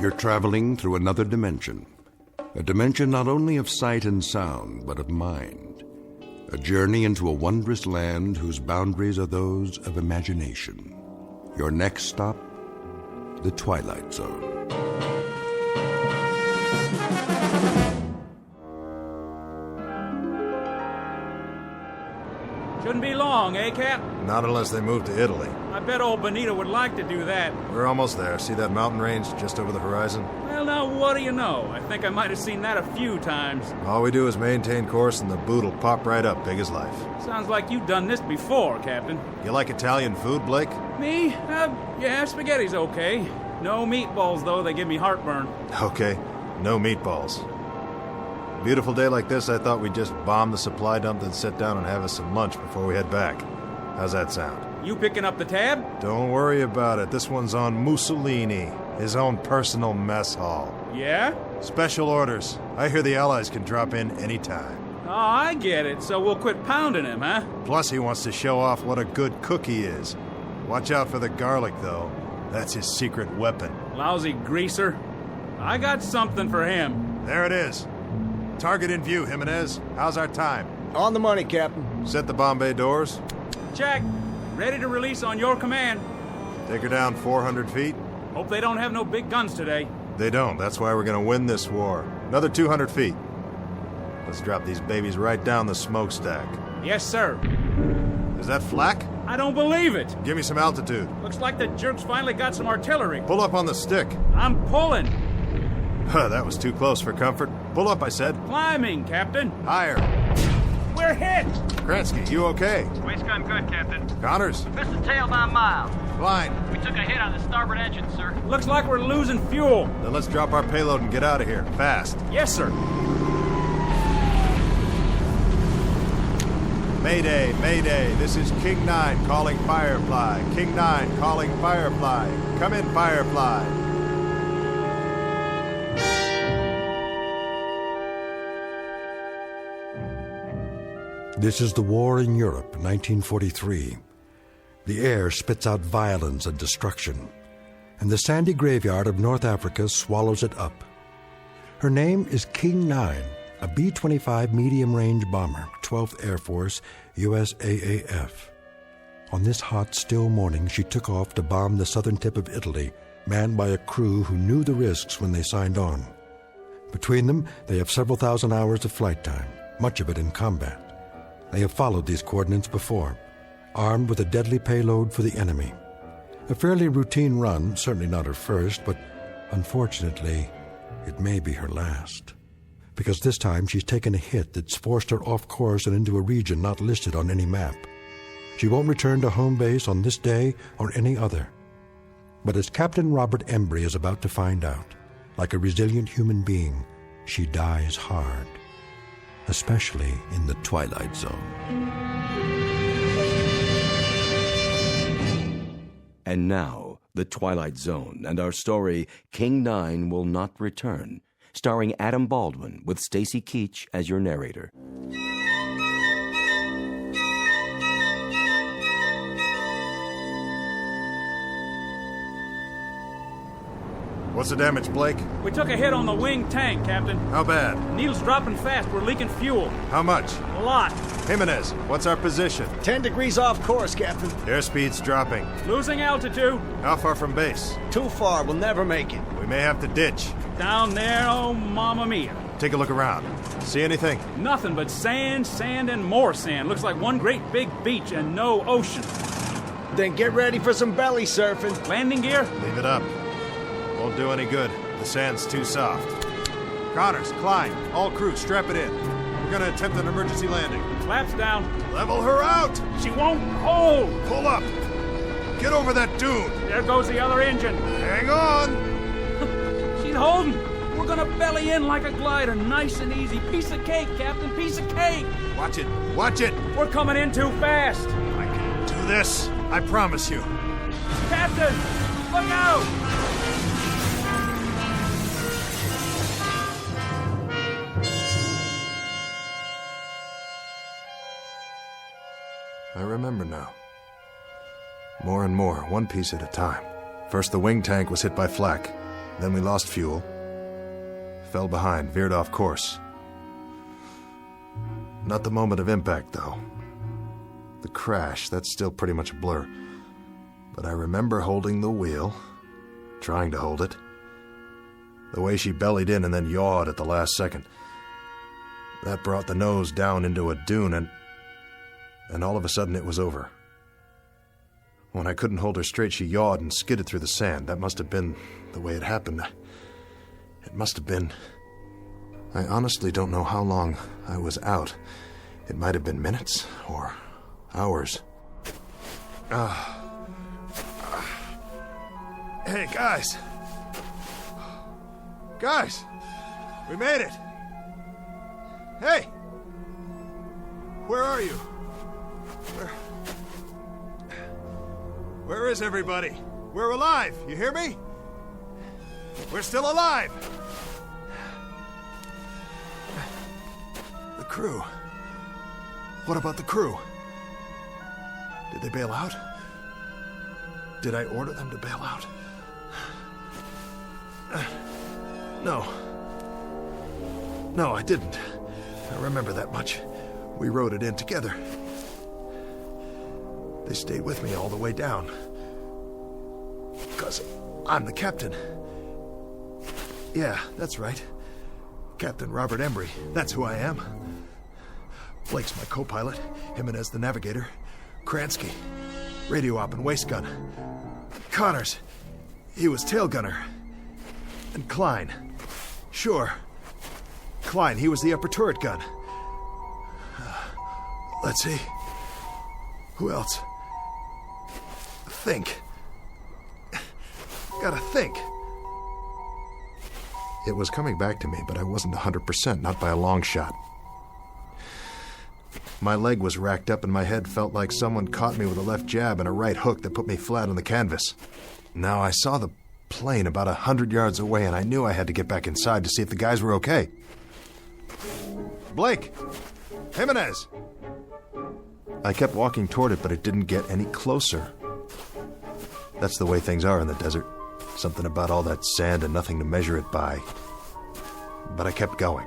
You're traveling through another dimension. A dimension not only of sight and sound, but of mind. A journey into a wondrous land whose boundaries are those of imagination. Your next stop, the Twilight Zone. Shouldn't be long, eh, Cap? Not unless they move to Italy. I bet old Benito would like to do that. We're almost there. See that mountain range just over the horizon? Well, now, what do you know? I think I might have seen that a few times. All we do is maintain course and the boot will pop right up, big as life. Sounds like you've done this before, Captain. You like Italian food, Blake? Me? Yeah, spaghetti's okay. No meatballs, though. They give me heartburn. Okay, no meatballs. Beautiful day like this, I thought we'd just bomb the supply dump, then sit down and have us some lunch before we head back. How's that sound? You picking up the tab? Don't worry about it. This one's on Mussolini, his own personal mess hall. Yeah? Special orders. I hear the Allies can drop in anytime. Oh, I get it. So we'll quit pounding him, huh? Plus, he wants to show off what a good cook he is. Watch out for the garlic, though. That's his secret weapon. Lousy greaser. I got something for him. There it is. Target in view, Jimenez. How's our time? On the money, Captain. Set the bomb bay doors. Check. Ready to release on your command. Take her down 400 feet. Hope they don't have no big guns today. They don't. That's why we're gonna win this war. Another 200 feet. Let's drop these babies right down the smokestack. Yes, sir. Is that flak? I don't believe it. Give me some altitude. Looks like the jerks finally got some artillery. Pull up on the stick. I'm pulling. That was too close for comfort. Pull up, I said. Climbing, Captain. Higher. We're hit. Kransky, you okay? Waist gun good, Captain. Connors? Missed the tail by a mile. Fine. We took a hit on the starboard engine, sir. Looks like we're losing fuel. Then let's drop our payload and get out of here. Fast. Yes, sir. Mayday, Mayday. This is King 9 calling Firefly. King 9 calling Firefly. Come in, Firefly. This is the war in Europe, 1943. The air spits out violence and destruction, and the sandy graveyard of North Africa swallows it up. Her name is King 9, a B-25 medium-range bomber, 12th Air Force, USAAF. On this hot, still morning, she took off to bomb the southern tip of Italy, manned by a crew who knew the risks when they signed on. Between them, they have several thousand hours of flight time, much of it in combat. They have followed these coordinates before, armed with a deadly payload for the enemy. A fairly routine run, certainly not her first, but unfortunately, it may be her last. Because this time she's taken a hit that's forced her off course and into a region not listed on any map. She won't return to home base on this day or any other. But as Captain Robert Embry is about to find out, like a resilient human being, she dies hard. Especially in the Twilight Zone. And now, the Twilight Zone and our story, King 9 Will Not Return, starring Adam Baldwin with Stacy Keach as your narrator. What's the damage, Blake? We took a hit on the wing tank, Captain. How bad? Needle's dropping fast. We're leaking fuel. How much? A lot. Jimenez, what's our position? 10 degrees off course, Captain. Airspeed's dropping. Losing altitude. How far from base? Too far. We'll never make it. We may have to ditch. Down there, oh, mamma mia. Take a look around. See anything? Nothing but sand, sand, and more sand. Looks like one great big beach and no ocean. Then get ready for some belly surfing. Landing gear? Leave it up. Won't do any good. The sand's too soft. Connors, Klein, all crew, strap it in. We're gonna attempt an emergency landing. Flaps down. Level her out! She won't hold. Pull up! Get over that dune! There goes the other engine. Hang on! She's holding. We're gonna belly in like a glider, nice and easy. Piece of cake, Captain, piece of cake. Watch it! Watch it! We're coming in too fast. I can do this, I promise you. Captain, look out! I remember now. More and more, one piece at a time. First the wing tank was hit by flak. Then we lost fuel. Fell behind, veered off course. Not the moment of impact, though. The crash, that's still pretty much a blur. But I remember holding the wheel, trying to hold it. The way she bellied in and then yawed at the last second. That brought the nose down into a dune, and all of a sudden it was over. When I couldn't hold her straight, she yawed and skidded through the sand. That must have been the way it happened. It must have been... I honestly don't know how long I was out. It might have been minutes or hours. Hey, guys! Guys! We made it! Hey! Where are you? Where is everybody? We're alive, you hear me? We're still alive! The crew. What about the crew? Did they bail out? Did I order them to bail out? No. No, I didn't. I remember that much. We rode it in together. They stayed with me all the way down. Because I'm the captain. Yeah, that's right. Captain Robert Embry. That's who I am. Blake's my co-pilot. Jimenez the navigator. Kransky, radio op and waist gun. Connors, he was tail gunner. And Klein. Sure. Klein, he was the upper turret gun. Let's see. Who else? Think. Gotta think. It was coming back to me, but I wasn't 100%, not by a long shot. My leg was racked up and my head felt like someone caught me with a left jab and a right hook that put me flat on the canvas. Now I saw the plane about 100 yards away and I knew I had to get back inside to see if the guys were okay. Blake! Jimenez! I kept walking toward it, but it didn't get any closer. That's the way things are in the desert. Something about all that sand and nothing to measure it by. But I kept going.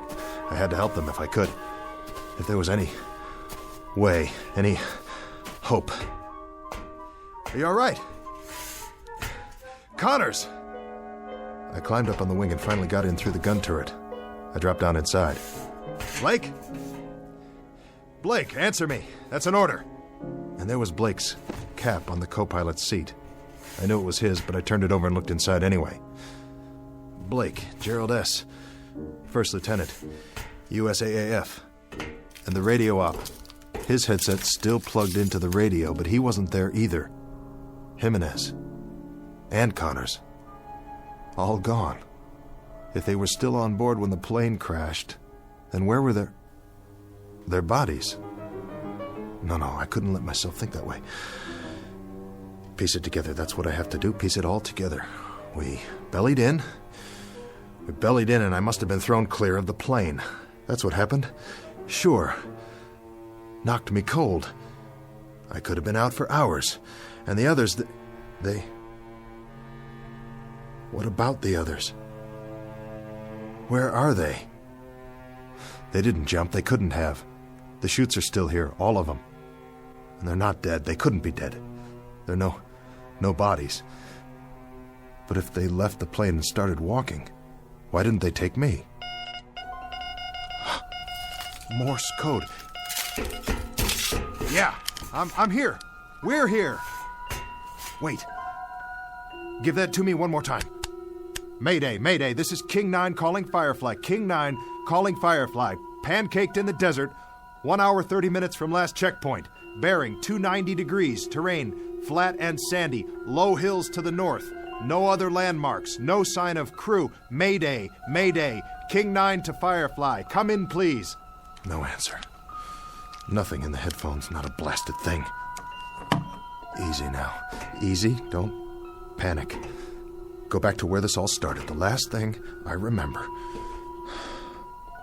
I had to help them if I could. If there was any way, any hope. Are you all right? Connors! I climbed up on the wing and finally got in through the gun turret. I dropped down inside. Blake? Blake, answer me. That's an order. And there was Blake's cap on the co-pilot's seat. I knew it was his, but I turned it over and looked inside anyway. Blake, Gerald S., First Lieutenant, USAAF. And the radio op. His headset still plugged into the radio, but he wasn't there either. Jimenez. And Connors. All gone. If they were still on board when the plane crashed, then where were their bodies? No, I couldn't let myself think that way. Piece it together, that's what I have to do, piece it all together. We bellied in, and I must have been thrown clear of the plane. That's what happened. Sure. Knocked me cold. I could have been out for hours. And the others, they... What about the others? Where are they? They didn't jump, they couldn't have. The chutes are still here, all of them. And they're not dead, they couldn't be dead. There are no bodies. But if they left the plane and started walking, why didn't they take me? Morse code. Yeah, I'm here. We're here. Wait. Give that to me one more time. Mayday, Mayday, this is King 9 calling Firefly. King 9 calling Firefly. Pancaked in the desert, 1 hour 30 minutes from last checkpoint. Bearing 290 degrees, terrain flat and sandy, low hills to the north. No other landmarks, no sign of crew. Mayday, Mayday, King 9 to Firefly. Come in, please. No answer. Nothing in the headphones, not a blasted thing. Easy now. Easy, don't panic. Go back to where this all started. The last thing I remember.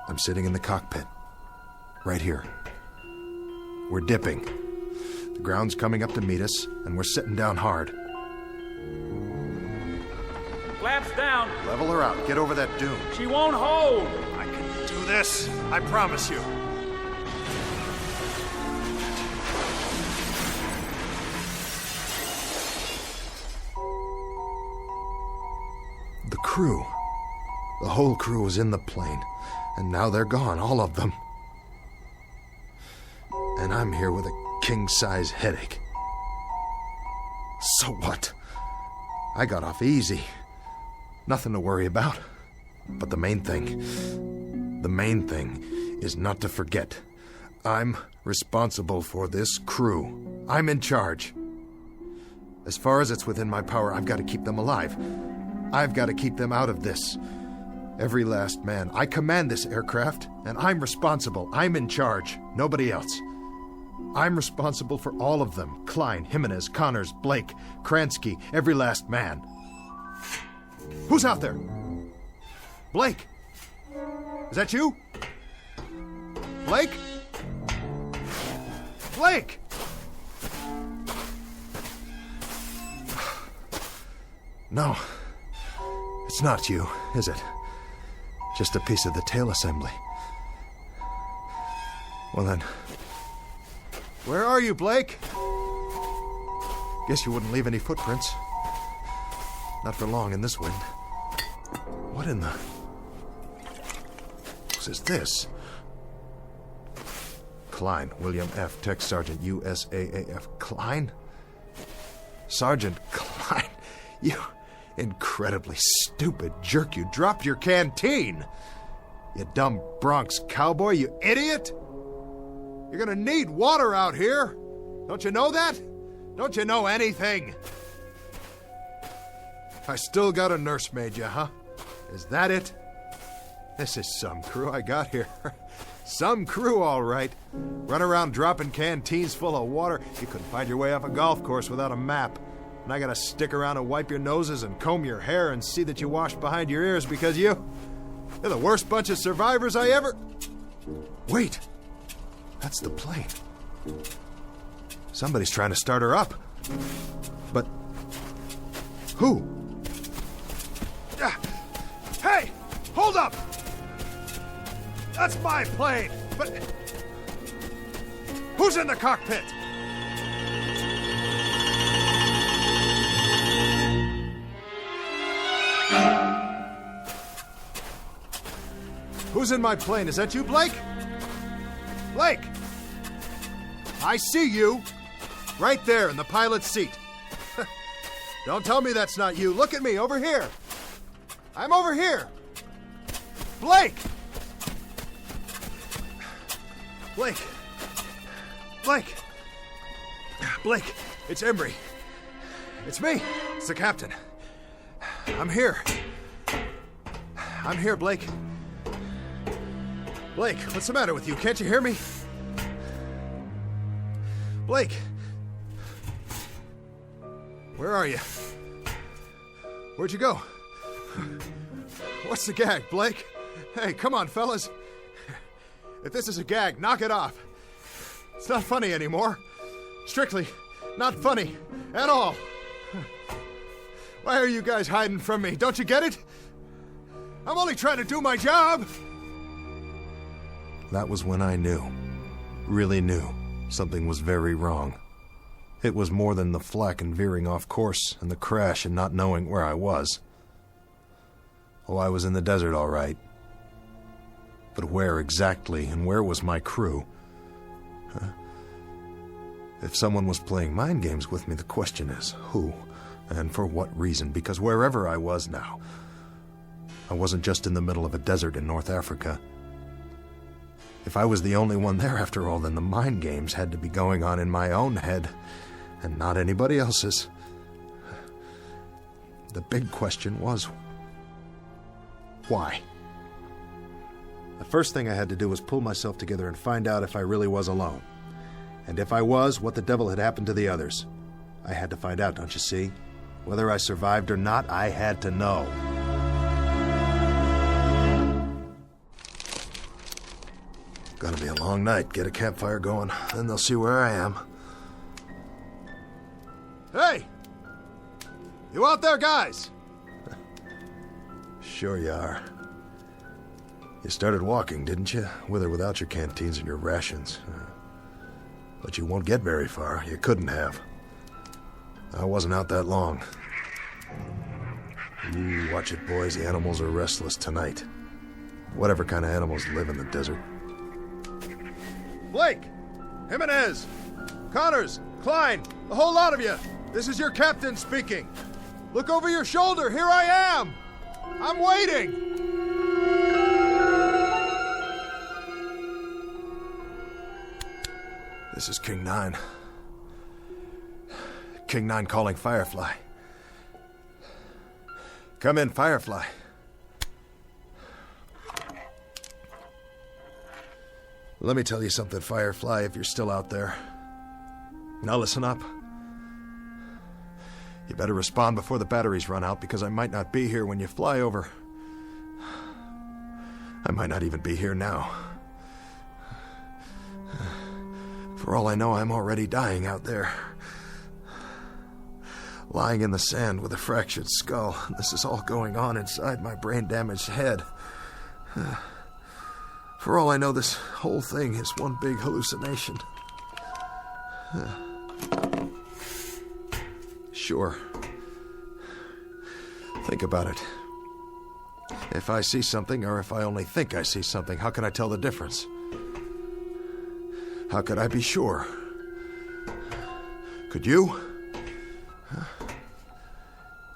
I'm sitting in the cockpit. Right here. We're dipping. The ground's coming up to meet us, and we're sitting down hard. Flaps down. Level her out. Get over that dune. She won't hold. I can do this. I promise you. The crew. The whole crew was in the plane. And now they're gone, all of them. And I'm here with a king-size headache. So what? I got off easy. Nothing to worry about. But the main thing is not to forget. I'm responsible for this crew. I'm in charge. As far as it's within my power, I've got to keep them alive. I've got to keep them out of this. Every last man. I command this aircraft, and I'm responsible. I'm in charge. Nobody else. I'm responsible for all of them. Klein, Jimenez, Connors, Blake, Kransky, every last man. Who's out there? Blake? Is that you? Blake? Blake! No. It's not you, is it? Just a piece of the tail assembly. Well then, where are you, Blake? Guess you wouldn't leave any footprints. Not for long in this wind. What in the... What is this? Klein, William F., Tech Sergeant, USAAF. Klein? Sergeant Klein, you incredibly stupid jerk. You dropped your canteen. You dumb Bronx cowboy, you idiot. You're gonna need water out here. Don't you know that? Don't you know anything? I still got a nursemaid, you, huh? Is that it? This is some crew I got here. Some crew, all right. Run around dropping canteens full of water. You couldn't find your way off a golf course without a map. And I gotta stick around and wipe your noses and comb your hair and see that you wash behind your ears because you're the worst bunch of survivors I ever... Wait. That's the plane. Somebody's trying to start her up. But... who? Hey! Hold up! That's my plane! But... who's in the cockpit? Who's in my plane? Is that you, Blake? Blake! I see you! Right there in the pilot's seat. Don't tell me that's not you. Look at me, over here. I'm over here. Blake! Blake! Blake! Blake, it's Embry. It's me. It's the captain. I'm here. I'm here, Blake. Blake, what's the matter with you? Can't you hear me? Blake! Where are you? Where'd you go? What's the gag, Blake? Hey, come on, fellas. If this is a gag, knock it off. It's not funny anymore. Strictly not funny at all. Why are you guys hiding from me? Don't you get it? I'm only trying to do my job. That was when I knew, really knew, something was very wrong. It was more than the flak and veering off course and the crash and not knowing where I was. Oh, I was in the desert, all right. But where exactly, and where was my crew? Huh? If someone was playing mind games with me, the question is, who? And for what reason? Because wherever I was now, I wasn't just in the middle of a desert in North Africa. If I was the only one there after all, then the mind games had to be going on in my own head, and not anybody else's. The big question was, why? The first thing I had to do was pull myself together and find out if I really was alone. And if I was, what the devil had happened to the others. I had to find out, don't you see? Whether I survived or not, I had to know. Gonna be a long night. Get a campfire going, then they'll see where I am. Hey! You out there, guys? Sure you are. You started walking, didn't you? With or without your canteens and your rations. But you won't get very far. You couldn't have. I wasn't out that long. You watch it, boys. The animals are restless tonight. Whatever kind of animals live in the desert. Blake! Jimenez! Connors! Klein! The whole lot of you! This is your captain speaking! Look over your shoulder! Here I am! I'm waiting! This is King 9. King 9 calling Firefly. Come in, Firefly. Let me tell you something, Firefly, if you're still out there. Now listen up. You better respond before the batteries run out, because I might not be here when you fly over. I might not even be here now. For all I know, I'm already dying out there. Lying in the sand with a fractured skull. This is all going on inside my brain-damaged head. For all I know, this whole thing is one big hallucination. Sure. Think about it. If I see something, or if I only think I see something, how can I tell the difference? How could I be sure? Could you?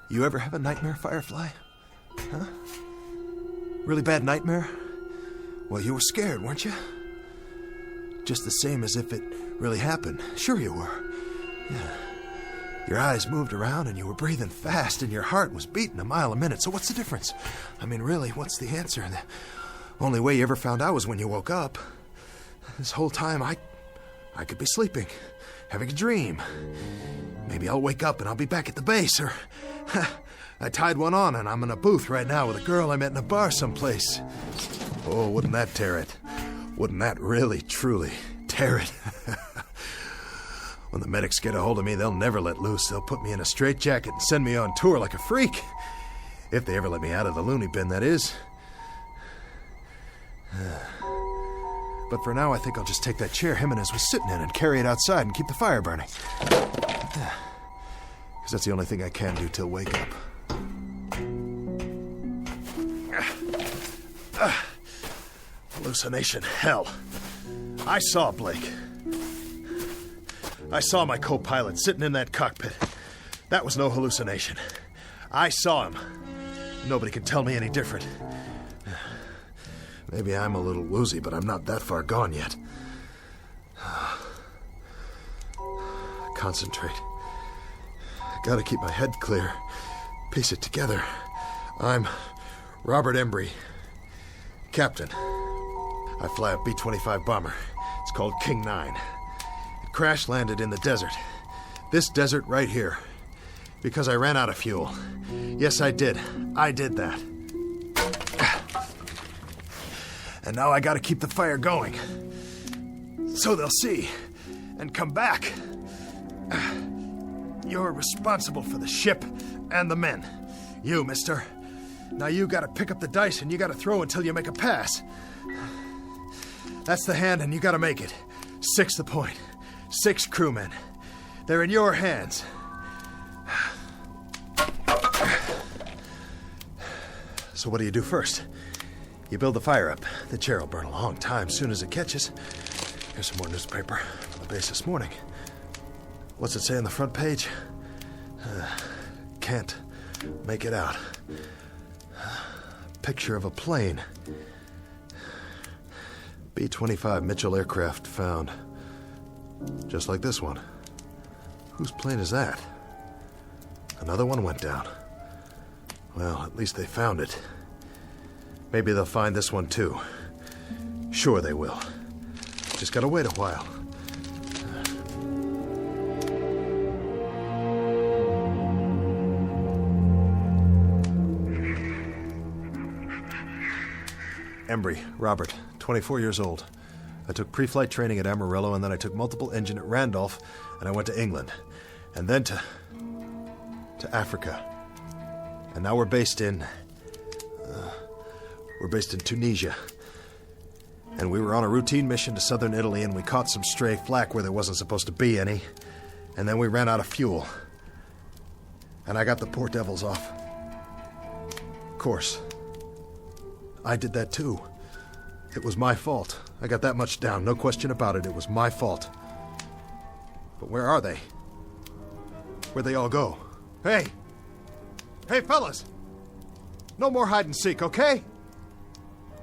You ever have a nightmare, Firefly? Huh? Really bad nightmare? Well, you were scared, weren't you? Just the same as if it really happened. Sure you were. Yeah. Your eyes moved around and you were breathing fast and your heart was beating a mile a minute. So what's the difference? I mean, really, what's the answer? The only way you ever found out was when you woke up. This whole time, I could be sleeping, having a dream. Maybe I'll wake up and I'll be back at the base, or I tied one on and I'm in a booth right now with a girl I met in a bar someplace. Oh, wouldn't that tear it? Wouldn't that really, truly tear it? When the medics get a hold of me, they'll never let loose. They'll put me in a straitjacket and send me on tour like a freak. If they ever let me out of the loony bin, that is. But for now, I think I'll just take that chair Jimenez was sitting in and carry it outside and keep the fire burning. Because that's the only thing I can do till wake up. Hallucination, hell. I saw Blake. I saw my co-pilot sitting in that cockpit. That was no hallucination. I saw him. Nobody can tell me any different. Maybe I'm a little woozy, but I'm not that far gone yet. Concentrate. Gotta keep my head clear. Piece it together. I'm Robert Embry, captain. I fly a B-25 bomber. It's called King 9. It crash-landed in the desert. This desert right here. Because I ran out of fuel. Yes, I did. I did that. And now I gotta keep the fire going. So they'll see. And come back. You're responsible for the ship and the men. You, mister. Now you gotta pick up the dice and you gotta throw until you make a pass. That's the hand and you gotta make it. 6 the point. 6 crewmen. They're in your hands. So what do you do first? You build the fire up. The chair will burn a long time soon as it catches. Here's some more newspaper from the base this morning. What's it say on the front page? Can't make it out. Picture of a plane. B-25 Mitchell aircraft found. Just like this one. Whose plane is that? Another one went down. Well, at least they found it. Maybe they'll find this one too. Sure they will. Just gotta wait a while. Embry, Robert, 24 years old. I took pre-flight training at Amarillo, and then I took multiple engine at Randolph, and I went to England. And then to Africa. And now we're based in We're based in Tunisia. And we were on a routine mission to southern Italy, and we caught some stray flak where there wasn't supposed to be any. And then we ran out of fuel. And I got the poor devils off. Of course. I did that too. It was my fault. I got that much down, no question about it. It was my fault. But where are they? Where'd they all go? Hey! Hey, fellas! No more hide and seek, okay?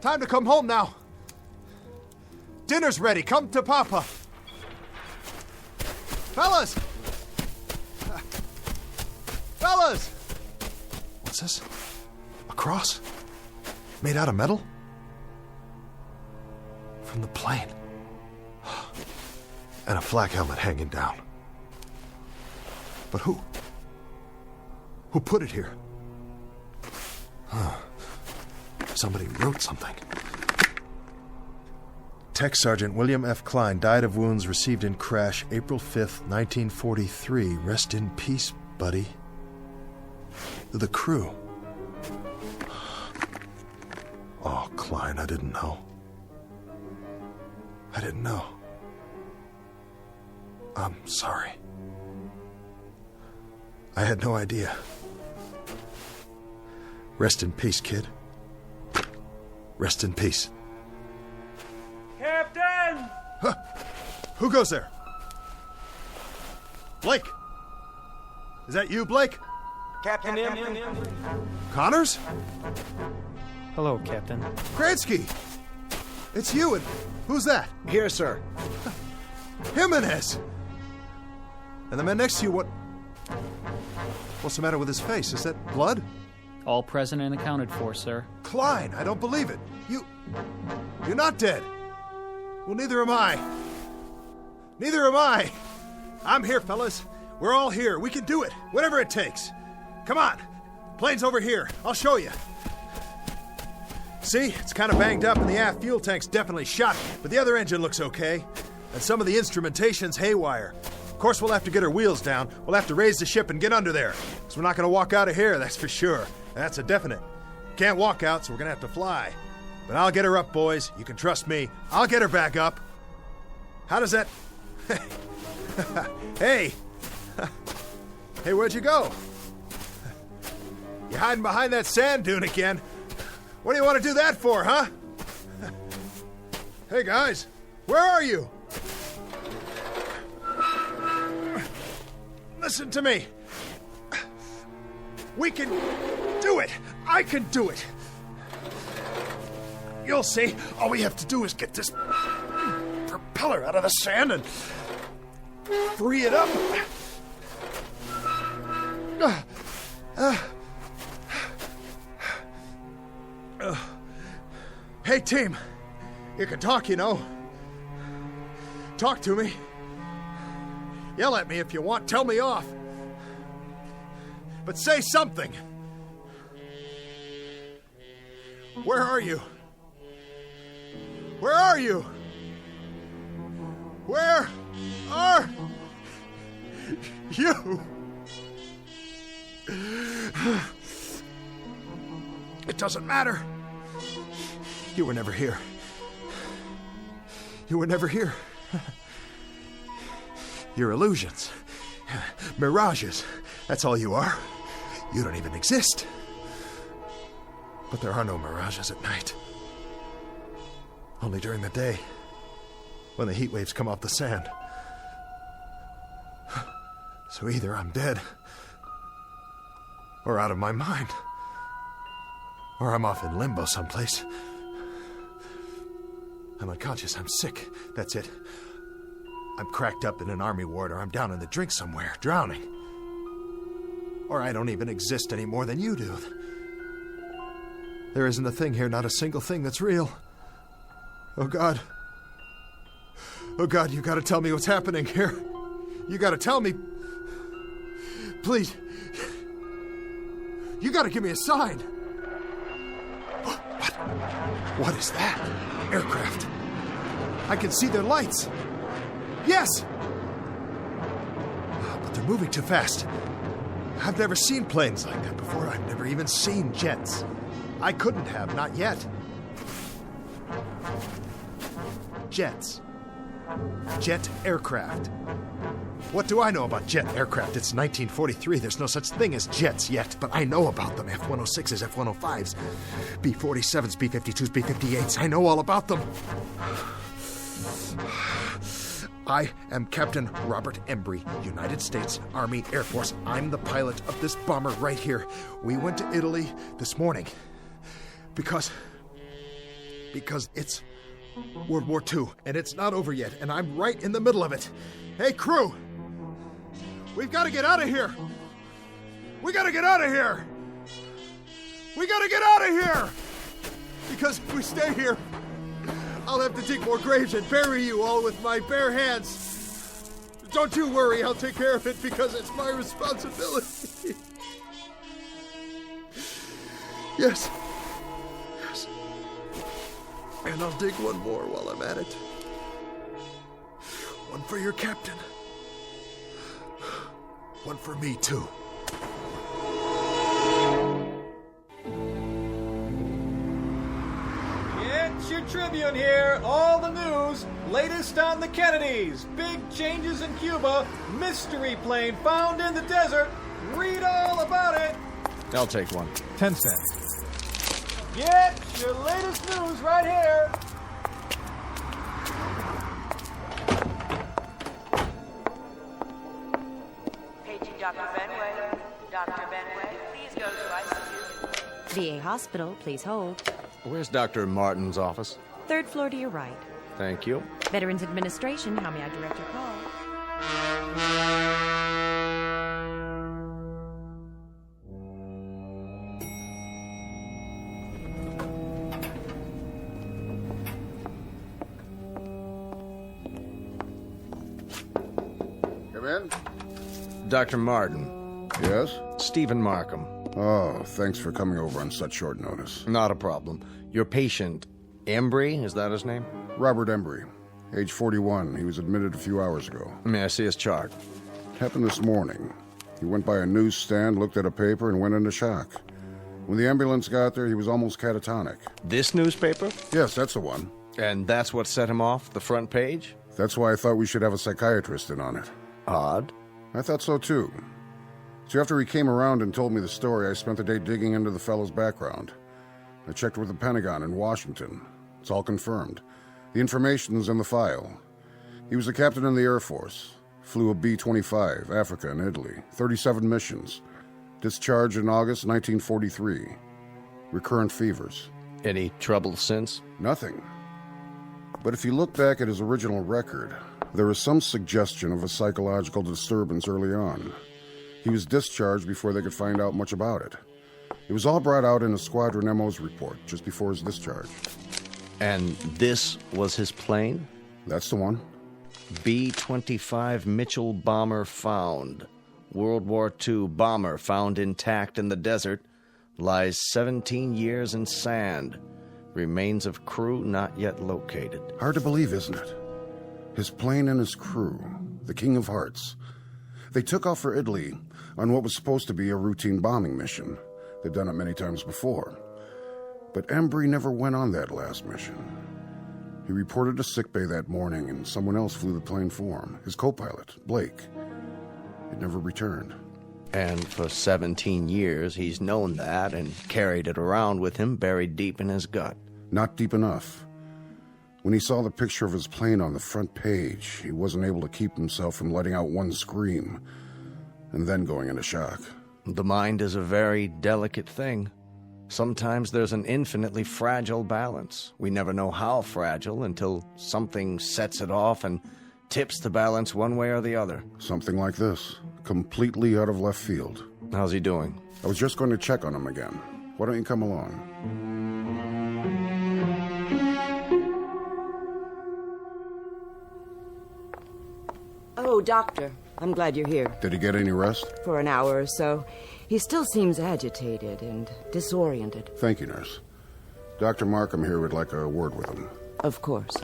Time to come home now. Dinner's ready. Come to Papa. Fellas! Fellas! What's this? A cross? Made out of metal? From the plane. And a flak helmet hanging down. But who? Who put it here? Somebody wrote something. Tech Sergeant William F. Klein died of wounds received in crash April 5th, 1943. Rest in peace, buddy. The crew. Oh, Klein, I didn't know. I didn't know. I'm sorry. I had no idea. Rest in peace, kid. Rest in peace. Captain! Huh. Who goes there? Blake! Is that you, Blake? Captain Connors? Hello, Captain. Kransky! It's you, and who's that? Here, sir. Jimenez! And the man next to you, what's the matter with his face? Is that blood? All present and accounted for, sir. Klein, I don't believe it. You're not dead. Well, neither am I. Neither am I. I'm here, fellas. We're all here. We can do it. Whatever it takes. Come on. Plane's over here. I'll show you. See? It's kind of banged up and the aft fuel tank's definitely shot, but the other engine looks okay. And some of the instrumentation's haywire. Of course, we'll have to get our wheels down. We'll have to raise the ship and get under there. Because we're not going to walk out of here, that's for sure. That's a definite. Can't walk out, so we're going to have to fly. But I'll get her up, boys. You can trust me. I'll get her back up. How does that... Hey! Hey, where'd you go? You hiding behind that sand dune again? What do you want to do that for, huh? Hey, guys. Where are you? Listen to me. We can do it. I can do it. You'll see. All we have to do is get this propeller out of the sand and free it up. Hey, team. You can talk, you know. Talk to me. Yell at me if you want. Tell me off. But say something. Where are you? Where are you? Where are you? It doesn't matter. You were never here. You were never here. You're illusions. Mirages. That's all you are. You don't even exist. But there are no mirages at night. Only during the day, when the heat waves come off the sand. So either I'm dead, or out of my mind, or I'm off in limbo someplace. I'm unconscious, I'm sick, that's it. I'm cracked up in an army ward, or I'm down in the drink somewhere, drowning. Or I don't even exist any more than you do. There isn't a thing here, not a single thing that's real. Oh, God. Oh, God, you gotta tell me what's happening here. You gotta tell me. Please. You gotta give me a sign. What? What is that? Aircraft. I can see their lights. Yes! But they're moving too fast. I've never seen planes like that before. I've never even seen jets. I couldn't have, not yet. Jets. Jet aircraft. What do I know about jet aircraft? It's 1943. There's no such thing as jets yet, but I know about them. F-106s, F-105s, B-47s, B-52s, B-58s. I know all about them. I am Captain Robert Embry, United States Army Air Force. I'm the pilot of this bomber right here. We went to Italy this morning because it's World War II, and it's not over yet, and I'm right in the middle of it. Hey, crew! We've got to get out of here! We got to get out of here! We got to get out of here! Because if we stay here, I'll have to dig more graves and bury you all with my bare hands. Don't you worry, I'll take care of it because it's my responsibility. Yes. Yes. And I'll dig one more while I'm at it. One for your captain. One for me, too. It's your Tribune here. All the news. Latest on the Kennedys. Big changes in Cuba. Mystery plane found in the desert. Read all about it. I'll take one. 10 cents. Get your latest news right here. Paging Dr. Benway. Dr. Benway, please go to ICU. VA Hospital, please hold. Where's Dr. Martin's office? 3rd floor to your right. Thank you. Veterans Administration, how may I direct your call? Come in. Dr. Martin. Yes? Stephen Markham. Oh, thanks for coming over on such short notice. Not a problem. Your patient, Embry, is that his name? Robert Embry, age 41. He was admitted a few hours ago. May I see his chart? It happened this morning. He went by a newsstand, looked at a paper, and went into shock. When the ambulance got there, he was almost catatonic. This newspaper? Yes, that's the one. And that's what set him off the front page? That's why I thought we should have a psychiatrist in on it. Odd. I thought so, too. So after he came around and told me the story, I spent the day digging into the fellow's background. I checked with the Pentagon in Washington. It's all confirmed. The information's in the file. He was a captain in the Air Force. Flew a B-25, Africa and Italy. 37 missions. Discharged in August 1943. Recurrent fevers. Any trouble since? Nothing. But if you look back at his original record, there is some suggestion of a psychological disturbance early on. He was discharged before they could find out much about it. It was all brought out in a Squadron MO's report just before his discharge. And this was his plane? That's the one. B-25 Mitchell bomber found. World War II bomber found intact in the desert. Lies 17 years in sand. Remains of crew not yet located. Hard to believe, isn't it? His plane and his crew, the King of Hearts. They took off for Italy on what was supposed to be a routine bombing mission. They'd done it many times before. But Embry never went on that last mission. He reported to sickbay that morning, and someone else flew the plane for him, his co-pilot, Blake. It never returned. And for 17 years, he's known that and carried it around with him buried deep in his gut. Not deep enough. When he saw the picture of his plane on the front page, he wasn't able to keep himself from letting out one scream, and then going into shock. The mind is a very delicate thing. Sometimes there's an infinitely fragile balance. We never know how fragile until something sets it off and tips the balance one way or the other. Something like this, completely out of left field. How's he doing? I was just going to check on him again. Why don't you come along? Oh, Doctor, I'm glad you're here. Did he get any rest? For an hour or so. He still seems agitated and disoriented. Thank you, nurse. Dr. Markham here would like a word with him. Of course.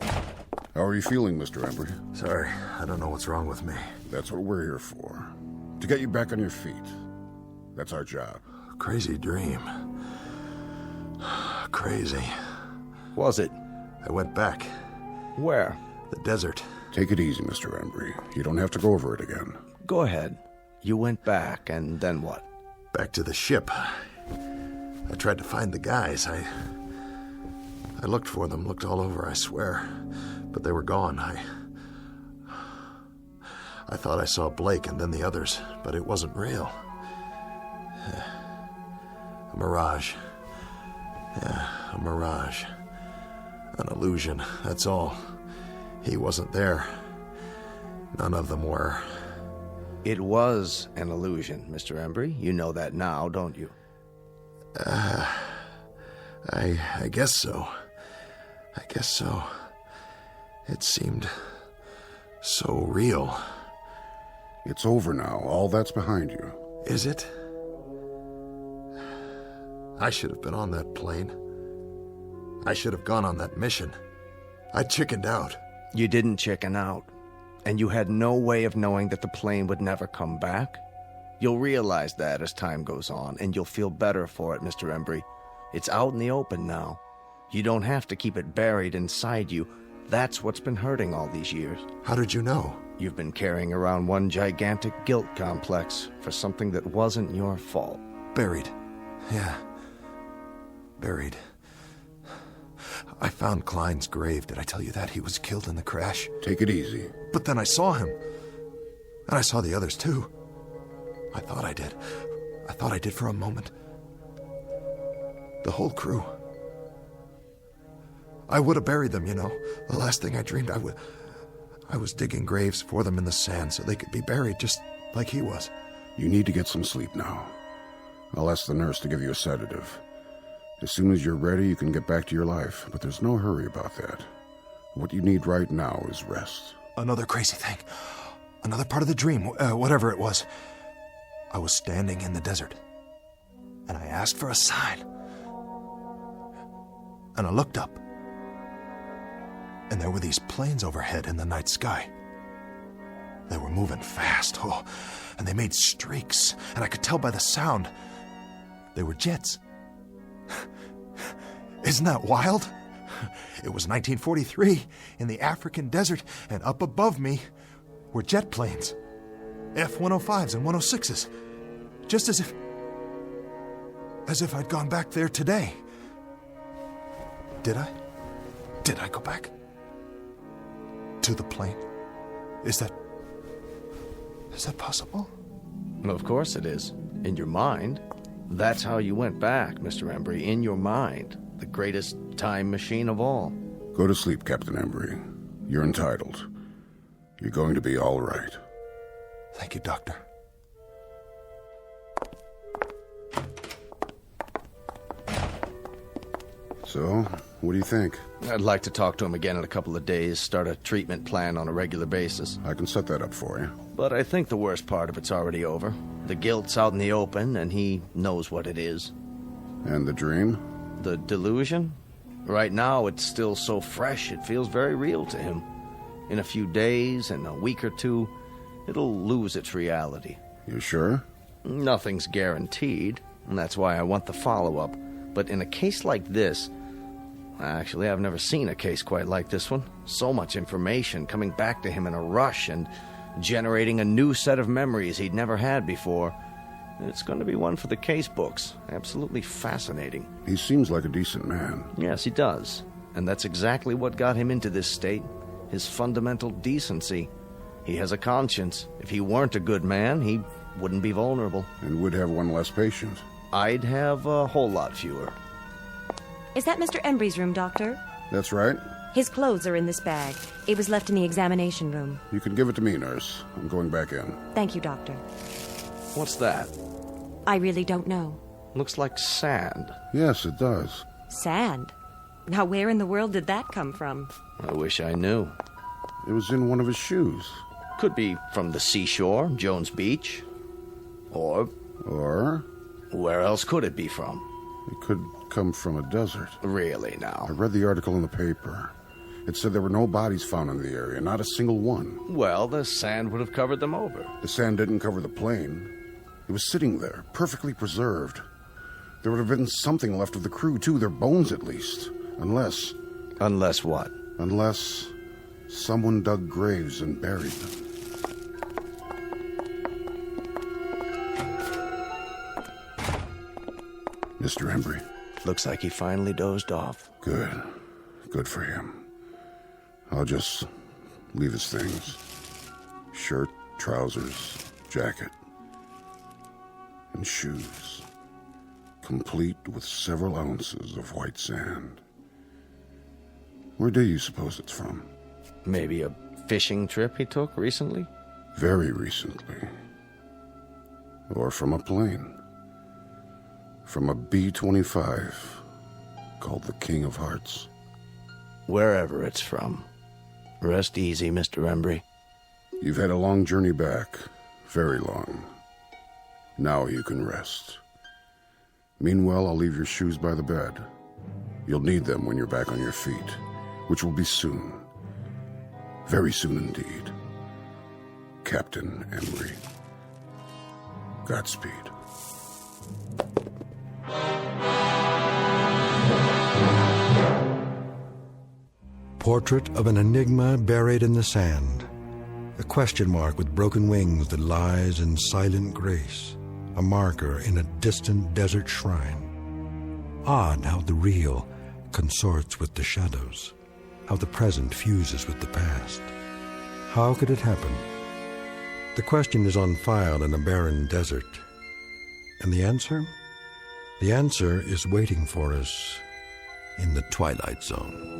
How are you feeling, Mr. Embry? Sorry, I don't know what's wrong with me. That's what we're here for. To get you back on your feet. That's our job. Crazy dream. Crazy. Was it? I went back. Where? The desert. Take it easy, Mr. Embry. You don't have to go over it again. Go ahead. You went back, and then what? Back to the ship. I tried to find the guys. I looked for them, looked all over, I swear. But they were gone. I thought I saw Blake and then the others, but it wasn't real. A mirage. Yeah, a mirage. An illusion, that's all. He wasn't there. None of them were. It was an illusion, Mr. Embry. You know that now, don't you? I guess so. I guess so. It seemed so real. It's over now. All that's behind you. Is it? I should have been on that plane. I should have gone on that mission. I chickened out. You didn't chicken out. And you had no way of knowing that the plane would never come back. You'll realize that as time goes on, and you'll feel better for it, Mr. Embry. It's out in the open now. You don't have to keep it buried inside you. That's what's been hurting all these years. How did you know? You've been carrying around one gigantic guilt complex for something that wasn't your fault. Buried. Yeah. Buried. I found Klein's grave. Did I tell you that? He was killed in the crash. Take it easy. But then I saw him. And I saw the others, too. I thought I did. I thought I did for a moment. The whole crew. I would have buried them, you know. The last thing I dreamed, I was digging graves for them in the sand so they could be buried just like he was. You need to get some sleep now. I'll ask the nurse to give you a sedative. As soon as you're ready, you can get back to your life, but there's no hurry about that. What you need right now is rest. Another crazy thing. Another part of the dream, whatever it was. I was standing in the desert, and I asked for a sign. And I looked up, and there were these planes overhead in the night sky. They were moving fast, and they made streaks, and I could tell by the sound. They were jets. Isn't that wild? It was 1943 in the African desert, and up above me were jet planes. F-105s and 106s. Just as if I'd gone back there today. Did I? Did I go back? To the plane? Is that possible? Well, of course it is. In your mind. That's how you went back, Mr. Embry. In your mind. The greatest time machine of all. Go to sleep, Captain Embry. You're entitled. You're going to be all right. Thank you, Doctor. So, what do you think? I'd like to talk to him again in a couple of days, start a treatment plan on a regular basis. I can set that up for you. But I think the worst part of it's already over. The guilt's out in the open, and he knows what it is. And the dream? The delusion? Right now, it's still so fresh, it feels very real to him. In a few days, in a week or two, it'll lose its reality. You sure? Nothing's guaranteed, and that's why I want the follow-up. But in a case like this... Actually, I've never seen a case quite like this one. So much information coming back to him in a rush and generating a new set of memories he'd never had before. It's going to be one for the case books. Absolutely fascinating. He seems like a decent man. Yes, he does. And that's exactly what got him into this state. His fundamental decency. He has a conscience. If he weren't a good man, he wouldn't be vulnerable. And would have one less patient. I'd have a whole lot fewer. Is that Mr. Embry's room, Doctor? That's right. His clothes are in this bag. It was left in the examination room. You can give it to me, nurse. I'm going back in. Thank you, Doctor. What's that? I really don't know. Looks like sand. Yes, it does. Sand? Now, where in the world did that come from? I wish I knew. It was in one of his shoes. Could be from the seashore, Jones Beach. Or? Where else could it be from? It could come from a desert. Really, now? I read the article in the paper. It said there were no bodies found in the area, not a single one. Well, the sand would have covered them over. The sand didn't cover the plane. It was sitting there, perfectly preserved. There would have been something left of the crew, too, their bones at least. Unless... Unless what? Unless someone dug graves and buried them. Mr. Embry. Looks like he finally dozed off. Good. Good for him. I'll just leave his things. Shirt, trousers, jacket, and shoes. Complete with several ounces of white sand. Where do you suppose it's from? Maybe a fishing trip he took recently? Very recently. Or from a plane. From a B-25 called the King of Hearts. Wherever it's from. Rest easy, Mr. Embry. You've had a long journey back. Very long. Now you can rest. Meanwhile, I'll leave your shoes by the bed. You'll need them when you're back on your feet, which will be soon. Very soon indeed. Captain Embry. Godspeed. Portrait of an enigma buried in the sand. A question mark with broken wings that lies in silent grace. A marker in a distant desert shrine. Odd how the real consorts with the shadows. How the present fuses with the past. How could it happen? The question is on file in a barren desert. And the answer? The answer is waiting for us in the Twilight Zone.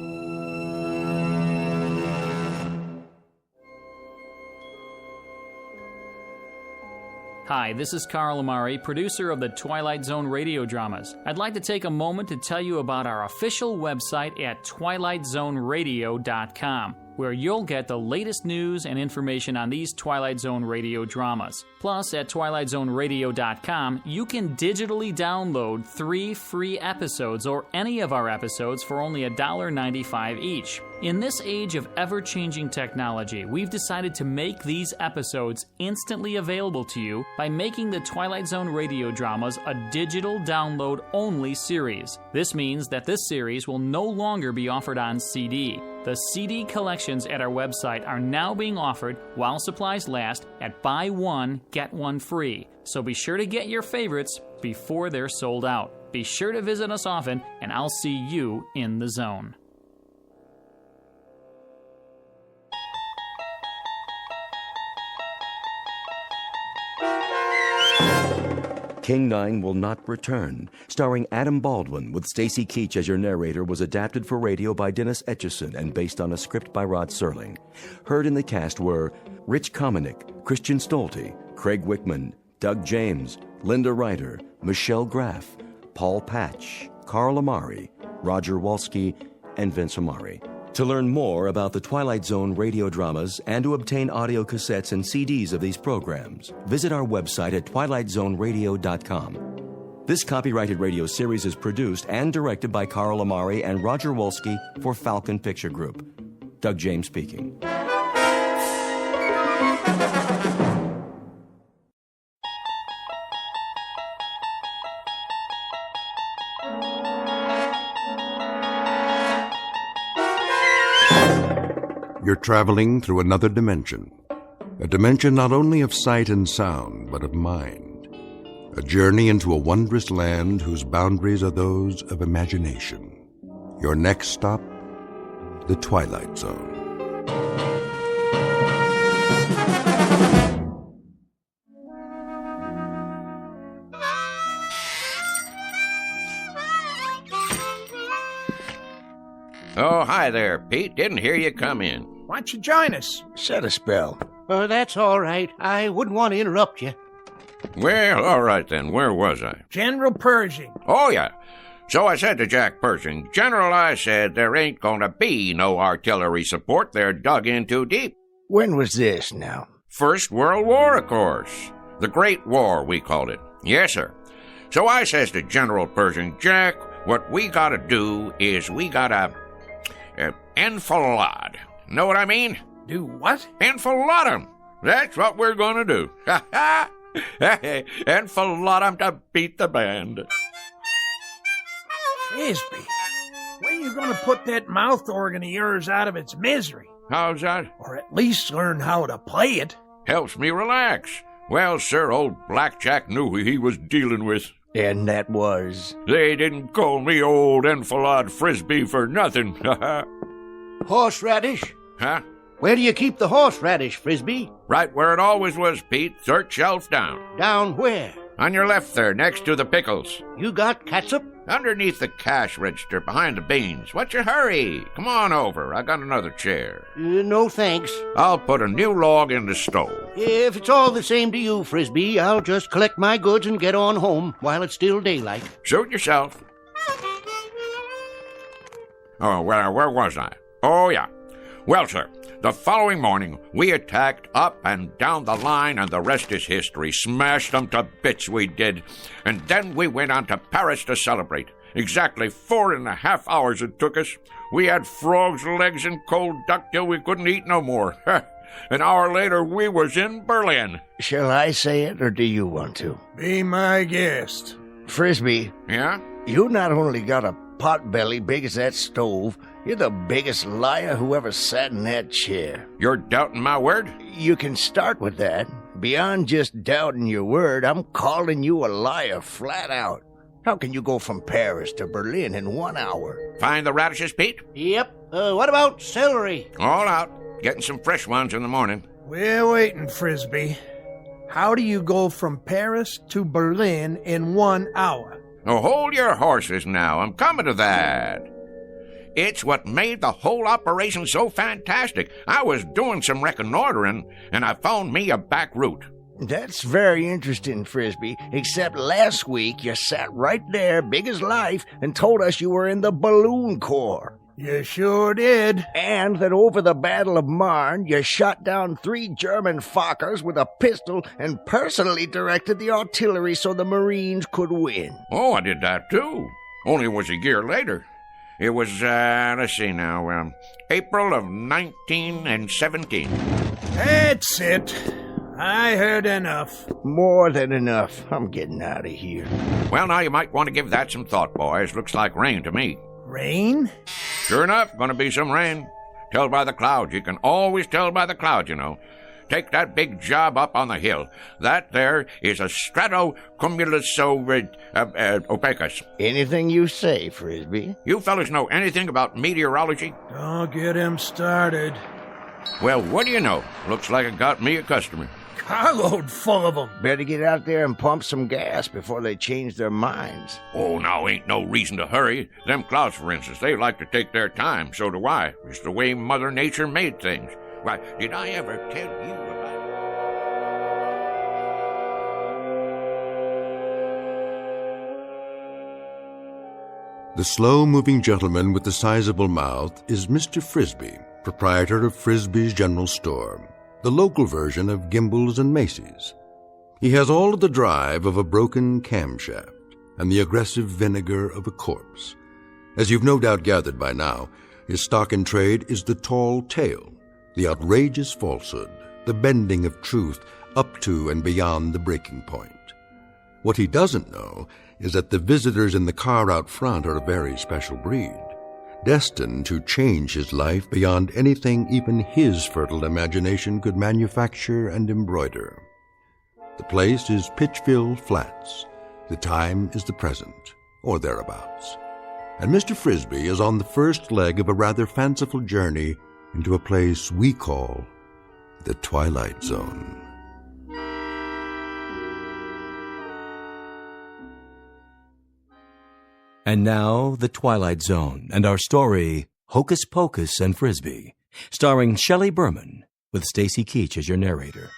Hi, this is Carl Amari, producer of the Twilight Zone radio dramas. I'd like to take a moment to tell you about our official website at twilightzoneradio.com, where you'll get the latest news and information on these Twilight Zone radio dramas. Plus, at twilightzoneradio.com, you can digitally download 3 free episodes or any of our episodes for only $1.95 each. In this age of ever-changing technology, we've decided to make these episodes instantly available to you by making the Twilight Zone radio dramas a digital download-only series. This means that this series will no longer be offered on CD. The CD collections at our website are now being offered while supplies last at buy one, get one free. So be sure to get your favorites before they're sold out. Be sure to visit us often, and I'll see you in the zone. King 9 Will Not Return, starring Adam Baldwin with Stacy Keach as your narrator, was adapted for radio by Dennis Etchison and based on a script by Rod Serling. Heard in the cast were Rich Kominick, Christian Stolte, Craig Wickman, Doug James, Linda Ryder, Michelle Graff, Paul Patch, Carl Amari, Roger Walski, and Vince Amari. To learn more about the Twilight Zone radio dramas and to obtain audio cassettes and CDs of these programs, visit our website at twilightzoneradio.com. This copyrighted radio series is produced and directed by Carl Amari and Roger Wolski for Falcon Picture Group. Doug James speaking. You're traveling through another dimension. A dimension not only of sight and sound, but of mind. A journey into a wondrous land whose boundaries are those of imagination. Your next stop, the Twilight Zone. Oh, hi there, Pete. Didn't hear you come in. Why don't you join us? Set a spell. That's all right. I wouldn't want to interrupt you. Well, all right then. Where was I? General Pershing. Oh, yeah. So I said to Jack Pershing, General, I said, there ain't gonna be no artillery support. They're dug in too deep. When was this now? First World War, of course. The Great War, we called it. Yes, sir. So I says to General Pershing, Jack, what we gotta do is we gotta enfilade. Know what I mean? Do what? Enfilade 'em. That's what we're gonna do. Enfilade 'em to beat the band. Frisby, when you gonna put that mouth organ of yours out of its misery? How's that? Or at least learn how to play it. Helps me relax. Well, sir, old Blackjack knew who he was dealing with. And that was? They didn't call me old Enfilade Frisby for nothing. Horseradish? Huh? Where do you keep the horseradish, Frisby? Right where it always was, Pete. Third shelf down. Down where? On your left there, next to the pickles. You got catsup? Underneath the cash register, behind the beans. What's your hurry? Come on over. I got another chair. No thanks. I'll put a new log in the stove. If it's all the same to you, Frisby, I'll just collect my goods and get on home while it's still daylight. Suit yourself. Oh, well, where was I? Oh, yeah. Well, sir, the following morning, we attacked up and down the line, and the rest is history. Smashed them to bits, we did. And then we went on to Paris to celebrate. Exactly 4.5 hours it took us. We had frogs' legs and cold duck till we couldn't eat no more. An hour later, we was in Berlin. Shall I say it, or do you want to? Be my guest. Frisby. Yeah? You not only got a pot belly big as that stove, you're the biggest liar who ever sat in that chair. You're doubting my word? You can start with that. Beyond just doubting your word, I'm calling you a liar flat out. How can you go from Paris to Berlin in 1 hour? Find the radishes, Pete? Yep. What about celery? All out. Getting some fresh ones in the morning. We're waiting, Frisby. How do you go from Paris to Berlin in 1 hour? Oh, hold your horses now. I'm coming to that. It's what made the whole operation so fantastic. I was doing some reconnoitering, and I found me a back route. That's very interesting, Frisby, except last week you sat right there, big as life, and told us you were in the Balloon Corps. You sure did. And that over the Battle of Marne, you shot down 3 German Fokkers with a pistol and personally directed the artillery so the Marines could win. Oh, I did that too. Only it was a year later. It was, let's see now, April of 1917. That's it. I heard enough. More than enough. I'm getting out of here. Well, now you might want to give that some thought, boys. Looks like rain to me. Rain? Sure enough, gonna be some rain. Tell by the clouds. You can always tell by the clouds, you know. Take that big job up on the hill. That there is a stratocumulus opacus. Anything you say, Frisby. You fellas know anything about meteorology? Don't get him started. Well, what do you know? Looks like it got me a customer. Carload full of them. Better get out there and pump some gas before they change their minds. Oh, now ain't no reason to hurry. Them clouds, for instance, they like to take their time. So do I. It's the way Mother Nature made things. Why, did I ever tell you about... The slow-moving gentleman with the sizable mouth is Mr. Frisby, proprietor of Frisby's General Store, the local version of Gimbel's and Macy's. He has all of the drive of a broken camshaft and the aggressive vinegar of a corpse. As you've no doubt gathered by now, his stock in trade is the tall tale, the outrageous falsehood, the bending of truth up to and beyond the breaking point. What he doesn't know is that the visitors in the car out front are a very special breed, destined to change his life beyond anything even his fertile imagination could manufacture and embroider. The place is Pitchville Flats. The time is the present, or thereabouts. And Mr. Frisby is on the first leg of a rather fanciful journey into a place we call the Twilight Zone. And now, The Twilight Zone, and our story, Hocus Pocus and Frisby, starring Shelley Berman, with Stacy Keach as your narrator.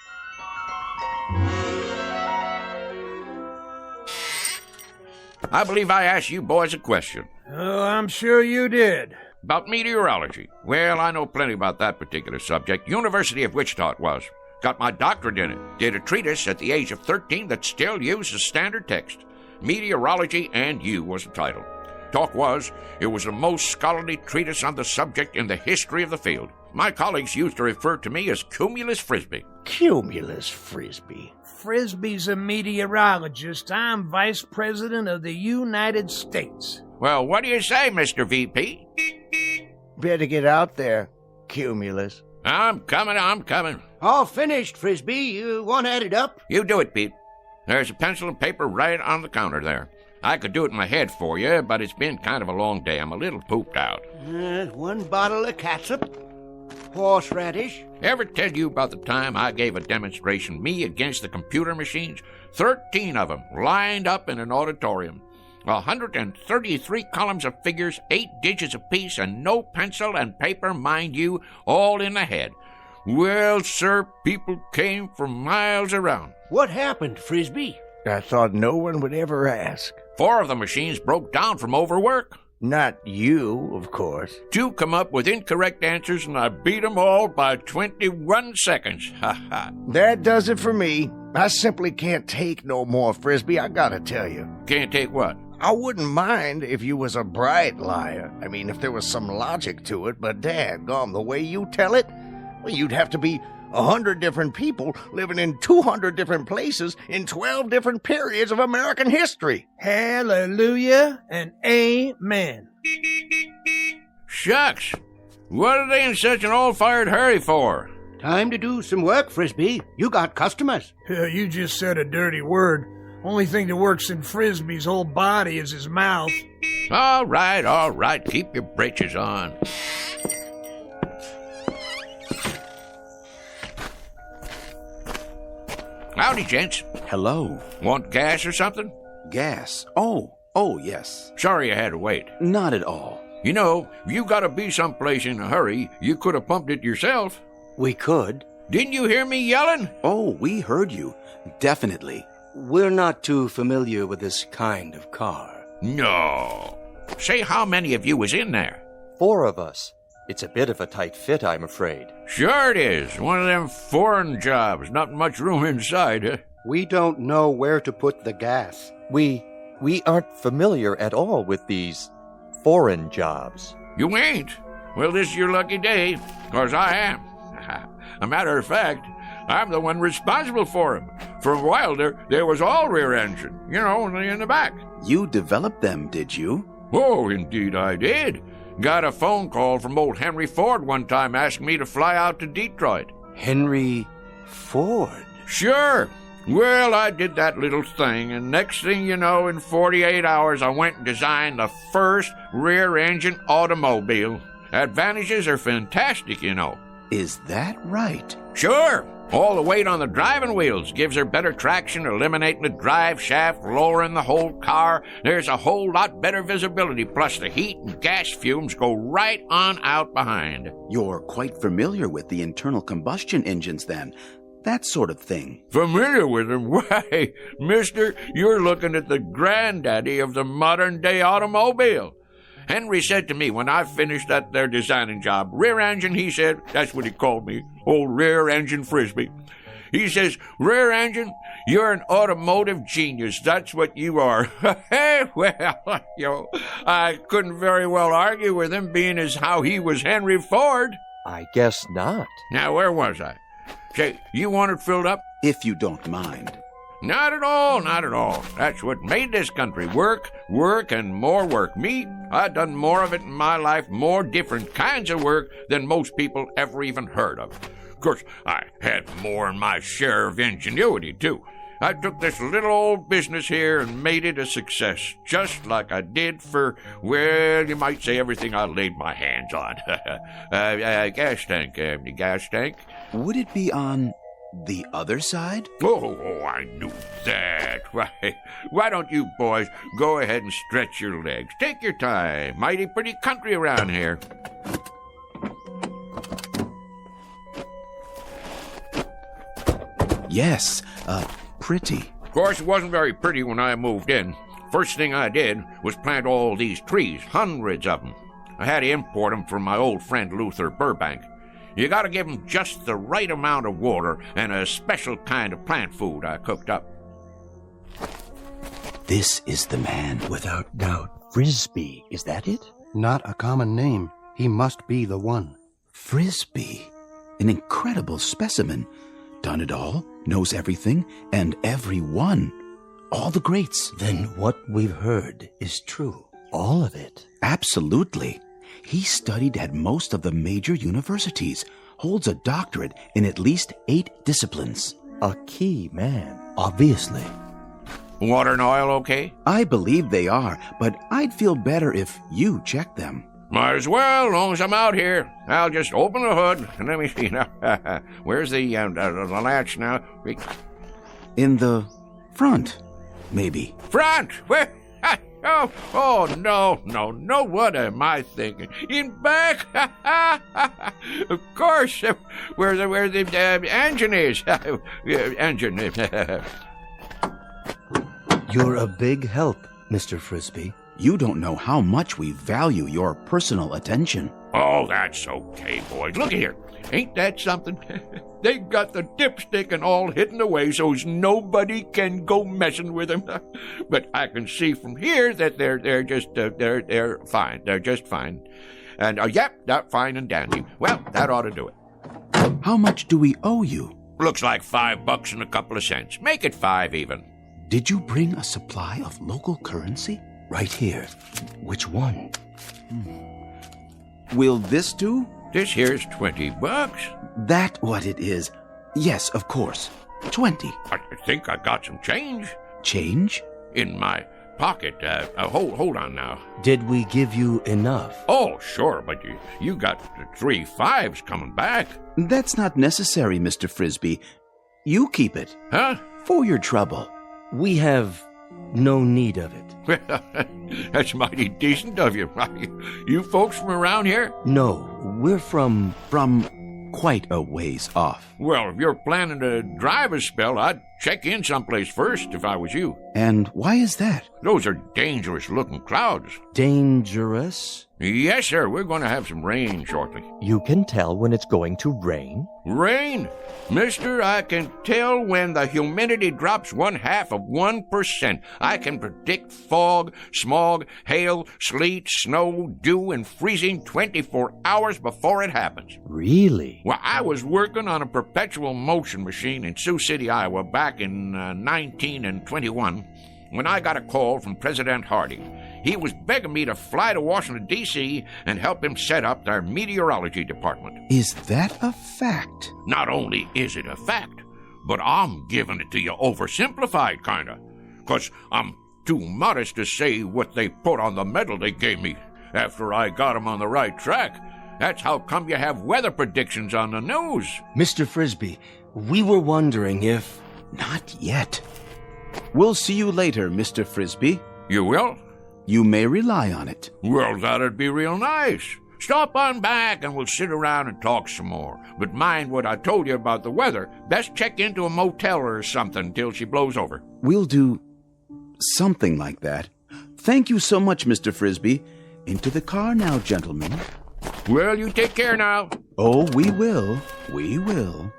I believe I asked you boys a question. Oh, I'm sure you did. About meteorology. Well, I know plenty about that particular subject. University of Wichita it was. Got my doctorate in it. Did a treatise at the age of 13 that still used as standard text. Meteorology and You was the title. Talk was, it was the most scholarly treatise on the subject in the history of the field. My colleagues used to refer to me as Cumulus Frisby. Cumulus Frisby. Frisby's a meteorologist. I'm vice president of the United States. Well, what do you say, Mr. VP? Better get out there, Cumulus. I'm coming. All finished, Frisby. You want to add it up? You do it, Pete. There's a pencil and paper right on the counter there. I could do it in my head for you, but it's been kind of a long day. I'm a little pooped out. 1 bottle of catsup, horseradish. Ever tell you about the time I gave a demonstration, me against the computer machines? 13 of them lined up in an auditorium. 133 columns of figures, 8 digits apiece, and no pencil and paper, mind you, all in the head. Well, sir, people came from miles around. What happened, Frisby? I thought no one would ever ask. 4 of the machines broke down from overwork. Not you, of course. 2 come up with incorrect answers, and I beat them all by 21 seconds. Ha ha. That does it for me. I simply can't take no more, Frisby, I gotta tell you. Can't take what? I wouldn't mind if you was a bright liar. I mean, if there was some logic to it, but daggone, the way you tell it, well, you'd have to be 100 different people living in 200 different places in 12 different periods of American history. Hallelujah and amen. Shucks! What are they in such an all-fired hurry for? Time to do some work, Frisby. You got customers. You just said a dirty word. Only thing that works in Frisby's whole body is his mouth. All right. Keep your breeches on. Howdy, gents. Hello. Want gas or something? Gas? Oh, yes. Sorry I had to wait. Not at all. You know, if you gotta be someplace in a hurry, you could have pumped it yourself. We could. Didn't you hear me yelling? Oh, we heard you. Definitely. We're not too familiar with this kind of car. No. Say, how many of you was in there? 4 of us. It's a bit of a tight fit, I'm afraid. Sure it is. One of them foreign jobs. Not much room inside, huh? We don't know where to put the gas. We aren't familiar at all with these foreign jobs. You ain't? Well, this is your lucky day, 'cause I am. A matter of fact, I'm the one responsible for them. For a while there was all rear engine, only in the back. You developed them, did you? Oh, indeed I did. Got a phone call from old Henry Ford one time asking me to fly out to Detroit. Henry Ford? Sure. Well, I did that little thing, and next thing you know, in 48 hours, I went and designed the first rear-engine automobile. Advantages are fantastic, Is that right? Sure. All the weight on the driving wheels gives her better traction, eliminating the drive shaft, lowering the whole car. There's a whole lot better visibility, plus the heat and gas fumes go right on out behind. You're quite familiar with the internal combustion engines, then. That sort of thing. Familiar with them? Why, mister, you're looking at the granddaddy of the modern-day automobile. Henry said to me when I finished that there designing job, rear engine, he said, that's what he called me, old rear engine Frisby. He says, rear engine, you're an automotive genius. That's what you are. Hey, well, I couldn't very well argue with him, being as how he was Henry Ford. I guess not. Now, where was I? Say, you want it filled up? If you don't mind. Not at all. That's what made this country work, and more work. Me, I've done more of it in my life, more different kinds of work than most people ever even heard of. Of course, I had more than my share of ingenuity, too. I took this little old business here and made it a success, just like I did for, well, you might say everything I laid my hands on. Gas tank. Would it be on the other side? Oh, I knew that. Why don't you boys go ahead and stretch your legs? Take your time. Mighty pretty country around here. Yes, pretty. Of course, it wasn't very pretty when I moved in. First thing I did was plant all these trees, hundreds of them. I had to import them from my old friend Luther Burbank. You gotta give them just the right amount of water and a special kind of plant food I cooked up. This is the man. Without doubt. Frisby, is that it? Not a common name. He must be the one. Frisby. An incredible specimen. Done it all, knows everything, and everyone. All the greats. Then what we've heard is true. All of it? Absolutely. He studied at most of the major universities, holds a doctorate in at least 8 disciplines. A key man, obviously. Water and oil okay? I believe they are, but I'd feel better if you checked them. Might as well, as long as I'm out here. I'll just open the hood and let me see now. Where's the latch now? In the front, maybe. Front? Where? Oh, no, what am I thinking? In back? Of course, where the engine is. Engine. You're a big help, Mr. Frisby. You don't know how much we value your personal attention. Oh, that's okay, boys. Look here. Ain't that something? They got the dipstick and all hidden away so's nobody can go messing with them. But I can see from here that they're just fine. They're just fine. And yep, they're fine and dandy. Well, that ought to do it. How much do we owe you? Looks like $5 and a couple of cents. Make it 5 even. Did you bring a supply of local currency? Right here. Which one? Will this do? This here's $20. That what it is? Yes, of course. 20. I think I got some change. Change? In my pocket. Hold on now. Did we give you enough? Oh, sure, but you got 3 5s coming back. That's not necessary, Mr. Frisby. You keep it. Huh? For your trouble. We have no need of it. Well, that's mighty decent of you. You folks from around here? No, we're from quite a ways off. Well, if you're planning to drive a spell, I'd check in someplace first if I was you. And why is that? Those are dangerous-looking clouds. Dangerous? Yes, sir. We're going to have some rain shortly. You can tell when it's going to rain? Rain? Mister, I can tell when the humidity drops 0.5%. I can predict fog, smog, hail, sleet, snow, dew, and freezing 24 hours before it happens. Really? Well, I was working on a perpetual motion machine in Sioux City, Iowa, back in 1921, when I got a call from President Harding. He was begging me to fly to Washington, D.C. and help him set up their meteorology department. Is that a fact? Not only is it a fact, but I'm giving it to you oversimplified, kinda. 'Cause I'm too modest to say what they put on the medal they gave me after I got 'em on the right track. That's how come you have weather predictions on the news. Mr. Frisby, we were wondering if... Not yet. We'll see you later, Mr. Frisby. You will? You may rely on it. Well, that'd be real nice. Stop on back and we'll sit around and talk some more. But mind what I told you about the weather. Best check into a motel or something till she blows over. We'll do something like that. Thank you so much, Mr. Frisby. Into the car now, gentlemen. Well, you take care now. Oh, we will. We will.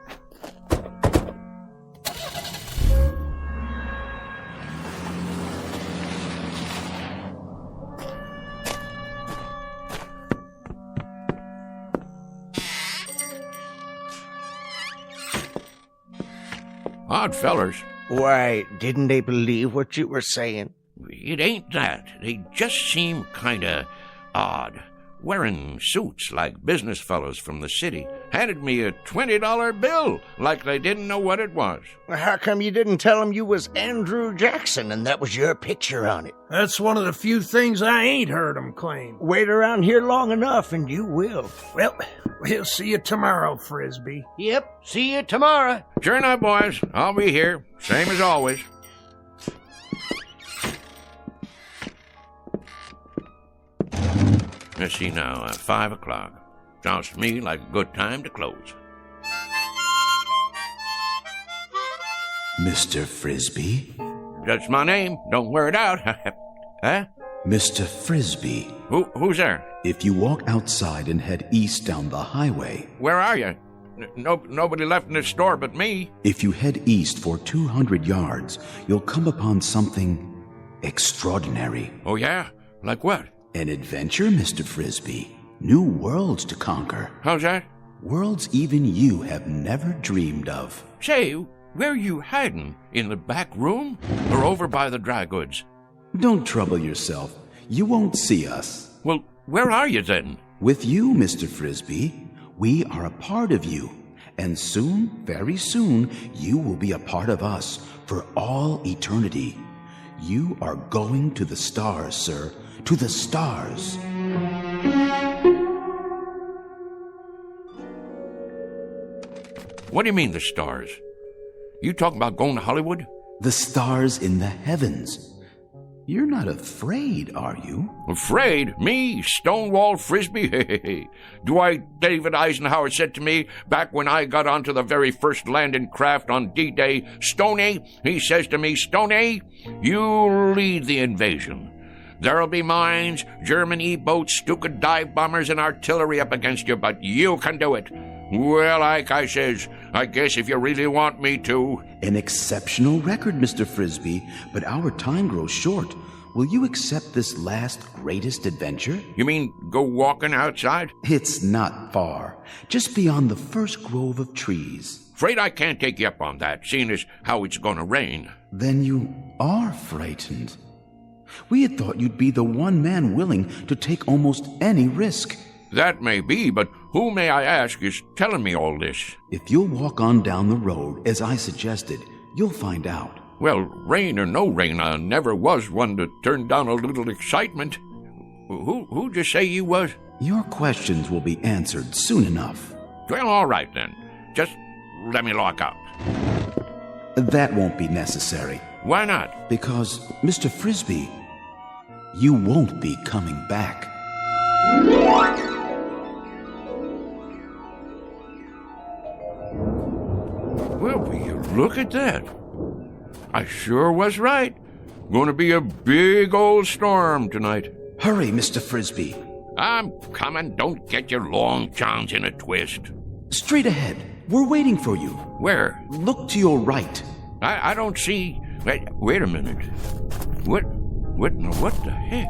Odd fellers. Why, didn't they believe what you were saying? It ain't that. They just seem kinda odd. Wearing suits like business fellows from the city. Handed me a $20 bill like they didn't know what it was. Well, how come you didn't tell them you was Andrew Jackson and that was your picture on it? That's one of the few things I ain't heard 'em claim. Wait around here long enough and you will. Well, we'll see you tomorrow, Frisby. Yep, see you tomorrow. Sure enough, boys. I'll be here. Same as always. Let's see now, 5 o'clock. Sounds to me like a good time to close. Mr. Frisby? That's my name. Don't wear it out. Huh? Mr. Frisby. Who's there? If you walk outside and head east down the highway... Where are you? Nobody left in this store but me. If you head east for 200 yards, you'll come upon something extraordinary. Oh, yeah? Like what? An adventure, Mr. Frisby. New worlds to conquer. How's that? Worlds even you have never dreamed of. Say, where you hiding? In the back room? Or over by the dry goods? Don't trouble yourself. You won't see us. Well, where are you then? With you, Mr. Frisby. We are a part of you. And soon, very soon, you will be a part of us for all eternity. You are going to the stars, sir. To the stars. What do you mean, the stars? You talking about going to Hollywood? The stars in the heavens. You're not afraid, are you? Afraid? Me? Stonewall Frisby? Do I, David Eisenhower said to me back when I got onto the very first landing craft on D-Day, Stoney, he says to me, Stoney, you lead the invasion. There'll be mines, German E-boats, Stuka dive bombers, and artillery up against you, but you can do it. Well, like I says, I guess if you really want me to. An exceptional record, Mr. Frisby, but our time grows short. Will you accept this last greatest adventure? You mean go walking outside? It's not far. Just beyond the first grove of trees. Afraid I can't take you up on that, seeing as how it's gonna rain. Then you are frightened. We had thought you'd be the one man willing to take almost any risk. That may be, but who, may I ask, is telling me all this? If you'll walk on down the road, as I suggested, you'll find out. Well, rain or no rain, I never was one to turn down a little excitement. Who'd you say you was? Your questions will be answered soon enough. Well, all right then. Just let me lock up. That won't be necessary. Why not? Because, Mr. Frisby, you won't be coming back. Well, will you look at that? I sure was right. Going to be a big old storm tonight. Hurry, Mr. Frisby. I'm coming. Don't get your long johns in a twist. Straight ahead. We're waiting for you. Where? Look to your right. I don't see... Wait a minute. What the heck?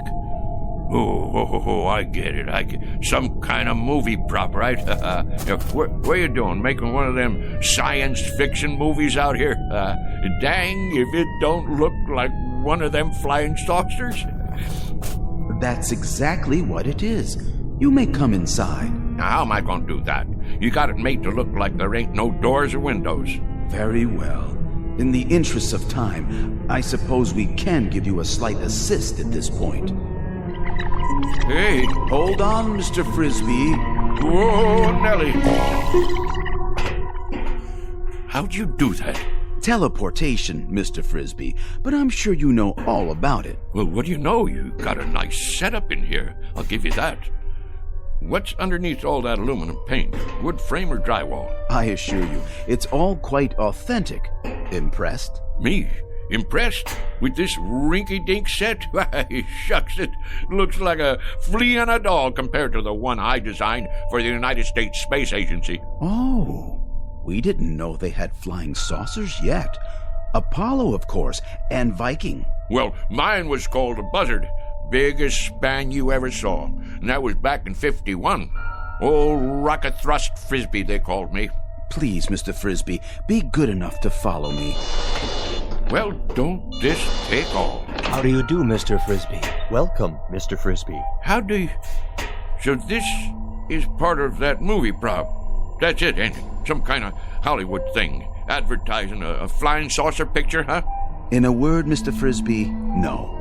Oh, I get it. Some kind of movie prop, right? What you doing? Making one of them science fiction movies out here? Dang, if it don't look like one of them flying saucers. That's exactly what it is. You may come inside. Now, how am I going to do that? You got it made to look like there ain't no doors or windows. Very well. In the interests of time, I suppose we can give you a slight assist at this point. Hey! Hold on, Mr. Frisby. Whoa, Nellie! How'd you do that? Teleportation, Mr. Frisby, but I'm sure you know all about it. Well, what do you know? You got a nice setup in here. I'll give you that. What's underneath all that aluminum paint? Wood frame or drywall? I assure you, it's all quite authentic. Impressed? Me? Impressed? With this rinky-dink set? Why, shucks, it looks like a flea on a dog compared to the one I designed for the United States Space Agency. Oh, we didn't know they had flying saucers yet. Apollo, of course, and Viking. Well, mine was called a Buzzard. Biggest span you ever saw. And that was back in 51. Old Rocket Thrust Frisby, they called me. Please, Mr. Frisby, be good enough to follow me. Well, don't this take all? How do you do, Mr. Frisby? Welcome, Mr. Frisby. How do you... So this is part of that movie prop. That's it, ain't it? Some kind of Hollywood thing. Advertising a flying saucer picture, huh? In a word, Mr. Frisby, no.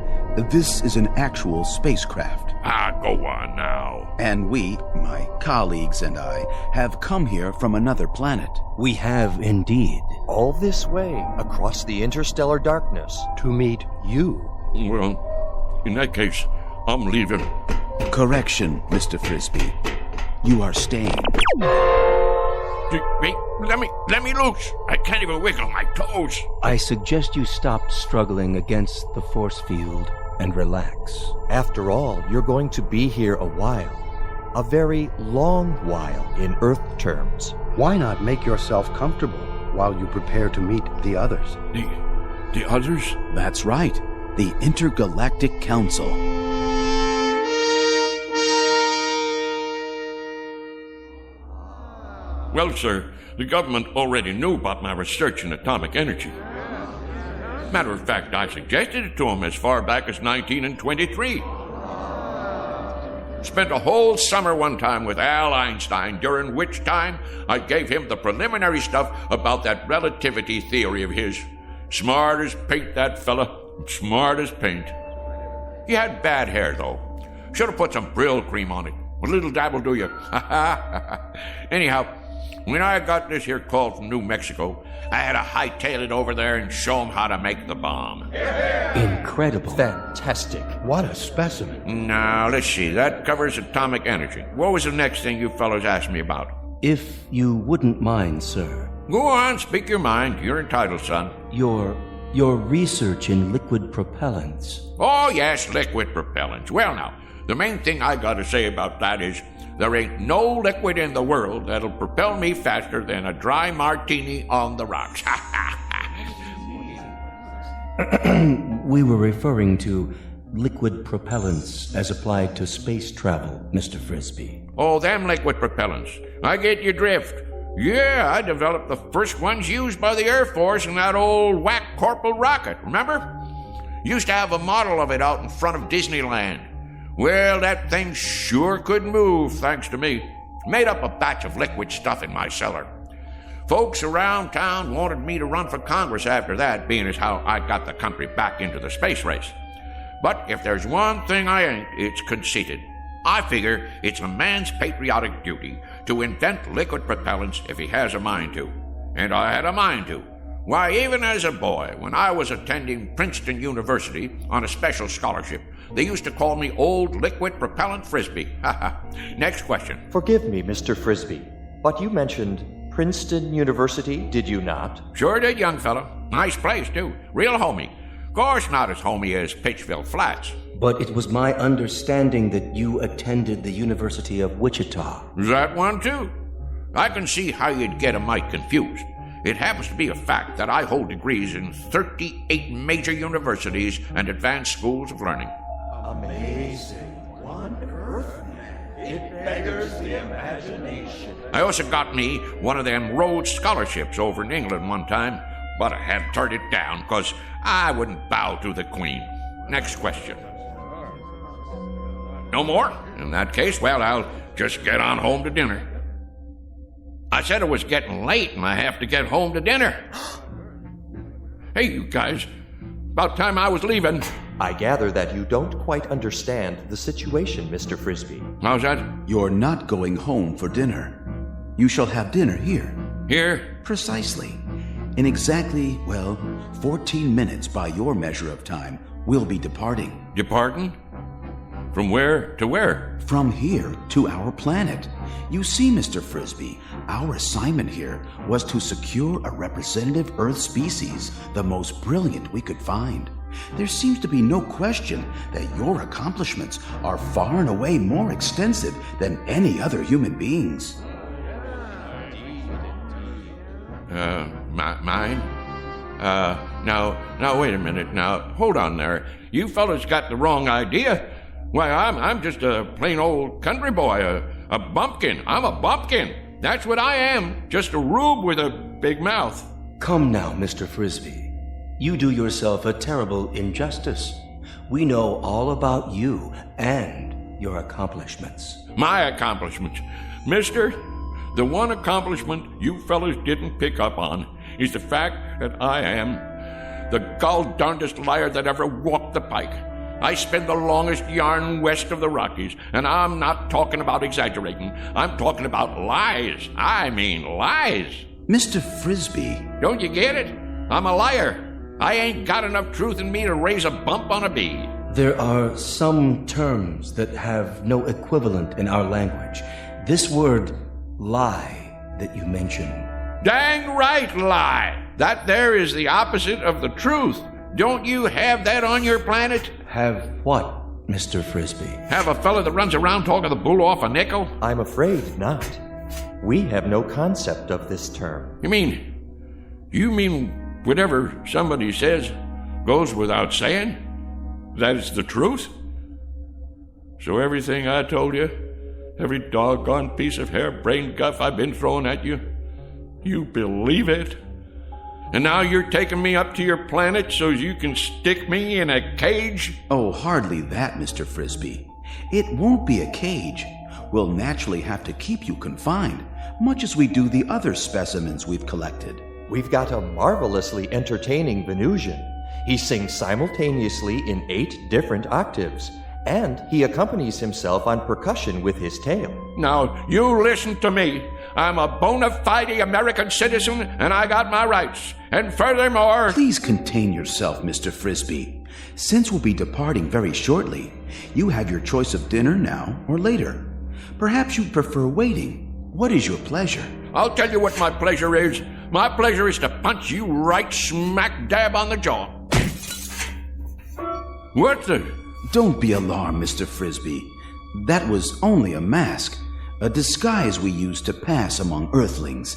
This is an actual spacecraft. Go on now. And we, my colleagues and I, have come here from another planet. We have indeed. All this way, across the interstellar darkness. To meet you. Well, in that case, I'm leaving. Correction, Mr. Frisby. You are staying. Wait, let me loose. I can't even wiggle my toes. I suggest you stop struggling against the force field and relax. After all, you're going to be here a while. A very long while in Earth terms. Why not make yourself comfortable while you prepare to meet the others? The others? That's right. The Intergalactic Council. Well, sir, the government already knew about my research in atomic energy. Matter of fact, I suggested it to them as far back as 1923. Spent a whole summer one time with Al Einstein, during which time I gave him the preliminary stuff about that relativity theory of his. Smart as paint, that fella. Smart as paint. He had bad hair, though. Should have put some Brill cream on it. A little dab will do you. Anyhow, when I got this here call from New Mexico, I had to hightail it over there and show him how to make the bomb. Incredible. Fantastic. What a specimen. Now, let's see. That covers atomic energy. What was the next thing you fellows asked me about? If you wouldn't mind, sir. Go on, speak your mind. You're entitled, son. Your research in liquid propellants. Oh, yes, liquid propellants. Well, now, the main thing I gotta say about that is there ain't no liquid in the world that'll propel me faster than a dry martini on the rocks. We were referring to liquid propellants as applied to space travel, Mr. Frisby. Oh, them liquid propellants. I get your drift. Yeah, I developed the first ones used by the Air Force in that old whack Corporal rocket, remember? Used to have a model of it out in front of Disneyland. Well, that thing sure could move, thanks to me. Made up a batch of liquid stuff in my cellar. Folks around town wanted me to run for Congress after that, being as how I got the country back into the space race. But if there's one thing I ain't, it's conceited. I figure it's a man's patriotic duty to invent liquid propellants if he has a mind to. And I had a mind to. Why, even as a boy, when I was attending Princeton University on a special scholarship, they used to call me Old Liquid Propellant Frisby. Next question. Forgive me, Mr. Frisby, but you mentioned Princeton University, did you not? Sure did, young fella. Nice place, too. Real homey. Of course not as homey as Pittsville Flats. But it was my understanding that you attended the University of Wichita. That one, too. I can see how you'd get a mite confused. It happens to be a fact that I hold degrees in 38 major universities and advanced schools of learning. Amazing. What on earth? It beggars the imagination. I also got me one of them Rhodes scholarships over in England one time, but I had to turn it down because I wouldn't bow to the Queen. Next question. No more? In that case, well, I'll just get on home to dinner. I said it was getting late and I have to get home to dinner. Hey, you guys. About time I was leaving. I gather that you don't quite understand the situation, Mr. Frisby. How's that? You're not going home for dinner. You shall have dinner here. Here? Precisely. In exactly, 14 minutes by your measure of time, we'll be departing. Departing? From where to where? From here to our planet. You see, Mr. Frisby, our assignment here was to secure a representative Earth species, the most brilliant we could find. There seems to be no question that your accomplishments are far and away more extensive than any other human beings. Mine? Now, wait a minute. Now, hold on there. You fellas got the wrong idea. Why, I'm just a plain old country boy, a bumpkin. I'm a bumpkin. That's what I am. Just a rube with a big mouth. Come now, Mr. Frisby. You do yourself a terrible injustice. We know all about you and your accomplishments. My accomplishments? Mister, the one accomplishment you fellas didn't pick up on is the fact that I am the gall-darndest liar that ever walked the pike. I spin the longest yarn west of the Rockies, and I'm not talking about exaggerating. I'm talking about lies. I mean lies. Mr. Frisby. Don't you get it? I'm a liar. I ain't got enough truth in me to raise a bump on a bee. There are some terms that have no equivalent in our language. This word, lie, that you mentioned. Dang right, lie. That there is the opposite of the truth. Don't you have that on your planet? Have what, Mr. Frisby? Have a fella that runs around talking the bull off a nickel? I'm afraid not. We have no concept of this term. You mean whatever somebody says goes without saying? That is the truth? So everything I told you, every doggone piece of harebrained guff I've been throwing at you, you believe it? And now you're taking me up to your planet so you can stick me in a cage? Oh, hardly that, Mr. Frisby. It won't be a cage. We'll naturally have to keep you confined, much as we do the other specimens we've collected. We've got a marvelously entertaining Venusian. He sings simultaneously in 8 different octaves, and he accompanies himself on percussion with his tail. Now, you listen to me. I'm a bona fide American citizen, and I got my rights. And furthermore... Please contain yourself, Mr. Frisby. Since we'll be departing very shortly, you have your choice of dinner now or later. Perhaps you'd prefer waiting. What is your pleasure? I'll tell you what my pleasure is. My pleasure is to punch you right smack dab on the jaw. What the... Don't be alarmed, Mr. Frisby. That was only a mask, a disguise we use to pass among Earthlings.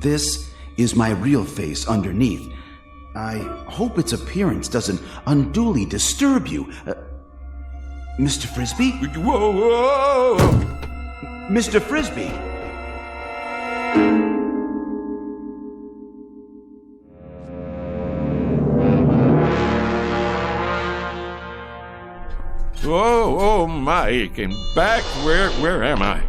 This is my real face underneath. I hope its appearance doesn't unduly disturb you. Mr. Frisby? Whoa, whoa, whoa. Mr. Frisby! Oh, my aching back. Where am I?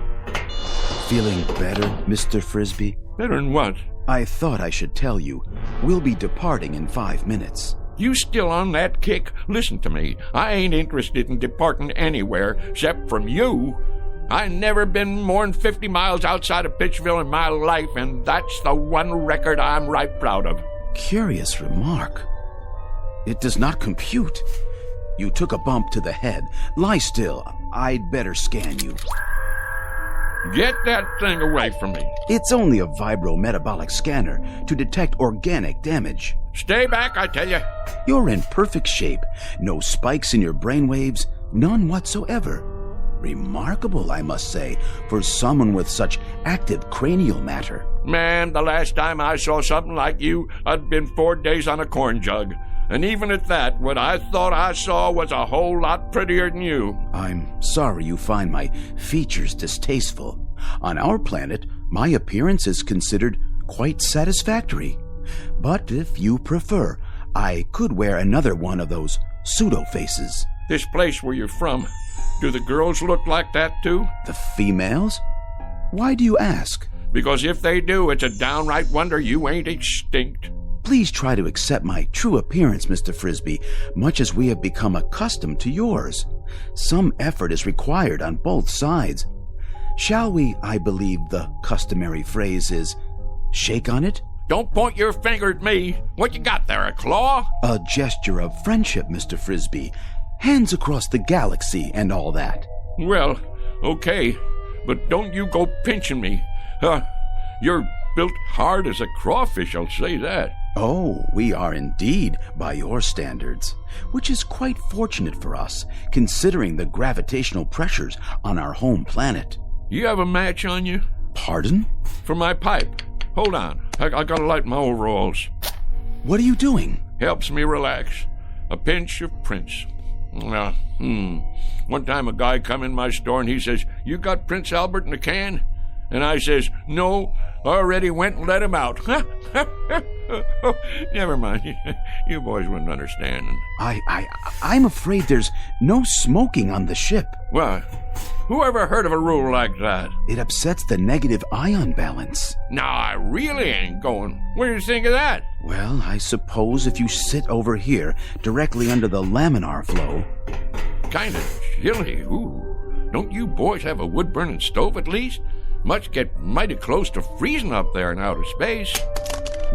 Feeling better, Mr. Frisby? Better than what? I thought I should tell you. We'll be departing in 5 minutes. You still on that kick? Listen to me. I ain't interested in departing anywhere except from you. I never been more than 50 miles outside of Pittsville in my life, and that's the one record I'm right proud of. Curious remark. It does not compute. You took a bump to the head. Lie still. I'd better scan you. Get that thing away from me. It's only a vibrometabolic scanner to detect organic damage. Stay back, I tell you. You're in perfect shape. No spikes in your brainwaves, none whatsoever. Remarkable, I must say, for someone with such active cranial matter. Man, the last time I saw something like you, I'd been 4 days on a corn jug. And even at that, what I thought I saw was a whole lot prettier than you. I'm sorry you find my features distasteful. On our planet, my appearance is considered quite satisfactory. But if you prefer, I could wear another one of those pseudo-faces. This place where you're from, do the girls look like that too? The females? Why do you ask? Because if they do, it's a downright wonder you ain't extinct. Please try to accept my true appearance, Mr. Frisby, much as we have become accustomed to yours. Some effort is required on both sides. Shall we, I believe the customary phrase is, shake on it? Don't point your finger at me. What you got there, a claw? A gesture of friendship, Mr. Frisby. Hands across the galaxy and all that. Well, okay, but don't you go pinching me. You're built hard as a crawfish, I'll say that. Oh, we are indeed, by your standards, which is quite fortunate for us, considering the gravitational pressures on our home planet. You have a match on you? Pardon? For my pipe. Hold on, I gotta light my overalls. What are you doing? Helps me relax. A pinch of Prince. One time a guy come in my store and he says, "You got Prince Albert in a can?" And I says, "No, I already went and let him out." Never mind. You boys wouldn't understand. I'm afraid there's no smoking on the ship. Well, who ever heard of a rule like that? It upsets the negative ion balance. No, I really ain't going. What do you think of that? Well, I suppose if you sit over here, directly under the laminar flow. Kinda chilly. Ooh. Don't you boys have a wood-burning stove at least? Must get mighty close to freezing up there in outer space.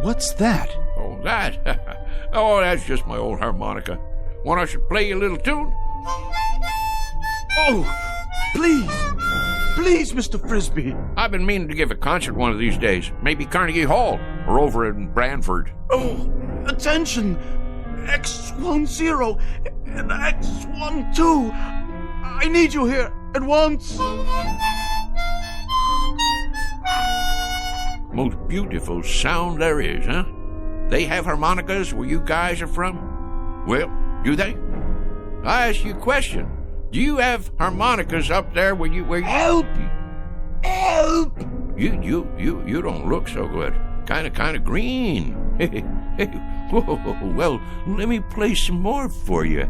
What's that? Oh, that? Oh, that's just my old harmonica. Want I should play you a little tune? Oh, please. Please, Mr. Frisby. I've been meaning to give a concert one of these days. Maybe Carnegie Hall or over in Branford. Oh, attention. X10 and X12. I need you here at once. Most beautiful sound there is, huh? They have harmonicas where you guys are from? Well, do they? I ask you a question. Do you have harmonicas up there where you... Help! Help! You don't look so good. Kind of green. Whoa, well, let me play some more for you.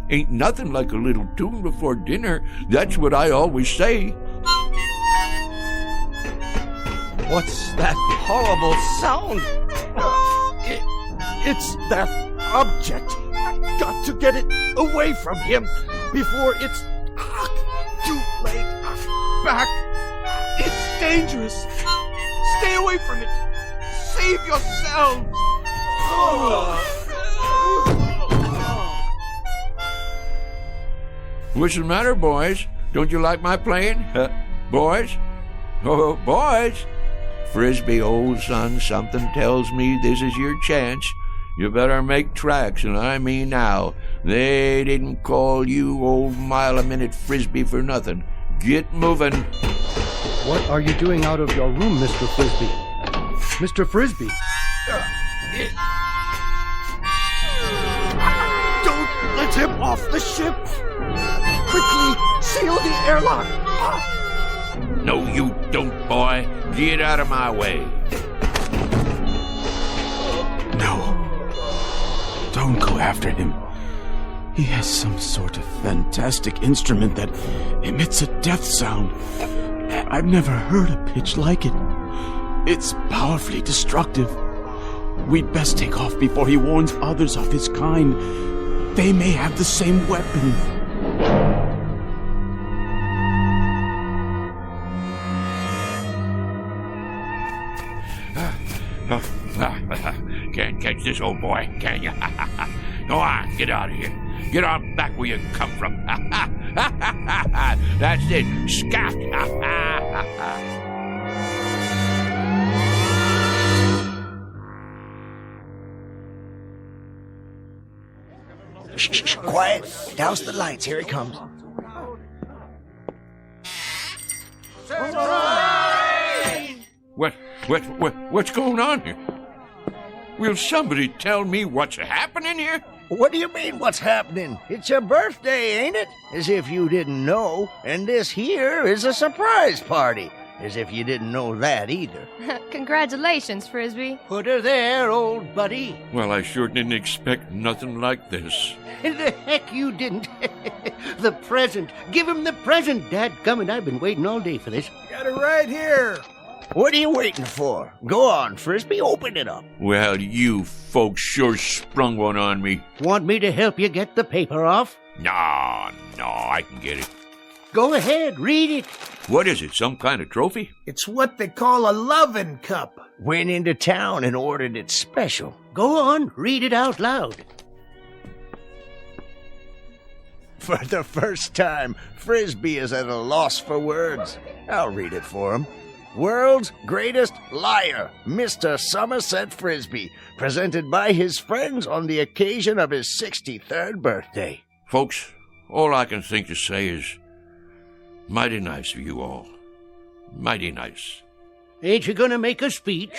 Ain't nothing like a little tune before dinner. That's what I always say. What's that horrible sound? It's that object. Got to get it away from him before it's too late. Back. It's dangerous. Stay away from it. Save yourselves. What's the matter, boys? Don't you like my playing? Boys? Oh, boys! Frisby, old son, something tells me this is your chance. You better make tracks, and I mean now. They didn't call you old mile-a-minute Frisby for nothing. Get moving. What are you doing out of your room, Mr. Frisby? Mr. Frisby! Don't let him off the ship! Quickly, seal the airlock! No, you don't, boy. Get out of my way. No. Don't go after him. He has some sort of fantastic instrument that emits a death sound. I've never heard a pitch like it. It's powerfully destructive. We'd best take off before he warns others of his kind. They may have the same weapon. Can't catch this old boy, can you? Go on, get out of here. Get on back where you come from. That's it. Scat. Shh, quiet. Douse the lights. Here he comes. What's going on here? Will somebody tell me what's happening here? What do you mean, what's happening? It's your birthday, ain't it? As if you didn't know. And this here is a surprise party. As if you didn't know that either. Congratulations, Frisby. Put her there, old buddy. Well, I sure didn't expect nothing like this. The heck you didn't. The present. Give him the present, dadgummit. I've been waiting all day for this. Got it right here. What are you waiting for? Go on, Frisby, open it up. Well, you folks sure sprung one on me. Want me to help you get the paper off? No, I can get it. Go ahead, read it. What is it, some kind of trophy? It's what they call a lovin' cup. Went into town and ordered it special. Go on, read it out loud. For the first time, Frisby is at a loss for words. I'll read it for him. World's greatest liar, Mr. Somerset Frisby, presented by his friends on the occasion of his 63rd birthday. Folks, all I can think to say is, mighty nice of you all. Mighty nice. Ain't you gonna make a speech?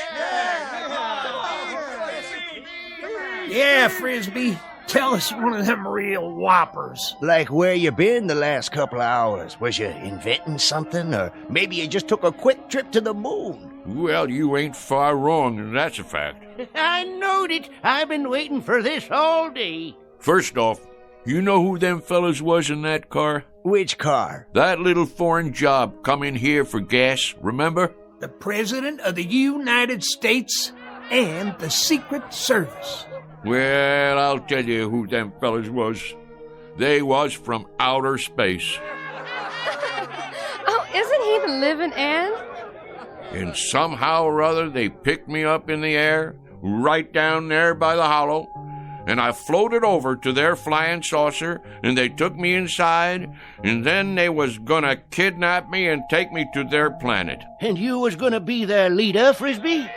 Yeah, Frisby. Tell us one of them real whoppers. Like where you been the last couple of hours? Was you inventing something? Or maybe you just took a quick trip to the moon? Well, you ain't far wrong, and that's a fact. I knowed it. I've been waiting for this all day. First off, you know who them fellas was in that car? Which car? That little foreign job come in here for gas, remember? The President of the United States and the Secret Service. Well, I'll tell you who them fellas was. They was from outer space. Oh, isn't he the living end? And somehow or other they picked me up in the air, right down there by the hollow, and I floated over to their flying saucer, and they took me inside, and then they was gonna kidnap me and take me to their planet. And you was gonna be their leader, Frisby?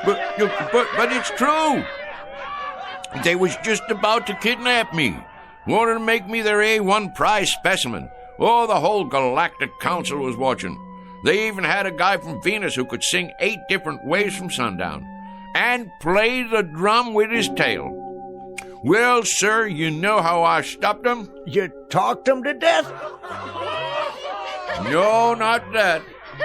But it's true. They was just about to kidnap me. Wanted to make me their A1 prize specimen. Oh, the whole Galactic Council was watching. They even had a guy from Venus who could sing 8 different ways from sundown. And play the drum with his tail. Well, sir, you know how I stopped them? You talked them to death? No, not that.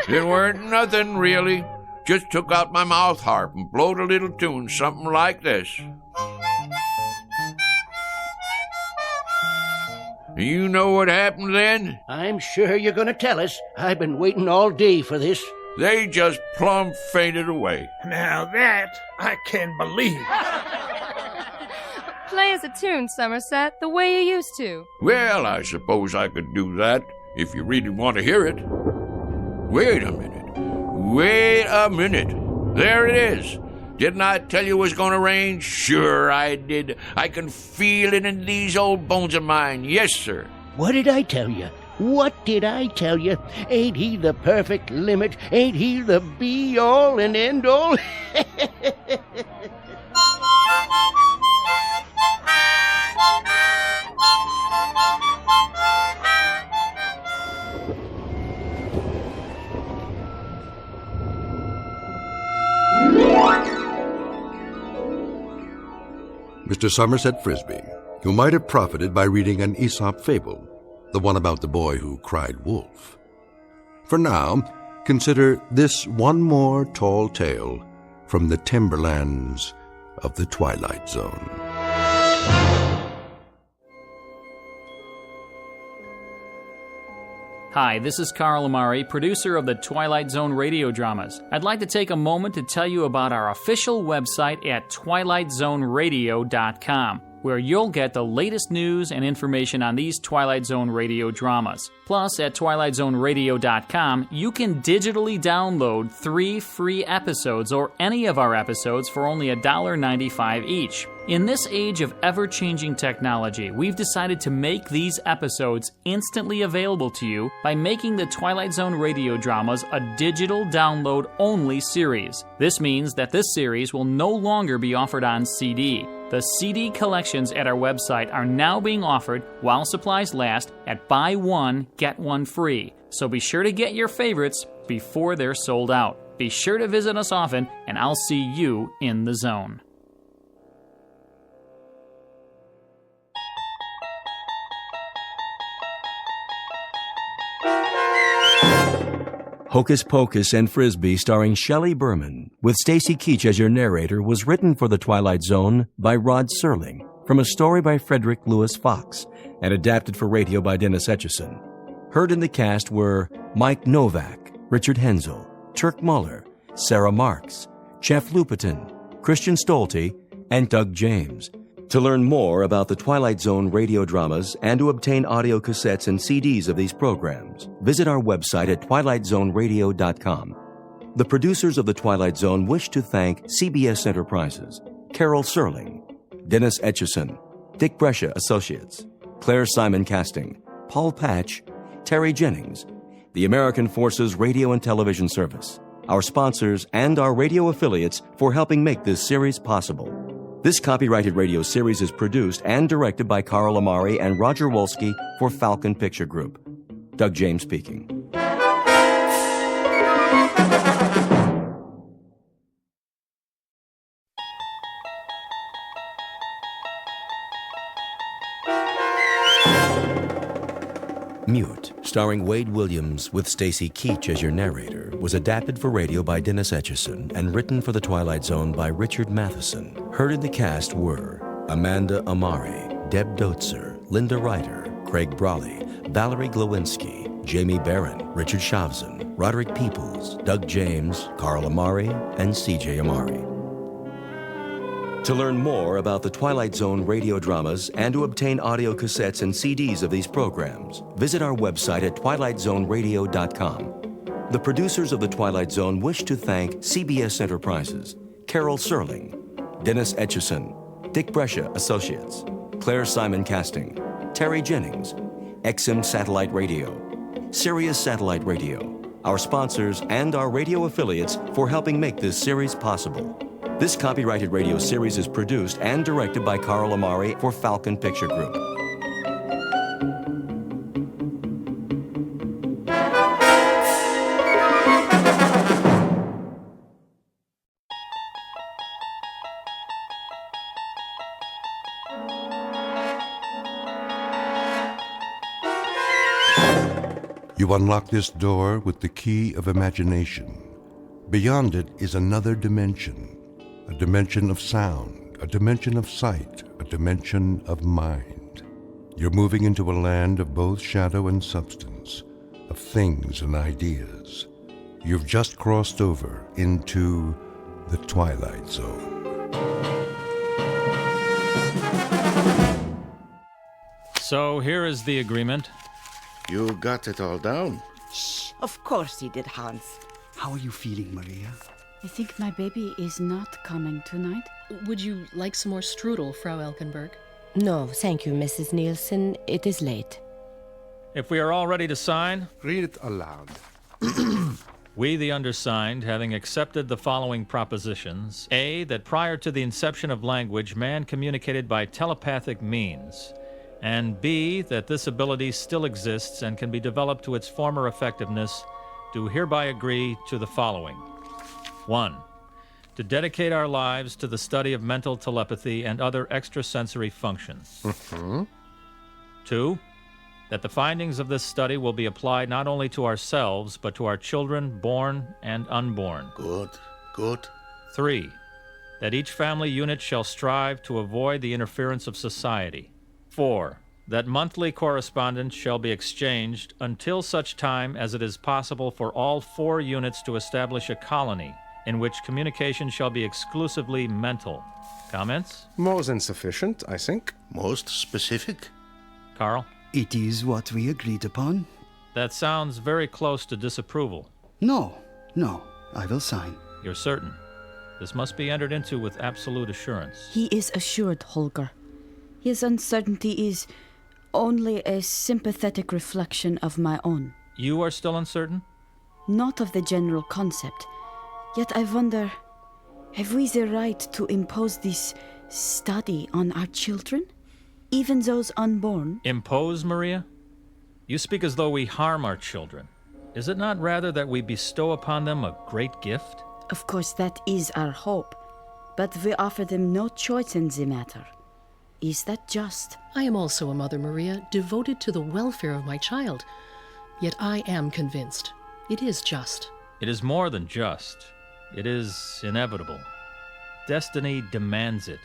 It weren't nothing, really. Just took out my mouth harp and blowed a little tune, something like this. You know what happened then? I'm sure you're going to tell us. I've been waiting all day for this. They just plumb fainted away. Now that I can believe. Play us a tune, Somerset, the way you used to. Well, I suppose I could do that, if you really want to hear it. Wait a minute. There it is. Didn't I tell you it was going to rain? Sure I did. I can feel it in these old bones of mine. Yes, sir. What did I tell you? What did I tell you? Ain't he the perfect limit? Ain't he the be-all and end-all? Mr. Somerset Frisby, you might have profited by reading an Aesop fable, the one about the boy who cried wolf. For now, consider this one more tall tale from the timberlands of the Twilight Zone. Hi, this is Carl Amari, producer of the Twilight Zone radio dramas. I'd like to take a moment to tell you about our official website at twilightzoneradio.com, where you'll get the latest news and information on these Twilight Zone radio dramas. Plus, at twilightzoneradio.com, you can digitally download 3 free episodes or any of our episodes for only $1.95 each. In this age of ever-changing technology, we've decided to make these episodes instantly available to you by making the Twilight Zone radio dramas a digital download-only series. This means that this series will no longer be offered on CD. The CD collections at our website are now being offered while supplies last at buy one, get one free. So be sure to get your favorites before they're sold out. Be sure to visit us often, and I'll see you in the zone. Hocus Pocus and Frisby, starring Shelley Berman, with Stacy Keach as your narrator, was written for the Twilight Zone by Rod Serling, from a story by Frederick Lewis Fox, and adapted for radio by Dennis Etchison. Heard in the cast were Mike Novak, Richard Hensel, Turk Muller, Sarah Marks, Jeff Lupetin, Christian Stolte, and Doug James. To learn more about the Twilight Zone radio dramas and to obtain audio cassettes and CDs of these programs, visit our website at twilightzoneradio.com. The producers of The Twilight Zone wish to thank CBS Enterprises, Carol Serling, Dennis Etchison, Dick Brescia Associates, Claire Simon Casting, Paul Patch, Terry Jennings, the American Forces Radio and Television Service, our sponsors, and our radio affiliates for helping make this series possible. This copyrighted radio series is produced and directed by Carl Amari and Roger Wolski for Falcon Picture Group. Doug James speaking. Mute, starring Wade Williams with Stacy Keach as your narrator, was adapted for radio by Dennis Etchison and written for The Twilight Zone by Richard Matheson. Heard in the cast were Amanda Amari, Deb Dotzer, Linda Ryder, Craig Brawley, Valerie Glowinski, Jamie Barron, Richard Shavzin, Roderick Peoples, Doug James, Carl Amari, and C.J. Amari. To learn more about the Twilight Zone radio dramas and to obtain audio cassettes and CDs of these programs, visit our website at twilightzoneradio.com. The producers of The Twilight Zone wish to thank CBS Enterprises, Carol Serling, Dennis Etchison, Dick Brescia Associates, Claire Simon Casting, Terry Jennings, XM Satellite Radio, Sirius Satellite Radio, our sponsors, and our radio affiliates for helping make this series possible. This copyrighted radio series is produced and directed by Carl Amari for Falcon Picture Group. You unlock this door with the key of imagination. Beyond it is another dimension. A dimension of sound, a dimension of sight, a dimension of mind. You're moving into a land of both shadow and substance, of things and ideas. You've just crossed over into the Twilight Zone. So here is the agreement. You got it all down? Shh, of course he did, Hans. How are you feeling, Maria? I think my baby is not coming tonight. Would you like some more strudel, Frau Elkenberg? No, thank you, Mrs. Nielsen. It is late. If we are all ready to sign... Read it aloud. We, the undersigned, having accepted the following propositions. A, that prior to the inception of language, man communicated by telepathic means. And B, that this ability still exists and can be developed to its former effectiveness, do hereby agree to the following. 1. To dedicate our lives to the study of mental telepathy and other extrasensory functions. 2. That the findings of this study will be applied not only to ourselves, but to our children, born and unborn. Good, good. 3. That each family unit shall strive to avoid the interference of society. 4. That monthly correspondence shall be exchanged until such time as it is possible for all 4 units to establish a colony in which communication shall be exclusively mental. Comments? More than sufficient, I think. Most specific? Carl? It is what we agreed upon. That sounds very close to disapproval. No, I will sign. You're certain? This must be entered into with absolute assurance. He is assured, Holger. His uncertainty is only a sympathetic reflection of my own. You are still uncertain? Not of the general concept. Yet I wonder, have we the right to impose this study on our children? Even those unborn? Impose, Maria? You speak as though we harm our children. Is it not rather that we bestow upon them a great gift? Of course, that is our hope. But we offer them no choice in the matter. Is that just? I am also a mother, Maria, devoted to the welfare of my child. Yet I am convinced it is just. It is more than just. It is inevitable. Destiny demands it.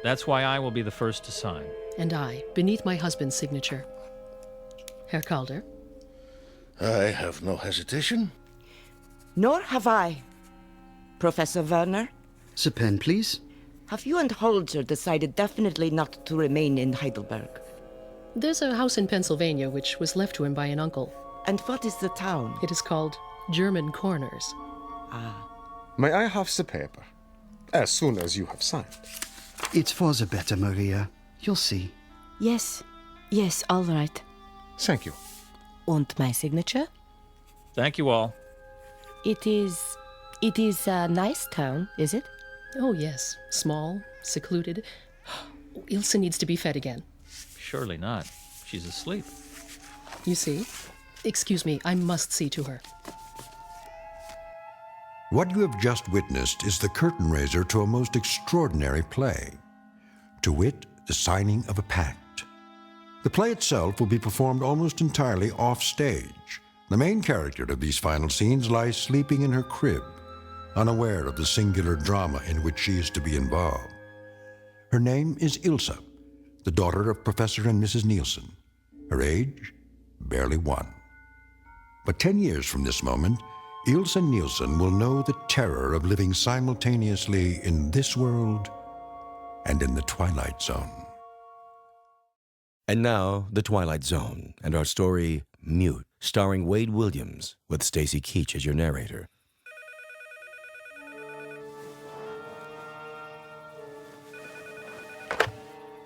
That's why I will be the first to sign. And I, beneath my husband's signature. Herr Calder? I have no hesitation. Nor have I. Professor Werner? The pen, please. Have you and Holger decided definitely not to remain in Heidelberg? There's a house in Pennsylvania which was left to him by an uncle. And what is the town? It is called German Corners. Ah. May I have the paper? As soon as you have signed. It's for the better, Maria. You'll see. Yes, all right. Thank you. And my signature? Thank you all. It is a nice town, is it? Oh, yes. Small, secluded. Ilse needs to be fed again. Surely not. She's asleep. You see? Excuse me, I must see to her. What you have just witnessed is the curtain raiser to a most extraordinary play, to wit, the signing of a pact. The play itself will be performed almost entirely off stage. The main character of these final scenes lies sleeping in her crib, unaware of the singular drama in which she is to be involved. Her name is Ilse, the daughter of Professor and Mrs. Nielsen. Her age, barely 1. But 10 years from this moment, Ilse Nielsen will know the terror of living simultaneously in this world and in the Twilight Zone. And now, The Twilight Zone, and our story, Mute, starring Wade Williams, with Stacy Keach as your narrator.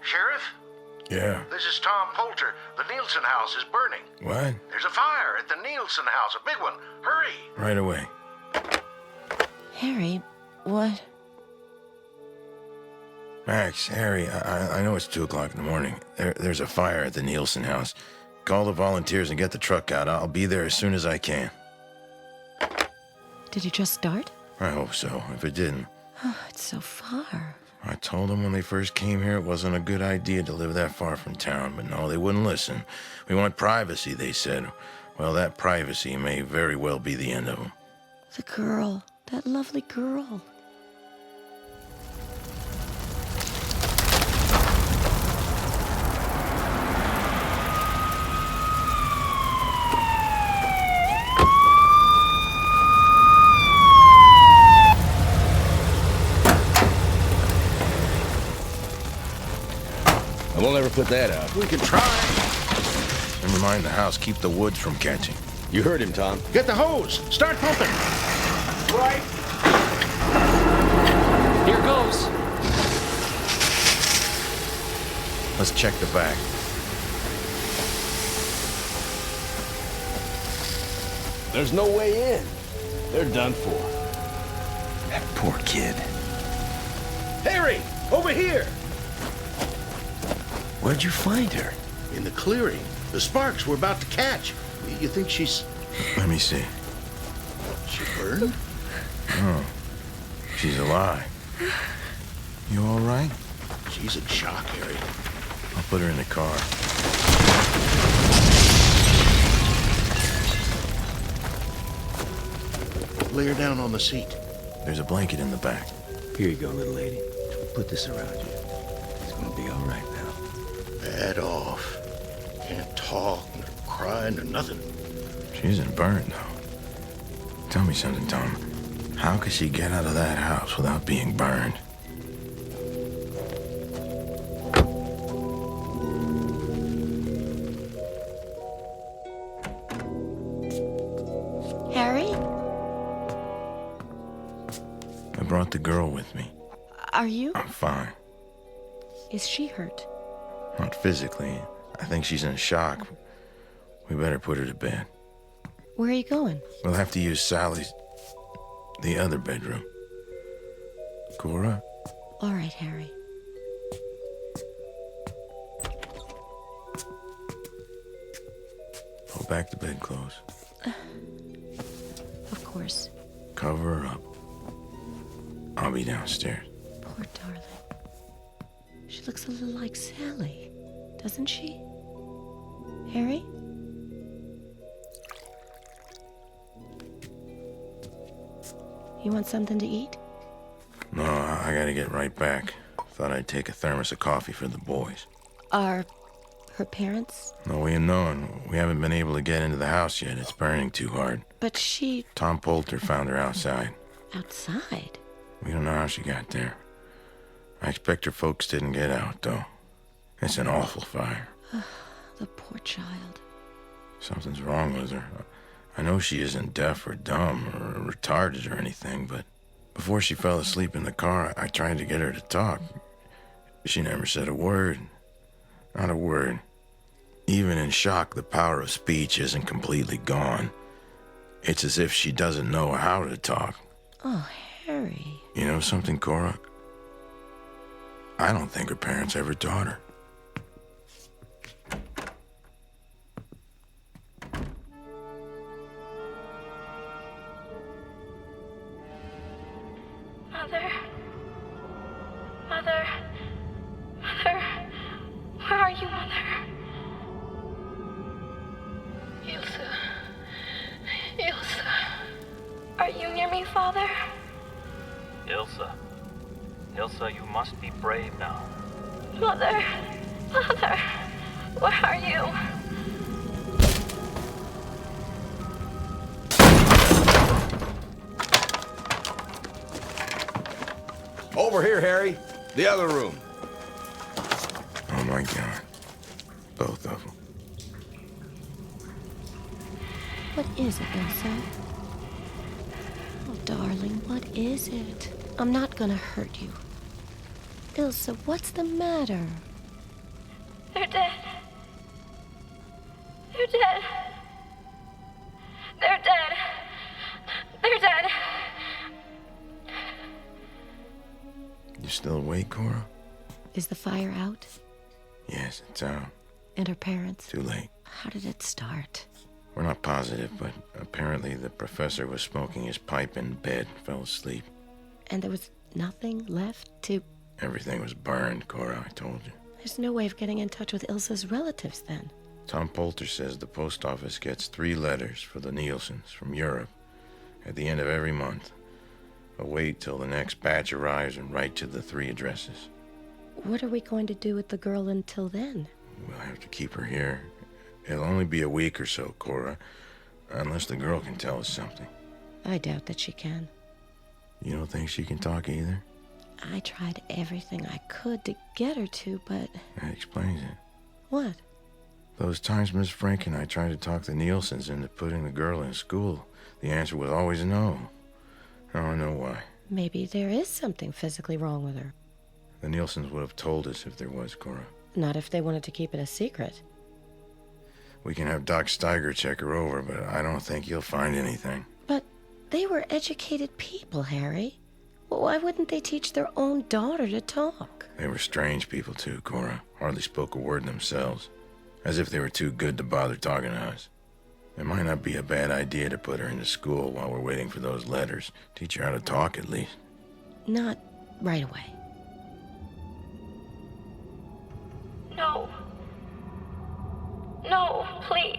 Sheriff? Yeah. This is Tom Poulter. The Nielsen house is burning. What? There's a fire at the Nielsen house, a big one. Hurry! Right away. Harry, what? Max, Harry, I know it's 2 o'clock in the morning. There's a fire at the Nielsen house. Call the volunteers and get the truck out. I'll be there as soon as I can. Did it just start? I hope so. If it didn't. Oh, it's so far. I told them when they first came here it wasn't a good idea to live that far from town, but no, they wouldn't listen. We want privacy, they said. Well, that privacy may very well be the end of them. The girl. That lovely girl. put that out. We can try. Never mind the house. Keep the woods from catching. You heard him, Tom. Get the hose. Start pumping. Right. Here goes. Let's check the back. There's no way in. They're done for. That poor kid. Harry, over here. Where'd you find her? In the clearing. The sparks we're about to catch. You think she's... Let me see. She burned? Oh, she's alive. You all right? She's in shock, Harry. I'll put her in the car. Lay her down on the seat. There's a blanket in the back. Here you go, little lady. Put this around you. It's gonna be all right now. Bad off. Can't talk, nor cry, nor nothing. She isn't burned, though. Tell me something, Tom. How could she get out of that house without being burned? Harry? I brought the girl with me. Are you? I'm fine. Is she hurt? Not physically. I think she's in shock. We better put her to bed. Where are you going? We'll have to use Sally's... the other bedroom. Cora? All right, Harry. Pull back the bedclothes. Of course. Cover her up. I'll be downstairs. Poor darling. She looks a little like Sally, doesn't she? Harry? You want something to eat? No, I gotta get right back. Thought I'd take a thermos of coffee for the boys. Are her parents? No way of knowing. We haven't been able to get into the house yet. It's burning too hard. But she... Tom Poulter found her outside. Outside? We don't know how she got there. I expect her folks didn't get out, though. It's an awful fire. The poor child. Something's wrong with her. I know she isn't deaf or dumb or retarded or anything, but before she fell asleep in the car, I tried to get her to talk. She never said a word. Not a word. Even in shock, the power of speech isn't completely gone. It's as if she doesn't know how to talk. Oh, Harry. You know something, Cora? I don't think her parents ever taught her. Mother, where are you, Mother? Ilsa, are you near me, Father? Ilsa, you must be brave now. Mother, where are you? Over here, Harry. The other room. Oh, my God. Both of them. What is it, Ilsa? Oh, darling, what is it? I'm not gonna hurt you. Ilsa, what's the matter? They're dead. They're dead. They're dead. They're dead. You still awake, Cora? Is the fire out? Yes, it's out. And her parents? Too late. How did it start? We're not positive, but apparently the professor was smoking his pipe in bed, fell asleep. And there was nothing left to... Everything was burned, Cora, I told you. There's no way of getting in touch with Ilsa's relatives, then. Tom Poulter says the post office gets 3 letters for the Nielsen's from Europe at the end of every month. But wait till the next batch arrives and write to the 3 addresses. What are we going to do with the girl until then? We'll have to keep her here. It'll only be a week or so, Cora, unless the girl can tell us something. I doubt that she can. You don't think she can talk either? I tried everything I could to get her to, but... That explains it. What? Those times Miss Frank and I tried to talk the Nielsen's into putting the girl in school, the answer was always no. I don't know why. Maybe there is something physically wrong with her. The Nielsen's would have told us if there was, Cora. Not if they wanted to keep it a secret. We can have Doc Steiger check her over, but I don't think he'll find anything. But they were educated people, Harry. Well, why wouldn't they teach their own daughter to talk? They were strange people, too, Cora. Hardly spoke a word themselves. As if they were too good to bother talking to us. It might not be a bad idea to put her into school while we're waiting for those letters. Teach her how to talk, at least. Not right away. No. No, please.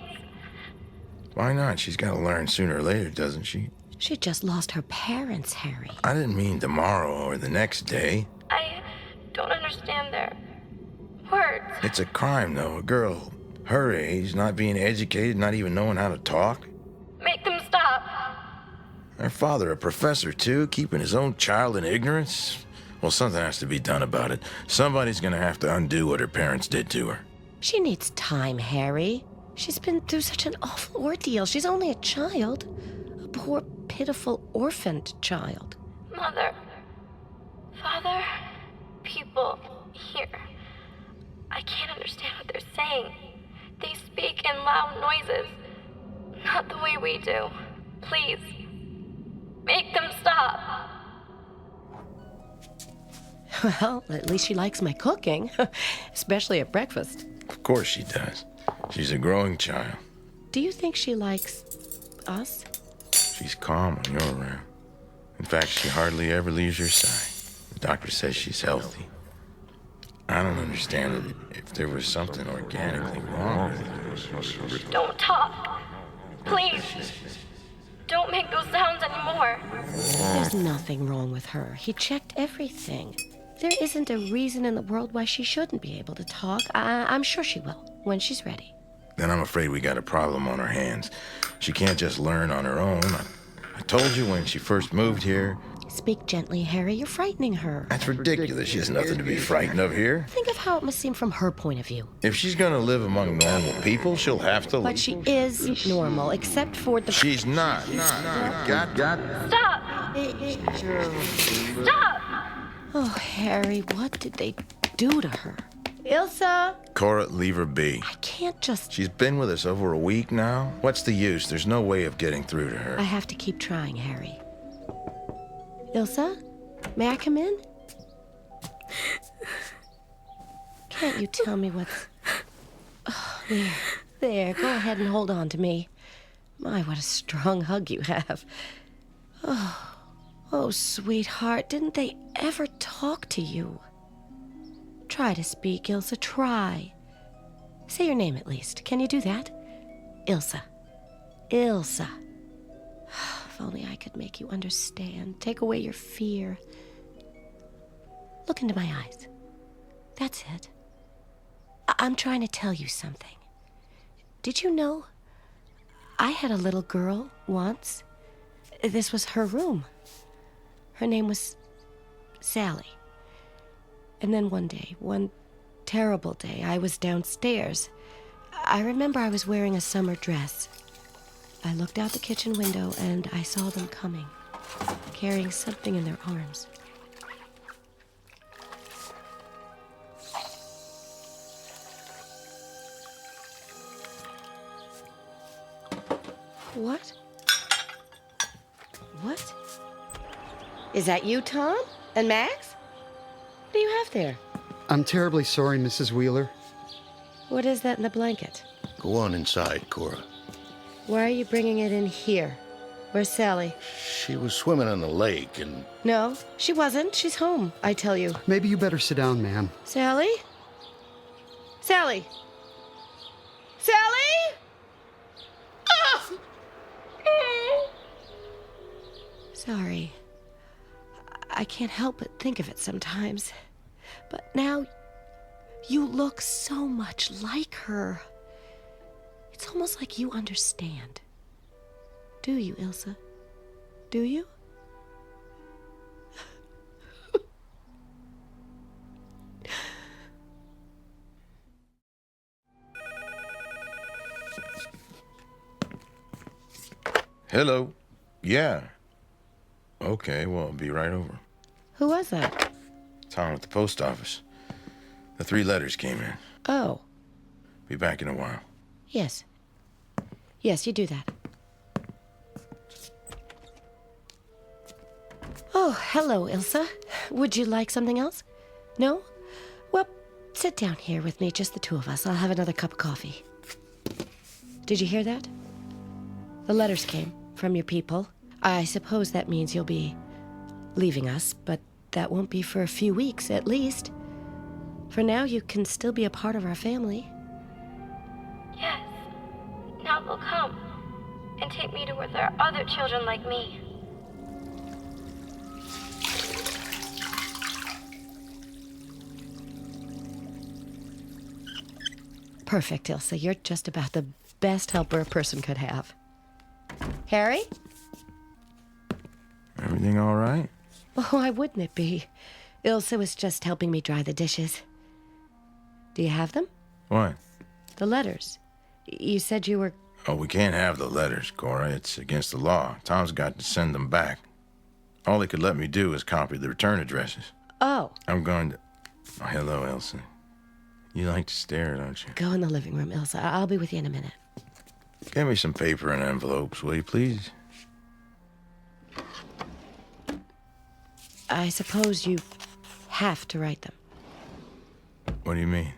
Why not? She's got to learn sooner or later, doesn't she? She just lost her parents, Harry. I didn't mean tomorrow or the next day. I don't understand their words. It's a crime, though. A girl her age, not being educated, not even knowing how to talk. Make them stop. Her father, a professor, too, keeping his own child in ignorance. Well, something has to be done about it. Somebody's gonna have to undo what her parents did to her. She needs time, Harry. She's been through such an awful ordeal. She's only a child. A poor, pitiful, orphaned child. Mother. Father. People here. I can't understand what they're saying. They speak in loud noises. Not the way we do. Please. Make them stop. Well, at least she likes my cooking. Especially at breakfast. Of course she does. She's a growing child. Do you think she likes us? She's calm when you're around. In fact, she hardly ever leaves your side. The doctor says she's healthy. I don't understand it. If there was something organically wrong with her. Don't talk. Please. Don't make those sounds anymore. There's nothing wrong with her. He checked everything. There isn't a reason in the world why she shouldn't be able to talk. I'm sure she will, when she's ready. Then I'm afraid we got a problem on our hands. She can't just learn on her own. I told you when she first moved here. Speak gently, Harry. You're frightening her. That's ridiculous. She has nothing to be frightened of here. Think of how it must seem from her point of view. If she's gonna live among normal people, she'll have to... But she is normal, except for the... She's not. Got. Stop! Stop! Oh, Harry, what did they do to her? Ilsa! Cora, leave her be. I can't just... She's been with us over a week now. What's the use? There's no way of getting through to her. I have to keep trying, Harry. Ilsa? May I come in? Can't you tell me what's... Oh, there. Go ahead and hold on to me. My, what a strong hug you have. Oh, sweetheart, didn't they ever talk to you? Try to speak, Ilsa, try. Say your name at least. Can you do that? Ilsa. Ilsa. If only I could make you understand. Take away your fear. Look into my eyes. That's it. I'm trying to tell you something. Did you know I had a little girl once? This was her room. Her name was Sally. And then one day, one terrible day, I was downstairs. I remember I was wearing a summer dress. I looked out the kitchen window and I saw them coming, carrying something in their arms. What? What? Is that you, Tom? And Max? What do you have there? I'm terribly sorry, Mrs. Wheeler. What is that in the blanket? Go on inside, Cora. Why are you bringing it in here? Where's Sally? She was swimming in the lake and... No, she wasn't. She's home, I tell you. Maybe you better sit down, ma'am. Sally? Sally? Sally? Oh! Sorry. I can't help but think of it sometimes. But now, you look so much like her. It's almost like you understand. Do you, Ilsa? Do you? Hello. Yeah. Okay, well, I'll be right over. Who was that? Tom at the post office. The 3 letters came in. Oh. Be back in a while. Yes. Yes, you do that. Oh, hello, Ilsa. Would you like something else? No? Well, sit down here with me, just the 2 of us. I'll have another cup of coffee. Did you hear that? The letters came from your people. I suppose that means you'll be leaving us, but that won't be for a few weeks, at least. For now, you can still be a part of our family. Yes. Now they'll come and take me to where there are other children like me. Perfect, Ilsa. You're just about the best helper a person could have. Harry? Everything all right? Oh, why wouldn't it be? Ilsa was just helping me dry the dishes. Do you have them? What? The letters. You said you were... Oh, we can't have the letters, Cora. It's against the law. Tom's got to send them back. All he could let me do is copy the return addresses. Oh. I'm going to... Oh, hello, Elsa. You like to stare, don't you? Go in the living room, Ilsa. I'll be with you in a minute. Get me some paper and envelopes, will you, please? I suppose you have to write them. What do you mean?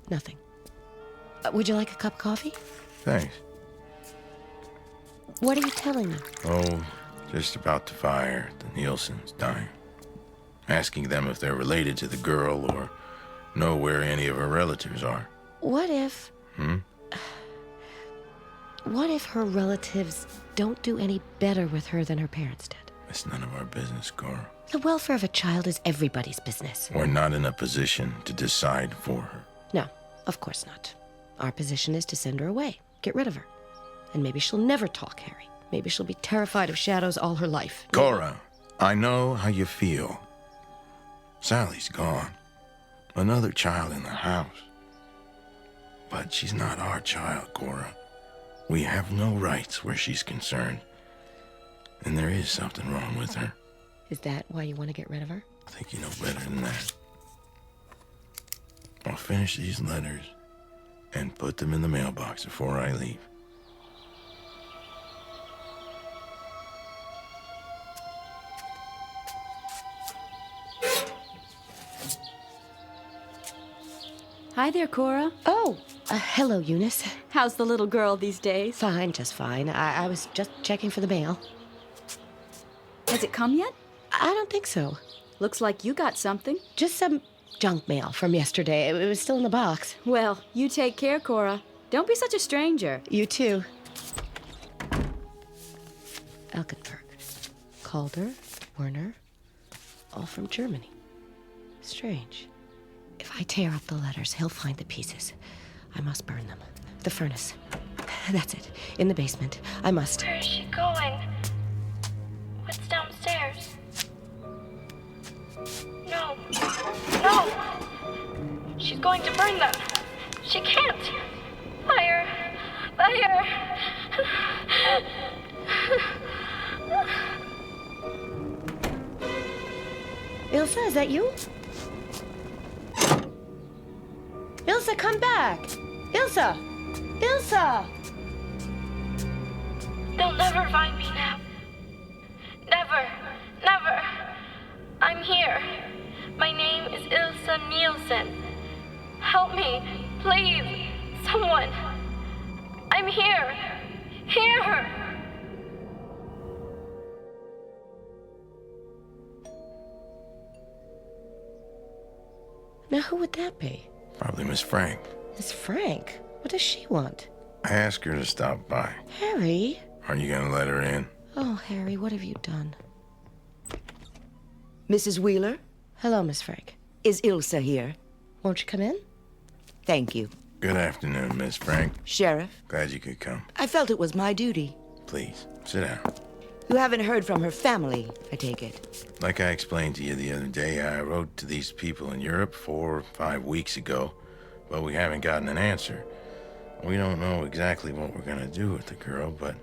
Nothing. Would you like a cup of coffee? Thanks. What are you telling me? Oh, just about the fire at the Nielsen's dying. Asking them if they're related to the girl or know where any of her relatives are. What if... Hmm? What if her relatives don't do any better with her than her parents did? It's none of our business, Cora. The welfare of a child is everybody's business. We're not in a position to decide for her. No, of course not. Our position is to send her away. Get rid of her. And maybe she'll never talk, Harry. Maybe she'll be terrified of shadows all her life. Cora, I know how you feel. Sally's gone. Another child in the house. But she's not our child, Cora. We have no rights where she's concerned. And there is something wrong with her. Is that why you want to get rid of her? I think you know better than that. I'll finish these letters and put them in the mailbox before I leave. Hi there, Cora. Oh, hello, Eunice. How's the little girl these days? Fine, just fine. I was just checking for the mail. Has it come yet? I don't think so. Looks like you got something. Just some junk mail from yesterday. It was still in the box. Well, you take care, Cora. Don't be such a stranger. You too. Elkenberg, Calder, Werner, all from Germany. Strange. If I tear up the letters, he'll find the pieces. I must burn them. The furnace. That's it. In the basement. I must. Where is she going? What's downstairs? No. No! She's going to burn them. She can't. Fire! Fire! Ilsa, is that you? Ilsa, come back! Ilsa! Ilsa! They'll never find me now. Never. Never. I'm here. My name is Ilsa Nielsen. Help me, please. Someone. I'm here. Here. Now, who would that be? Probably Miss Frank. Miss Frank? What does she want? I asked her to stop by. Harry? Aren't you gonna let her in? Oh, Harry, what have you done? Mrs. Wheeler? Hello, Miss Frank. Is Ilsa here? Won't you come in? Thank you. Good afternoon, Miss Frank. Sheriff? Glad you could come. I felt it was my duty. Please, sit down. You haven't heard from her family, I take it. Like I explained to you the other day, I wrote to these people in Europe 4 or 5 weeks ago, but we haven't gotten an answer. We don't know exactly what we're gonna do with the girl, but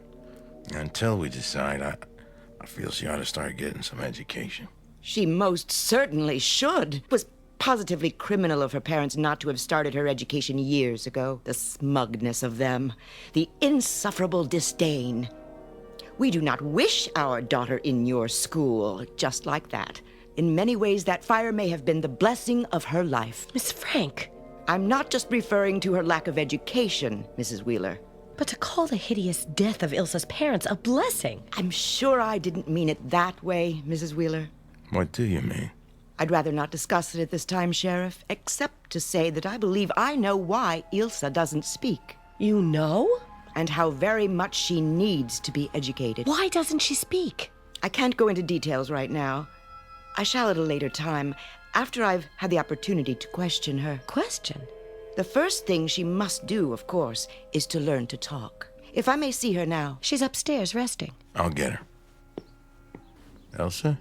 Until we decide, I feel she ought to start getting some education. She most certainly should. It was positively criminal of her parents not to have started her education years ago. The smugness of them. The insufferable disdain. We do not wish our daughter in your school, just like that. In many ways, that fire may have been the blessing of her life. Miss Frank. I'm not just referring to her lack of education, Mrs. Wheeler. But to call the hideous death of Ilsa's parents a blessing. I'm sure I didn't mean it that way, Mrs. Wheeler. What do you mean? I'd rather not discuss it at this time, Sheriff, except to say that I believe I know why Ilsa doesn't speak. You know? And how very much she needs to be educated. Why doesn't she speak? I can't go into details right now. I shall at a later time, after I've had the opportunity to question her. Question? The first thing she must do, of course, is to learn to talk. If I may see her now. She's upstairs resting. I'll get her. Elsa?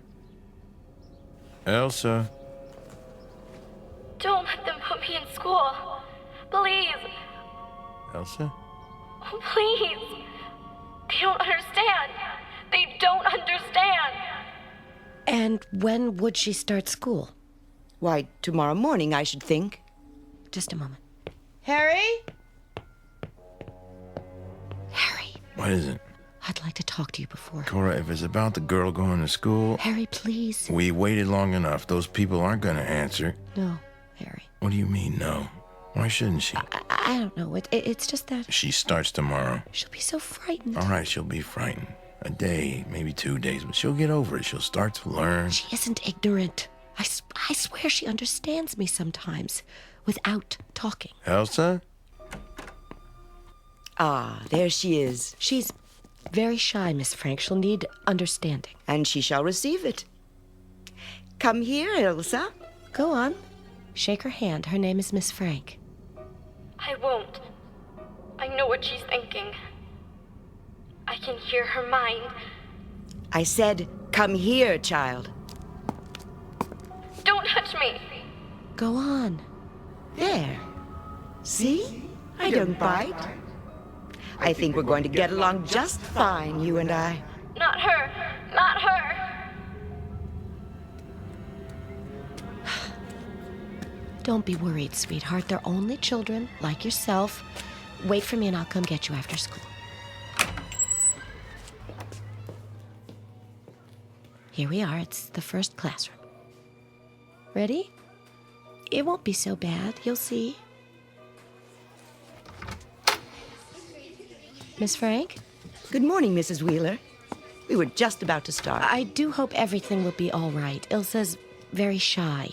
Elsa? Don't let them put me in school. Please. Elsa? Oh, please. They don't understand. They don't understand. And when would she start school? Why, tomorrow morning, I should think. Just a moment. Harry? Harry. What is it? I'd like to talk to you before. Cora, if it's about the girl going to school... Harry, please. We waited long enough. Those people aren't going to answer. No, Harry. What do you mean, no? Why shouldn't she? I don't know. It's just that... She starts tomorrow. She'll be so frightened. All right, she'll be frightened. A day, maybe 2 days, but she'll get over it. She'll start to learn. She isn't ignorant. I swear she understands me sometimes, without talking. Elsa? Ah, there she is. She's very shy, Miss Frank. She'll need understanding. And she shall receive it. Come here, Elsa. Go on. Shake her hand. Her name is Miss Frank. I won't. I know what she's thinking. I can hear her mind. I said, come here, child. Don't touch me. Go on. There. See? I don't bite. I think we're going to get along just fine, you and I. Not her. Not her. Don't be worried, sweetheart. They're only children, like yourself. Wait for me and I'll come get you after school. Here we are. It's the first classroom. Ready? It won't be so bad. You'll see. Miss Frank? Good morning, Mrs. Wheeler. We were just about to start. I do hope everything will be all right. Ilsa's very shy.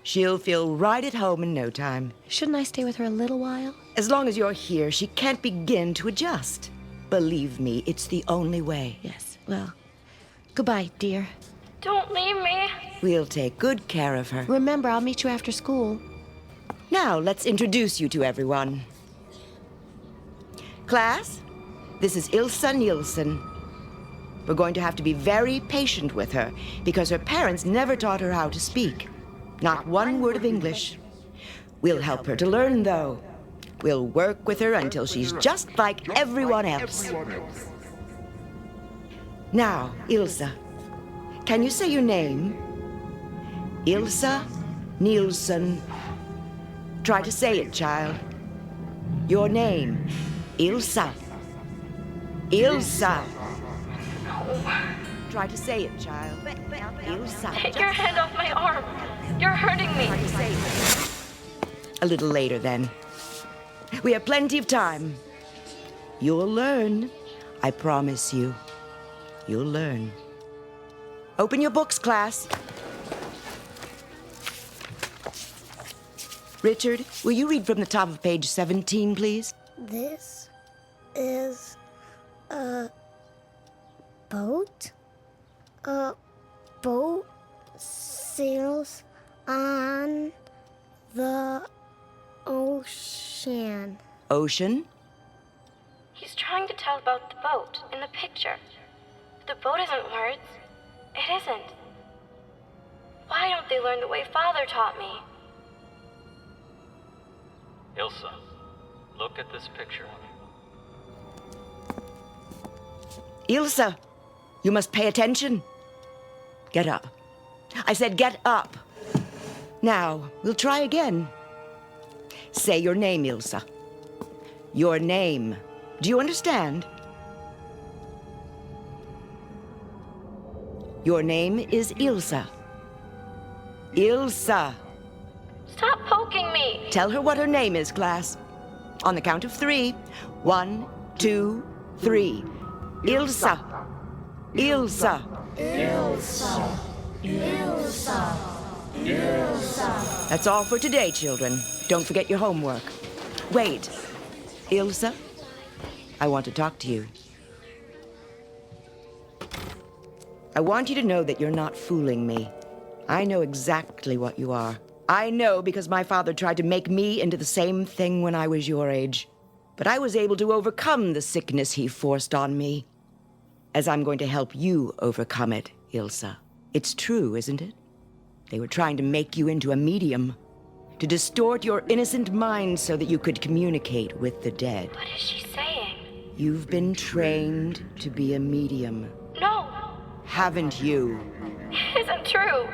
She'll feel right at home in no time. Shouldn't I stay with her a little while? As long as you're here, she can't begin to adjust. Believe me, it's the only way. Yes, well, goodbye, dear. Don't leave me. We'll take good care of her. Remember, I'll meet you after school. Now, let's introduce you to everyone. Class, this is Ilsa Nielsen. We're going to have to be very patient with her because her parents never taught her how to speak. Not one word of English. We'll help her to learn, though. We'll work with her until she's just like everyone else. Now, Ilsa, can you say your name? Ilsa Nielsen. Try to say it, child. Your name, Ilsa. Ilsa. Try to say it, child. Ilsa. Take your hand off my arm. You're hurting me. A little later, then. We have plenty of time. You'll learn. I promise you. You'll learn. Open your books, class. Richard, will you read from the top of page 17, please? This is a boat. A boat sails on the ocean. Ocean? He's trying to tell about the boat in the picture. The boat isn't words. It isn't. Why don't they learn the way Father taught me? Ilsa, look at this picture. Ilsa, you must pay attention. Get up. I said get up. Now, we'll try again. Say your name, Ilsa. Your name. Do you understand? Your name is Ilsa. Ilsa. Stop poking me! Tell her what her name is, class. On the count of 3. 1, 2, 3. Ilsa. Ilsa. Ilsa. Ilsa. Ilsa. That's all for today, children. Don't forget your homework. Wait. Ilsa, I want to talk to you. I want you to know that you're not fooling me. I know exactly what you are. I know because my father tried to make me into the same thing when I was your age. But I was able to overcome the sickness he forced on me. As I'm going to help you overcome it, Ilsa. It's true, isn't it? They were trying to make you into a medium. To distort your innocent mind so that you could communicate with the dead. What is she saying? You've been trained to be a medium. No! Haven't you? It isn't true.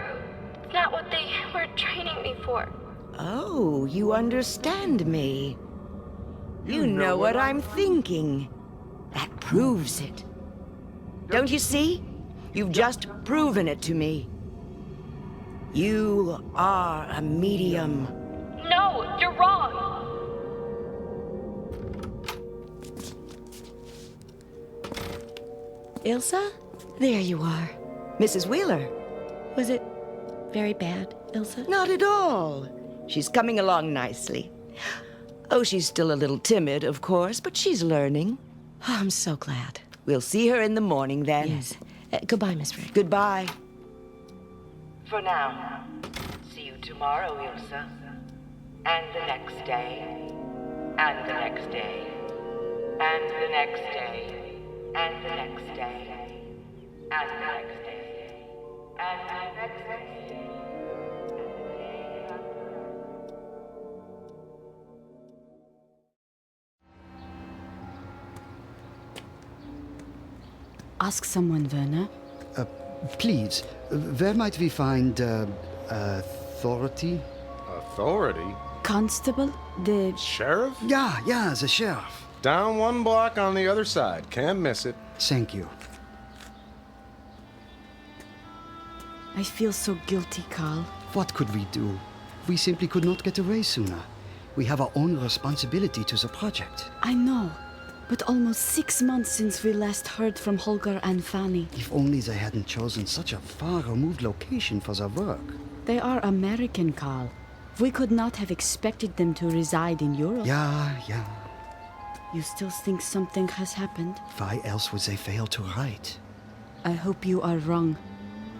It's not what they were training me for. Oh, you understand me. You know what I'm thinking. That proves it. Don't you see? You've just proven it to me. You are a medium. No, you're wrong. Ilsa? There you are. Mrs. Wheeler. Was it very bad, Ilsa? Not at all. She's coming along nicely. Oh, she's still a little timid, of course, but she's learning. Oh, I'm so glad. We'll see her in the morning then. Yes. Goodbye, Miss Frick. Goodbye. For now, see you tomorrow, Ilsa. And the next day. And the next day. And the next day. And the next day. And the next day. And the next day. Ask someone, Werner. Please, where might we find, authority? Authority? Constable? The... Sheriff? Yeah, the sheriff. Down one block on the other side. Can't miss it. Thank you. I feel so guilty, Carl. What could we do? We simply could not get away sooner. We have our own responsibility to the project. I know. But almost 6 months since we last heard from Holger and Fanny. If only they hadn't chosen such a far-removed location for their work. They are American, Carl. We could not have expected them to reside in Europe. Yeah. You still think something has happened? Why else would they fail to write? I hope you are wrong.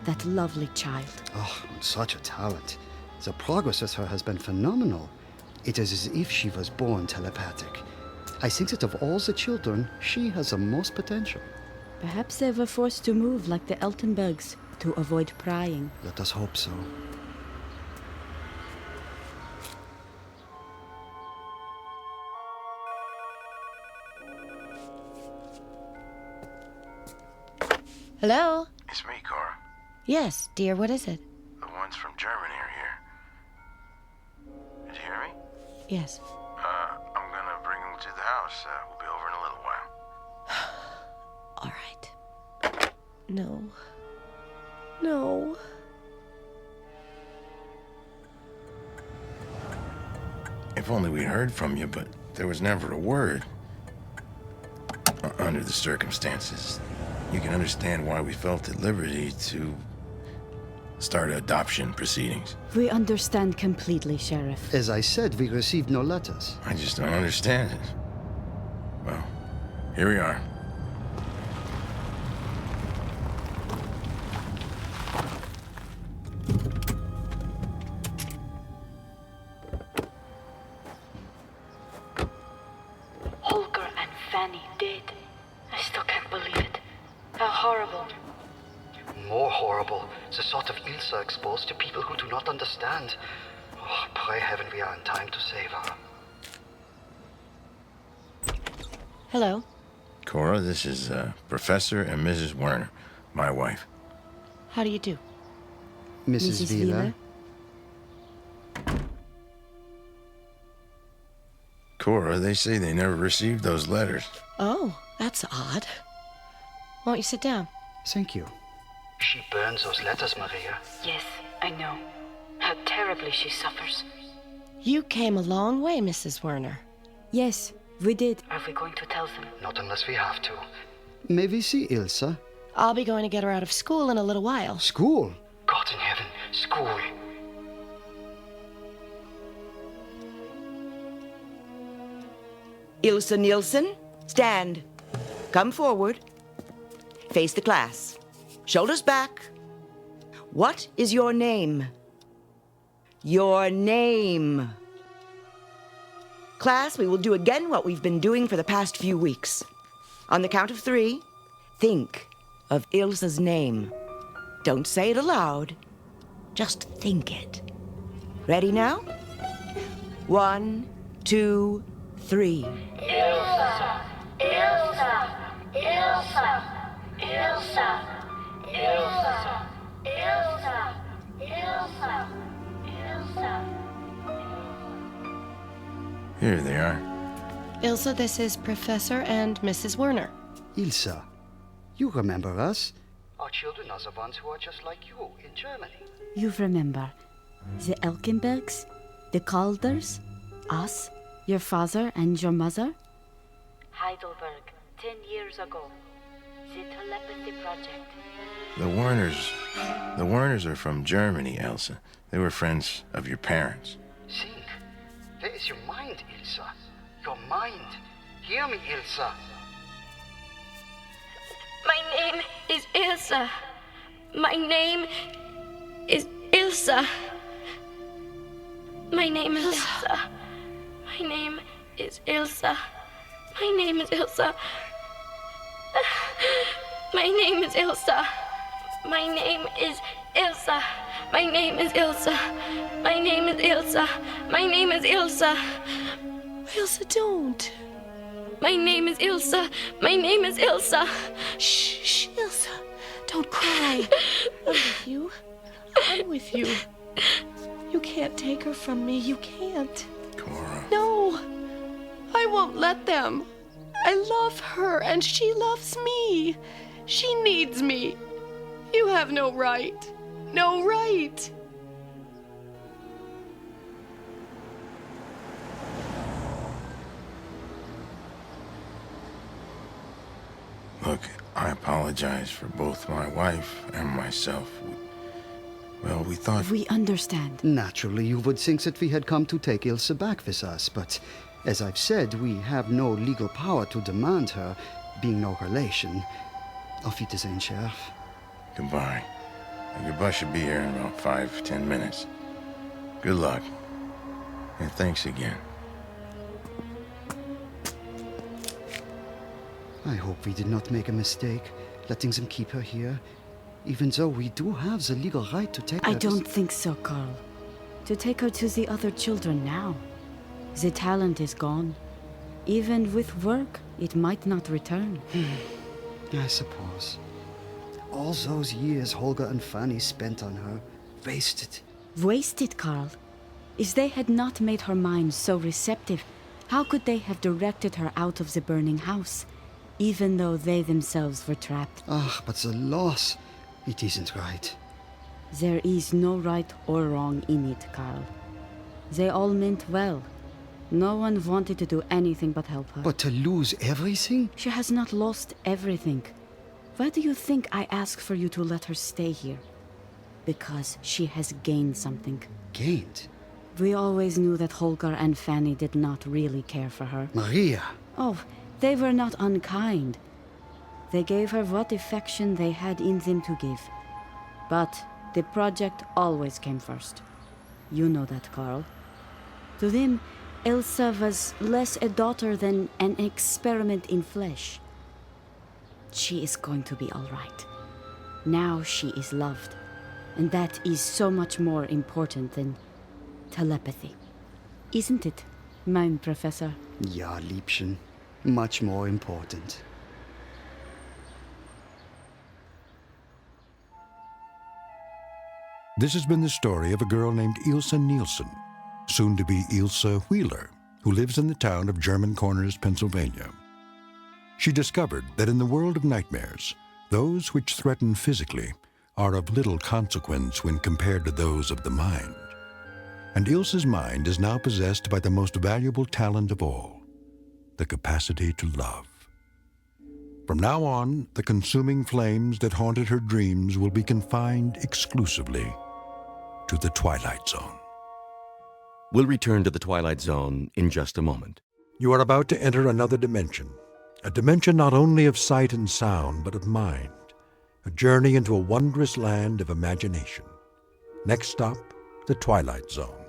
That lovely child. Oh, such a talent. The progress with her has been phenomenal. It is as if she was born telepathic. I think that of all the children, she has the most potential. Perhaps they were forced to move like the Eltenbergs to avoid prying. Let us hope so. Hello? It's me, Cora. Yes, dear, what is it? The ones from Germany are here. Did you hear me? Yes. I'm gonna bring them to the house. We'll be over in a little while. All right. No. If only we'd heard from you, but there was never a word. Under the circumstances, you can understand why we felt at liberty to start adoption proceedings. We understand completely, Sheriff. As I said, we received no letters. I just don't understand it. Well, here we are. Holger and Fanny dead. I still can't believe it. How horrible. More horrible, the thought of Ilsa exposed to people who do not understand. Oh, pray heaven we are in time to save her. Hello? Cora, this is Professor and Mrs. Werner, my wife. How do you do? Mrs. Wheeler? Cora, they say they never received those letters. Oh, that's odd. Won't you sit down? Thank you. She burns those letters, Maria. Yes, I know. How terribly she suffers. You came a long way, Mrs. Werner. Yes, we did. Are we going to tell them? Not unless we have to. May we see Ilsa? I'll be going to get her out of school in a little while. School? God in heaven, school. Ilsa Nielsen, stand. Come forward. Face the class. Shoulders back. What is your name? Your name. Class, we will do again what we've been doing for the past few weeks. On the count of 3, think of Ilsa's name. Don't say it aloud. Just think it. Ready now? 1, 2, 3. Ilsa, Ilsa, Ilsa, Ilsa, Ilsa, Ilsa, Ilsa, Ilsa. Here they are. Ilsa, this is Professor and Mrs. Werner. Ilsa, you remember us? Our children are the ones who are just like you in Germany. You remember the Elkenbergs, the Calders, us, your father and your mother? Heidelberg, 10 years ago. The telepathy project. The Werners are from Germany, Elsa. They were friends of your parents. Think. Where is your mind, Ilsa? Your mind. Hear me, Ilsa. My name is Ilsa. My name is Ilsa. My name is Ilsa. My name is Ilsa. My name is Ilsa. My name is Ilsa. My name is Ilsa. My name is Ilsa. My name is Ilsa. My name is Ilsa. Ilsa, don't. My name is Ilsa. My name is Ilsa. Shh, shh, Ilsa. Don't cry. I'm with you. I'm with you. You can't take her from me. You can't. Cora. No. I won't let them. I love her, and she loves me. She needs me. You have no right. No right. Look, I apologize for both my wife and myself. We thought... We understand. Naturally, you would think that we had come to take Ilsa back with us, but as I've said, we have no legal power to demand her, being no relation. Auf Wiedersehen, Sheriff. Goodbye. Your bus should be here in about 5-10 minutes. Good luck. And thanks again. I hope we did not make a mistake, letting them keep her here, even though we do have the legal right to take her. I don't think so, Carl. To take her to the other children now. The talent is gone. Even with work, it might not return. I suppose. All those years Holger and Fanny spent on her, wasted. Wasted, Carl? If they had not made her mind so receptive, how could they have directed her out of the burning house, even though they themselves were trapped? Ah, but the loss, it isn't right. There is no right or wrong in it, Carl. They all meant well. No one wanted to do anything but help her. But to lose everything? She has not lost everything. Why do you think I ask for you to let her stay here? Because she has gained something. Gained? We always knew that Holger and Fanny did not really care for her. Maria! Oh, they were not unkind. They gave her what affection they had in them to give. But the project always came first. You know that, Carl. To them, Elsa was less a daughter than an experiment in flesh. She is going to be all right. Now she is loved. And that is so much more important than telepathy. Isn't it, mein Professor? Ja, Liebchen. Much more important. This has been the story of a girl named Ilsa Nielsen, soon to be Ilsa Wheeler, who lives in the town of German Corners, Pennsylvania. She discovered that in the world of nightmares, those which threaten physically are of little consequence when compared to those of the mind. And Ilsa's mind is now possessed by the most valuable talent of all, the capacity to love. From now on, the consuming flames that haunted her dreams will be confined exclusively to the Twilight Zone. We'll return to the Twilight Zone in just a moment. You are about to enter another dimension, a dimension not only of sight and sound, but of mind, a journey into a wondrous land of imagination. Next stop, the Twilight Zone.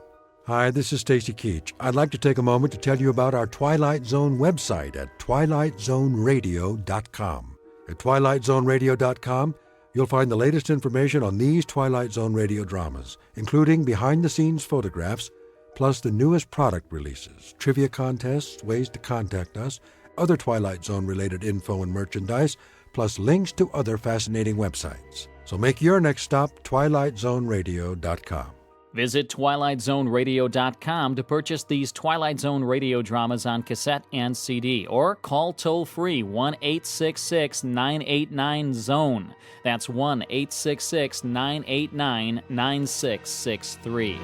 Hi, this is Stacy Keach. I'd like to take a moment to tell you about our Twilight Zone website at twilightzoneradio.com. At twilightzoneradio.com, you'll find the latest information on these Twilight Zone radio dramas, including behind-the-scenes photographs, plus the newest product releases, trivia contests, ways to contact us, other Twilight Zone-related info and merchandise, plus links to other fascinating websites. So make your next stop twilightzoneradio.com. Visit twilightzoneradio.com to purchase these Twilight Zone radio dramas on cassette and CD, or call toll-free 1-866-989-ZONE. That's 1-866-989-9663.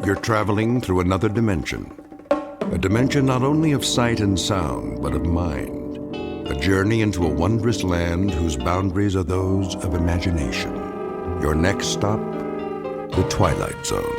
You're traveling through another dimension. A dimension not only of sight and sound, but of mind. A journey into a wondrous land whose boundaries are those of imagination. Your next stop, the Twilight Zone.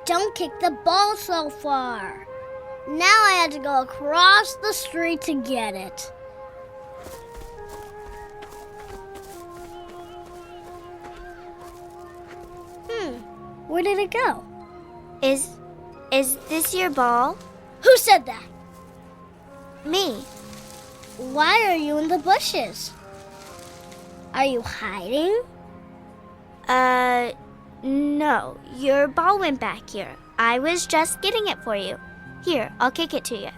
Don't kick the ball so far. Now I had to go across the street to get it. Where did it go? Is this your ball? Who said that? Me. Why are you in the bushes? Are you hiding? No, your ball went back here. I was just getting it for you. Here, I'll kick it to you.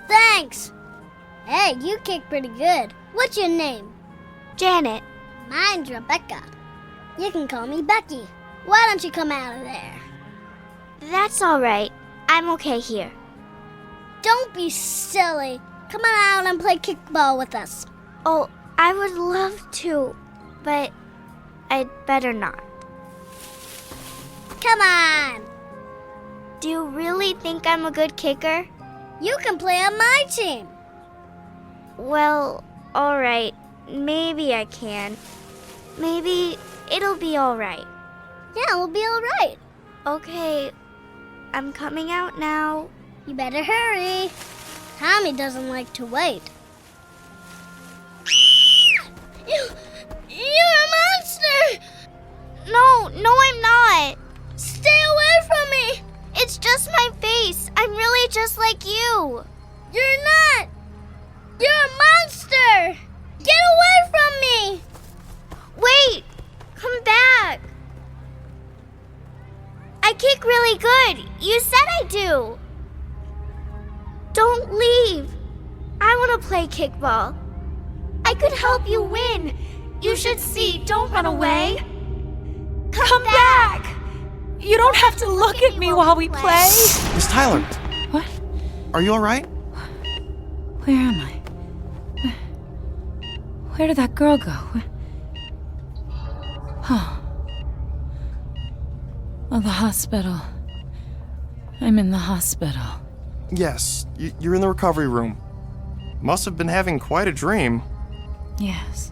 Thanks! Hey, you kick pretty good. What's your name? Janet. Mine's Rebecca. You can call me Becky. Why don't you come out of there? That's all right. I'm okay here. Don't be silly. Come on out and play kickball with us. Oh, I would love to, but I'd better not. Come on! Do you really think I'm a good kicker? You can play on my team. Well, all right. Maybe I can. Maybe it'll be all right. Yeah, we'll be all right. Okay, I'm coming out now. You better hurry. Tommy doesn't like to wait. You're a monster! No, I'm not. Stay away from me! It's just my face. I'm really just like you. You're not! You're a monster! Get away from me! Wait! Come back! I kick really good. You said I do. Don't leave. I want to play kickball. I could help you win. You should see. Don't run away. Come back. You don't have to look at me while we play. Miss Tyler. What? Are you all right? Where am I? Where did that girl go? Oh, the hospital. I'm in the hospital. Yes, you're in the recovery room. Must have been having quite a dream. Yes.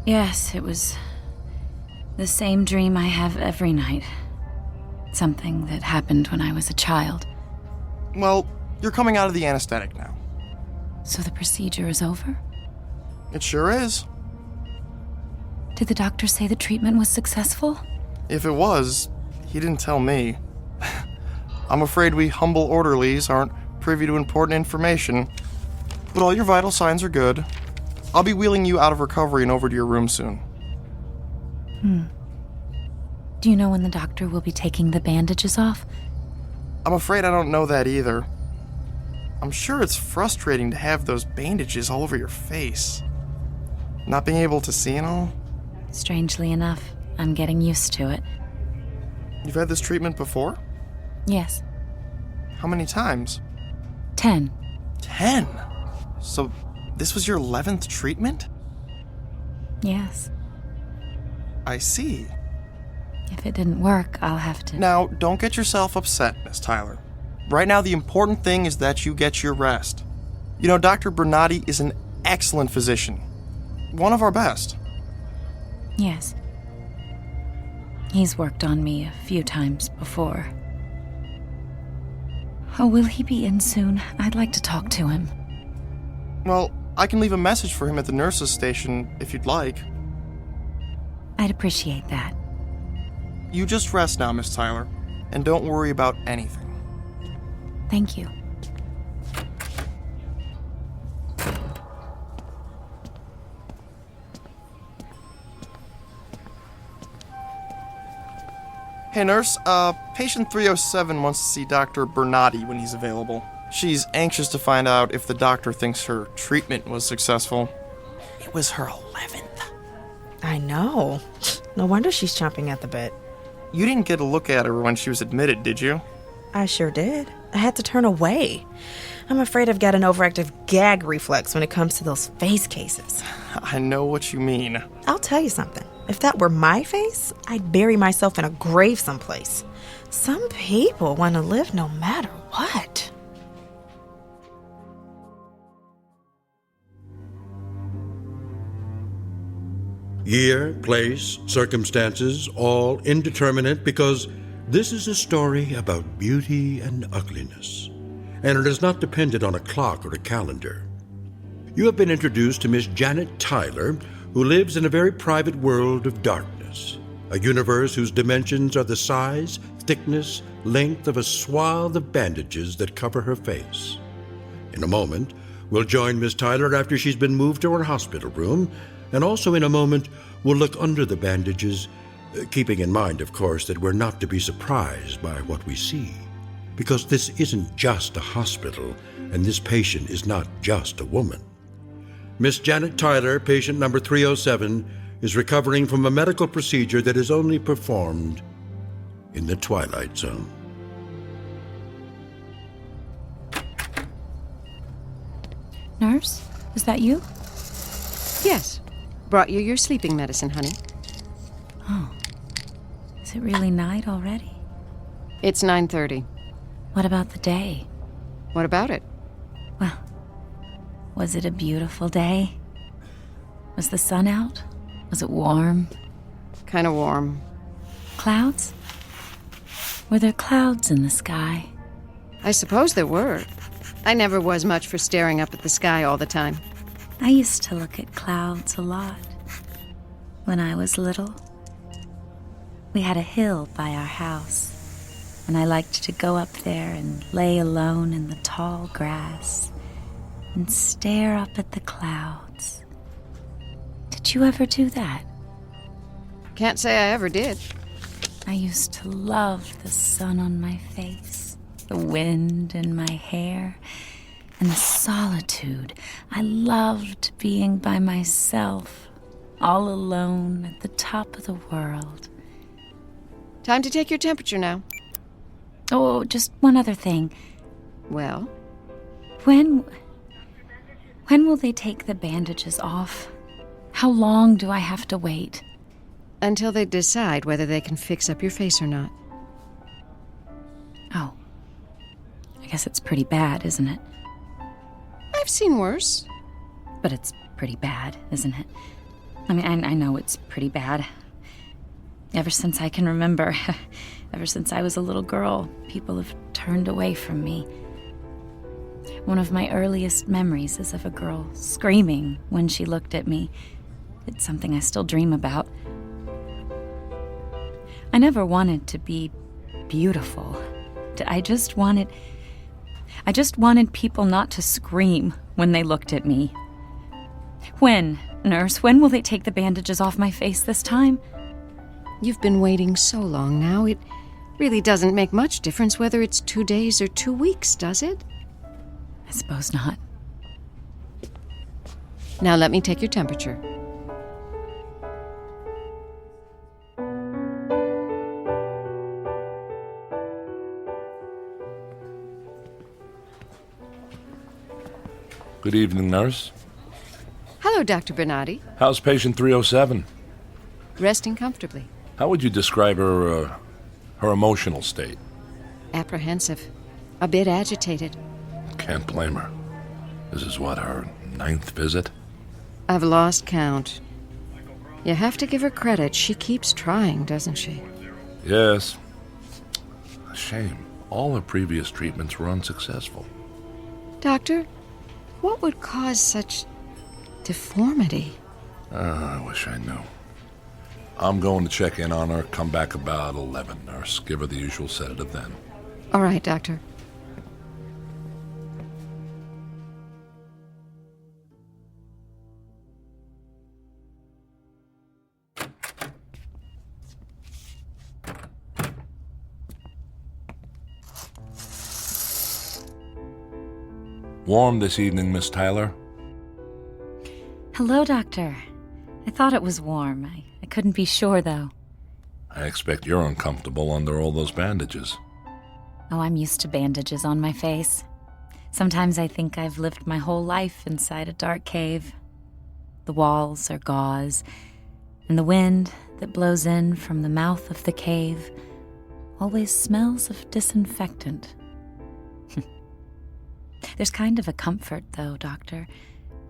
Yes, it was the same dream I have every night. Something that happened when I was a child. Well, you're coming out of the anesthetic now. So the procedure is over? It sure is. Did the doctor say the treatment was successful? If it was, he didn't tell me. I'm afraid we humble orderlies aren't privy to important information, but all your vital signs are good. I'll be wheeling you out of recovery and over to your room soon. Do you know when the doctor will be taking the bandages off? I'm afraid I don't know that either. I'm sure it's frustrating to have those bandages all over your face. Not being able to see and all. Strangely enough, I'm getting used to it. You've had this treatment before? Yes. How many times? 10. 10? So this was your 11th treatment? Yes. I see. If it didn't work, I'll have to... Now, don't get yourself upset, Miss Tyler. Right now, the important thing is that you get your rest. You know, Dr. Bernardi is an excellent physician. One of our best. Yes. He's worked on me a few times before. Oh, will he be in soon? I'd like to talk to him. Well, I can leave a message for him at the nurse's station if you'd like. I'd appreciate that. You just rest now, Miss Tyler, and don't worry about anything. Thank you. Hey, nurse, patient 307 wants to see Dr. Bernardi when he's available. She's anxious to find out if the doctor thinks her treatment was successful. It was her 11th. I know. No wonder she's chomping at the bit. You didn't get a look at her when she was admitted, did you? I sure did. I had to turn away. I'm afraid I've got an overactive gag reflex when it comes to those face cases. I know what you mean. I'll tell you something. If that were my face, I'd bury myself in a grave someplace. Some people want to live no matter what. Year, place, circumstances, all indeterminate because this is a story about beauty and ugliness, and it is not dependent on a clock or a calendar. You have been introduced to Miss Janet Tyler, who lives in a very private world of darkness, a universe whose dimensions are the size, thickness, length of a swath of bandages that cover her face. In a moment, we'll join Miss Tyler after she's been moved to her hospital room, and also in a moment, we'll look under the bandages, keeping in mind, of course, that we're not to be surprised by what we see, because this isn't just a hospital, and this patient is not just a woman. Miss Janet Tyler, patient number 307, is recovering from a medical procedure that is only performed in the Twilight Zone. Nurse, is that you? Yes. Brought you your sleeping medicine, honey. Oh. Is it really night already? It's 9:30. What about the day? What about it? Well, was it a beautiful day? Was the sun out? Was it warm? Kind of warm. Clouds? Were there clouds in the sky? I suppose there were. I never was much for staring up at the sky all the time. I used to look at clouds a lot when I was little. We had a hill by our house, and I liked to go up there and lay alone in the tall grass and stare up at the clouds. Did you ever do that? Can't say I ever did. I used to love the sun on my face, the wind in my hair, and the solitude. I loved being by myself, all alone at the top of the world. Time to take your temperature now. Oh, just one other thing. Well? When will they take the bandages off? How long do I have to wait? Until they decide whether they can fix up your face or not. Oh. I guess it's pretty bad, isn't it? I've seen worse. But it's pretty bad, isn't it? I mean, I know it's pretty bad. Ever since I can remember, ever since I was a little girl, people have turned away from me. One of my earliest memories is of a girl screaming when she looked at me. It's something I still dream about. I never wanted to be beautiful. I just wanted people not to scream when they looked at me. When, nurse, when will they take the bandages off my face this time? You've been waiting so long now, it really doesn't make much difference whether it's 2 days or 2 weeks, does it? I suppose not. Now let me take your temperature. Good evening, nurse. Hello, Dr. Bernardi. How's patient 307? Resting comfortably. How would you describe her emotional state? Apprehensive. A bit agitated. Can't blame her. This is what, her 9th visit? I've lost count. You have to give her credit. She keeps trying, doesn't she? Yes. A shame. All her previous treatments were unsuccessful. Doctor, what would cause such deformity? I wish I knew. I'm going to check in on her, come back about 11, nurse. Give her the usual sedative then. All right, Doctor. Warm this evening, Miss Tyler? Hello, Doctor. I thought it was warm. I couldn't be sure, though. I expect you're uncomfortable under all those bandages. Oh, I'm used to bandages on my face. Sometimes I think I've lived my whole life inside a dark cave. The walls are gauze, and the wind that blows in from the mouth of the cave always smells of disinfectant. There's kind of a comfort, though, Doctor,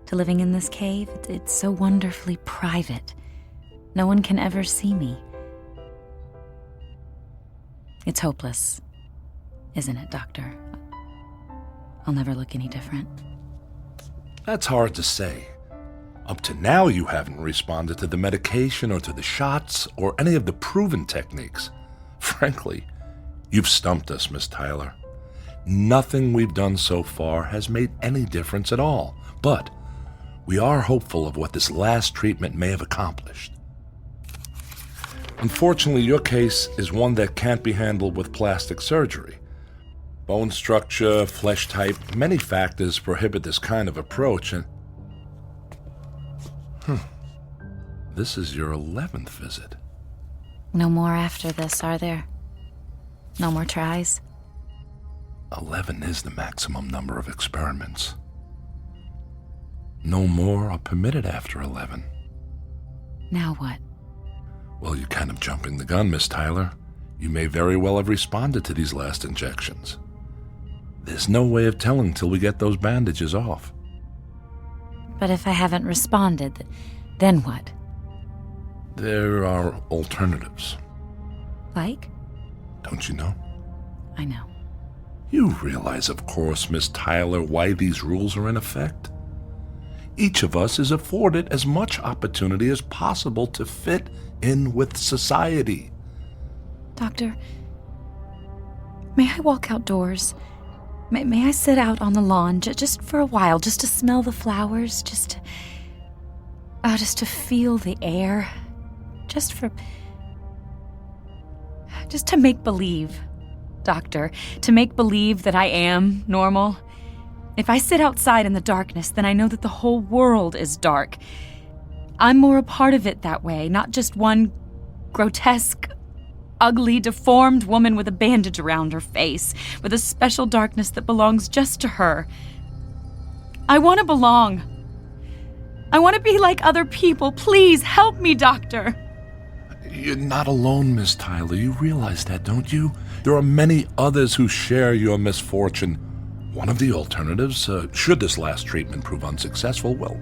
to living in this cave. It's so wonderfully private. No one can ever see me. It's hopeless, isn't it, Doctor? I'll never look any different. That's hard to say. Up to now, you haven't responded to the medication or to the shots or any of the proven techniques. Frankly, you've stumped us, Miss Tyler. Nothing we've done so far has made any difference at all, but we are hopeful of what this last treatment may have accomplished. Unfortunately, your case is one that can't be handled with plastic surgery. Bone structure, flesh type, many factors prohibit this kind of approach, and... This is your 11th visit. No more after this, are there? No more tries? 11 is the maximum number of experiments. No more are permitted after 11. Now what? Well, you're kind of jumping the gun, Miss Tyler. You may very well have responded to these last injections. There's no way of telling till we get those bandages off. But if I haven't responded, then what? There are alternatives. Like? Don't you know? I know. You realize, of course, Miss Tyler, why these rules are in effect? Each of us is afforded as much opportunity as possible to fit in with society. Doctor, may I walk outdoors? May I sit out on the lawn just for a while, just to smell the flowers, just to feel the air, just to make believe, Doctor, to make believe that I am normal. If I sit outside in the darkness, then I know that the whole world is dark. I'm more a part of it that way, not just one grotesque, ugly, deformed woman with a bandage around her face, with a special darkness that belongs just to her. I want to belong. I want to be like other people. Please help me, Doctor. You're not alone, Miss Tyler. You realize that, don't you? There are many others who share your misfortune. One of the alternatives, should this last treatment prove unsuccessful, well,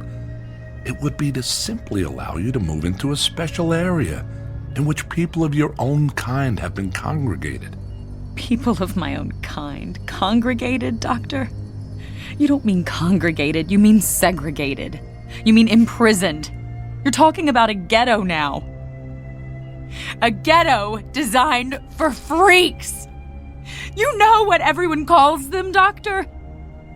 it would be to simply allow you to move into a special area in which people of your own kind have been congregated. People of my own kind? Congregated, Doctor? You don't mean congregated, you mean segregated. You mean imprisoned. You're talking about a ghetto now. A ghetto designed for freaks. You know what everyone calls them, Doctor?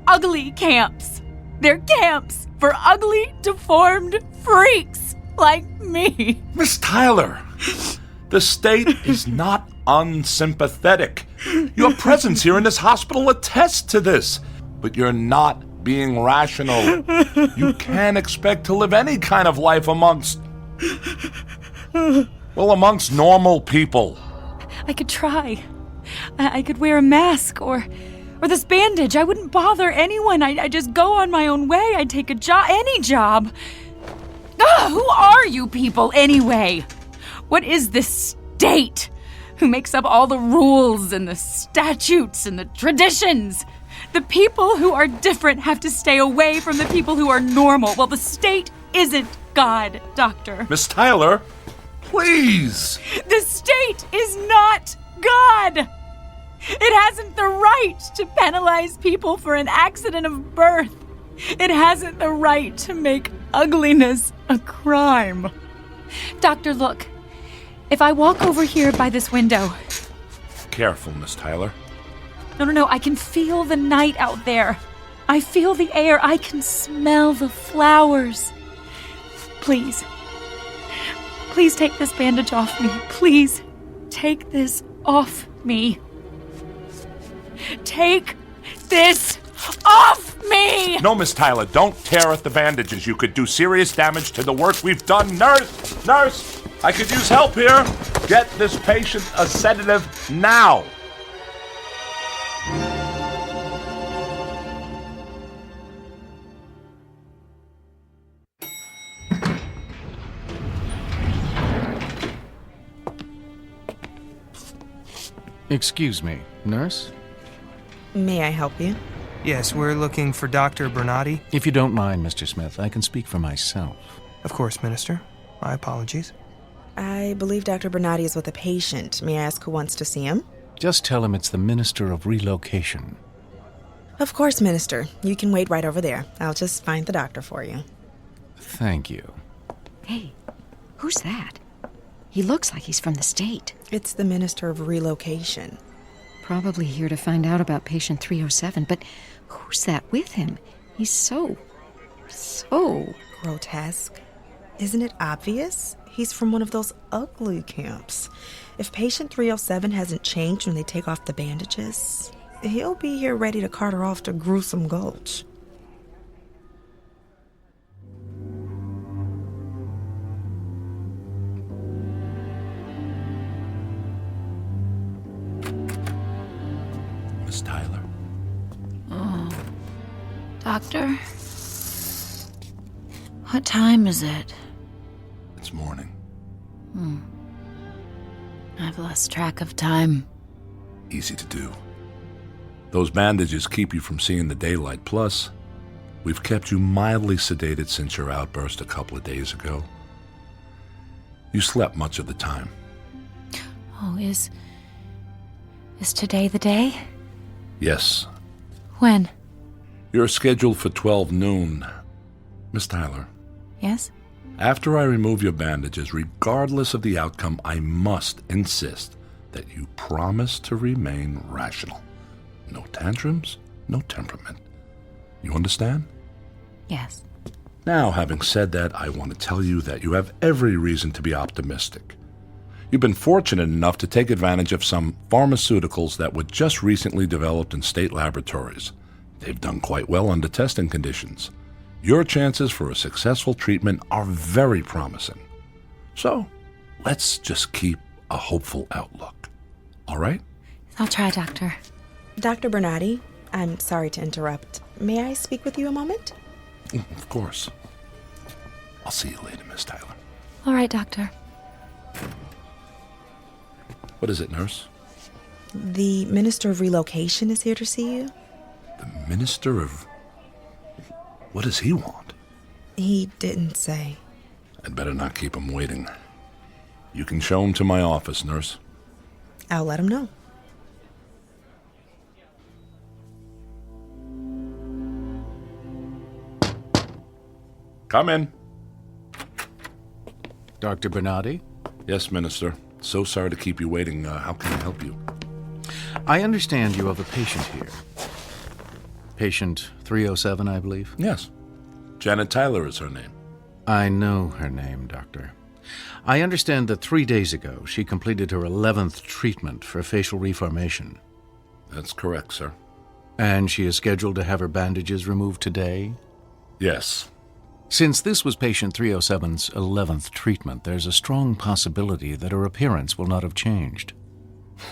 Ugly camps. They're camps for ugly, deformed freaks like me. Miss Tyler, the state is not unsympathetic. Your presence here in this hospital attests to this. But you're not being rational. You can't expect to live any kind of life amongst normal people. I could try. I could wear a mask or this bandage. I wouldn't bother anyone. I'd just go on my own way. I'd take a job, any job. Who are you people anyway? What is this state? Who makes up all the rules and the statutes and the traditions? The people who are different have to stay away from the people who are normal. Well, the state isn't God, Doctor. Miss Tyler, please. The state is not God. It hasn't the right to penalize people for an accident of birth. It hasn't the right to make ugliness a crime. Doctor, look. If I walk over here by this window... Careful, Miss Tyler. No, I can feel the night out there. I feel the air. I can smell the flowers. Please. Please take this bandage off me. Please take this off me. Take this off me! No, Miss Tyler, don't tear at the bandages. You could do serious damage to the work we've done. Nurse, I could use help here. Get this patient a sedative now. Excuse me, nurse? May I help you? Yes, we're looking for Dr. Bernardi. If you don't mind, Mr. Smith, I can speak for myself. Of course, Minister. My apologies. I believe Dr. Bernardi is with a patient. May I ask who wants to see him? Just tell him it's the Minister of Relocation. Of course, Minister. You can wait right over there. I'll just find the doctor for you. Thank you. Hey, who's that? He looks like he's from the state. It's the Minister of Relocation. Probably here to find out about patient 307, but who's that with him? He's so grotesque. Isn't it obvious? He's from one of those ugly camps. If patient 307 hasn't changed when they take off the bandages, he'll be here ready to cart her off to Gruesome Gulch. Miss Tyler. Oh, Doctor? What time is it? It's morning. I've lost track of time. Easy to do. Those bandages keep you from seeing the daylight. Plus, we've kept you mildly sedated since your outburst a couple of days ago. You slept much of the time. Oh, is today the day? Yes. When? You're scheduled for 12 noon. Miss Tyler. Yes? After I remove your bandages, regardless of the outcome, I must insist that you promise to remain rational. No tantrums, no temperament. You understand? Yes. Now, having said that, I want to tell you that you have every reason to be optimistic. You've been fortunate enough to take advantage of some pharmaceuticals that were just recently developed in state laboratories. They've done quite well under testing conditions. Your chances for a successful treatment are very promising. So, let's just keep a hopeful outlook. All right? I'll try, Doctor. Dr. Bernardi, I'm sorry to interrupt. May I speak with you a moment? Of course. I'll see you later, Miss Tyler. All right, Doctor. What is it, nurse? The Minister of Relocation is here to see you. The Minister of... What does he want? He didn't say. I'd better not keep him waiting. You can show him to my office, nurse. I'll let him know. Come in. Dr. Bernardi? Yes, Minister. So sorry to keep you waiting. How can I help you? I understand you have a patient here. Patient 307, I believe? Yes. Janet Tyler is her name. I know her name, Doctor. I understand that 3 days ago she completed her 11th treatment for facial reformation. That's correct, sir. And she is scheduled to have her bandages removed today? Yes. Since this was patient 307's 11th treatment, there's a strong possibility that her appearance will not have changed.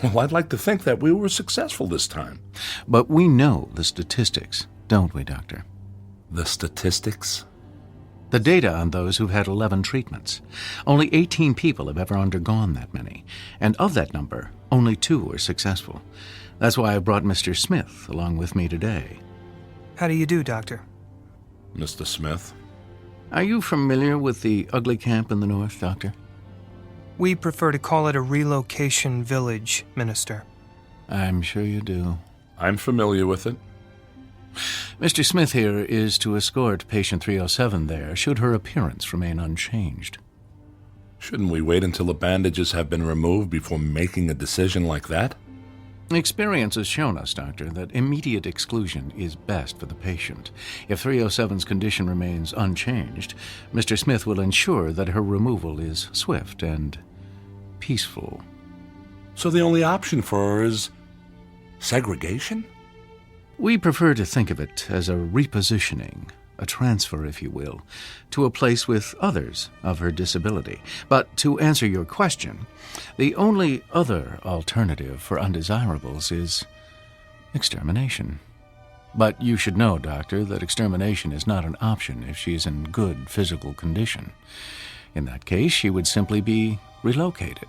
Well, I'd like to think that we were successful this time. But we know the statistics, don't we, Doctor? The statistics? The data on those who've had 11 treatments. Only 18 people have ever undergone that many. And of that number, only 2 were successful. That's why I brought Mr. Smith along with me today. How do you do, Doctor? Mr. Smith? Are you familiar with the ugly camp in the north, Doctor? We prefer to call it a relocation village, Minister. I'm sure you do. I'm familiar with it. Mr. Smith here is to escort patient 307 there, should her appearance remain unchanged. Shouldn't we wait until the bandages have been removed before making a decision like that? Experience has shown us, Doctor, that immediate exclusion is best for the patient. If 307's condition remains unchanged, Mr. Smith will ensure that her removal is swift and peaceful. So the only option for her is segregation? We prefer to think of it as a repositioning, a transfer, if you will, to a place with others of her disability. But to answer your question, the only other alternative for undesirables is extermination. But you should know, Doctor, that extermination is not an option if she is in good physical condition. In that case, she would simply be relocated.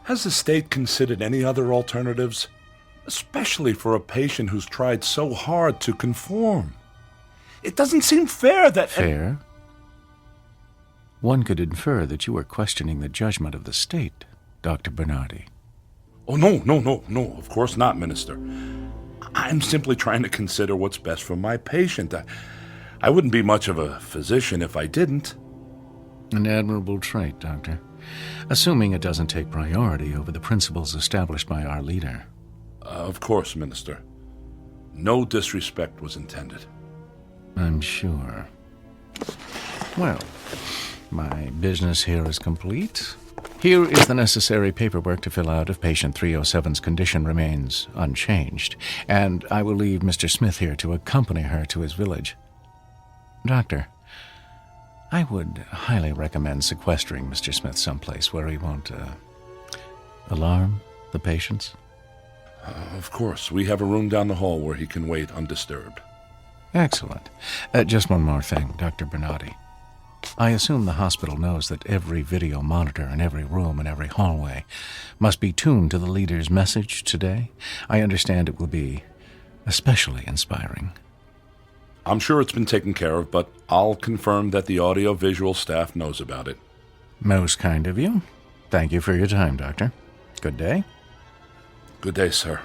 Has the state considered any other alternatives? Especially for a patient who's tried so hard to conform. It doesn't seem fair that... Fair? One could infer that you are questioning the judgment of the state, Dr. Bernardi. Oh, no, of course not, Minister. I'm simply trying to consider what's best for my patient. I wouldn't be much of a physician if I didn't. An admirable trait, Doctor. Assuming it doesn't take priority over the principles established by our leader. Of course, Minister. No disrespect was intended. I'm sure. Well, my business here is complete. Here is the necessary paperwork to fill out if patient 307's condition remains unchanged, and I will leave Mr. Smith here to accompany her to his village. Doctor, I would highly recommend sequestering Mr. Smith someplace where he won't, alarm the patients. Of course. We have a room down the hall where he can wait undisturbed. Excellent. Just one more thing, Dr. Bernardi. I assume the hospital knows that every video monitor in every room and every hallway must be tuned to the leader's message today. I understand it will be especially inspiring. I'm sure it's been taken care of, but I'll confirm that the audio-visual staff knows about it. Most kind of you. Thank you for your time, Doctor. Good day. Good day, sir.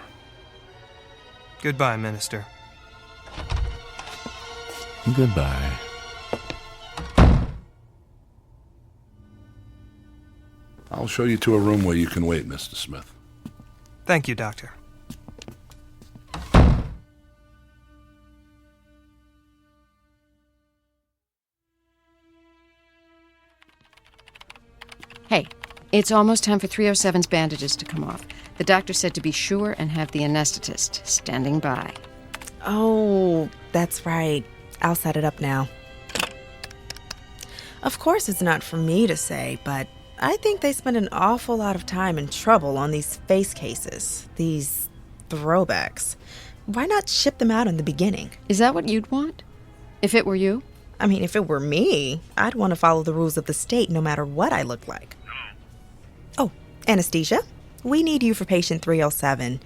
Goodbye, Minister. Goodbye. I'll show you to a room where you can wait, Mr. Smith. Thank you, Doctor. Hey, it's almost time for 307's bandages to come off. The doctor said to be sure and have the anesthetist standing by. Oh, that's right. I'll set it up now. Of course, it's not for me to say, but I think they spend an awful lot of time and trouble on these face cases, these throwbacks. Why not ship them out in the beginning? Is that what you'd want? If it were you? I mean, if it were me, I'd want to follow the rules of the state no matter what I look like. Oh, anesthesia? We need you for patient 307.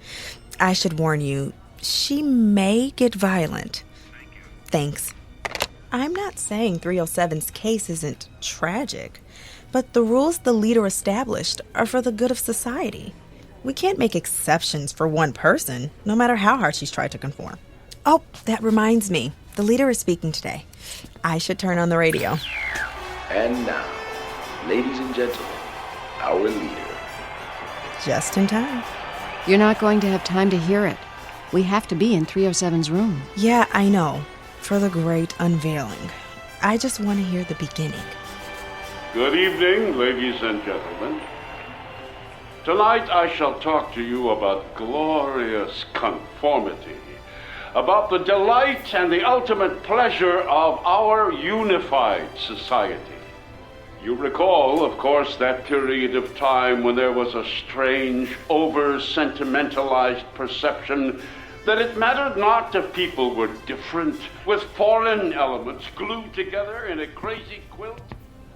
I should warn you, she may get violent. Thanks. I'm not saying 307's case isn't tragic, but the rules the leader established are for the good of society. We can't make exceptions for one person, no matter how hard she's tried to conform. Oh, that reminds me. The leader is speaking today. I should turn on the radio. And now, ladies and gentlemen, our leader. Just in time. You're not going to have time to hear it. We have to be in 307's room. Yeah, I know. For the great unveiling. I just want to hear the beginning. Good evening, ladies and gentlemen. Tonight I shall talk to you about glorious conformity, about the delight and the ultimate pleasure of our unified society. You recall, of course, that period of time when there was a strange, over-sentimentalized perception that it mattered not if people were different, with foreign elements glued together in a crazy quilt.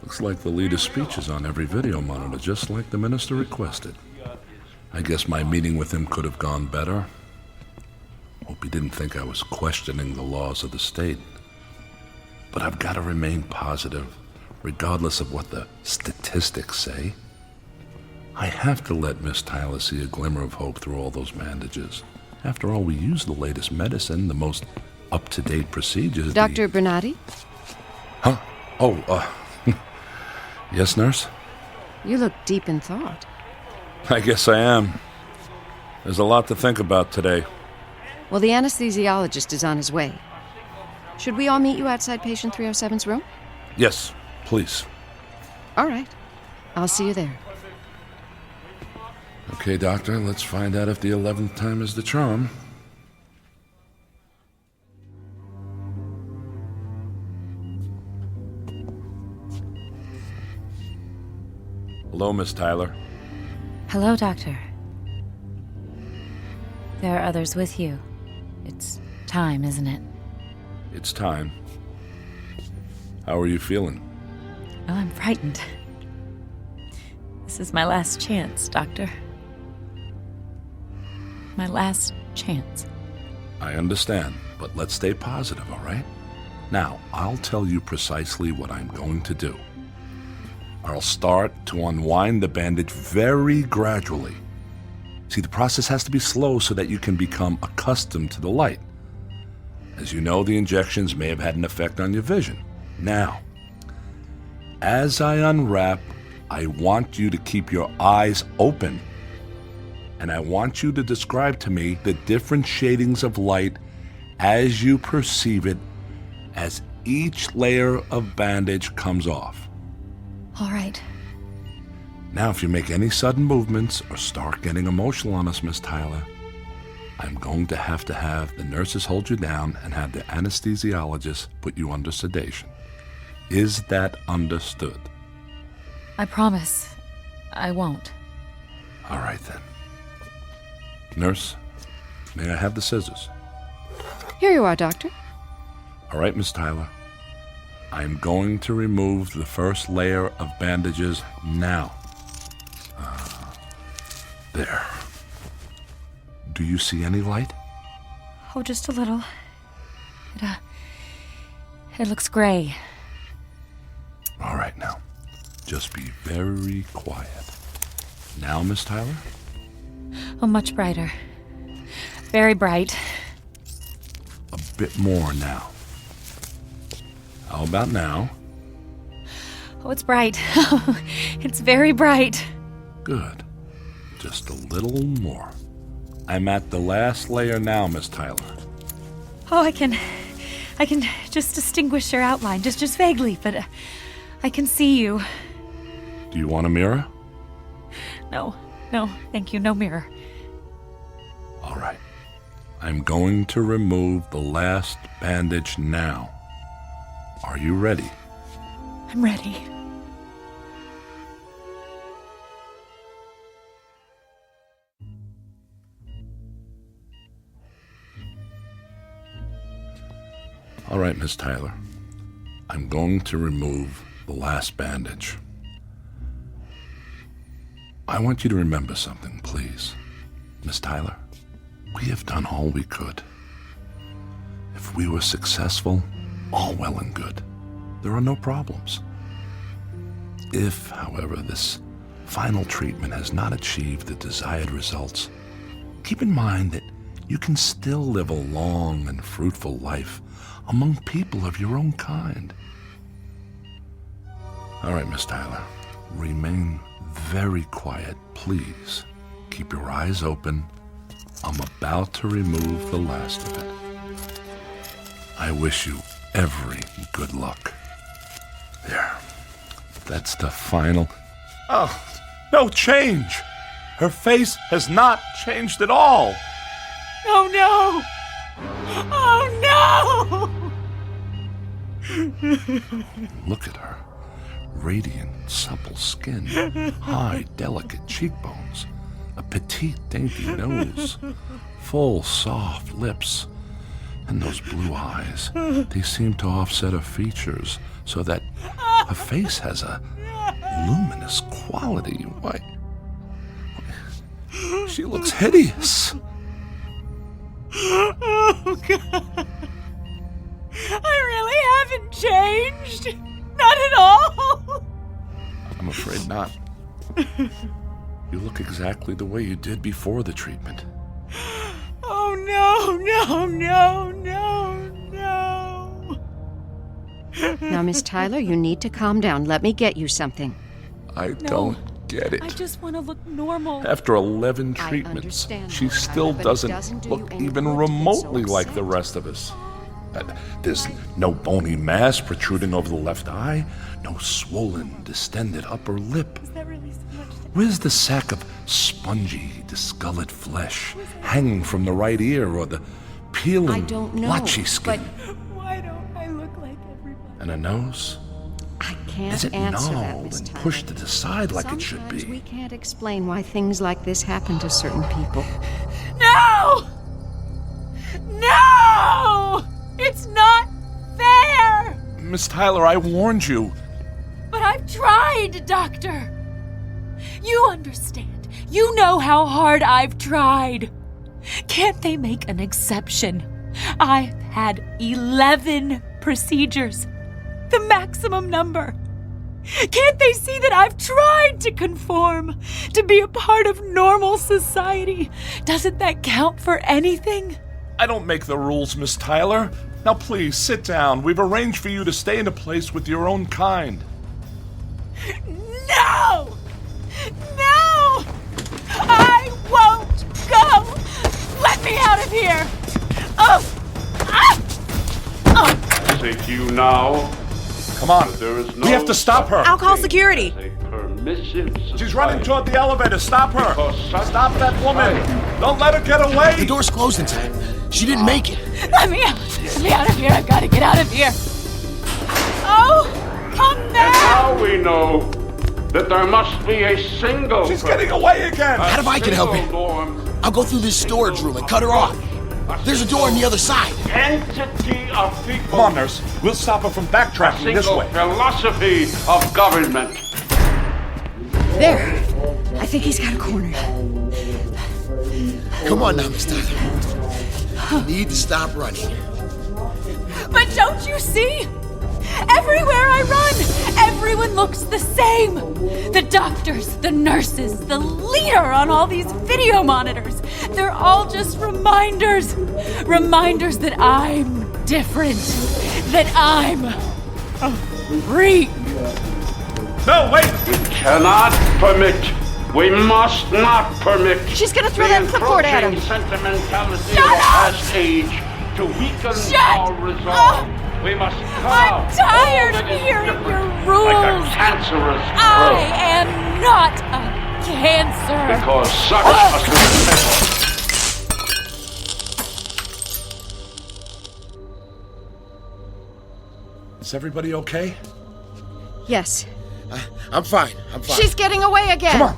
Looks like the leader's speech is on every video monitor, just like the minister requested. I guess my meeting with him could have gone better. Hope he didn't think I was questioning the laws of the state. But I've got to remain positive, regardless of what the statistics say. I have to let Miss Tyler see a glimmer of hope through all those bandages. After all, we use the latest medicine, the most up-to-date procedures. Dr. Bernardi? Huh? Oh, yes, nurse? You look deep in thought. I guess I am. There's a lot to think about today. Well, the anesthesiologist is on his way. Should we all meet you outside patient 307's room? Yes, please. All right. I'll see you there. Okay, doctor, let's find out if the 11th time is the charm. Hello, Miss Tyler. Hello, Doctor. There are others with you. It's time, isn't it? It's time. How are you feeling? Oh, I'm frightened. This is my last chance, Doctor. My last chance. I understand, but let's stay positive, all right? Now, I'll tell you precisely what I'm going to do. I'll start to unwind the bandage very gradually. See, the process has to be slow so that you can become accustomed to the light. As you know, the injections may have had an effect on your vision. Now, as I unwrap, I want you to keep your eyes open. And I want you to describe to me the different shadings of light as you perceive it as each layer of bandage comes off. All right. Now, if you make any sudden movements or start getting emotional on us, Miss Tyler, I'm going to have the nurses hold you down and have the anesthesiologist put you under sedation. Is that understood? I promise I won't. All right, then. Nurse, may I have the scissors? Here you are, Doctor. All right, Miss Tyler. I'm going to remove the first layer of bandages now. There. Do you see any light? Oh, just a little. It looks gray. All right, now. Just be very quiet. Now, Miss Tyler? Oh, much brighter. Very bright. A bit more now. How about now? Oh, it's bright. It's very bright. Good. Just a little more. I'm at the last layer now, Miss Tyler. Oh, I can just distinguish your outline, just vaguely, but I can see you. Do you want a mirror? No, thank you, no mirror. All right. I'm going to remove the last bandage now. Are you ready? I'm ready. All right, Miss Tyler. I'm going to remove the last bandage. I want you to remember something, please. Miss Tyler, we have done all we could. If we were successful, all well and good. There are no problems. If, however, this final treatment has not achieved the desired results, keep in mind that you can still live a long and fruitful life among people of your own kind. All right, Miss Tyler. Remain very quiet, please. Keep your eyes open. I'm about to remove the last of it. I wish you every good luck. There. That's the final... Oh, no change! Her face has not changed at all! Oh no! Oh no! Look at her. Radiant, supple skin, high, delicate cheekbones, a petite, dainty nose, full, soft lips, and those blue eyes. They seem to offset her features so that her face has a luminous quality. Why, she looks hideous. Oh, God. I really haven't changed. Not at all. I'm afraid not. You look exactly the way you did before the treatment. Oh, no, no, no, no, no. Now, Miss Tyler, you need to calm down. Let me get you something. I don't get it. I just want to look normal. After 11 treatments, she still doesn't look even remotely like the rest of us. There's no bony mass protruding over the left eye, no swollen, distended upper lip. Is that really so much? Where's the sack of spongy, discolored flesh hanging from the right ear or the peeling, blotchy skin? But why don't I look like everybody? And a nose? I can't Is it answer that, gnawed Miss and Tyler. pushed to the side like it should Sometimes be? we can't explain why things like this happen to certain people. No! No! It's not fair! Miss Tyler, I warned you. But I've tried, Doctor. You understand. You know how hard I've tried. Can't they make an exception? I've had 11 procedures. The maximum number. Can't they see that I've tried to conform, to be a part of normal society? Doesn't that count for anything? I don't make the rules, Miss Tyler. Now please, sit down. We've arranged for you to stay in a place with your own kind. No! No! I won't go! Let me out of here! Oh! Ah! Oh! Say to you now. Come on. There is no We have to stop her. I'll call security. permissive She's running toward the elevator. Stop her. Stop that woman. Don't let her get away. The door's closed in time. She didn't make it. Let me out! Let me out of here! I've got to get out of here! Oh! Come back! And now we know that there must be a single... She's getting away again! Adam, I can help you. I'll go through this storage room and cut her off. There's a door on the other side. Entity of people. Come on, nurse. We'll stop her from backtracking this way. Philosophy of government. There. I think he's got a corner. Come on now, Miss Tyler. You need to stop running. But don't you see? Everywhere I run, everyone looks the same. The doctors, the nurses, the leader on all these video monitors. They're all just reminders. Reminders that I'm different. That I'm a freak. No, wait! We cannot permit. We must not permit. She's gonna throw that clipboard at him. Sentimentality Shut of up! past age to weaken Shut our resolve. We must come I'm out tired of open and hearing different, your rules. like a cancerous I growth. am not a cancer. Because such must be the middle. Is everybody okay? Yes. I'm fine. I'm fine. She's getting away again. Come on.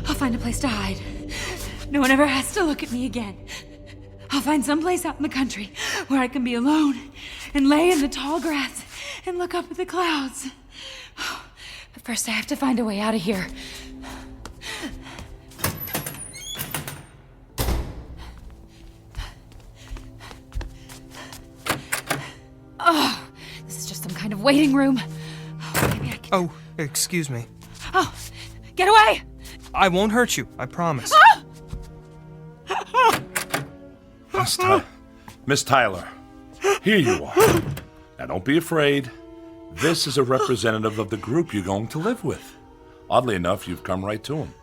I'll find a place to hide. No one ever has to look at me again. I'll find some place out in the country where I can be alone and lay in the tall grass and look up at the clouds. But first I have to find a way out of here. Oh, this is just some kind of waiting room. Oh, maybe I can... Oh, excuse me. Oh, get away! I won't hurt you, I promise. Miss Tyler, here you are. Now, don't be afraid. This is a representative of the group you're going to live with. Oddly enough, you've come right to him.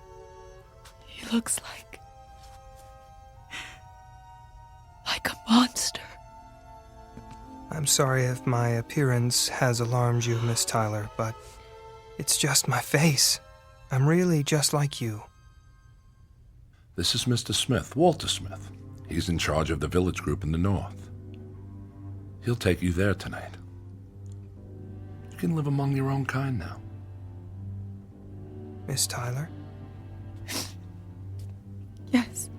He looks like a monster. I'm sorry if my appearance has alarmed you, Miss Tyler, but it's just my face. I'm really just like you. This is Mr. Smith, Walter Smith. He's in charge of the village group in the north. He'll take you there tonight. You can live among your own kind now. Miss Tyler? Yes.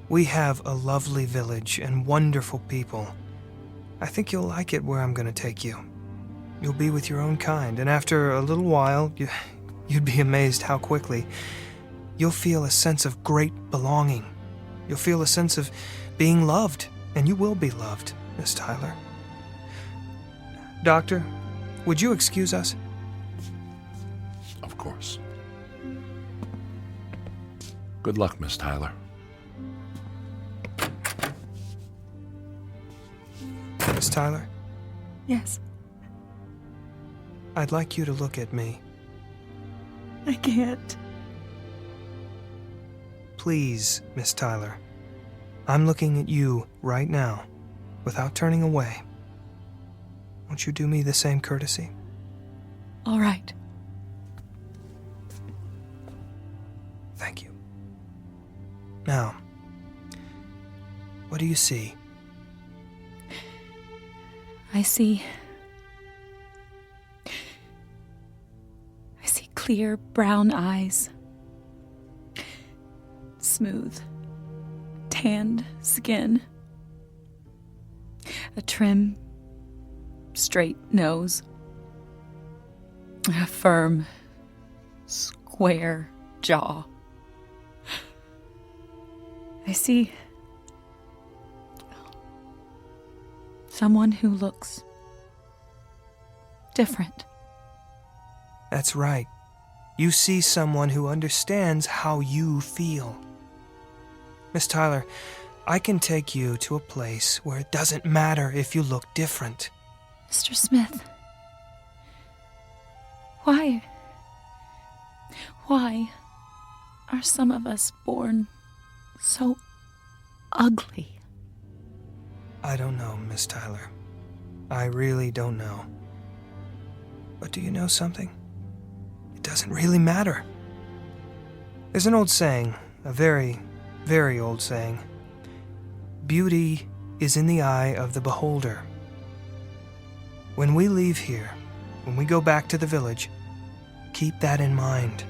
We have a lovely village and wonderful people. I think you'll like it where I'm going to take you. You'll be with your own kind, and after a little while, you'd be amazed how quickly you'll feel a sense of great belonging. You'll feel a sense of being loved, and you will be loved, Miss Tyler. Doctor, would you excuse us? Of course. Good luck, Miss Tyler. Miss Tyler? Yes. I'd like you to look at me. I can't. Please, Miss Tyler. I'm looking at you right now, without turning away. Won't you do me the same courtesy? All right. Thank you. Now, what do you see? I see clear brown eyes, smooth, tanned skin, a trim, straight nose, a firm, square jaw. I see someone who looks different. That's right. You see someone who understands how you feel. Miss Tyler, I can take you to a place where it doesn't matter if you look different. Mr. Smith, why are some of us born so ugly? I don't know, Miss Tyler. I really don't know. But do you know something? It doesn't really matter. There's an old saying, a very, very old saying. Beauty is in the eye of the beholder. When we leave here, when we go back to the village, keep that in mind.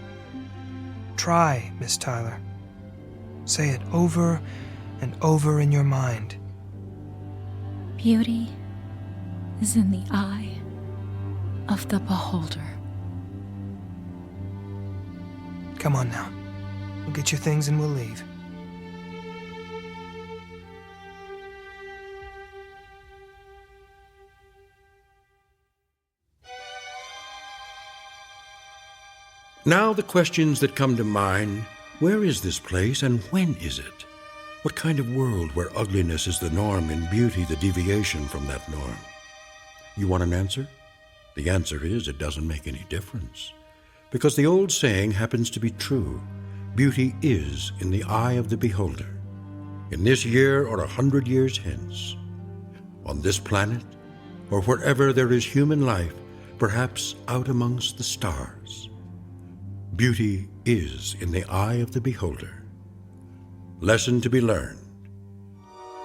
Try, Miss Tyler. Say it over and over in your mind. Beauty is in the eye of the beholder. Come on now. We'll get your things and we'll leave. Now the questions that come to mind: where is this place and when is it? What kind of world where ugliness is the norm and beauty the deviation from that norm? You want an answer? The answer is it doesn't make any difference. Because the old saying happens to be true. Beauty is in the eye of the beholder. In this year or 100 years hence. On this planet, or wherever there is human life, perhaps out amongst the stars. Beauty is in the eye of the beholder. Lesson to be learned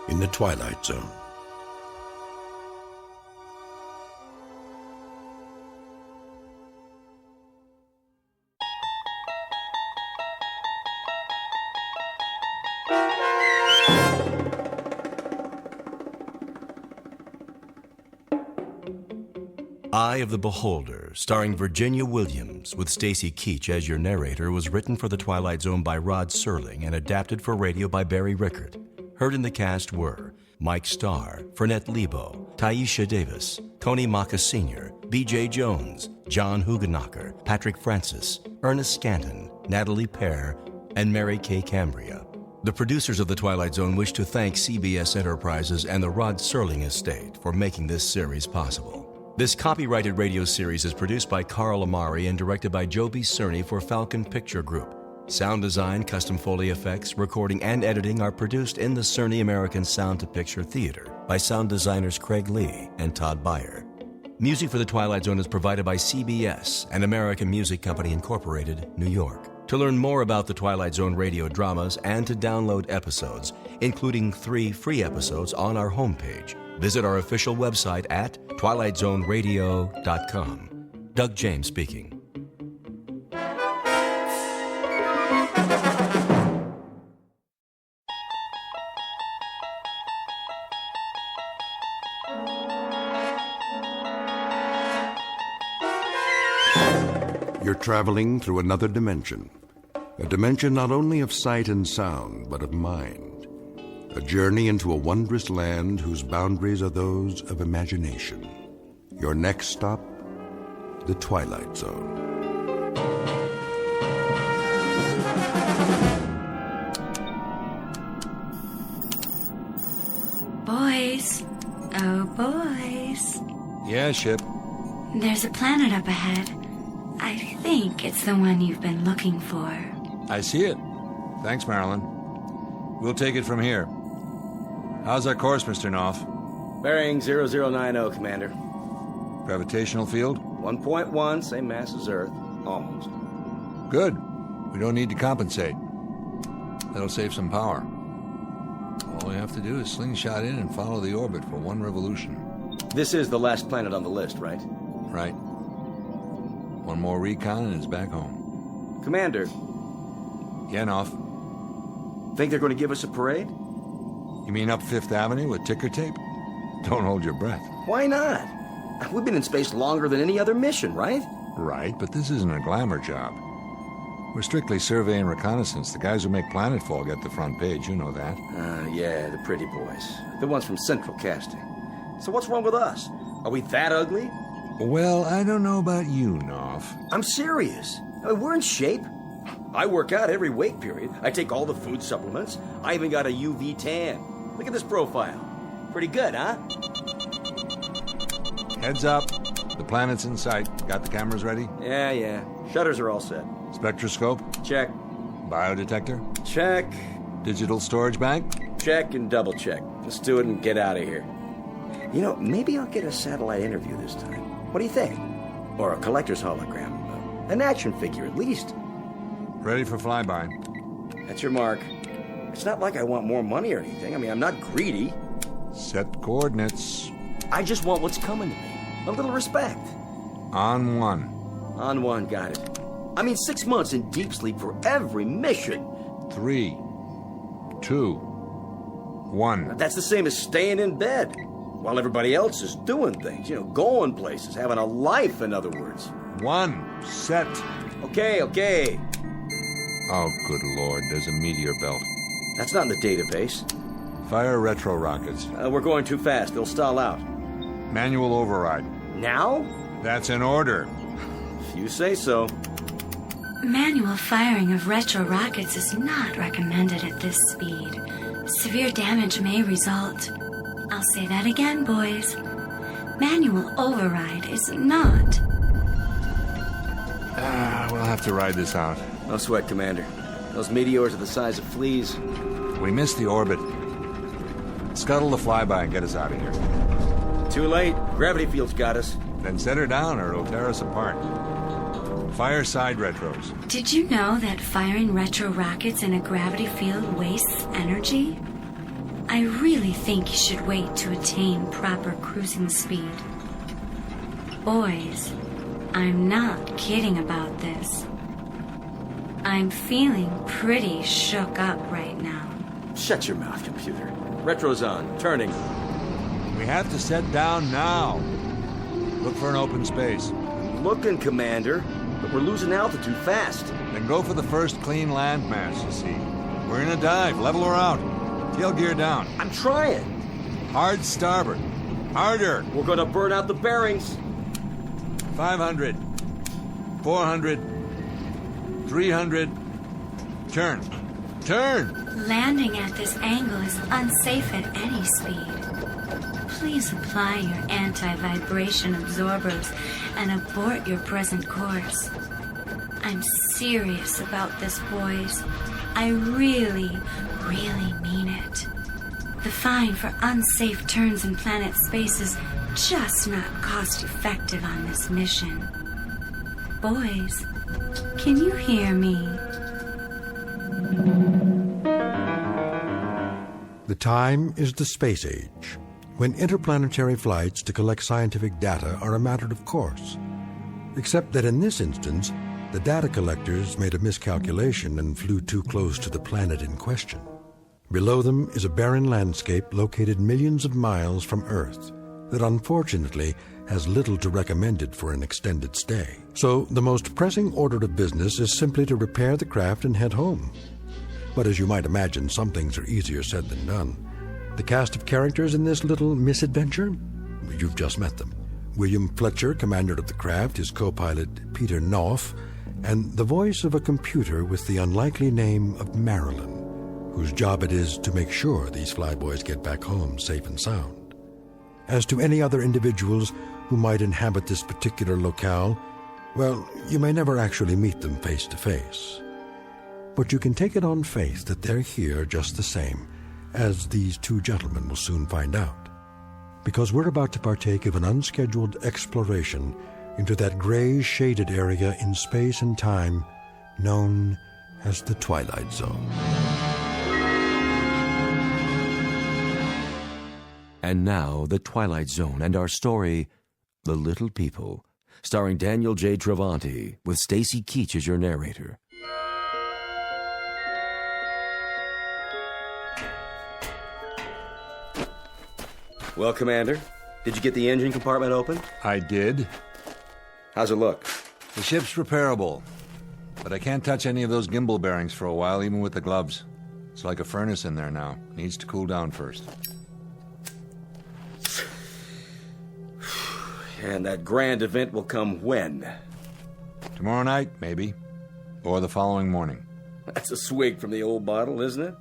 in the Twilight Zone. Eye of the Beholder, starring Virginia Williams, with Stacy Keach as your narrator, was written for The Twilight Zone by Rod Serling and adapted for radio by Barry Rickert. Heard in the cast were Mike Starr, Fernette Lebo, Taisha Davis, Tony Maka Sr., B.J. Jones, John Hugenacher, Patrick Francis, Ernest Stanton, Natalie Pear, and Mary Kay Cambria. The producers of The Twilight Zone wish to thank CBS Enterprises and the Rod Serling estate for making this series possible. This copyrighted radio series is produced by Carl Amari and directed by Joby Cerny for Falcon Picture Group. Sound design, custom Foley effects, recording, and editing are produced in the Cerny American Sound to Picture Theater by sound designers Craig Lee and Todd Beyer. Music for The Twilight Zone is provided by CBS and American Music Company Incorporated, New York. To learn more about the Twilight Zone radio dramas and to download episodes, including 3 free episodes on our homepage, visit our official website at twilightzoneradio.com. Doug James speaking. You're traveling through another dimension. A dimension not only of sight and sound, but of mind. A journey into a wondrous land whose boundaries are those of imagination. Your next stop, the Twilight Zone. Boys. Oh, boys. Yeah, Ship. There's a planet up ahead. I think it's the one you've been looking for. I see it. Thanks, Marilyn. We'll take it from here. How's our course, Mr. Knopf? Bearing 0090, Commander. Gravitational field? 1.1, same mass as Earth. Almost. Good. We don't need to compensate. That'll save some power. All we have to do is slingshot in and follow the orbit for 1 revolution. This is the last planet on the list, right? Right. 1 more recon and it's back home. Commander. Yeah, Knopf. Think they're going to give us a parade? You mean up 5th Avenue with ticker tape? Don't hold your breath. Why not? We've been in space longer than any other mission, right? Right, but this isn't a glamour job. We're strictly survey and reconnaissance. The guys who make planetfall get the front page, you know that. Yeah, the pretty boys. The ones from Central Casting. So what's wrong with us? Are we that ugly? Well, I don't know about you, Knopf. I'm serious. I mean, we're in shape. I work out every wake period. I take all the food supplements. I even got a UV tan. Look at this profile. Pretty good, huh? Heads up. The planet's in sight. Got the cameras ready? Yeah. Shutters are all set. Spectroscope? Check. Biodetector? Check. Digital storage bank? Check and double check. Let's do it and get out of here. You know, maybe I'll get a satellite interview this time. What do you think? Or a collector's hologram. An action figure, at least. Ready for flyby. That's your mark. It's not like I want more money or anything. I mean, I'm not greedy. Set coordinates. I just want what's coming to me. A little respect. On 1. On 1, got it. I mean, 6 months in deep sleep for every mission. 3, 2, 1. That's the same as staying in bed while everybody else is doing things. You know, going places, having a life, in other words. 1. Set. Okay. Oh, good Lord, there's a meteor belt. That's not in the database. Fire retro rockets. We're going too fast. They'll stall out. Manual override. Now? That's in order. If you say so. Manual firing of retro rockets is not recommended at this speed. Severe damage may result. I'll say that again, boys. Manual override is not. We'll have to ride this out. No sweat, Commander. Those meteors are the size of fleas. We missed the orbit. Scuttle the flyby and get us out of here. Too late. Gravity field's got us. Then set her down or it'll tear us apart. Fire side retros. Did you know that firing retro rockets in a gravity field wastes energy? I really think you should wait to attain proper cruising speed. Boys, I'm not kidding about this. I'm feeling pretty shook up right now. Shut your mouth, computer. Retro's on. Turning. We have to set down now. Look for an open space. Looking, Commander, but we're losing altitude fast. Then go for the first clean landmass, you see. We're in a dive. Level her out. Tail gear down. I'm trying. Hard starboard. Harder. We're gonna burn out the bearings. 500. 400. 300. Turn. Turn! Landing at this angle is unsafe at any speed. Please apply your anti-vibration absorbers and abort your present course. I'm serious about this, boys. I really, really mean it. The fine for unsafe turns in planet space is just not cost-effective on this mission. Boys, can you hear me? The time is the space age, when interplanetary flights to collect scientific data are a matter of course. Except that in this instance, the data collectors made a miscalculation and flew too close to the planet in question. Below them is a barren landscape located millions of miles from Earth that unfortunately has little to recommend it for an extended stay. So the most pressing order of business is simply to repair the craft and head home. But as you might imagine, some things are easier said than done. The cast of characters in this little misadventure? You've just met them. William Fletcher, commander of the craft, his co-pilot Peter Knopf, and the voice of a computer with the unlikely name of Marilyn, whose job it is to make sure these flyboys get back home safe and sound. As to any other individuals who might inhabit this particular locale, well, you may never actually meet them face to face. But you can take it on faith that they're here just the same, as these two gentlemen will soon find out. Because we're about to partake of an unscheduled exploration into that gray shaded area in space and time known as the Twilight Zone. And now, The Twilight Zone and our story, The Little People, starring Daniel J. Travanti, with Stacy Keach as your narrator. Well, Commander, did you get the engine compartment open? I did. How's it look? The ship's repairable, but I can't touch any of those gimbal bearings for a while, even with the gloves. It's like a furnace in there now. Needs to cool down first. And that grand event will come when? Tomorrow night, maybe. Or the following morning. That's a swig from the old bottle, isn't it?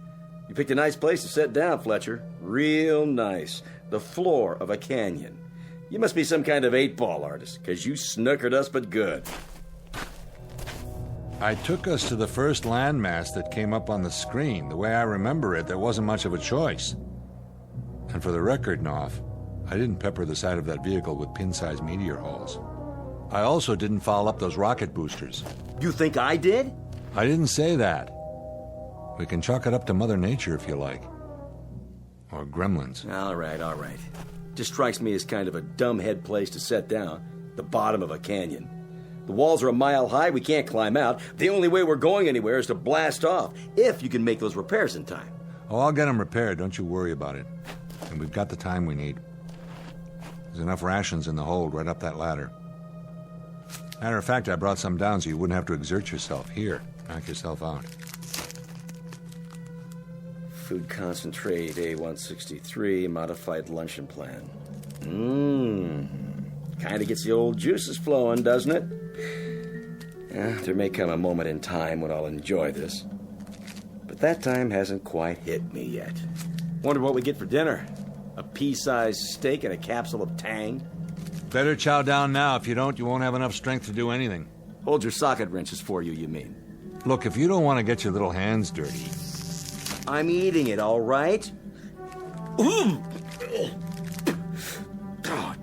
You picked a nice place to sit down, Fletcher. Real nice. The floor of a canyon. You must be some kind of 8-ball artist, because you snookered us but good. I took us to the first landmass that came up on the screen. The way I remember it, there wasn't much of a choice. And for the record, Knopf, I didn't pepper the side of that vehicle with pin-sized meteor holes. I also didn't foul up those rocket boosters. You think I did? I didn't say that. We can chalk it up to Mother Nature if you like. Or gremlins. All right. Just strikes me as kind of a dumbhead place to set down. The bottom of a canyon. The walls are a mile high, we can't climb out. The only way we're going anywhere is to blast off, if you can make those repairs in time. Oh, I'll get them repaired, don't you worry about it. And we've got the time we need. There's enough rations in the hold right up that ladder. Matter of fact, I brought some down so you wouldn't have to exert yourself. Here, knock yourself out. Food concentrate A163, modified luncheon plan. Kind of gets the old juices flowing, doesn't it? Yeah, there may come a moment in time when I'll enjoy this. But that time hasn't quite hit me yet. Wonder what we get for dinner. A pea-sized steak and a capsule of Tang? Better chow down now. If you don't, you won't have enough strength to do anything. Hold your socket wrenches for you mean? Look, if you don't want to get your little hands dirty... I'm eating it, all right? Oh,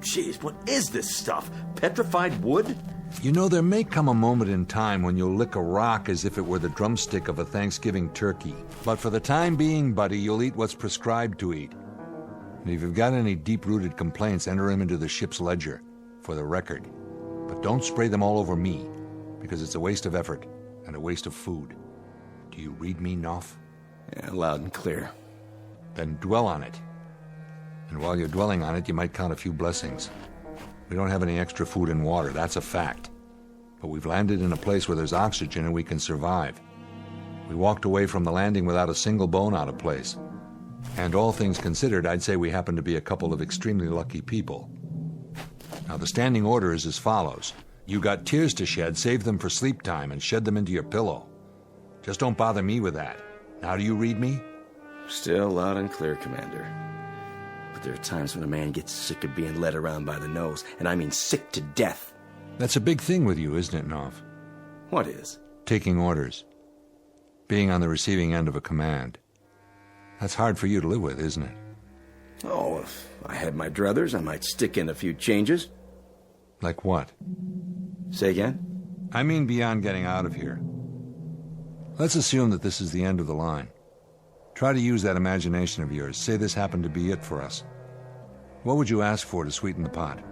jeez, what is this stuff? Petrified wood? You know, there may come a moment in time when you'll lick a rock as if it were the drumstick of a Thanksgiving turkey. But for the time being, buddy, you'll eat what's prescribed to eat. And if you've got any deep-rooted complaints, enter them into the ship's ledger, for the record. But don't spray them all over me, because it's a waste of effort and a waste of food. Do you read me, Knopf? Yeah, loud and clear. Then dwell on it. And while you're dwelling on it, you might count a few blessings. We don't have any extra food and water, that's a fact. But we've landed in a place where there's oxygen and we can survive. We walked away from the landing without a single bone out of place. And all things considered, I'd say we happen to be a couple of extremely lucky people. Now, the standing order is as follows. You got tears to shed, save them for sleep time and shed them into your pillow. Just don't bother me with that. Now do you read me? Still loud and clear, Commander. But there are times when a man gets sick of being led around by the nose, and I mean sick to death. That's a big thing with you, isn't it, Nov? What is? Taking orders. Being on the receiving end of a command. That's hard for you to live with, isn't it? Oh, if I had my druthers, I might stick in a few changes. Like what? Say again? I mean beyond getting out of here. Let's assume that this is the end of the line. Try to use that imagination of yours. Say this happened to be it for us. What would you ask for to sweeten the pot?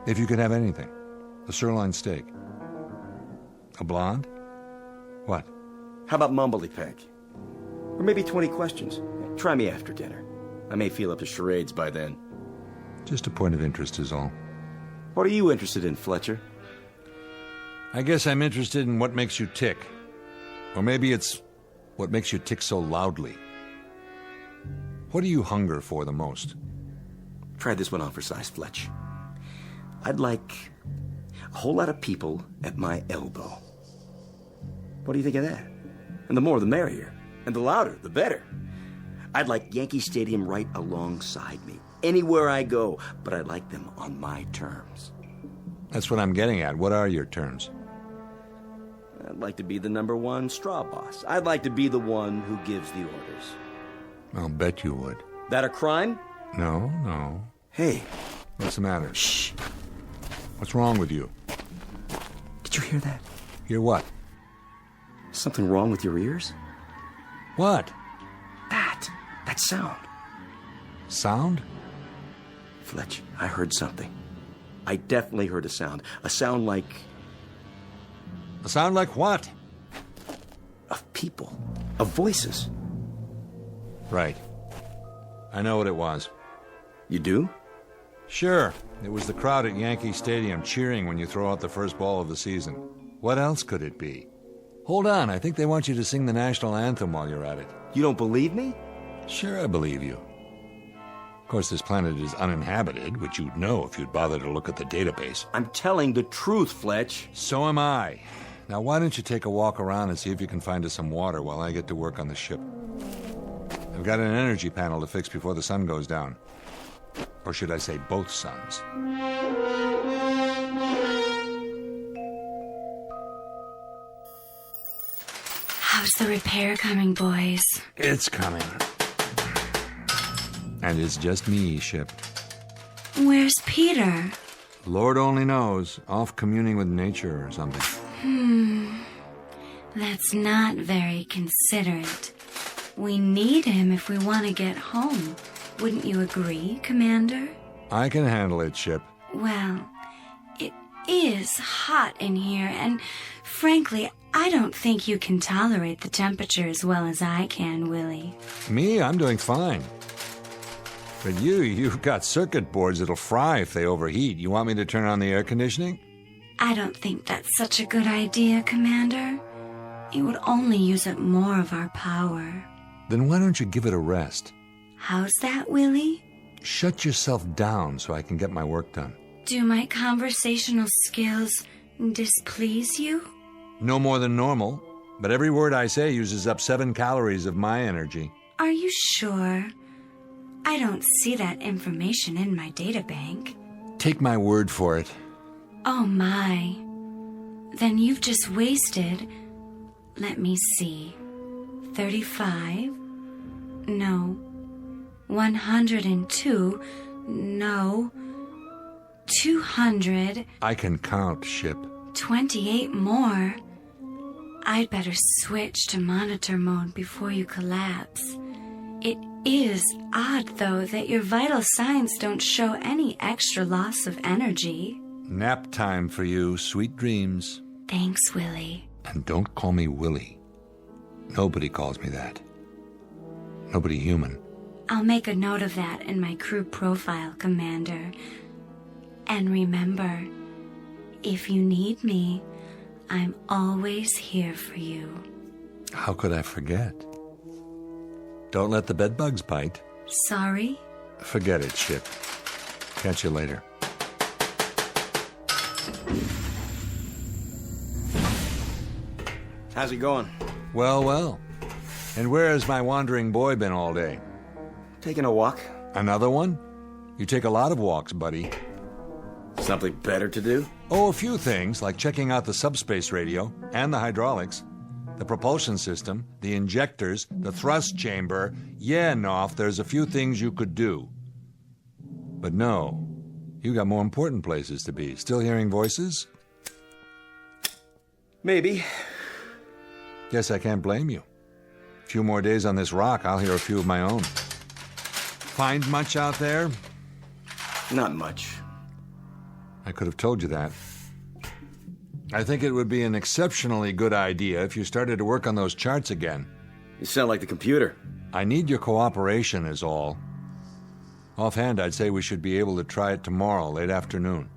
If you could have anything. A sirloin steak. A blonde? What? How about Mumbly-Peg? Or maybe 20 questions. Try me after dinner. I may feel up to charades by then. Just a point of interest is all. What are you interested in, Fletcher? I guess I'm interested in what makes you tick. Or maybe it's what makes you tick so loudly. What do you hunger for the most? Try this one on for size, Fletch. I'd like a whole lot of people at my elbow. What do you think of that? And the more the merrier. And the louder, the better. I'd like Yankee Stadium right alongside me. Anywhere I go, but I'd like them on my terms. That's what I'm getting at. What are your terms? I'd like to be the #1 straw boss. I'd like to be the one who gives the orders. I'll bet you would. That a crime? No. Hey. What's the matter? Shh. What's wrong with you? Did you hear that? Hear what? Something wrong with your ears? What? That sound. Sound? Fletch, I heard something. I definitely heard a sound. A sound like... A sound like what? Of people. Of voices. Right. I know what it was. You do? Sure. It was the crowd at Yankee Stadium cheering when you throw out the first ball of the season. What else could it be? Hold on, I think they want you to sing the national anthem while you're at it. You don't believe me? Sure, I believe you. Of course, this planet is uninhabited, which you'd know if you'd bother to look at the database. I'm telling the truth, Fletch. So am I. Now, why don't you take a walk around and see if you can find us some water while I get to work on the ship? I've got an energy panel to fix before the sun goes down. Or should I say both suns? How's the repair coming, boys? It's coming. And it's just me, Ship. Where's Peter? Lord only knows. Off communing with nature or something. That's not very considerate. We need him if we want to get home. Wouldn't you agree, Commander? I can handle it, Ship. Well, it is hot in here, and frankly, I don't think you can tolerate the temperature as well as I can, Willie. Me? I'm doing fine. But you've got circuit boards that'll fry if they overheat. You want me to turn on the air conditioning? I don't think that's such a good idea, Commander. It would only use up more of our power. Then why don't you give it a rest? How's that, Willie? Shut yourself down so I can get my work done. Do my conversational skills displease you? No more than normal, but every word I say uses up 7 calories of my energy. Are you sure? I don't see that information in my databank. Take my word for it. Oh my. Then you've just wasted, let me see, 35? No. 102? No. 200? I can count, Ship. 28 more. I'd better switch to monitor mode before you collapse. It is odd, though, that your vital signs don't show any extra loss of energy. Nap time for you. Sweet dreams. Thanks, Willie. And don't call me Willie. Nobody calls me that. Nobody human. I'll make a note of that in my crew profile, Commander. And remember, if you need me, I'm always here for you. How could I forget? Don't let the bedbugs bite. Sorry? Forget it, Ship. Catch you later. How's it going? Well, well. And where has my wandering boy been all day? Taking a walk. Another one? You take a lot of walks, buddy. Something better to do? Oh, a few things, like checking out the subspace radio and the hydraulics, the propulsion system, the injectors, the thrust chamber. Yeah, Knopf, there's a few things you could do. But no, you got more important places to be. Still hearing voices? Maybe. Guess I can't blame you. A few more days on this rock, I'll hear a few of my own. Find much out there? Not much. I could have told you that. I think it would be an exceptionally good idea if you started to work on those charts again. You sound like the computer. I need your cooperation is all. Offhand, I'd say we should be able to try it tomorrow, late afternoon.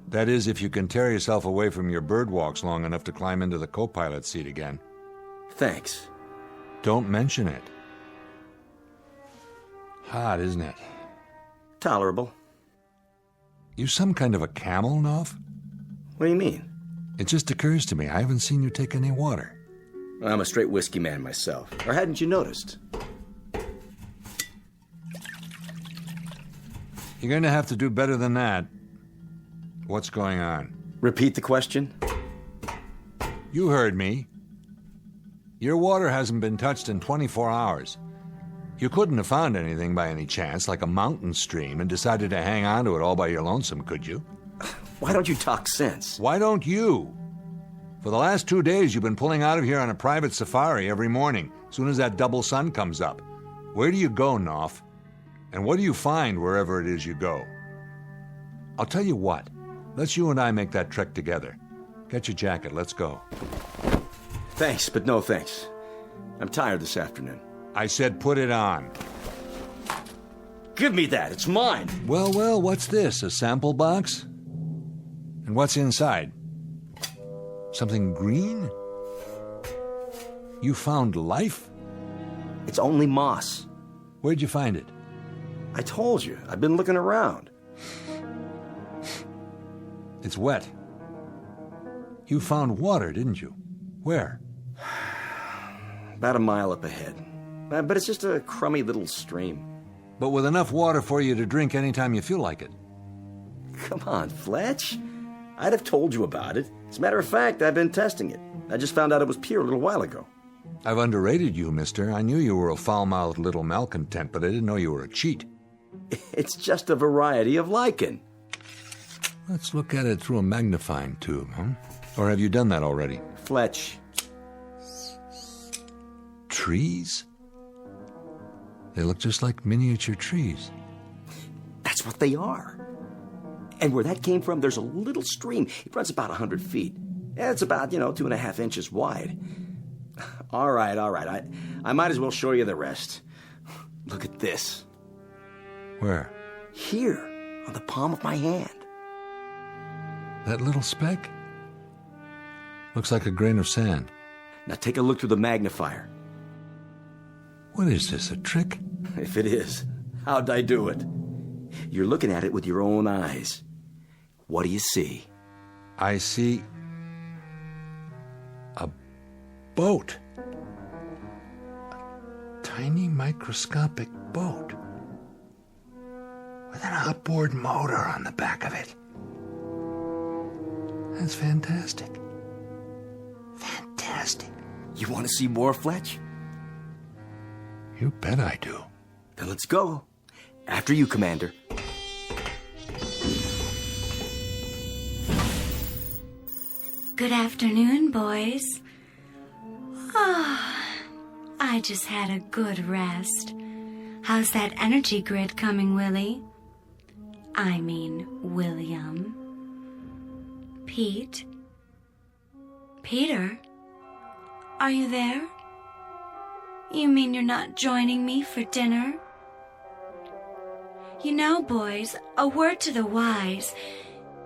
That is, if you can tear yourself away from your bird walks long enough to climb into the co-pilot seat again. Thanks. Don't mention it. Hot, isn't it? Tolerable. You some kind of a camel, Knopf? What do you mean? It just occurs to me, I haven't seen you take any water. I'm a straight whiskey man myself. Or hadn't you noticed? You're going to have to do better than that. What's going on? Repeat the question. You heard me. Your water hasn't been touched in 24 hours. You couldn't have found anything by any chance, like a mountain stream, and decided to hang on to it all by your lonesome, could you? Why don't you talk sense? Why don't you? For the last 2 days, you've been pulling out of here on a private safari every morning, as soon as that double sun comes up. Where do you go, Knopf? And what do you find wherever it is you go? I'll tell you what. Let's you and I make that trek together. Get your jacket, let's go. Thanks, but no thanks. I'm tired this afternoon. I said put it on. Give me that, it's mine. Well, well, what's this, a sample box? And what's inside? Something green? You found life? It's only moss. Where'd you find it? I told you, I've been looking around. It's wet. You found water, didn't you? Where? About a mile up ahead. But it's just a crummy little stream. But with enough water for you to drink anytime you feel like it. Come on, Fletch. I'd have told you about it. As a matter of fact, I've been testing it. I just found out it was pure a little while ago. I've underrated you, mister. I knew you were a foul-mouthed little malcontent, but I didn't know you were a cheat. It's just a variety of lichen. Let's look at it through a magnifying tube, huh? Or have you done that already? Fletch. Trees? They look just like miniature trees. That's what they are. And where that came from, there's a little stream. It runs about 100 feet. It's about, 2.5 inches wide. All right. I might as well show you the rest. Look at this. Where? Here, on the palm of my hand. That little speck? Looks like a grain of sand. Now take a look through the magnifier. What is this, a trick? If it is, how'd I do it? You're looking at it with your own eyes. What do you see? I see a boat. A tiny microscopic boat with an outboard motor on the back of it. That's fantastic. Fantastic. You want to see more, Fletch? You bet I do. Then let's go. After you, Commander. Good afternoon, boys. I just had a good rest. How's that energy grid coming, Willie? I mean, William. Pete? Peter? Are you there? You mean you're not joining me for dinner? You know, boys, a word to the wise.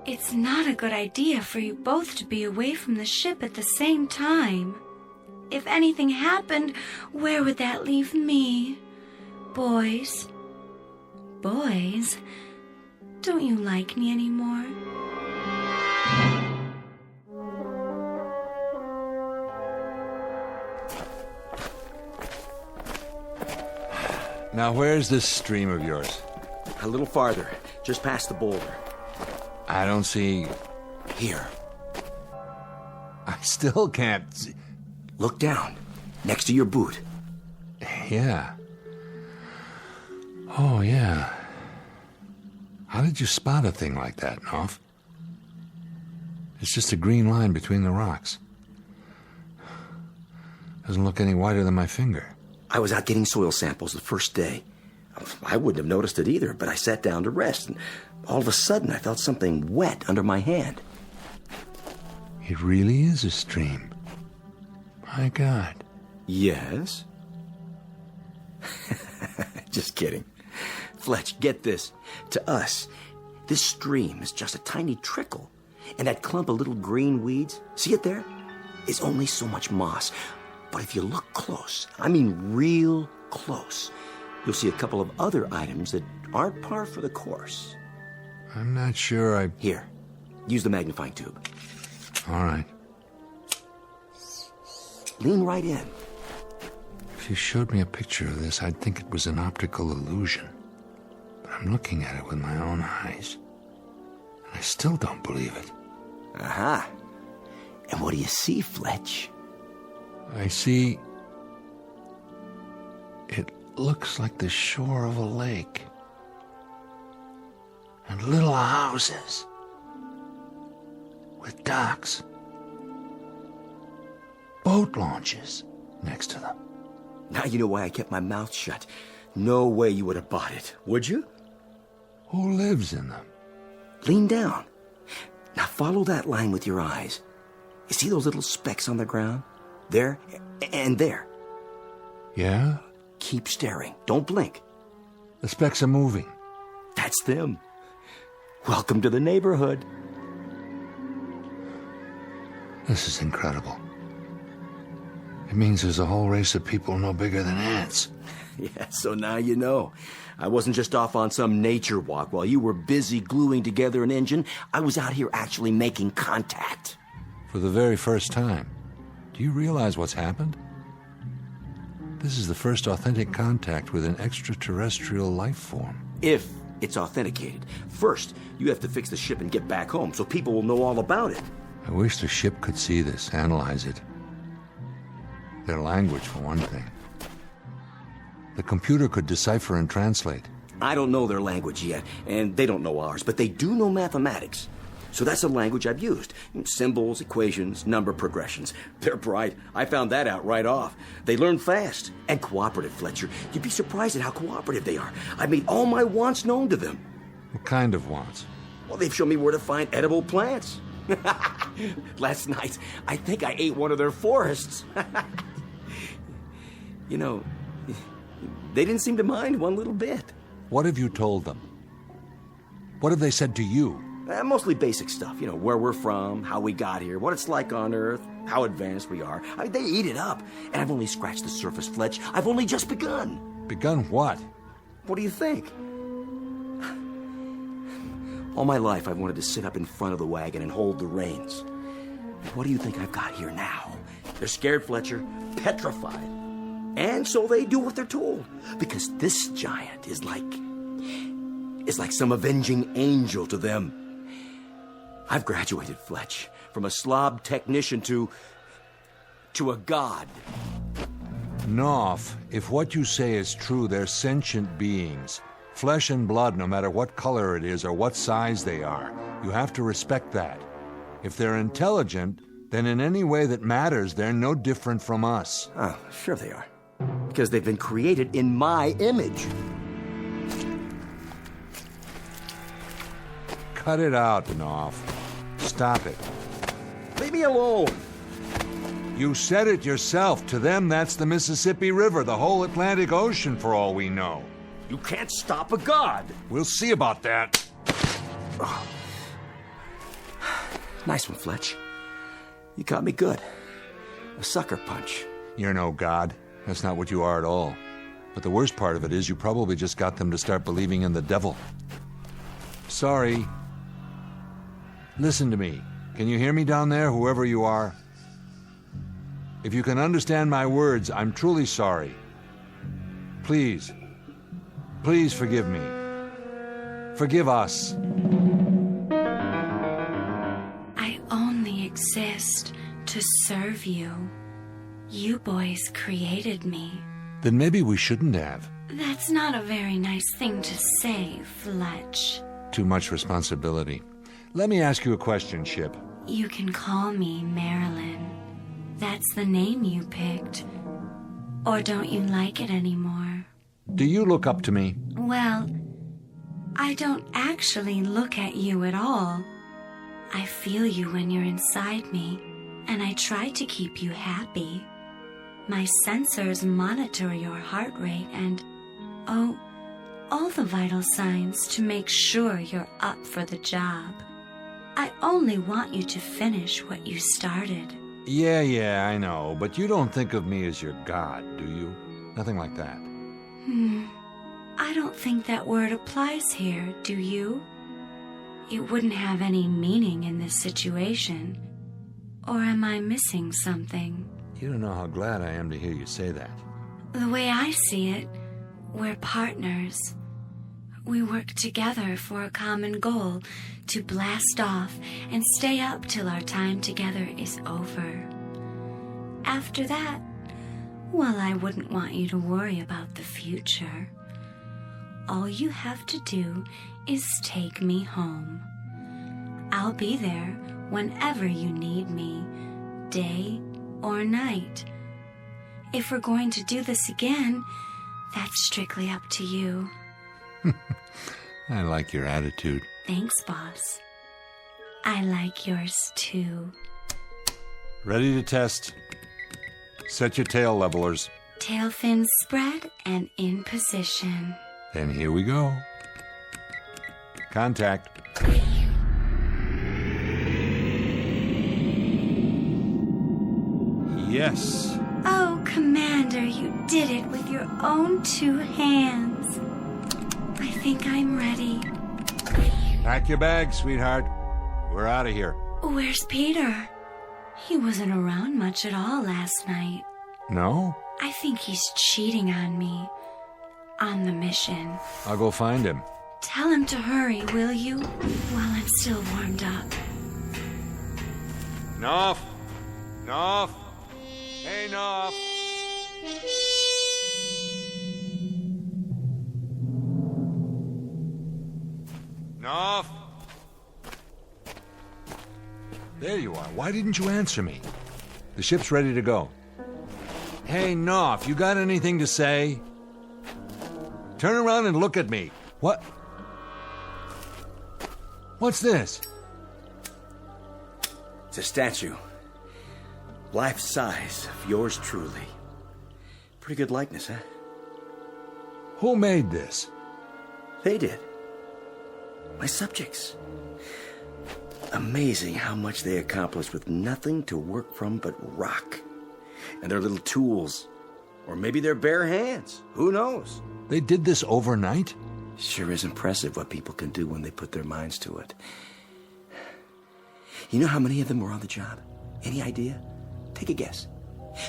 It's not a good idea for you both to be away from the ship at the same time. If anything happened, where would that leave me? Boys? Boys? Don't you like me anymore? Now, where's this stream of yours? A little farther, just past the boulder. I don't see... Here. I still can't see... Look down, next to your boot. Yeah. Oh, yeah. How did you spot a thing like that, Knopf? It's just a green line between the rocks. Doesn't look any wider than my finger. I was out getting soil samples the first day. I wouldn't have noticed it either, but I sat down to rest, and all of a sudden I felt something wet under my hand. It really is a stream. My God. Yes? Just kidding. Fletch, get this. To us, this stream is just a tiny trickle. And that clump of little green weeds, see it there? Is only so much moss. But if you look close, I mean real close, you'll see a couple of other items that aren't par for the course. I'm not sure I... Here, use the magnifying tube. All right. Lean right in. If you showed me a picture of this, I'd think it was an optical illusion. But I'm looking at it with my own eyes. And I still don't believe it. Aha. And what do you see, Fletch? I see... It looks like the shore of a lake. And little houses. With docks. Boat launches next to them. Now you know why I kept my mouth shut. No way you would have bought it, would you? Who lives in them? Lean down. Now follow that line with your eyes. You see those little specks on the ground? There and there. Yeah? Keep staring. Don't blink. The specks are moving. That's them. Welcome to the neighborhood. This is incredible. It means there's a whole race of people no bigger than ants. Yeah, so now you know. I wasn't just off on some nature walk while you were busy gluing together an engine. I was out here actually making contact. For the very first time. Do you realize what's happened? This is the first authentic contact with an extraterrestrial life form. If it's authenticated. First, you have to fix the ship and get back home so people will know all about it. I wish the ship could see this, analyze it. Their language, for one thing. The computer could decipher and translate. I don't know their language yet, and they don't know ours, but they do know mathematics. So that's the language I've used. Symbols, equations, number progressions. They're bright. I found that out right off. They learn fast. And cooperative, Fletcher. You'd be surprised at how cooperative they are. I made all my wants known to them. What kind of wants? Well, they've shown me where to find edible plants. Last night, I think I ate one of their forests. You know, they didn't seem to mind one little bit. What have you told them? What have they said to you? Mostly basic stuff, you know, where we're from, how we got here, what it's like on Earth, how advanced we are. I mean, they eat it up. And I've only scratched the surface, Fletch. I've only just begun. Begun what? What do you think? All my life, I've wanted to sit up in front of the wagon and hold the reins. What do you think I've got here now? They're scared, Fletcher, petrified. And so they do what they're told. Because this giant is like some avenging angel to them. I've graduated, Fletch, from a slob technician to a god. Knopf, if what you say is true, they're sentient beings. Flesh and blood, no matter what color it is or what size they are. You have to respect that. If they're intelligent, then in any way that matters, they're no different from us. Oh, sure they are. Because they've been created in my image. Cut it out, Knopf. Stop it. Leave me alone. You said it yourself. To them, that's the Mississippi River, the whole Atlantic Ocean, for all we know. You can't stop a god. We'll see about that. Oh. Nice one, Fletch. You got me good. A sucker punch. You're no god. That's not what you are at all. But the worst part of it is you probably just got them to start believing in the devil. Sorry. Listen to me. Can you hear me down there, whoever you are? If you can understand my words, I'm truly sorry. Please, Please forgive me. Forgive us. I only exist to serve you. You boys created me. Then maybe we shouldn't have. That's not a very nice thing to say, Fletch. Too much responsibility. Let me ask you a question, Ship. You can call me Marilyn. That's the name you picked. Or don't you like it anymore? Do you look up to me? Well, I don't actually look at you at all. I feel you when you're inside me, and I try to keep you happy. My sensors monitor your heart rate and, all the vital signs to make sure you're up for the job. I only want you to finish what you started. Yeah, I know, but you don't think of me as your god, do you? Nothing like that. I don't think that word applies here, do you? It wouldn't have any meaning in this situation. Or am I missing something? You don't know how glad I am to hear you say that. The way I see it, we're partners. We work together for a common goal to blast off and stay up till our time together is over. After that, well, I wouldn't want you to worry about the future. All you have to do is take me home. I'll be there whenever you need me, day or night. If we're going to do this again, that's strictly up to you. I like your attitude. Thanks, boss. I like yours too. Ready to test. Set your tail levelers. Tail fins spread and in position. Then here we go. Contact. Yes. Oh, Commander, you did it with your own 2 hands. I think I'm ready. Pack your bags, sweetheart. We're out of here. Where's Peter? He wasn't around much at all last night. No? I think he's cheating on me. On the mission. I'll go find him. Tell him to hurry, will you? While I'm still warmed up. Knopf! Knopf! Hey, Knopf! Knopf! There you are. Why didn't you answer me? The ship's ready to go. Hey, Knopf, you got anything to say? Turn around and look at me. What? What's this? It's a statue. Life size of yours truly. Pretty good likeness, huh? Who made this? They did. My subjects. Amazing how much they accomplished with nothing to work from but rock. And their little tools. Or maybe their bare hands. Who knows? They did this overnight? Sure is impressive what people can do when they put their minds to it. You know how many of them were on the job? Any idea? Take a guess.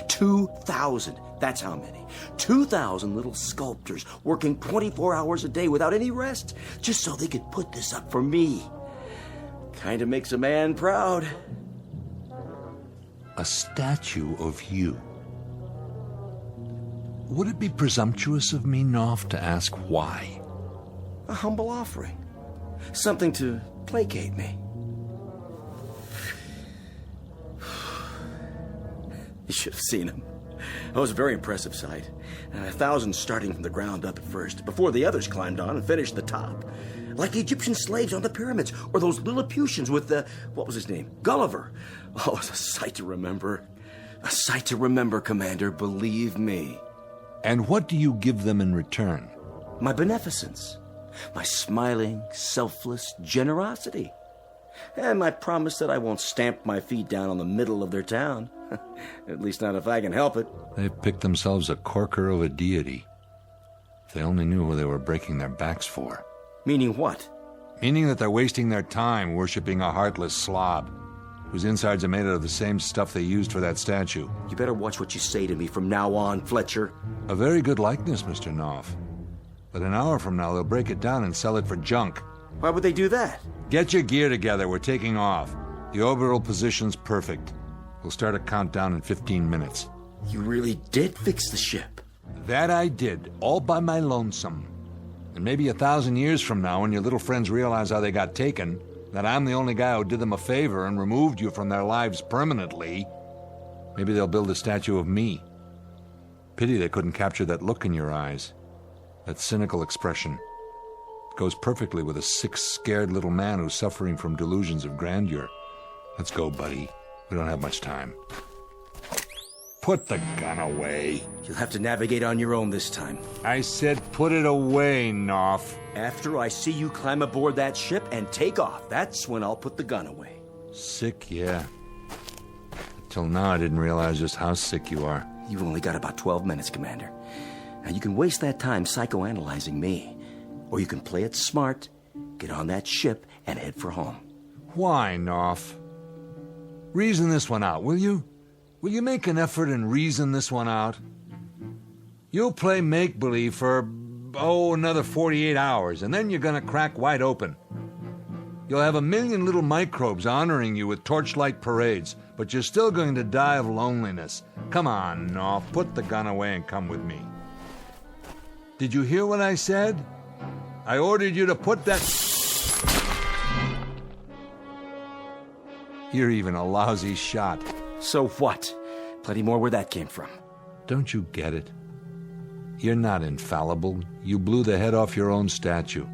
2,000. That's how many. 2,000 little sculptors working 24 hours a day without any rest, just so they could put this up for me. Kinda makes a man proud. A statue of you. Would it be presumptuous of me, Knopf, to ask why? A humble offering. Something to placate me. You should have seen him. It was a very impressive sight. 1,000 starting from the ground up at first, before the others climbed on and finished the top. Like the Egyptian slaves on the pyramids, or those Lilliputians with the, what was his name? Gulliver. Oh, it's a sight to remember. A sight to remember, Commander, believe me. And what do you give them in return? My beneficence. My smiling, selfless generosity. And my promise that I won't stamp my feet down on the middle of their town. At least not if I can help it. They've picked themselves a corker of a deity. If they only knew who they were breaking their backs for. Meaning what? Meaning that they're wasting their time worshipping a heartless slob, whose insides are made out of the same stuff they used for that statue. You better watch what you say to me from now on, Fletcher. A very good likeness, Mr. Knopf. But an hour from now, they'll break it down and sell it for junk. Why would they do that? Get your gear together. We're taking off. The orbital position's perfect. We'll start a countdown in 15 minutes. You really did fix the ship? That I did, all by my lonesome. And maybe 1,000 years from now, when your little friends realize how they got taken, that I'm the only guy who did them a favor and removed you from their lives permanently, maybe they'll build a statue of me. Pity they couldn't capture that look in your eyes. That cynical expression. It goes perfectly with a sick, scared little man who's suffering from delusions of grandeur. Let's go, buddy. We don't have much time. Put the gun away. You'll have to navigate on your own this time. I said put it away, Knopf. After I see you climb aboard that ship and take off, that's when I'll put the gun away. Sick, yeah. Till now, I didn't realize just how sick you are. You've only got about 12 minutes, Commander. Now, you can waste that time psychoanalyzing me. Or you can play it smart, get on that ship, and head for home. Why, Knopf? Reason this one out, will you? Will you make an effort and reason this one out? You'll play make-believe for, another 48 hours, and then you're gonna crack wide open. You'll have 1 million little microbes honoring you with torchlight parades, but you're still going to die of loneliness. Come on, Knopf, put the gun away and come with me. Did you hear what I said? I ordered you to put that... You're even a lousy shot. So what? Plenty more where that came from. Don't you get it? You're not infallible. You blew the head off your own statue.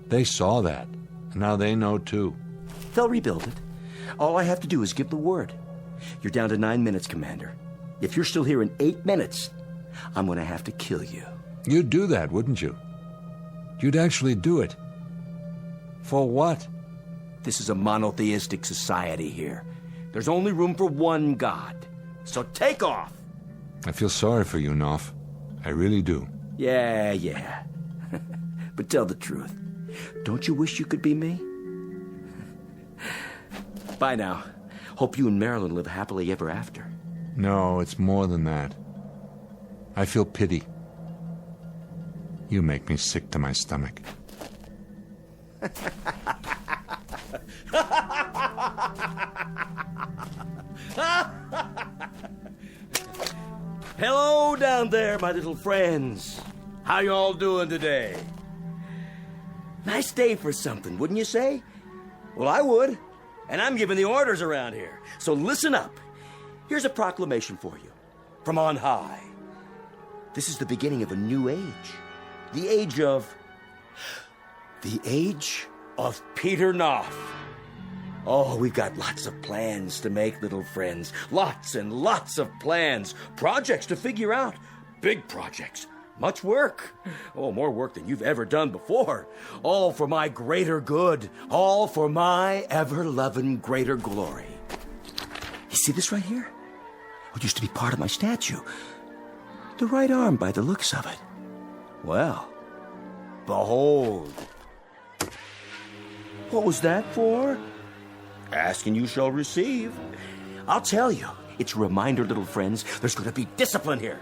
They saw that, and now they know too. They'll rebuild it. All I have to do is give the word. You're down to 9 minutes, Commander. If you're still here in 8 minutes, I'm going to have to kill you. You'd do that, wouldn't you? You'd actually do it. For what? This is a monotheistic society here. There's only room for one God. So take off! I feel sorry for you, Knopf. I really do. Yeah. But tell the truth. Don't you wish you could be me? Bye now. Hope you and Marilyn live happily ever after. No, it's more than that. I feel pity. You make me sick to my stomach. Hello down there, my little friends. How you all doing today? Nice day for something, wouldn't you say? Well, I would. And I'm giving the orders around here. So listen up. Here's a proclamation for you. From on high. This is the beginning of a new age. The age of Peter Knopf. Oh, we've got lots of plans to make, little friends. Lots and lots of plans. Projects to figure out. Big projects. Much work. Oh, more work than you've ever done before. All for my greater good. All for my ever-loving greater glory. You see this right here? It used to be part of my statue. The right arm by the looks of it. Well, behold. What was that for? Ask and you shall receive. I'll tell you, it's a reminder, little friends, there's going to be discipline here.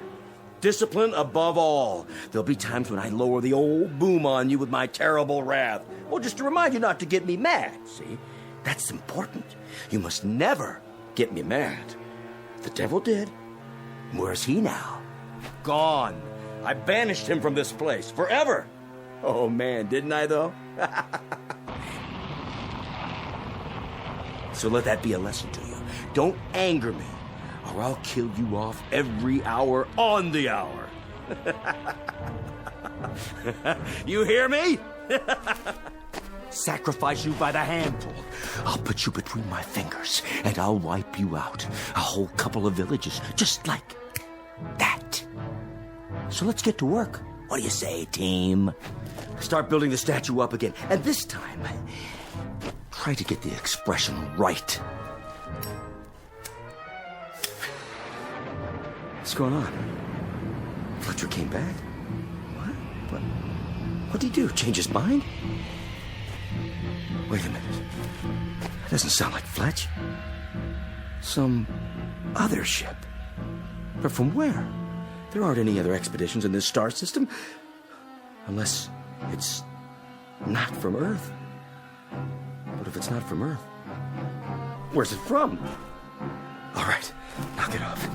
Discipline above all. There'll be times when I lower the old boom on you with my terrible wrath. Well, just to remind you not to get me mad, see? That's important. You must never get me mad. The devil did. Where's he now? Gone. I banished him from this place forever. Oh, man, didn't I, though? So let that be a lesson to you. Don't anger me, or I'll kill you off every hour on the hour. You hear me? Sacrifice you by the handful. I'll put you between my fingers, and I'll wipe you out. A whole couple of villages, just like that. So let's get to work. What do you say, team? Start building the statue up again, and this time, try to get the expression right. What's going on? Fletcher came back? What did he do? Change his mind? Wait a minute. That doesn't sound like Fletch. Some other ship. But from where? There aren't any other expeditions in this star system. Unless it's not from Earth. But if it's not from Earth, where's it from? All right, knock it off.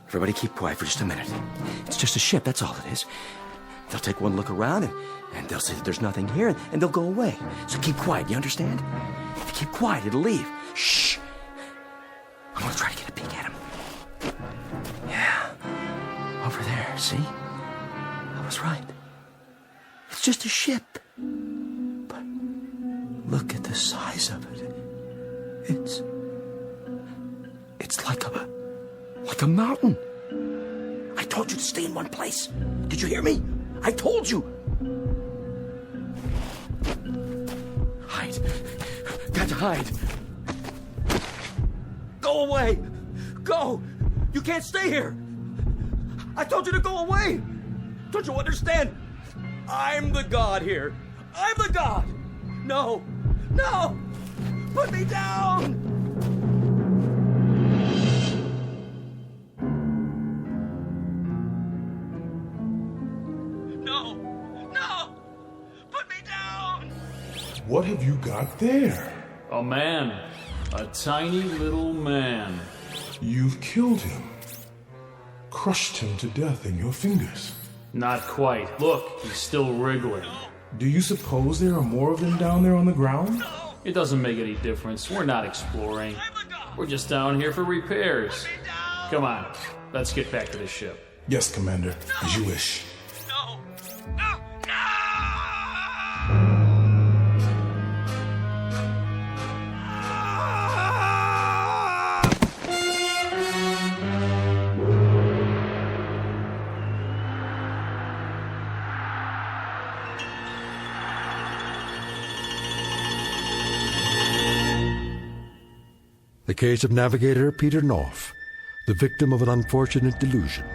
Everybody keep quiet for just a minute. It's just a ship, that's all it is. They'll take one look around and they'll see that there's nothing here and they'll go away. So keep quiet, you understand? If you keep quiet, it'll leave. Shh. I'm gonna try to get a peek at him. Yeah. Over there, see? I was right. It's just a ship. But look at the size of it. It's like a mountain. I told you to stay in one place. Did you hear me? I told you. Hide. Got to hide. Go away. Go. You can't stay here. I told you to go away. Don't you understand? I'm the god here. I'm the god. No. No. Put me down. What have you got there? A man. A tiny little man. You've killed him. Crushed him to death in your fingers. Not quite. Look, he's still wriggling. Do you suppose there are more of them down there on the ground? It doesn't make any difference. We're not exploring. We're just down here for repairs. Come on, let's get back to the ship. Yes, Commander, as you wish. The case of navigator Peter North, the victim of an unfortunate delusion.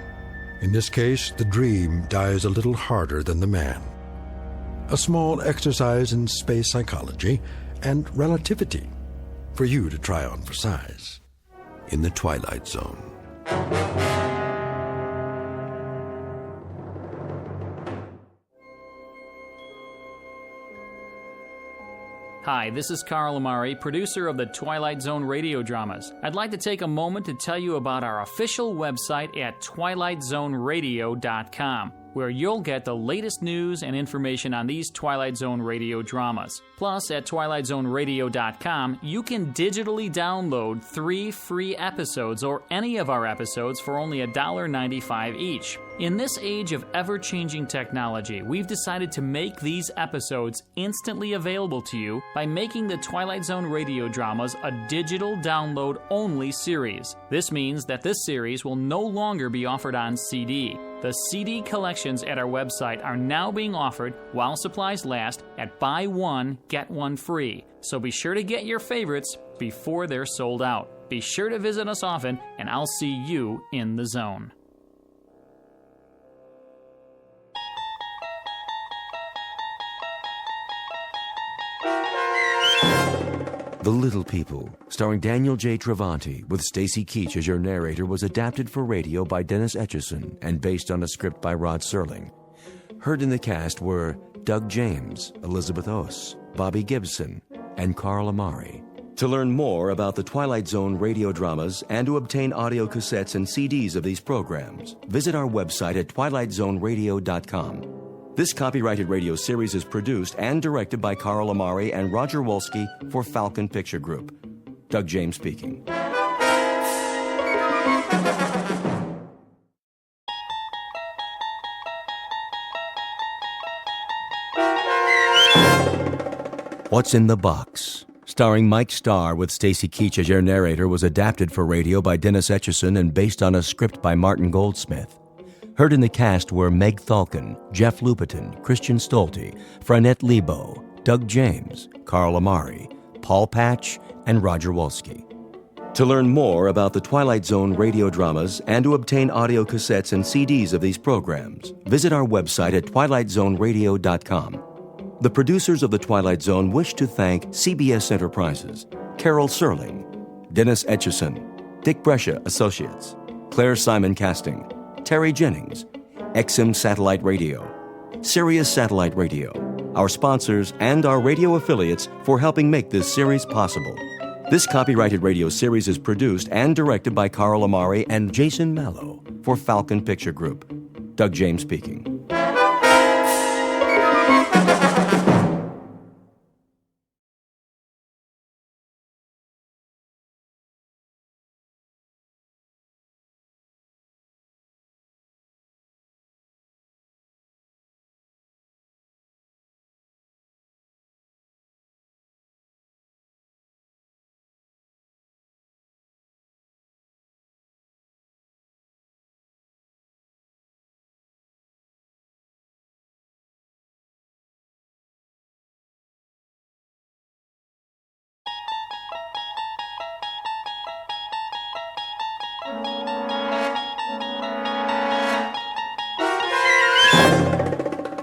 In this case, the dream dies a little harder than the man. A small exercise in space psychology and relativity for you to try on for size in the Twilight Zone. Hi, this is Carl Amari, producer of the Twilight Zone radio dramas. I'd like to take a moment to tell you about our official website at twilightzoneradio.com, where you'll get the latest news and information on these Twilight Zone radio dramas. Plus, at twilightzoneradio.com, you can digitally download 3 free episodes or any of our episodes for only $1.95 each. In this age of ever-changing technology, we've decided to make these episodes instantly available to you by making the Twilight Zone radio dramas a digital download-only series. This means that this series will no longer be offered on CD. The CD collections at our website are now being offered while supplies last at buy one, get one free. So be sure to get your favorites before they're sold out. Be sure to visit us often, and I'll see you in the zone. The Little People, starring Daniel J. Travanti, with Stacy Keach as your narrator, was adapted for radio by Dennis Etchison and based on a script by Rod Serling. Heard in the cast were Doug James, Elizabeth Oss, Bobby Gibson, and Carl Amari. To learn more about the Twilight Zone radio dramas and to obtain audio cassettes and CDs of these programs, visit our website at twilightzoneradio.com. This copyrighted radio series is produced and directed by Carl Amari and Roger Wolski for Falcon Picture Group. Doug James speaking. What's in the Box? Starring Mike Starr with Stacy Keach as your narrator, was adapted for radio by Dennis Etchison and based on a script by Martin Goldsmith. Heard in the cast were Meg Thalken, Jeff Lupetin, Christian Stolte, Franette Lebo, Doug James, Carl Amari, Paul Patch, and Roger Wolski. To learn more about the Twilight Zone radio dramas and to obtain audio cassettes and CDs of these programs, visit our website at twilightzoneradio.com. The producers of The Twilight Zone wish to thank CBS Enterprises, Carol Serling, Dennis Etchison, Dick Brescia Associates, Claire Simon Casting, Terry Jennings, XM Satellite Radio, Sirius Satellite Radio, our sponsors, and our radio affiliates for helping make this series possible. This copyrighted radio series is produced and directed by Carl Amari and Jason Mallow for Falcon Picture Group. Doug James speaking.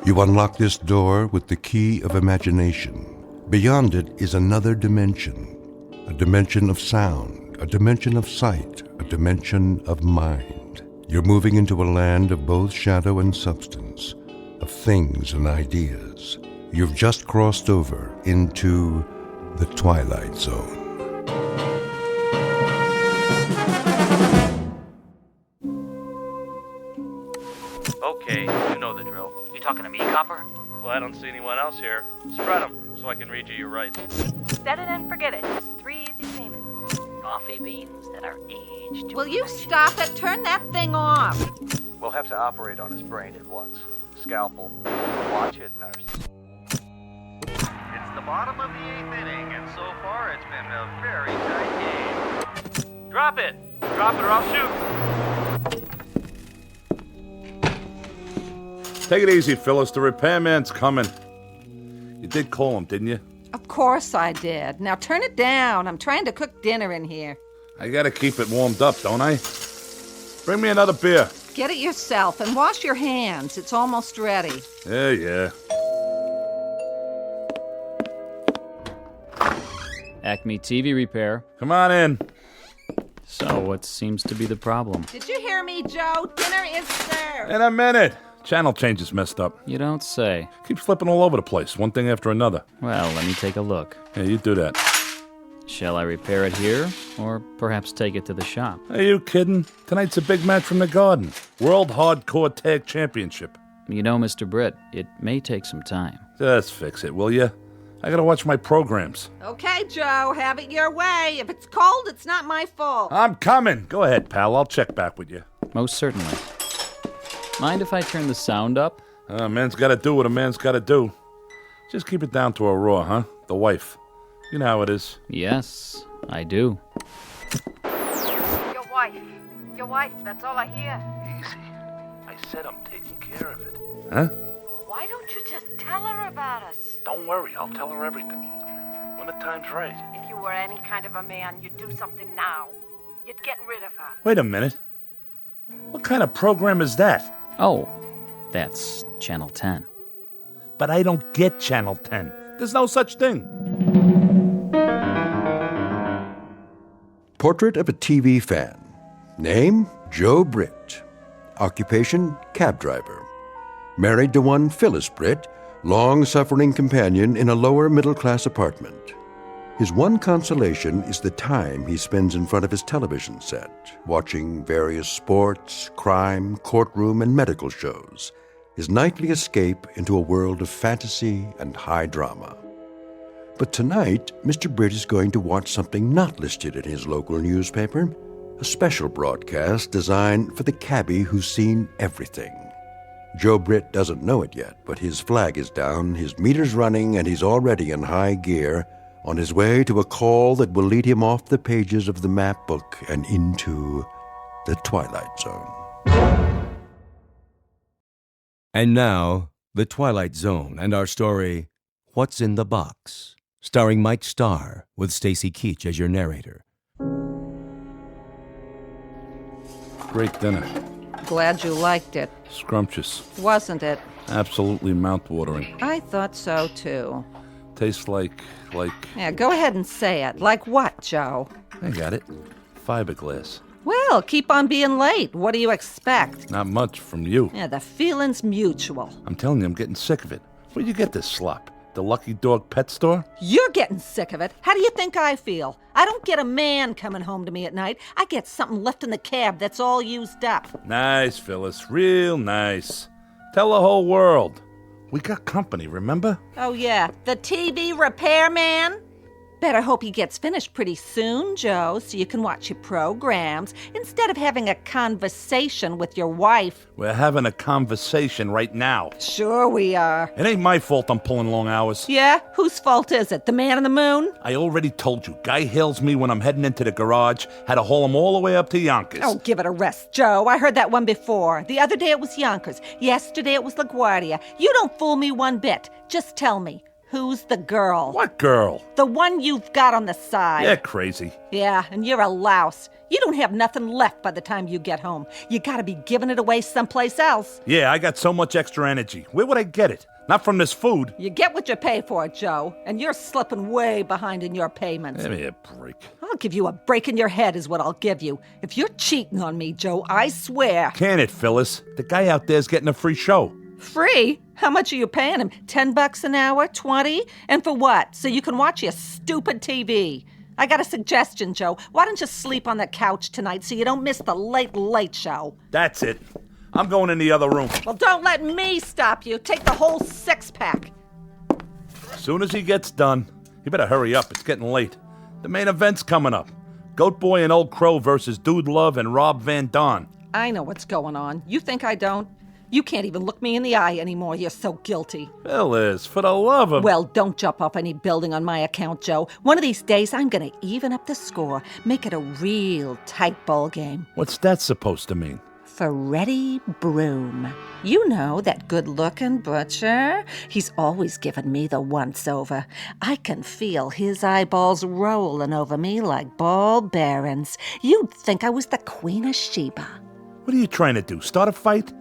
You unlock this door with the key of imagination. Beyond it is another dimension, a dimension of sound, a dimension of sight, a dimension of mind. You're moving into a land of both shadow and substance, of things and ideas. You've just crossed over into the Twilight Zone. Okay, you know the drill. You talking to me, Copper? Well, I don't see anyone else here. Spread them so I can read you your rights. Set it and forget it. 3 easy payments. Coffee beans that are aged. Will you stop it? Turn that thing off. We'll have to operate on his brain at once. Scalpel. Watch it, nurse. It's the bottom of the 8th inning, and so far it's been a very tight game. Drop it! Drop it or I'll shoot! Take it easy, Phyllis. The repairman's coming. You did call him, didn't you? Of course I did. Now turn it down. I'm trying to cook dinner in here. I gotta keep it warmed up, don't I? Bring me another beer. Get it yourself and wash your hands. It's almost ready. Yeah. Acme TV repair. Come on in. So, what seems to be the problem? Did you hear me, Joe? Dinner is served. In a minute. Channel change is messed up. You don't say. Keeps flipping all over the place, one thing after another. Well, let me take a look. Yeah, you do that. Shall I repair it here, or perhaps take it to the shop? Are you kidding? Tonight's a big match from the Garden. World Hardcore Tag Championship. You know, Mr. Britt, it may take some time. Just fix it, will you? I gotta watch my programs. Okay, Joe, have it your way. If it's cold, it's not my fault. I'm coming. Go ahead, pal. I'll check back with you. Most certainly. Mind if I turn the sound up? A man's gotta do what a man's gotta do. Just keep it down to a raw, huh? The wife. You know how it is. Yes, I do. Your wife, that's all I hear. Easy. I said I'm taking care of it. Huh? Why don't you just tell her about us? Don't worry, I'll tell her everything. When the time's right. If you were any kind of a man, you'd do something now. You'd get rid of her. Wait a minute. What kind of program is that? Oh, that's Channel 10. But I don't get Channel 10. There's no such thing. Portrait of a TV fan. Name, Joe Britt. Occupation, cab driver. Married to one Phyllis Britt, long-suffering companion in a lower middle-class apartment. His one consolation is the time he spends in front of his television set, watching various sports, crime, courtroom, and medical shows, his nightly escape into a world of fantasy and high drama. But tonight, Mr. Britt is going to watch something not listed in his local newspaper, a special broadcast designed for the cabbie who's seen everything. Joe Britt doesn't know it yet, but his flag is down, his meter's running, and he's already in high gear, on his way to a call that will lead him off the pages of the map book and into the Twilight Zone. And now, the Twilight Zone and our story, What's in the Box, starring Mike Starr with Stacy Keach as your narrator. Great dinner. Glad you liked it. Scrumptious. Wasn't it? Absolutely mouth-watering. I thought so, too. Tastes like... Yeah, go ahead and say it. Like what, Joe? I got it. Fiberglass. Well, keep on being late. What do you expect? Not much from you. Yeah, the feeling's mutual. I'm telling you, I'm getting sick of it. Where'd you get this slop? The Lucky Dog pet store? You're getting sick of it. How do you think I feel? I don't get a man coming home to me at night. I get something left in the cab that's all used up. Nice, Phyllis. Real nice. Tell the whole world. We got company, remember? Oh, yeah. The TV repairman? Better hope he gets finished pretty soon, Joe, so you can watch your programs instead of having a conversation with your wife. We're having a conversation right now. Sure we are. It ain't my fault I'm pulling long hours. Yeah? Whose fault is it? The man in the moon? I already told you. Guy hails me when I'm heading into the garage. Had to haul him all the way up to Yonkers. Oh, give it a rest, Joe. I heard that one before. The other day it was Yonkers. Yesterday it was LaGuardia. You don't fool me one bit. Just tell me. Who's the girl? What girl? The one you've got on the side. You're crazy. Yeah, and you're a louse. You don't have nothing left by the time you get home. You gotta be giving it away someplace else. Yeah, I got so much extra energy. Where would I get it? Not from this food. You get what you pay for, Joe, and you're slipping way behind in your payments. Give me a break. I'll give you a break in your head is what I'll give you. If you're cheating on me, Joe, I swear. Can it, Phyllis? The guy out there's getting a free show. Free? How much are you paying him? $10 an hour? 20? And for what? So you can watch your stupid TV. I got a suggestion, Joe. Why don't you sleep on the couch tonight so you don't miss the late show? That's it. I'm going in the other room. Well, don't let me stop you. Take the whole 6-pack. As soon as he gets done, you better hurry up. It's getting late. The main event's coming up. Goat Boy and Old Crow versus Dude Love and Rob Van Dam. I know what's going on. You think I don't? You can't even look me in the eye anymore. You're so guilty. Phyllis, for the love of... Well, don't jump off any building on my account, Joe. One of these days, I'm going to even up the score. Make it a real tight ball game. What's that supposed to mean? Freddie Broom. You know, that good-looking butcher? He's always given me the once-over. I can feel his eyeballs rolling over me like ball bearings. You'd think I was the Queen of Sheba. What are you trying to do, start a fight?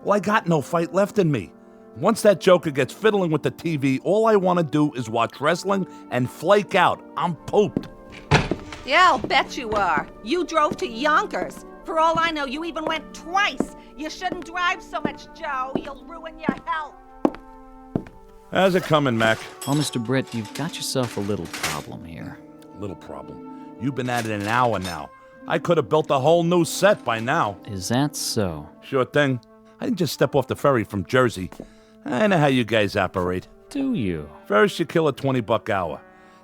Well, I got no fight left in me. Once that joker gets fiddling with the TV, all I want to do is watch wrestling and flake out. I'm pooped. Yeah, I'll bet you are. You drove to Yonkers. For all I know, you even went twice. You shouldn't drive so much, Joe. You'll ruin your health. How's it coming, Mac? Well, Mr. Britt, you've got yourself a little problem here. Little problem? You've been at it an hour now. I could have built a whole new set by now. Is that so? Sure thing. I didn't just step off the ferry from Jersey. I know how you guys operate. Do you? First you kill a $20 hour.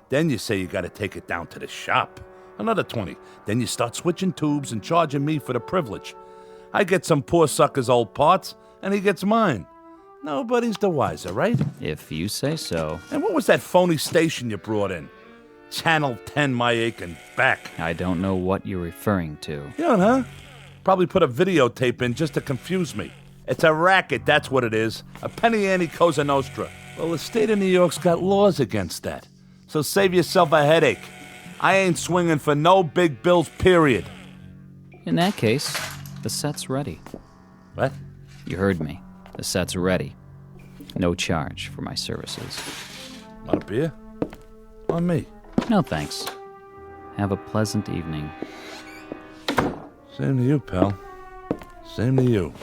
Then you say you gotta take it down to the shop. Another 20. Then you start switching tubes and charging me for the privilege. I get some poor sucker's old parts, and he gets mine. Nobody's the wiser, right? If you say so. And what was that phony station you brought in? Channel 10 my aching back. I don't know what you're referring to. You don't, huh? Probably put a videotape in just to confuse me. It's a racket, that's what it is. A penny ante Cosa Nostra. Well, the state of New York's got laws against that. So save yourself a headache. I ain't swinging for no big bills, period. In that case, the set's ready. What? You heard me. The set's ready. No charge for my services. Want a beer? On me. No, thanks. Have a pleasant evening. Same to you, pal. Same to you.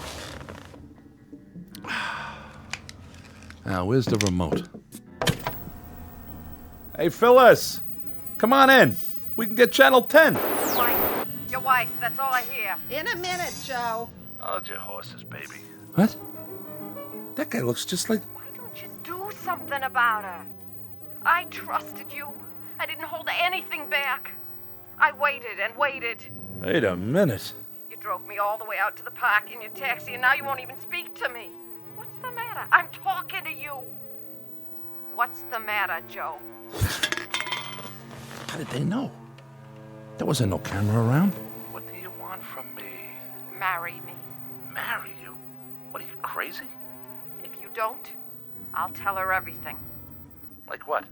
Now, where's the remote? Hey, Phyllis! Come on in. We can get Channel 10. Your wife, that's all I hear. In a minute, Joe. Hold your horses, baby. What? That guy looks just like... Why don't you do something about her? I trusted you. I didn't hold anything back. I waited and waited. Wait a minute. You drove me all the way out to the park in your taxi, and now you won't even speak to me. What's the matter? I'm talking to you. What's the matter, Joe? How did they know? There wasn't no camera around. What do you want from me? Marry me. Marry you? What are you, crazy? If you don't, I'll tell her everything. Like what?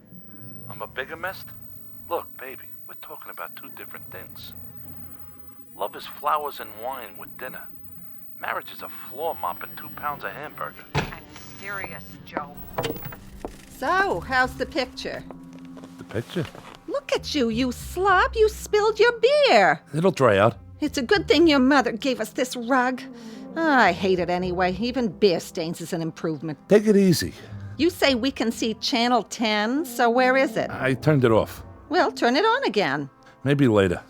I'm a bigamist? Look, baby, we're talking about two different things. Love is flowers and wine with dinner. Marriage is a floor mop and 2 pounds of hamburger. I'm serious, Joe. So, how's the picture? The picture? Look at you, you slob. You spilled your beer. It'll dry out. It's a good thing your mother gave us this rug. I hate it anyway. Even beer stains is an improvement. Take it easy. You say we can see Channel 10, so where is it? I turned it off. Well, turn it on again. Maybe later.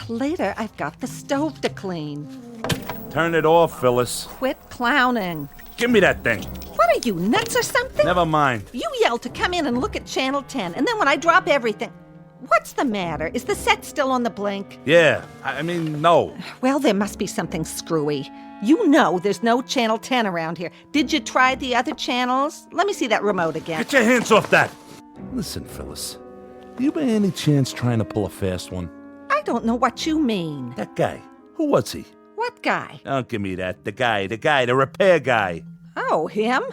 Later, I've got the stove to clean. Turn it off, Phyllis. Quit clowning. Give me that thing. What are you, nuts or something? Never mind. You yelled to come in and look at Channel 10, and then when I drop everything... What's the matter? Is the set still on the blink? Yeah, I mean, no. Well, there must be something screwy. You know there's no Channel 10 around here. Did you try the other channels? Let me see that remote again. Get your hands off that! Listen, Phyllis. You by any chance trying to pull a fast one? I don't know what you mean. That guy. Who was he? What guy? Don't give me that. The guy, the repair guy. Oh, him?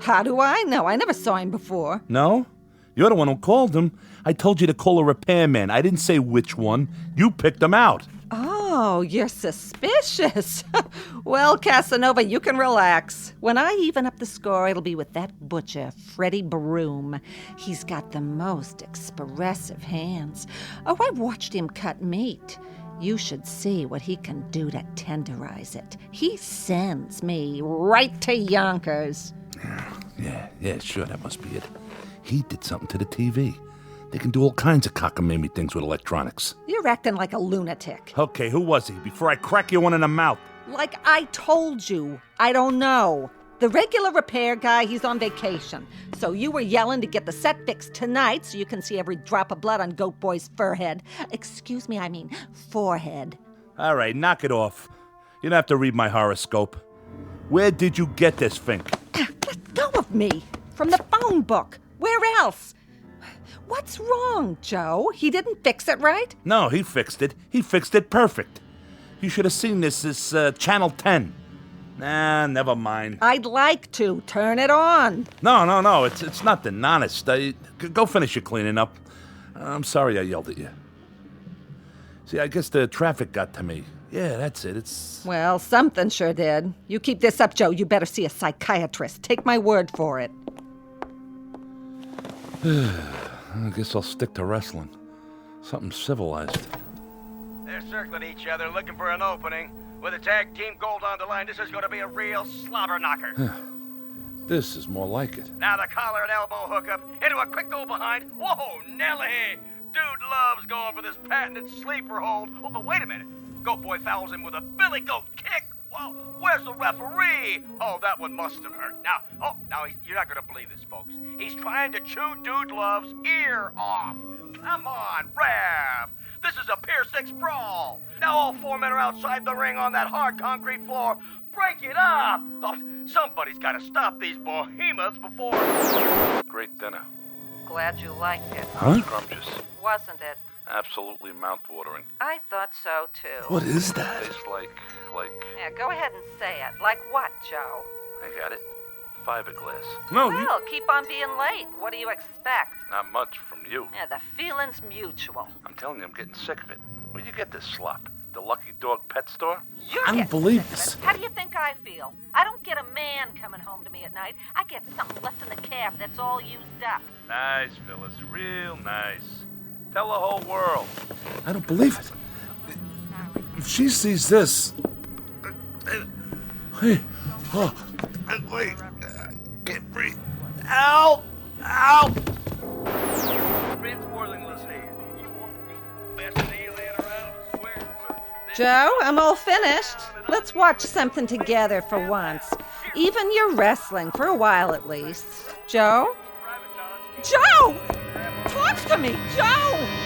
How do I know? I never saw him before. No? You're the one who called him. I told you to call a repairman. I didn't say which one. You picked him out. Oh, you're suspicious. Well, Casanova, you can relax. When I even up the score, it'll be with that butcher, Freddie Broom. He's got the most expressive hands. Oh, I've watched him cut meat. You should see what he can do to tenderize it. He sends me right to Yonkers. Yeah, sure, that must be it. He did something to the TV. They can do all kinds of cockamamie things with electronics. You're acting like a lunatic. Okay, who was he? Before I crack you one in the mouth. Like I told you, I don't know. The regular repair guy, he's on vacation. So you were yelling to get the set fixed tonight so you can see every drop of blood on Goat Boy's forehead. Excuse me, I mean forehead. All right, knock it off. You don't have to read my horoscope. Where did you get this, Fink? Let go of me. From the phone book. Where else? What's wrong, Joe? He didn't fix it right? No, he fixed it. He fixed it perfect. You should have seen this Channel 10. Nah, never mind. I'd like to. Turn it on. No. It's nothing. Honest. Go finish your cleaning up. I'm sorry I yelled at you. See, I guess the traffic got to me. Yeah, that's it. Well, something sure did. You keep this up, Joe, you better see a psychiatrist. Take my word for it. I guess I'll stick to wrestling. Something civilized. They're circling each other, looking for an opening. With a tag team gold on the line, this is going to be a real slobber knocker. This is more like it. Now the collar and elbow hookup into a quick go behind. Whoa, Nelly! Dude loves going for this patented sleeper hold. Oh, but wait a minute. Goat Boy fouls him with a billy goat kick. Whoa, where's the referee? Oh, that one must have hurt. Now, you're not going to believe this, folks. He's trying to chew Dude Love's ear off. Come on, ref. This is a Pier 6 brawl. Now all four men are outside the ring on that hard concrete floor. Break it up. Oh, somebody's got to stop these behemoths before... Great dinner. Glad you liked it. Huh? Scrumptious. Wasn't it? Absolutely mouth-watering. I thought so, too. What is that? Tastes like... Yeah, go ahead and say it. Like what, Joe? I got it. Fiberglass. Well, keep on being late. What do you expect? Not much from you. Yeah, the feeling's mutual. I'm telling you, I'm getting sick of it. Where'd you get this slop? The Lucky Dog pet store? I don't believe this. How do you think I feel? I don't get a man coming home to me at night. I get something left in the cab that's all used up. Nice, Phyllis. Real nice. Tell the whole world. I don't believe it. If she sees this... Hey, wait. Can't breathe. Ow! Ow! Joe, I'm all finished. Let's watch something together for once. Even your wrestling, for a while at least. Joe? Joe! Talk to me, Joe!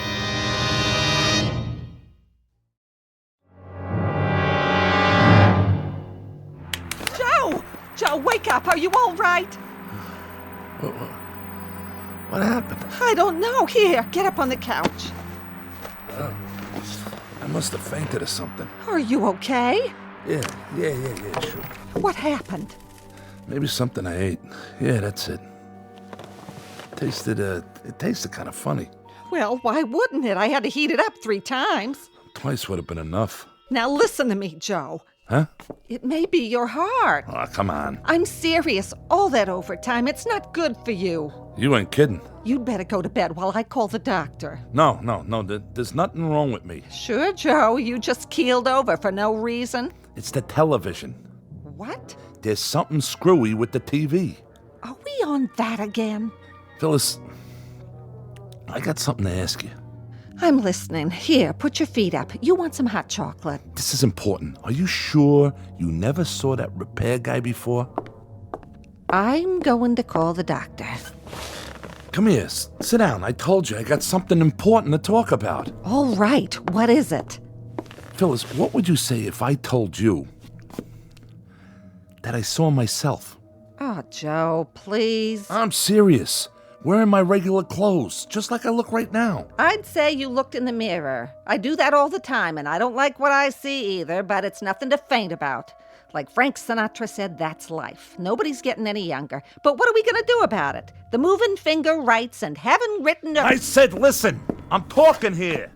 Joe, wake up. Are you all right? What happened? I don't know. Here, get up on the couch. I must have fainted or something. Are you okay? Yeah, sure. What happened? Maybe something I ate. Yeah, that's it. It tasted kind of funny. Well, why wouldn't it? I had to heat it up 3 times. Twice would have been enough. Now listen to me, Joe. Huh? It may be your heart. Oh, come on. I'm serious. All that overtime, it's not good for you. You ain't kidding. You'd better go to bed while I call the doctor. No. There's nothing wrong with me. Sure, Joe. You just keeled over for no reason. It's the television. What? There's something screwy with the TV. Are we on that again? Phyllis, I got something to ask you. I'm listening. Here, put your feet up. You want some hot chocolate? This is important. Are you sure you never saw that repair guy before? I'm going to call the doctor. Come here, sit down. I told you I got something important to talk about. All right, what is it? Phyllis, what would you say if I told you that I saw myself? Oh, Joe, please. I'm serious. Wearing my regular clothes, just like I look right now. I'd say you looked in the mirror. I do that all the time, and I don't like what I see either, but it's nothing to faint about. Like Frank Sinatra said, that's life. Nobody's getting any younger. But what are we going to do about it? The moving finger writes and haven't written a... I said, listen, I'm talking here.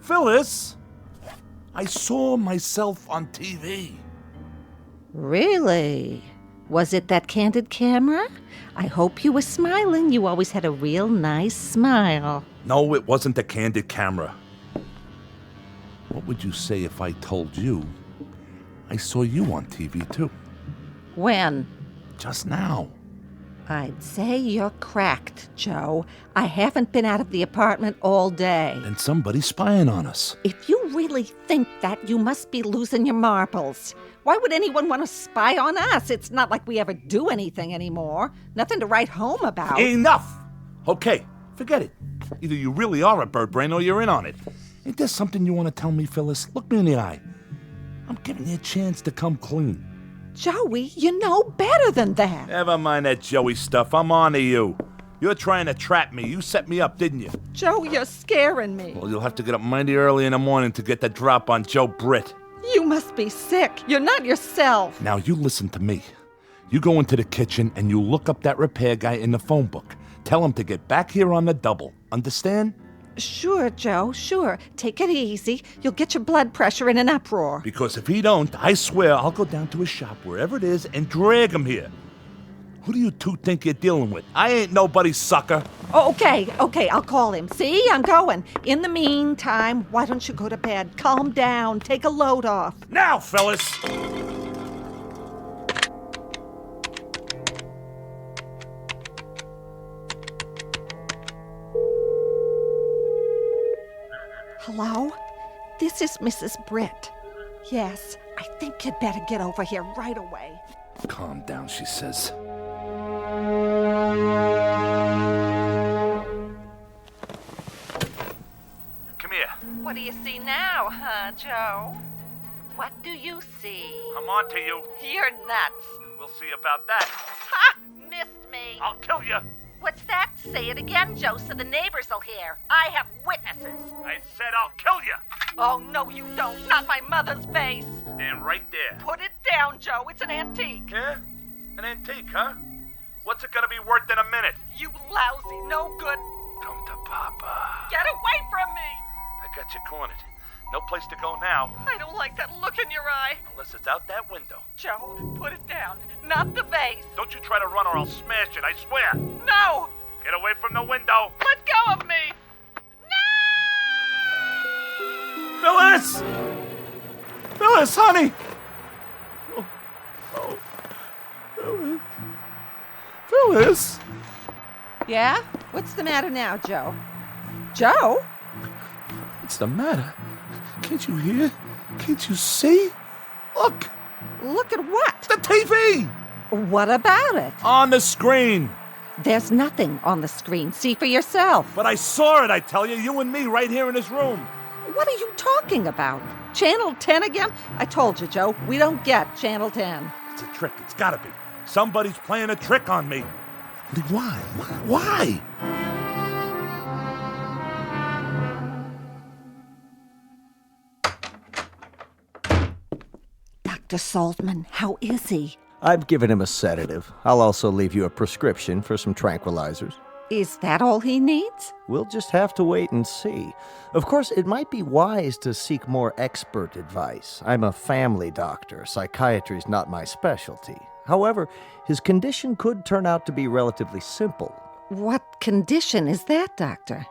Phyllis, I saw myself on TV. Really? Was it that candid camera? I hope you were smiling. You always had a real nice smile. No, it wasn't the candid camera. What would you say if I told you I saw you on TV, too? When? Just now. I'd say you're cracked, Joe. I haven't been out of the apartment all day. And somebody's spying on us. If you really think that, you must be losing your marbles. Why would anyone want to spy on us? It's not like we ever do anything anymore. Nothing to write home about. Enough! Okay, forget it. Either you really are a bird brain or you're in on it. Ain't there something you want to tell me, Phyllis? Look me in the eye. I'm giving you a chance to come clean. Joey, you know better than that. Never mind that Joey stuff. I'm on to you. You're trying to trap me. You set me up, didn't you? Joe, you're scaring me. Well, you'll have to get up mighty early in the morning to get the drop on Joe Britt. You must be sick. You're not yourself. Now, you listen to me. You go into the kitchen and you look up that repair guy in the phone book. Tell him to get back here on the double. Understand? Sure, Joe, sure. Take it easy. You'll get your blood pressure in an uproar. Because if he don't, I swear I'll go down to his shop, wherever it is, and drag him here. Who do you two think you're dealing with? I ain't nobody's sucker. Oh, okay, I'll call him. See, I'm going. In the meantime, why don't you go to bed? Calm down. Take a load off. Now, fellas! Hello? This is Mrs. Britt. Yes, I think you'd better get over here right away. Calm down, she says. Come here. What do you see now, huh, Joe? What do you see? I'm on to you. You're nuts. We'll see about that. Ha! Missed me. I'll kill you. What's that? Say it again, Joe, so the neighbors will hear. I have witnesses. I said I'll kill you. Oh, no, you don't. Not my mother's face. Stand right there. Put it down, Joe. It's an antique. Yeah? An antique, huh? What's it gonna be worth in a minute? You lousy, no good. Come to Papa. Get away from me. I got you cornered. No place to go now. I don't like that look in your eye. Unless it's out that window. Joe, put it down. Not the vase. Don't you try to run or I'll smash it, I swear. No! Get away from the window. Let go of me! No! Phyllis! Phyllis, honey! Oh. Phyllis. Phyllis! Yeah? What's the matter now, Joe? Joe? What's the matter? Can't you hear? Can't you see? Look! Look at what? The TV! What about it? On the screen! There's nothing on the screen. See for yourself. But I saw it, I tell you. You and me right here in this room. What are you talking about? Channel 10 again? I told you, Joe, we don't get Channel 10. It's a trick. It's gotta be. Somebody's playing a trick on me. Why? Why? Dr. Saltman, how is he? I've given him a sedative. I'll also leave you a prescription for some tranquilizers. Is that all he needs? We'll just have to wait and see. Of course, it might be wise to seek more expert advice. I'm a family doctor. Psychiatry's not my specialty. However, his condition could turn out to be relatively simple. What condition is that, Doctor?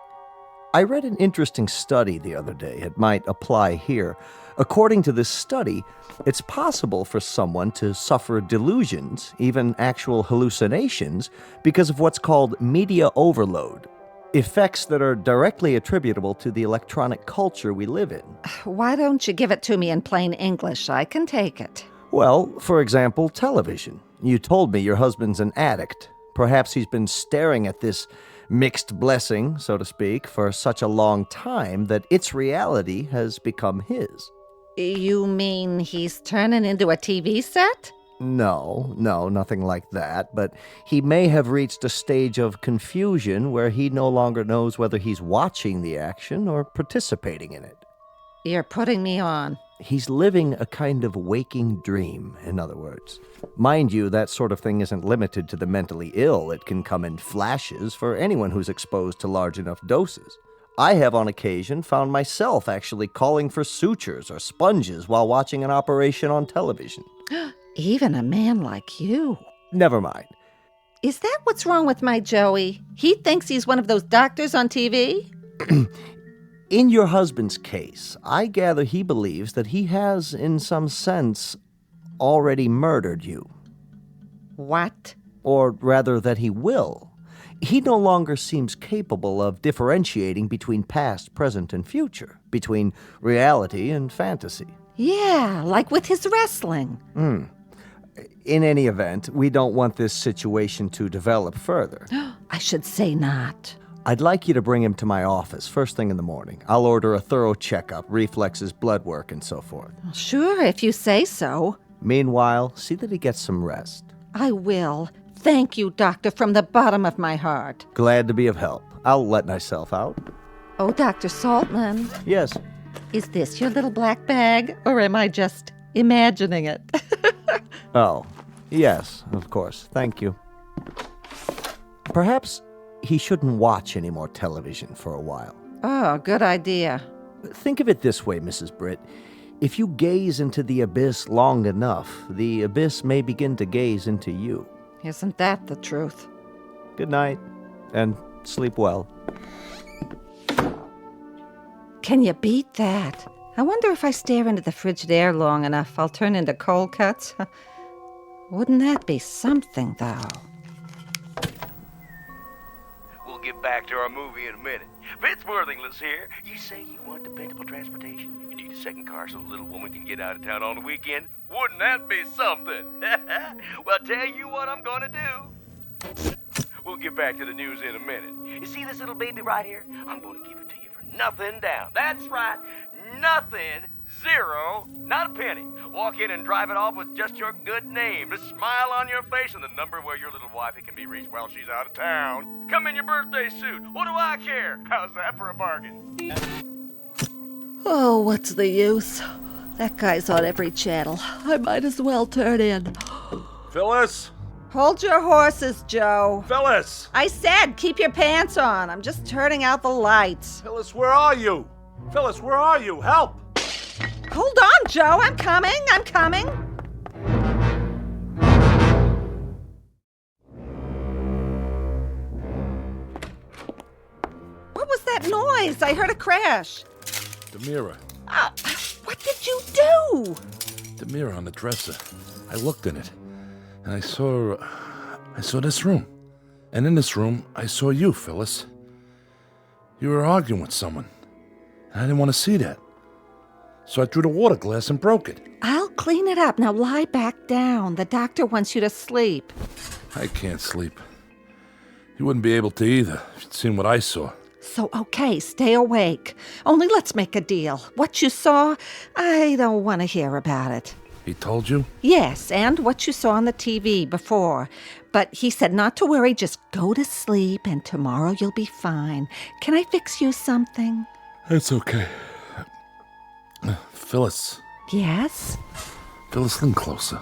I read an interesting study the other day. It might apply here. According to this study, it's possible for someone to suffer delusions, even actual hallucinations, because of what's called media overload. Effects that are directly attributable to the electronic culture we live in. Why don't you give it to me in plain English? I can take it. Well, for example, television. You told me your husband's an addict. Perhaps he's been staring at this mixed blessing, so to speak, for such a long time that its reality has become his. You mean he's turning into a TV set? No, nothing like that, but he may have reached a stage of confusion where he no longer knows whether he's watching the action or participating in it. You're putting me on. He's living a kind of waking dream, in other words. Mind you, that sort of thing isn't limited to the mentally ill. It can come in flashes for anyone who's exposed to large enough doses. I have on occasion found myself actually calling for sutures or sponges while watching an operation on television. Even a man like you. Never mind. Is that what's wrong with my Joey? He thinks he's one of those doctors on TV? In your husband's case, I gather he believes that he has, in some sense, already murdered you. What? Or rather, that he will. He no longer seems capable of differentiating between past, present, and future, between reality and fantasy. Yeah, like with his wrestling. In any event, we don't want this situation to develop further. I should say not. I'd like you to bring him to my office first thing in the morning. I'll order a thorough checkup, reflexes, blood work, and so forth. Sure, if you say so. Meanwhile, see that he gets some rest. I will. Thank you, Doctor, from the bottom of my heart. Glad to be of help. I'll let myself out. Oh, Dr. Saltman. Yes? Is this your little black bag, or am I just imagining it? Oh, yes, of course. Thank you. Perhaps he shouldn't watch any more television for a while. Oh, good idea. Think of it this way, Mrs. Britt. If you gaze into the abyss long enough, the abyss may begin to gaze into you. Isn't that the truth? Good night, and sleep well. Can you beat that? I wonder if I stare into the Frigidaire long enough, I'll turn into cold cuts. Wouldn't that be something, though? We'll get back to our movie in a minute. Fitzworthington's here. You say you want dependable transportation? You need a second car so the little woman can get out of town on the weekend? Wouldn't that be something? Well, tell you what I'm gonna do. We'll get back to the news in a minute. You see this little baby right here? I'm gonna give it to you for nothing down. That's right, nothing, zero, not a penny. Walk in and drive it off with just your good name, a smile on your face, and the number where your little wifey can be reached while she's out of town. Come in your birthday suit. What do I care? How's that for a bargain? Oh, what's the use? That guy's on every channel. I might as well turn in. Phyllis? Hold your horses, Joe. Phyllis! I said keep your pants on. I'm just turning out the lights. Phyllis, where are you? Phyllis, where are you? Help! Hold on, Joe. I'm coming. What was that noise? I heard a crash. The mirror. What did you do? The mirror on the dresser. I looked in it, and I saw this room. And in this room, I saw you, Phyllis. You were arguing with someone, and I didn't want to see that. So I threw the water glass and broke it. I'll clean it up. Now lie back down. The doctor wants you to sleep. I can't sleep. You wouldn't be able to either if you'd seen what I saw. So, okay, stay awake. Only let's make a deal. What you saw, I don't want to hear about it. He told you? Yes, and what you saw on the TV before. But he said not to worry, just go to sleep, and tomorrow you'll be fine. Can I fix you something? It's okay. Phyllis. Yes? Phyllis, lean closer.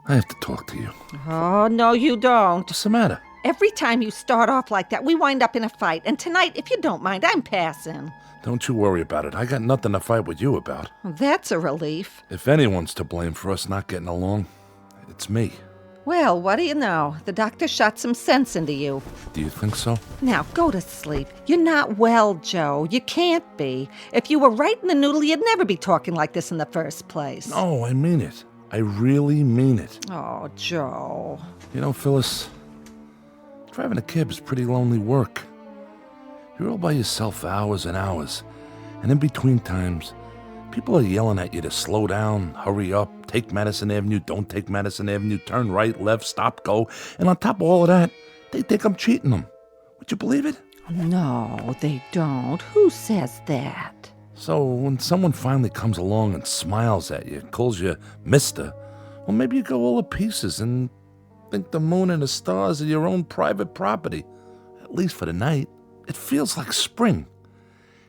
I have to talk to you. Oh, no, you don't. What's the matter? Every time you start off like that, we wind up in a fight. And tonight, if you don't mind, I'm passing. Don't you worry about it. I got nothing to fight with you about. That's a relief. If anyone's to blame for us not getting along, it's me. Well, what do you know? The doctor shot some sense into you. Do you think so? Now, go to sleep. You're not well, Joe. You can't be. If you were right in the noodle, you'd never be talking like this in the first place. No, I mean it. I really mean it. Oh, Joe. You know, Phyllis, driving a cab is pretty lonely work. You're all by yourself for hours and hours. And in between times, people are yelling at you to slow down, hurry up, take Madison Avenue, don't take Madison Avenue, turn right, left, stop, go. And on top of all of that, they think I'm cheating them. Would you believe it? No, they don't. Who says that? So when someone finally comes along and smiles at you, calls you mister, well, maybe you go all to pieces and think the moon and the stars are your own private property, at least for the night. It feels like spring.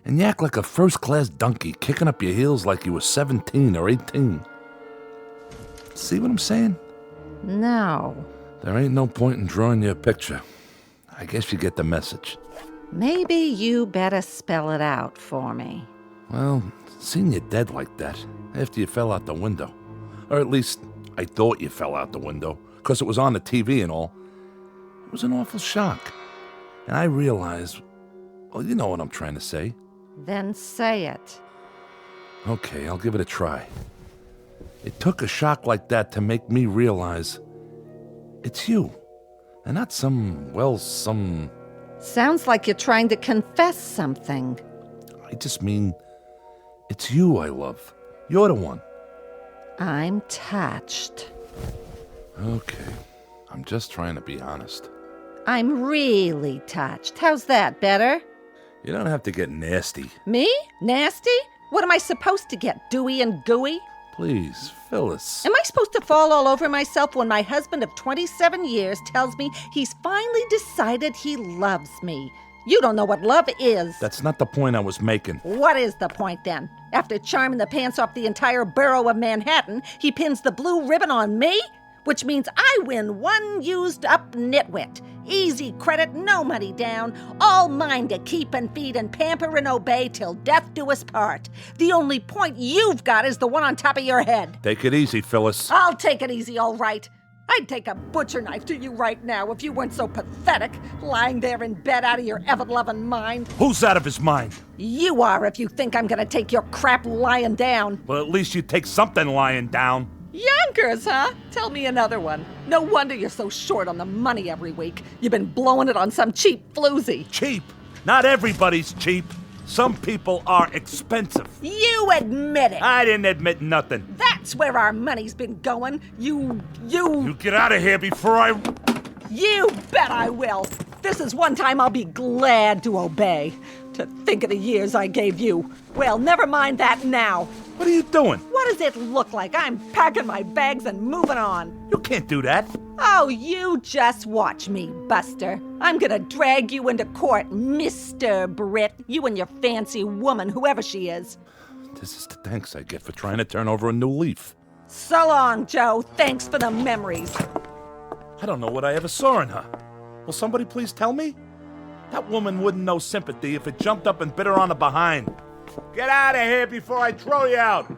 And you act like a first-class donkey, kicking up your heels like you were 17 or 18. See what I'm saying? No. There ain't no point in drawing you a picture. I guess you get the message. Maybe you better spell it out for me. Well, seeing you dead like that, after you fell out the window, or at least I thought you fell out the window, because it was on the TV and all, it was an awful shock. And I realized, well, you know what I'm trying to say. Then say it. Okay, I'll give it a try. It took a shock like that to make me realize it's you, and not some... Sounds like you're trying to confess something. I just mean, it's you I love. You're the one. I'm touched. Okay, I'm just trying to be honest. I'm really touched. How's that, better? You don't have to get nasty. Me? Nasty? What am I supposed to get, dewy and gooey? Please, Phyllis. Am I supposed to fall all over myself when my husband of 27 years tells me he's finally decided he loves me? You don't know what love is. That's not the point I was making. What is the point, then? After charming the pants off the entire borough of Manhattan, he pins the blue ribbon on me? Which means I win one used-up nitwit. Easy credit, no money down. All mine to keep and feed and pamper and obey till death do us part. The only point you've got is the one on top of your head. Take it easy, Phyllis. I'll take it easy, all right. I'd take a butcher knife to you right now if you weren't so pathetic, lying there in bed out of your ever-loving mind. Who's out of his mind? You are if you think I'm gonna take your crap lying down. Well, at least you take something lying down. Yonkers, huh? Tell me another one. No wonder you're so short on the money every week. You've been blowing it on some cheap floozy. Cheap? Not everybody's cheap. Some people are expensive. You admit it. I didn't admit nothing. That's where our money's been going. You get out of here before I... You bet I will. This is one time I'll be glad to obey. To think of the years I gave you. Well, never mind that now. What are you doing? What does it look like? I'm packing my bags and moving on. You can't do that. Oh, you just watch me, Buster. I'm gonna drag you into court, Mr. Britt. You and your fancy woman, whoever she is. This is the thanks I get for trying to turn over a new leaf. So long, Joe. Thanks for the memories. I don't know what I ever saw in her. Will somebody please tell me? That woman wouldn't know sympathy if it jumped up and bit her on the behind. Get out of here before I throw you out.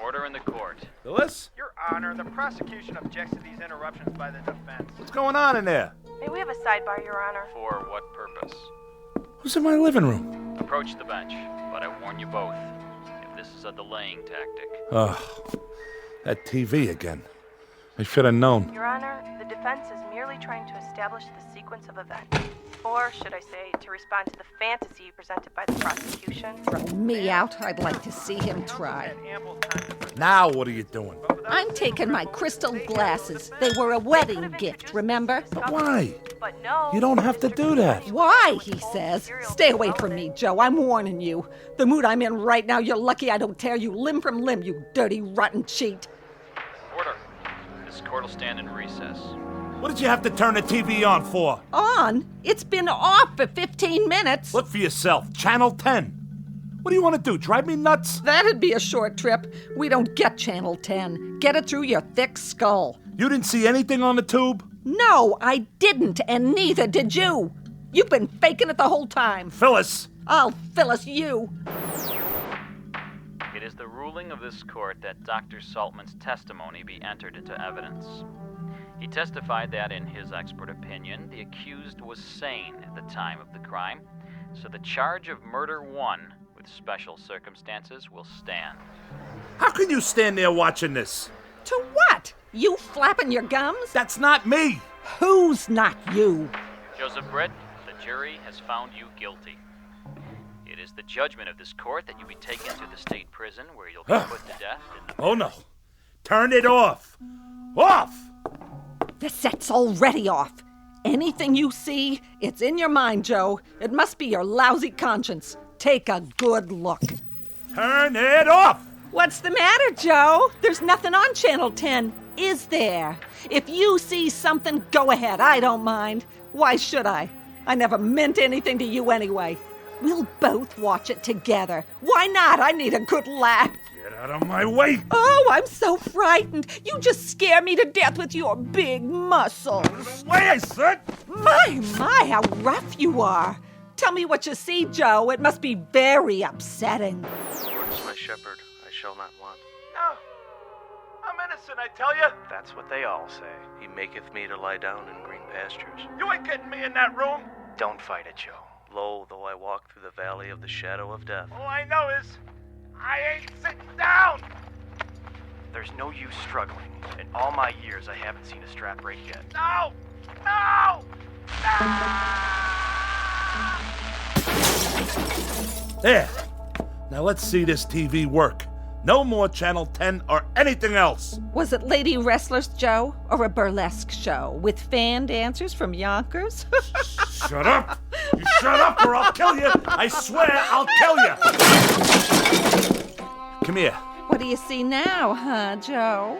Order in the court. Phyllis? Your Honor, the prosecution objects to these interruptions by the defense. What's going on in there? May we have a sidebar, Your Honor? For what purpose? Who's in my living room? Approach the bench, but I warn you both, if this is a delaying tactic. Ugh, that TV again. I should have known. Your Honor, the defense is merely trying to establish the sequence of events. Or, should I say, to respond to the fantasy presented by the prosecution. Throw me out. I'd like to see him try. Now what are you doing? I'm taking my crystal glasses. They were a wedding gift, remember? But why? But no. You don't have to do that. Why, he says. Stay away from me, Joe. I'm warning you. The mood I'm in right now, you're lucky I don't tear you limb from limb, you dirty, rotten cheat. Order. This court will stand in recess. What did you have to turn the TV on for? On? It's been off for 15 minutes. Look for yourself. Channel 10. What do you want to do, drive me nuts? That'd be a short trip. We don't get Channel 10. Get it through your thick skull. You didn't see anything on the tube? No, I didn't, and neither did you. You've been faking it the whole time. Phyllis! I'll Phyllis you. It is is the ruling of this court that Dr. Saltman's testimony be entered into evidence. He testified that, in his expert opinion, the accused was sane at the time of the crime, so the charge of murder 1 with special circumstances will stand. How can you stand there watching this? To what? You flapping your gums? That's not me! Who's not you? Joseph Britt, the jury has found you guilty. It is the judgment of this court that you be taken to the state prison where you'll be put to death in the... Oh, no. Turn it off! Off! The set's already off. Anything you see, it's in your mind, Joe. It must be your lousy conscience. Take a good look. Turn it off! What's the matter, Joe? There's nothing on Channel 10, is there? If you see something, go ahead. I don't mind. Why should I? I never meant anything to you anyway. We'll both watch it together. Why not? I need a good laugh. Get out of my way! Oh, I'm so frightened. You just scare me to death with your big muscles. Way, I said! My, how rough you are. Tell me what you see, Joe. It must be very upsetting. Lord is my shepherd, I shall not want. No, I'm innocent, I tell you. That's what they all say. He maketh me to lie down in green pastures. You ain't getting me in that room. Don't fight it, Joe. Lo, though I walk through the valley of the shadow of death. All I know is I ain't sitting down. There's no use struggling. In all my years, I haven't seen a strap break yet. No! No! There. Now let's see this TV work. No more Channel 10 or anything else. Was it Lady Wrestlers, Joe? Or a burlesque show with fan dancers from Yonkers? Shut up! You shut up or I'll kill you! I swear I'll kill you! Come here. What do you see now, huh, Joe?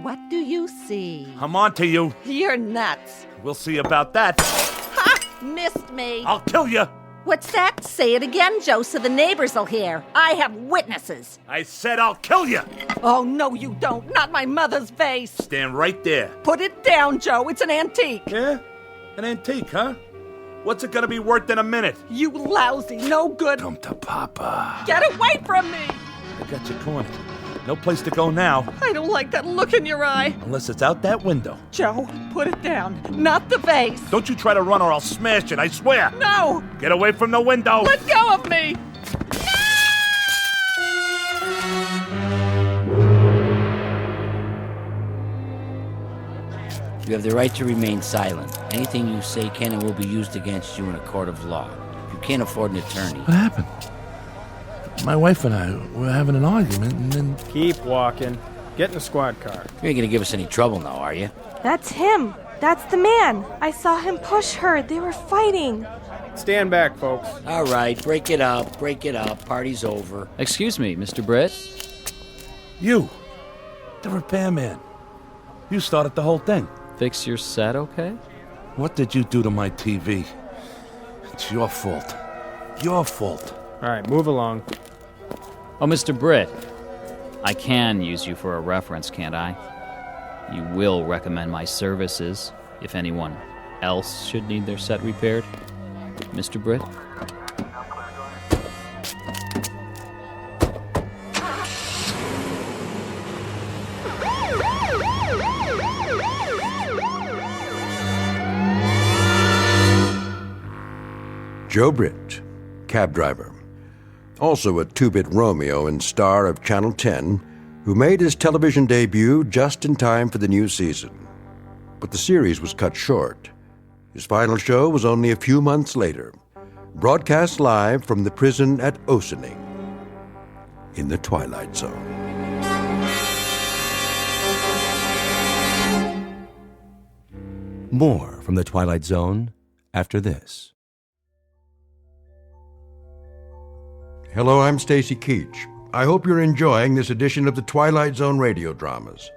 What do you see? I'm on to you. You're nuts. We'll see about that. Ha! Missed me. I'll kill you. What's that? Say it again, Joe, so the neighbors will hear. I have witnesses. I said I'll kill you. Oh, no, you don't. Not my mother's vase. Stand right there. Put it down, Joe. It's an antique. Yeah? An antique, huh? What's it gonna be worth in a minute? You lousy, no good. Come to Papa. Get away from me. I got you cornered. No place to go now. I don't like that look in your eye. Unless it's out that window. Joe, put it down. Not the vase. Don't you try to run or I'll smash it, I swear. No. Get away from the window. Let go of me. You have the right to remain silent. Anything you say can and will be used against you in a court of law. If you can't afford an attorney... What happened? My wife and I were having an argument and then... Keep walking. Get in the squad car. You ain't gonna give us any trouble now, are you? That's him. That's the man. I saw him push her. They were fighting. Stand back, folks. All right, break it up. Break it up. Party's over. Excuse me, Mr. Britt. You. The repairman. You started the whole thing. Fix your set, okay? What did you do to my TV? It's your fault. Your fault. All right, move along. Oh, Mr. Britt, I can use you for a reference, can't I? You will recommend my services if anyone else should need their set repaired, Mr. Britt? Joe Britt, cab driver. Also a two-bit Romeo and star of Channel 10, who made his television debut just in time for the new season. But the series was cut short. His final show was only a few months later, broadcast live from the prison at Ossining in the Twilight Zone. More from the Twilight Zone after this. Hello, I'm Stacy Keach. I hope you're enjoying this edition of the Twilight Zone radio dramas.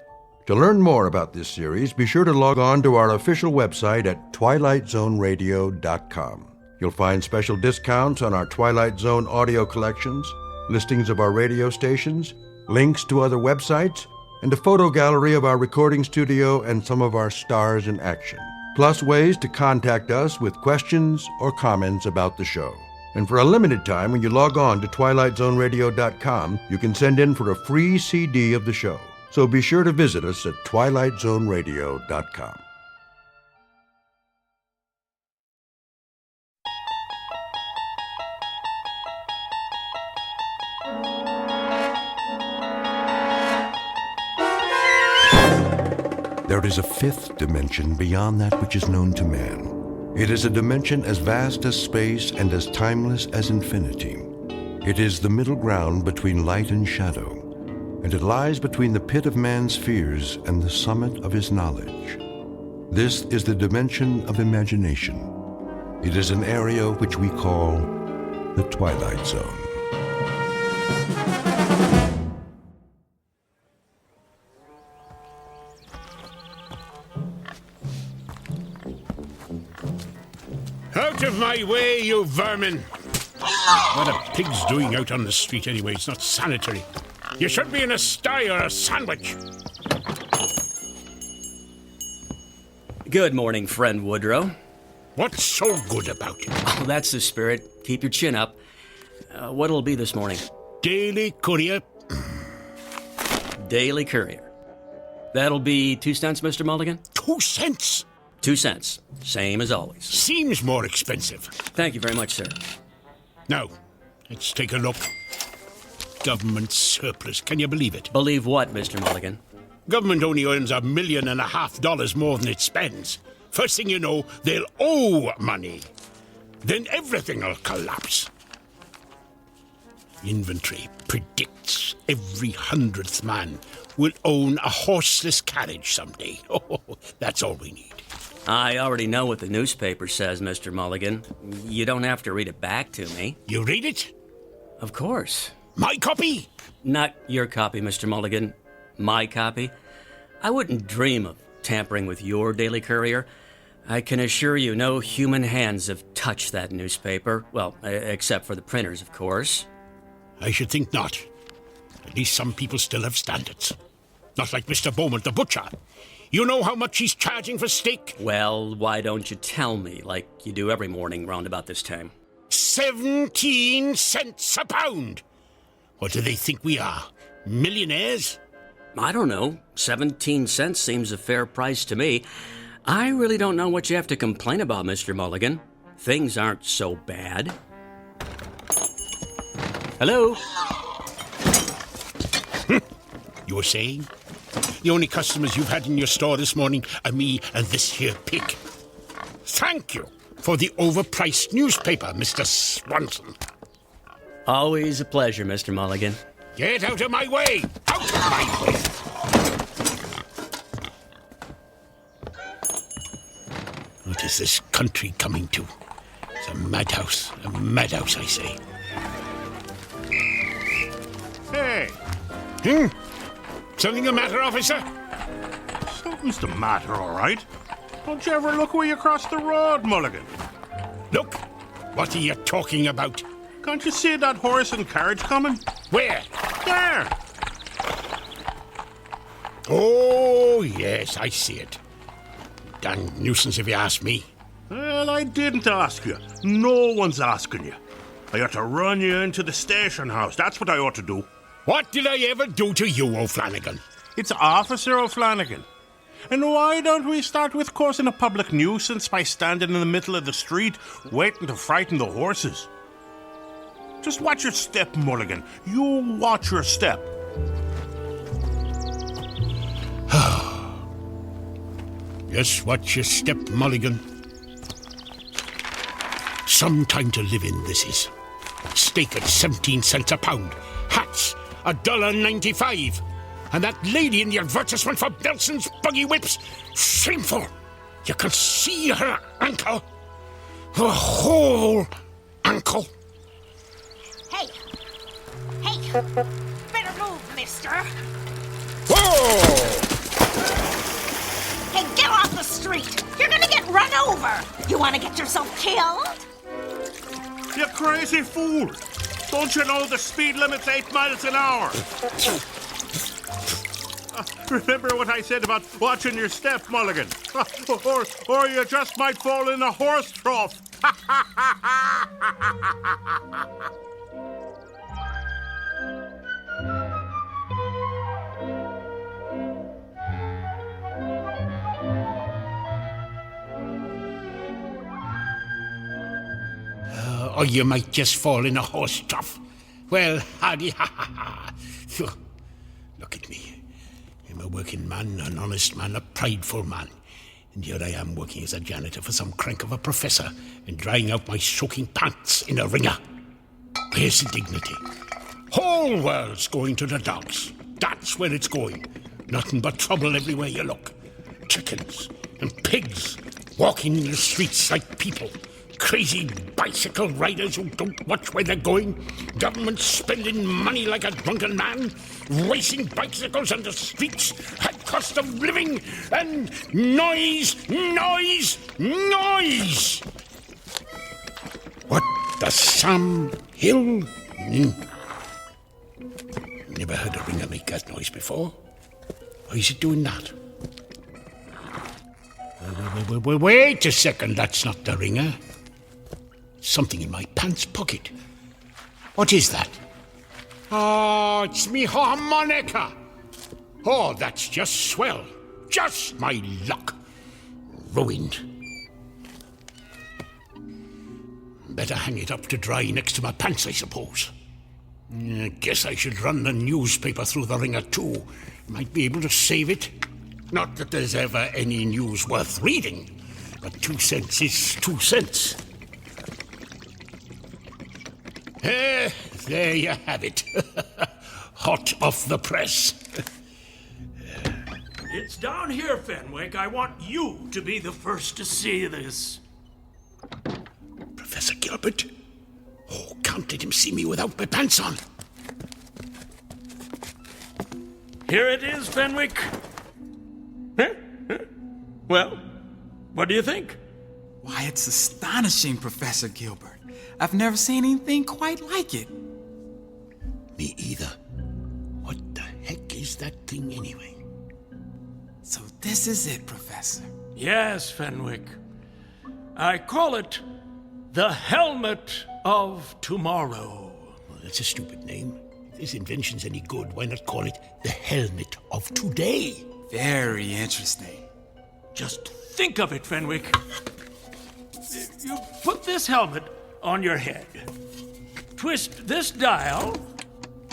To learn more about this series, be sure to log on to our official website at twilightzoneradio.com. You'll find special discounts on our Twilight Zone audio collections, listings of our radio stations, links to other websites, and a photo gallery of our recording studio and some of our stars in action, plus ways to contact us with questions or comments about the show. And for a limited time, when you log on to twilightzoneradio.com, you can send in for a free CD of the show. So be sure to visit us at twilightzoneradio.com. There is a fifth dimension beyond that which is known to man. It is a dimension as vast as space and as timeless as infinity. It is the middle ground between light and shadow, and it lies between the pit of man's fears and the summit of his knowledge. This is the dimension of imagination. It is an area which we call the Twilight Zone. Out of my way, you vermin! What are pigs doing out on the street anyway? It's not sanitary. You should be in a sty or a sandwich. Good morning, friend Woodrow. What's so good about it? Oh, that's the spirit. Keep your chin up. What'll it be this morning? Daily Courier. Daily Courier. That'll be 2 cents, Mr. Mulligan? 2 cents? 2 cents. Same as always. Seems more expensive. Thank you very much, sir. Now, let's take a look. Government surplus. Can you believe it? Believe what, Mr. Mulligan? Government only earns $1.5 million more than it spends. First thing you know, they'll owe money. Then everything will collapse. Inventory predicts every 100th man will own a horseless carriage someday. Oh, that's all we need. I already know what the newspaper says, Mr. Mulligan. You don't have to read it back to me. You read it? Of course. My copy? Not your copy, Mr. Mulligan. My copy. I wouldn't dream of tampering with your Daily Courier. I can assure you no human hands have touched that newspaper. Well, except for the printers, of course. I should think not. At least some people still have standards. Not like Mr. Beaumont, the butcher. You know how much he's charging for steak? Well, why don't you tell me, like you do every morning round about this time? 17 cents a pound! What do they think we are? Millionaires? I don't know. 17 cents seems a fair price to me. I really don't know what you have to complain about, Mr. Mulligan. Things aren't so bad. Hello? You were saying? The only customers you've had in your store this morning are me and this here pig. Thank you for the overpriced newspaper, Mr. Swanson. Always a pleasure, Mr. Mulligan. Get out of my way! Out of my way! What is this country coming to? It's a madhouse, I say. Hey! Something the matter, officer? Something's the matter, all right. Don't you ever look where you cross the road, Mulligan? Look! What are you talking about? Can't you see that horse and carriage coming? Where? There! Oh, yes, I see it. Damn nuisance if you ask me. Well, I didn't ask you. No one's asking you. I ought to run you into the station house. That's what I ought to do. What did I ever do to you, O'Flanagan? It's Officer O'Flanagan. And why don't we start with causing a public nuisance by standing in the middle of the street waiting to frighten the horses? Just watch your step, Mulligan. You watch your step. Just watch your step, Mulligan. Some time to live in, this is. Steak at 17 cents a pound. Hats, $1.95. And that lady in the advertisement for Nelson's buggy whips. Shameful. You can see her ankle. Her whole ankle. Hey! Better move, mister! Whoa! Hey, get off the street! You're gonna get run over! You wanna get yourself killed? You crazy fool! Don't you know the speed limit's 8 miles an hour? Remember what I said about watching your step, Mulligan? Or you just might fall in a horse trough. Or you might just fall in a horse trough. Well, howdy, ha ha ha. Look at me. I'm a working man, an honest man, a prideful man. And here I am working as a janitor for some crank of a professor and drying out my soaking pants in a wringer. Where's the dignity? Whole world's going to the dogs. That's where it's going. Nothing but trouble everywhere you look. Chickens and pigs walking in the streets like people. Crazy bicycle riders who don't watch where they're going. Government spending money like a drunken man. Racing bicycles on the streets at cost of living. And noise, noise, noise! What the Sam Hill? Never heard a ringer make that noise before. Why is it doing that? Wait a second, that's not the ringer. Something in my pants pocket. What is that? Oh, it's me harmonica. Oh, that's just swell. Just my luck. Ruined. Better hang it up to dry next to my pants, I suppose. I guess I should run the newspaper through the ringer too. Might be able to save it. Not that there's ever any news worth reading, but 2 cents is 2 cents. There you have it. Hot off the press. It's down here, Fenwick. I want you to be the first to see this. Professor Gilbert? Oh, can't let him see me without my pants on. Here it is, Fenwick. Well, what do you think? Why, it's astonishing, Professor Gilbert. I've never seen anything quite like it. Me either. What the heck is that thing anyway? So this is it, Professor. Yes, Fenwick. I call it the Helmet of Tomorrow. Well, that's a stupid name. If this invention's any good, why not call it the Helmet of Today? Very interesting. Just think of it, Fenwick. You put this helmet on your head. Twist this dial.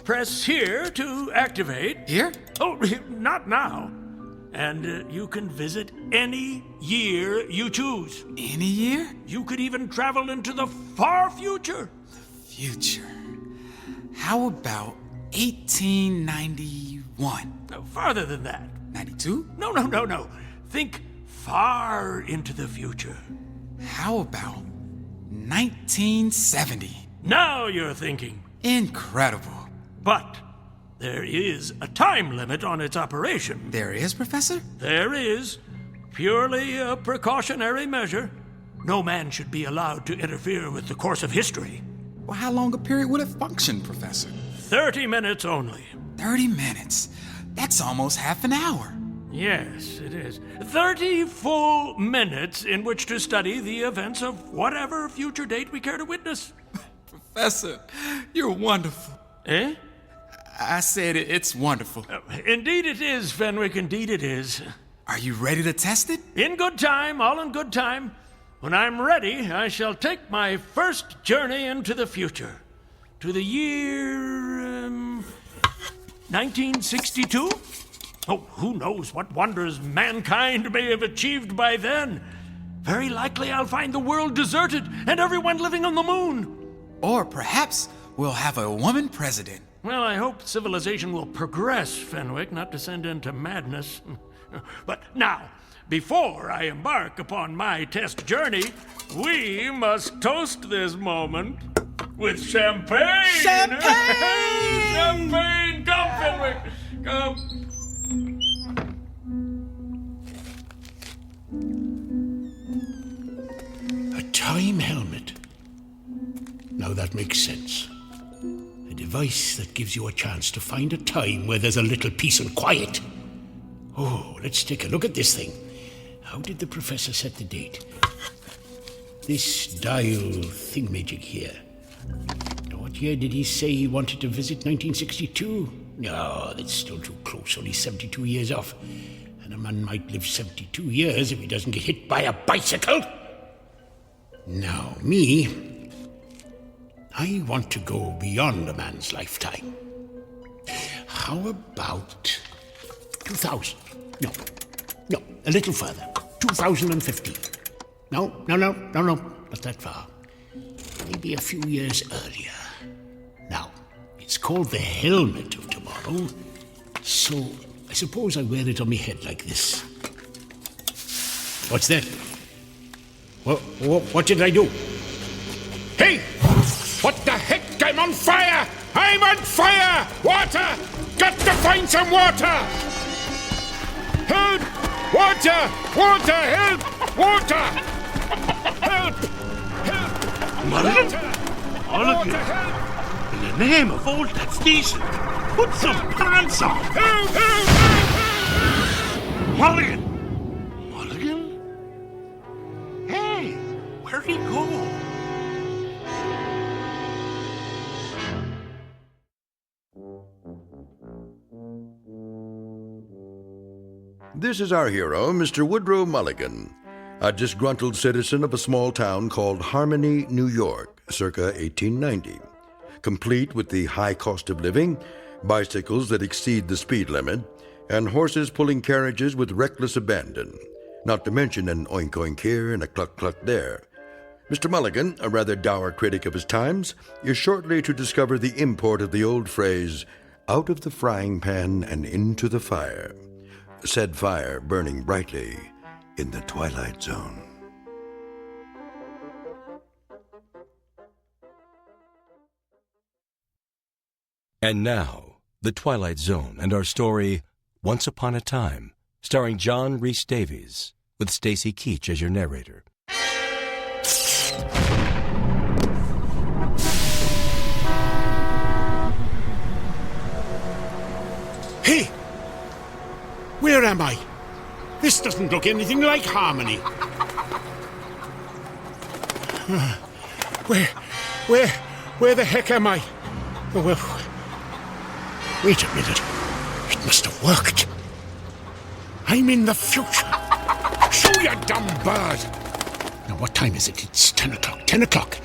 Press here to activate. Here? Oh, not now. And you can visit any year you choose. Any year? You could even travel into the far future. Future. How about 1891? No, farther than that. 92? No. Think far into the future. How about 1970? Now you're thinking. Incredible. But there is a time limit on its operation. There is, Professor? There is. Purely a precautionary measure. No man should be allowed to interfere with the course of history. Well, how long a period would it function, Professor? 30 minutes only. 30 minutes? That's almost half an hour. Yes, it is. 30 full minutes in which to study the events of whatever future date we care to witness. Professor, you're wonderful. Eh? I said it's wonderful. Indeed it is, Fenwick, indeed it is. Are you ready to test it? In good time, all in good time. When I'm ready, I shall take my first journey into the future. To the year... 1962? Oh, who knows what wonders mankind may have achieved by then. Very likely I'll find the world deserted and everyone living on the moon. Or perhaps we'll have a woman president. Well, I hope civilization will progress, Fenwick, not descend into madness. But now, before I embark upon my test journey, we must toast this moment with champagne! Champagne! Champagne! Come, Fenwick! Come! A time helmet. Now that makes sense. A device that gives you a chance to find a time where there's a little peace and quiet. Oh, let's take a look at this thing. How did the professor set the date? this dial thingamajig here. What year did he say he wanted to visit? 1962? No, that's still too close, only 72 years off. And a man might live 72 years if he doesn't get hit by a bicycle. Now, me, I want to go beyond a man's lifetime. How about 2000? No, a little further. 2015. No, not that far. Maybe a few years earlier. Now, it's called the helmet of tomorrow, so I suppose I wear it on my head like this. What's that? What did I do? Hey! What the heck? I'm on fire! I'm on fire! Water! Got to find some water! Help! Water! Water! Help! Water! Help! Help! Mulligan? Mulligan? In the name of all that's decent, put some pants on! Help! Help! Help! Mulligan? Mulligan? Hey, where'd he go? This is our hero, Mr. Woodrow Mulligan, a disgruntled citizen of a small town called Harmony, New York, circa 1890, complete with the high cost of living, bicycles that exceed the speed limit, and horses pulling carriages with reckless abandon, not to mention an oink-oink here and a cluck-cluck there. Mr. Mulligan, a rather dour critic of his times, is shortly to discover the import of the old phrase, out of the frying pan and into the fire, said fire burning brightly in the Twilight Zone. And now, The Twilight Zone and our story, Once Upon a Time, starring John Rhys Davies, with Stacy Keach as your narrator. Hey! Where am I? This doesn't look anything like Harmony. Where the heck am I? Oh, well, wait a minute. It must have worked. I'm in the future. Shoo, you dumb bird. Now, what time is it? It's 10 o'clock. 10 o'clock.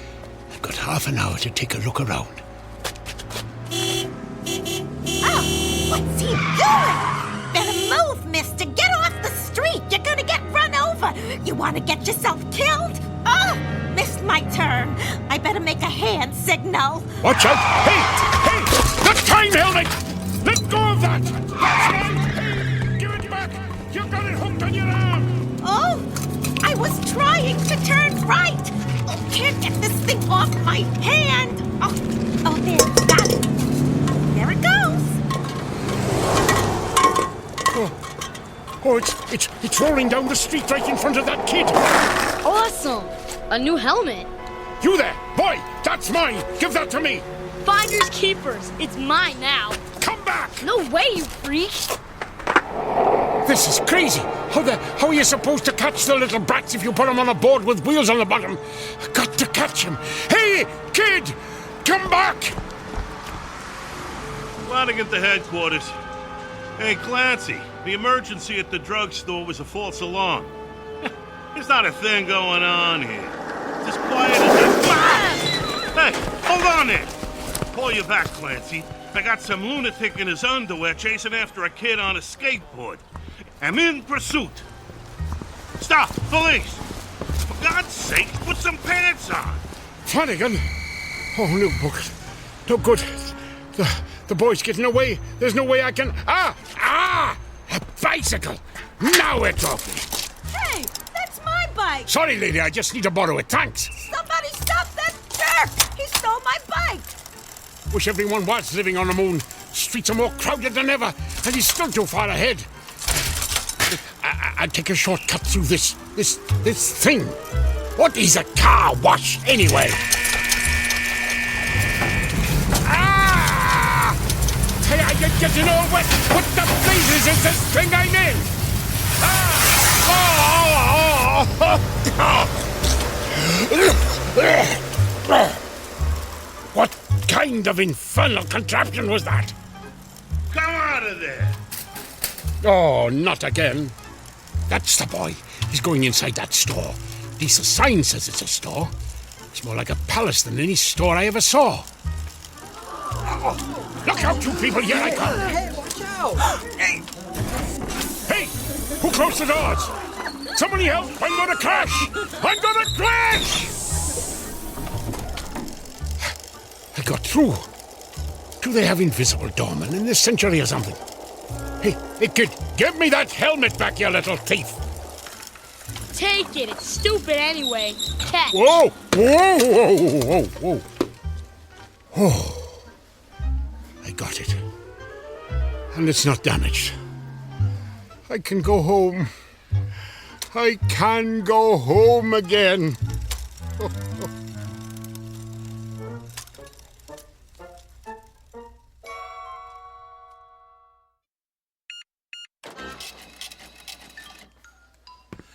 I've got half an hour to take a look around. Oh, what's he doing? Better move, mister. Get off the street. You're gonna get run over. You want to get yourself killed? Oh, missed my turn. I better make a hand signal. Watch out! Hey! The time helmet! Let go of that! That's right! Hey! Give it back! You've got it hooked on your arm! Oh, I was trying to turn right. Oh, can't get this thing off my hand. Oh, there, got it. There it goes. Oh, it's rolling down the street right in front of that kid. Awesome! A new helmet. You there, boy! That's mine! Give that to me! Finders keepers. It's mine now. Come back! No way, you freak! This is crazy. How are you supposed to catch the little brats if you put them on a board with wheels on the bottom? I've got to catch him. Hey, kid! Come back! Flanagan to headquarters. Hey, Clancy, the emergency at the drugstore was a false alarm. There's not a thing going on here. Just quiet as Hey, hold on there. Call you back, Clancy. I got some lunatic in his underwear chasing after a kid on a skateboard. I'm in pursuit. Stop, police! For God's sake, put some pants on. Flanagan? Oh, no, Pocus. No good. The boy's getting away. There's no way I can... A bicycle! Now we're talking. Hey, that's my bike. Sorry, lady, I just need to borrow it. Thanks. Somebody stop that jerk. He stole my bike. Wish everyone was living on the moon. Streets are more crowded than ever, and he's still too far ahead. I'd take a shortcut through this thing. What is a car wash, anyway? Hey, I get getting all wet. What the blazes is this thing I'm in? What kind of infernal contraption was that? Come out of there! Oh, not again. That's the boy. He's going inside that store. At least the sign says it's a store. It's more like a palace than any store I ever saw. Oh, look out, you people! Here I come! Hey, watch out! Hey! Who closed the doors? Somebody help! I'm gonna crash! I'm gonna crash! I got through. Do they have invisible doormen in this century or something? Hey, kid, give me that helmet back, you little thief! Take it. It's stupid anyway. Catch. Whoa! Whoa! Whoa! Whoa! Whoa! Oh. I got it. And it's not damaged. I can go home. I can go home again.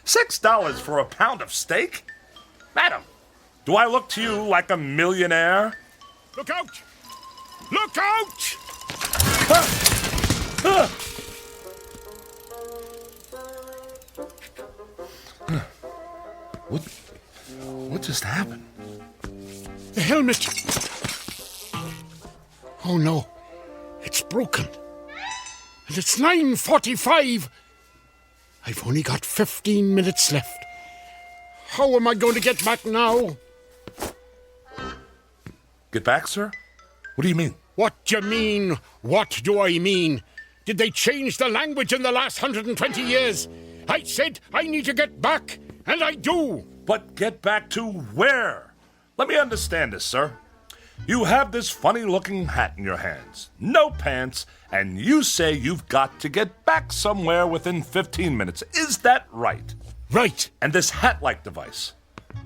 $6 for a pound of steak? Madam, do I look to you like a millionaire? Look out! Look out! What just happened? The helmet! Oh no, it's broken. And it's 9:45. I've only got 15 minutes left. How am I going to get back now? Get back, sir? What do you mean? What do you mean? What do I mean? Did they change the language in the last 120 years? I said I need to get back, and I do. But get back to where? Let me understand this, sir. You have this funny-looking hat in your hands, no pants, and you say you've got to get back somewhere within 15 minutes. Is that right? Right. And this hat-like device,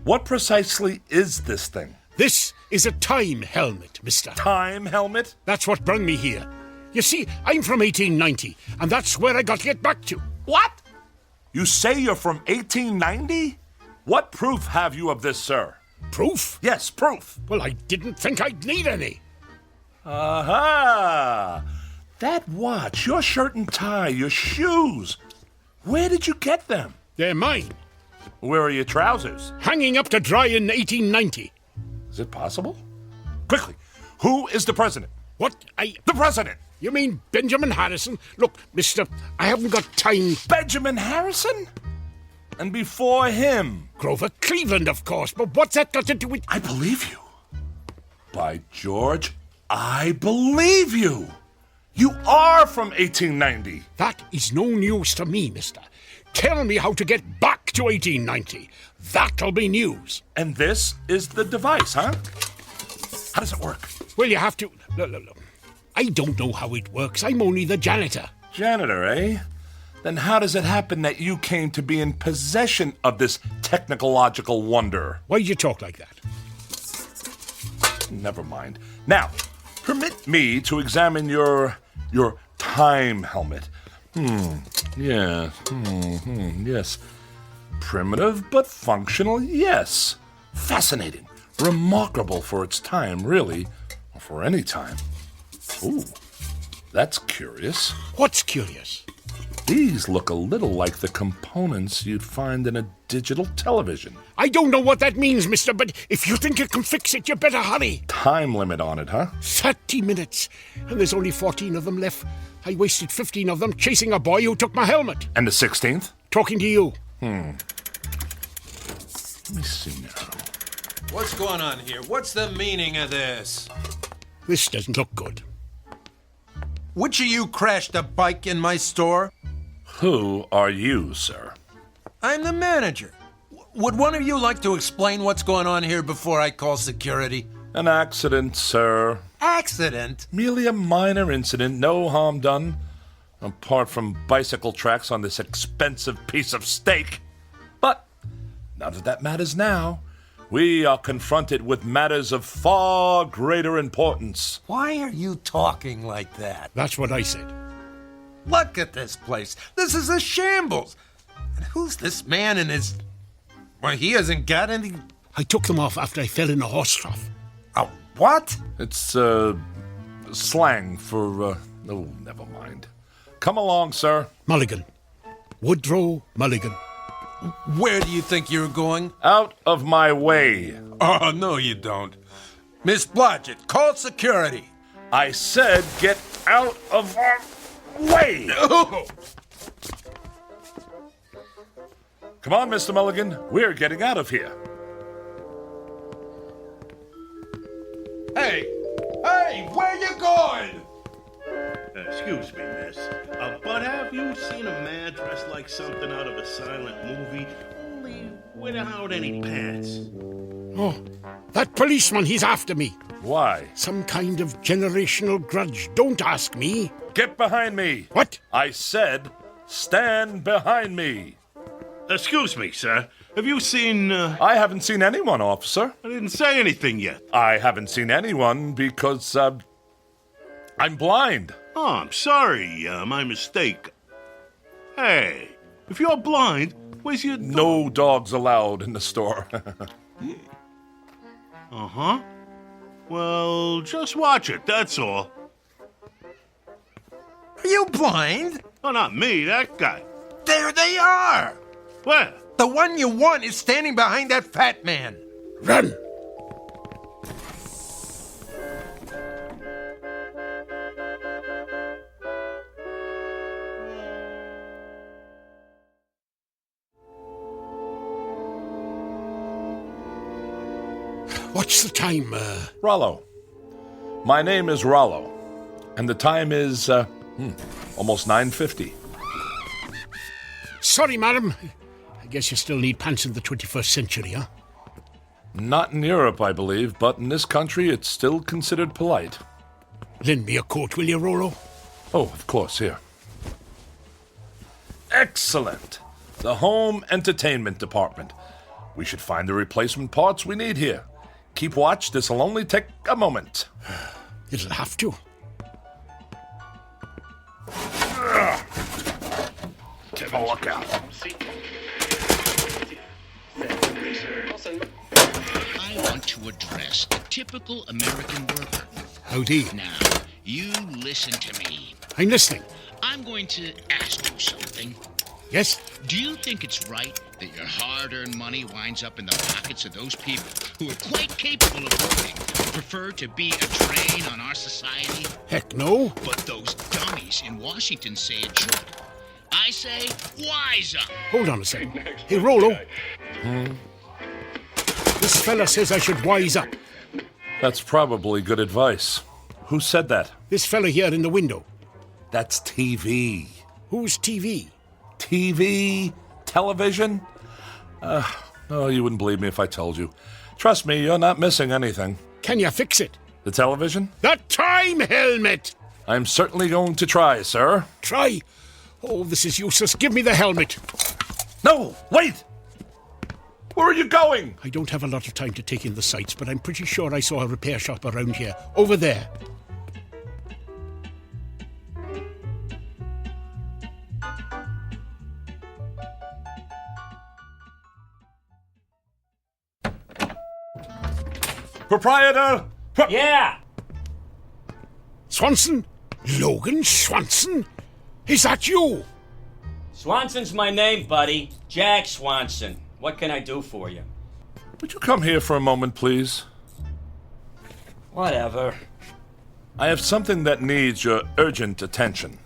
what precisely is this thing? This is a time helmet, mister. Time helmet? That's what brought me here. You see, I'm from 1890, and that's where I got to get back to. What? You say you're from 1890? What proof have you of this, sir? Proof? Yes, proof. Well, I didn't think I'd need any. Aha! That watch, your shirt and tie, your shoes. Where did you get them? They're mine. Where are your trousers? Hanging up to dry in 1890. Is it possible? Quickly, who is the president? What? The president! You mean Benjamin Harrison? Look, mister, I haven't got time. Benjamin Harrison? And before him? Grover Cleveland, of course, but what's that got to do with... I believe you. By George, I believe you. You are from 1890. That is no news to me, mister. Tell me how to get back to 1890. That'll be news. And this is the device, huh? How does it work? Well, you have to... Look. I don't know how it works. I'm only the janitor. Janitor, eh? Then how does it happen that you came to be in possession of this technological wonder? Why do you talk like that? Never mind. Now, permit me to examine your time helmet. Yes. Yes. Primitive but functional, yes. Fascinating. Remarkable for its time, really. Or for any time. Ooh, that's curious. What's curious? These look a little like the components you'd find in a digital television. I don't know what that means, mister, but if you think you can fix it, you better hurry. Time limit on it, huh? 30 minutes. And there's only 14 of them left. I wasted 15 of them chasing a boy who took my helmet. And the 16th? Talking to you. Let me see now. What's going on here? What's the meaning of this? This doesn't look good. Which of you crashed a bike in my store? Who are you, sir? I'm the manager. Would one of you like to explain what's going on here before I call security? An accident, sir. Accident? Merely a minor incident, no harm done. Apart from bicycle tracks on this expensive piece of steak. But none of that matters now. We are confronted with matters of far greater importance. Why are you talking like that? That's what I said. Look at this place. This is a shambles. And who's this man in his... Well, he hasn't got any... I took them off after I fell in a horse trough. A what? It's, slang for, oh, never mind. Come along, sir. Mulligan. Woodrow Mulligan. Where do you think you're going? Out of my way. Oh, no, you don't. Miss Blodgett, call security. I said get out of our way. Come on, Mr. Mulligan. We're getting out of here. Hey, where you going? Excuse me, miss. But have you seen a man dressed like something out of a silent movie, only without any pants? Oh, that policeman, he's after me. Why? Some kind of generational grudge. Don't ask me. Get behind me. What? I said stand behind me. Excuse me, sir. Have you seen... I haven't seen anyone, officer. I didn't say anything yet. I haven't seen anyone because, I'm blind. Oh, I'm sorry. My mistake. Hey, if you're blind, where's your... No dogs allowed in the store. Uh-huh. Well, just watch it, that's all. Are you blind? Oh, not me, that guy. There they are. Where? The one you want is standing behind that fat man. Run! What's the time, Rollo. My name is Rollo, and the time is, almost 9:50. Sorry, madam. I guess you still need pants in the 21st century, huh? Not in Europe, I believe, but in this country it's still considered polite. Lend me a coat, will you, Rollo? Oh, of course, here. Excellent! The home entertainment department. We should find the replacement parts we need here. Keep watch, this'll only take a moment. It'll have to. Take a look out. I want to address the typical American worker. Howdy. Now, you listen to me. I'm listening. I'm going to ask you something. Yes? Do you think it's right that your hard-earned money winds up in the pockets of those people who are quite capable of working but prefer to be a drain on our society? Heck no. But those dummies in Washington say it should. I say, wise up. Hold on a second. Hey, Rollo. This fella says I should wise up. That's probably good advice. Who said that? This fella here in the window. That's TV. Who's TV? TV? Television? Oh, you wouldn't believe me if I told you. Trust me, you're not missing anything. Can you fix it? The television? The time helmet! I'm certainly going to try, sir. Try? Oh, this is useless. Give me the helmet. No, wait! Where are you going? I don't have a lot of time to take in the sights, but I'm pretty sure I saw a repair shop around here. Over there. Proprietor! Yeah! Swanson? Logan Swanson? Is that you? Swanson's my name, buddy. Jack Swanson. What can I do for you? Would you come here for a moment, please? Whatever. I have something that needs your urgent attention.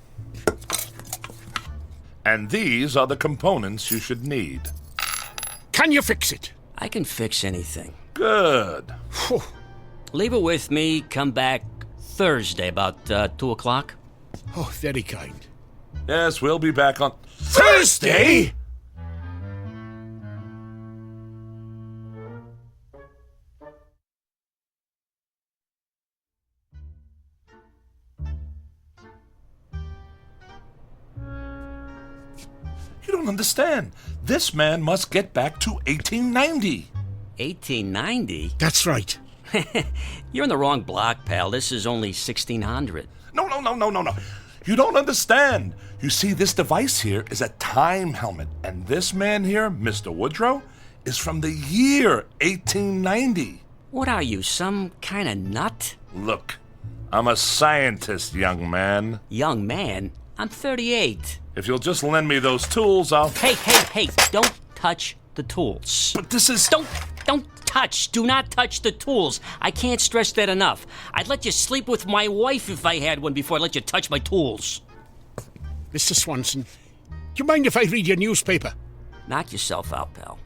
And these are the components you should need. Can you fix it? I can fix anything. Good. Leave it with me. Come back Thursday about 2 o'clock. Oh, very kind. Yes, we'll be back on Thursday? You don't understand. This man must get back to 1890. 1890? That's right. You're in the wrong block, pal. This is only 1600. No. You don't understand. You see, this device here is a time helmet. And this man here, Mr. Woodrow, is from the year 1890. What are you, some kind of nut? Look, I'm a scientist, young man. Young man? I'm 38. If you'll just lend me those tools, I'll... Hey, don't touch the tools. But this is... Don't touch. Do not touch the tools. I can't stress that enough. I'd let you sleep with my wife if I had one before I let you touch my tools. Mr. Swanson, do you mind if I read your newspaper? Knock yourself out, pal.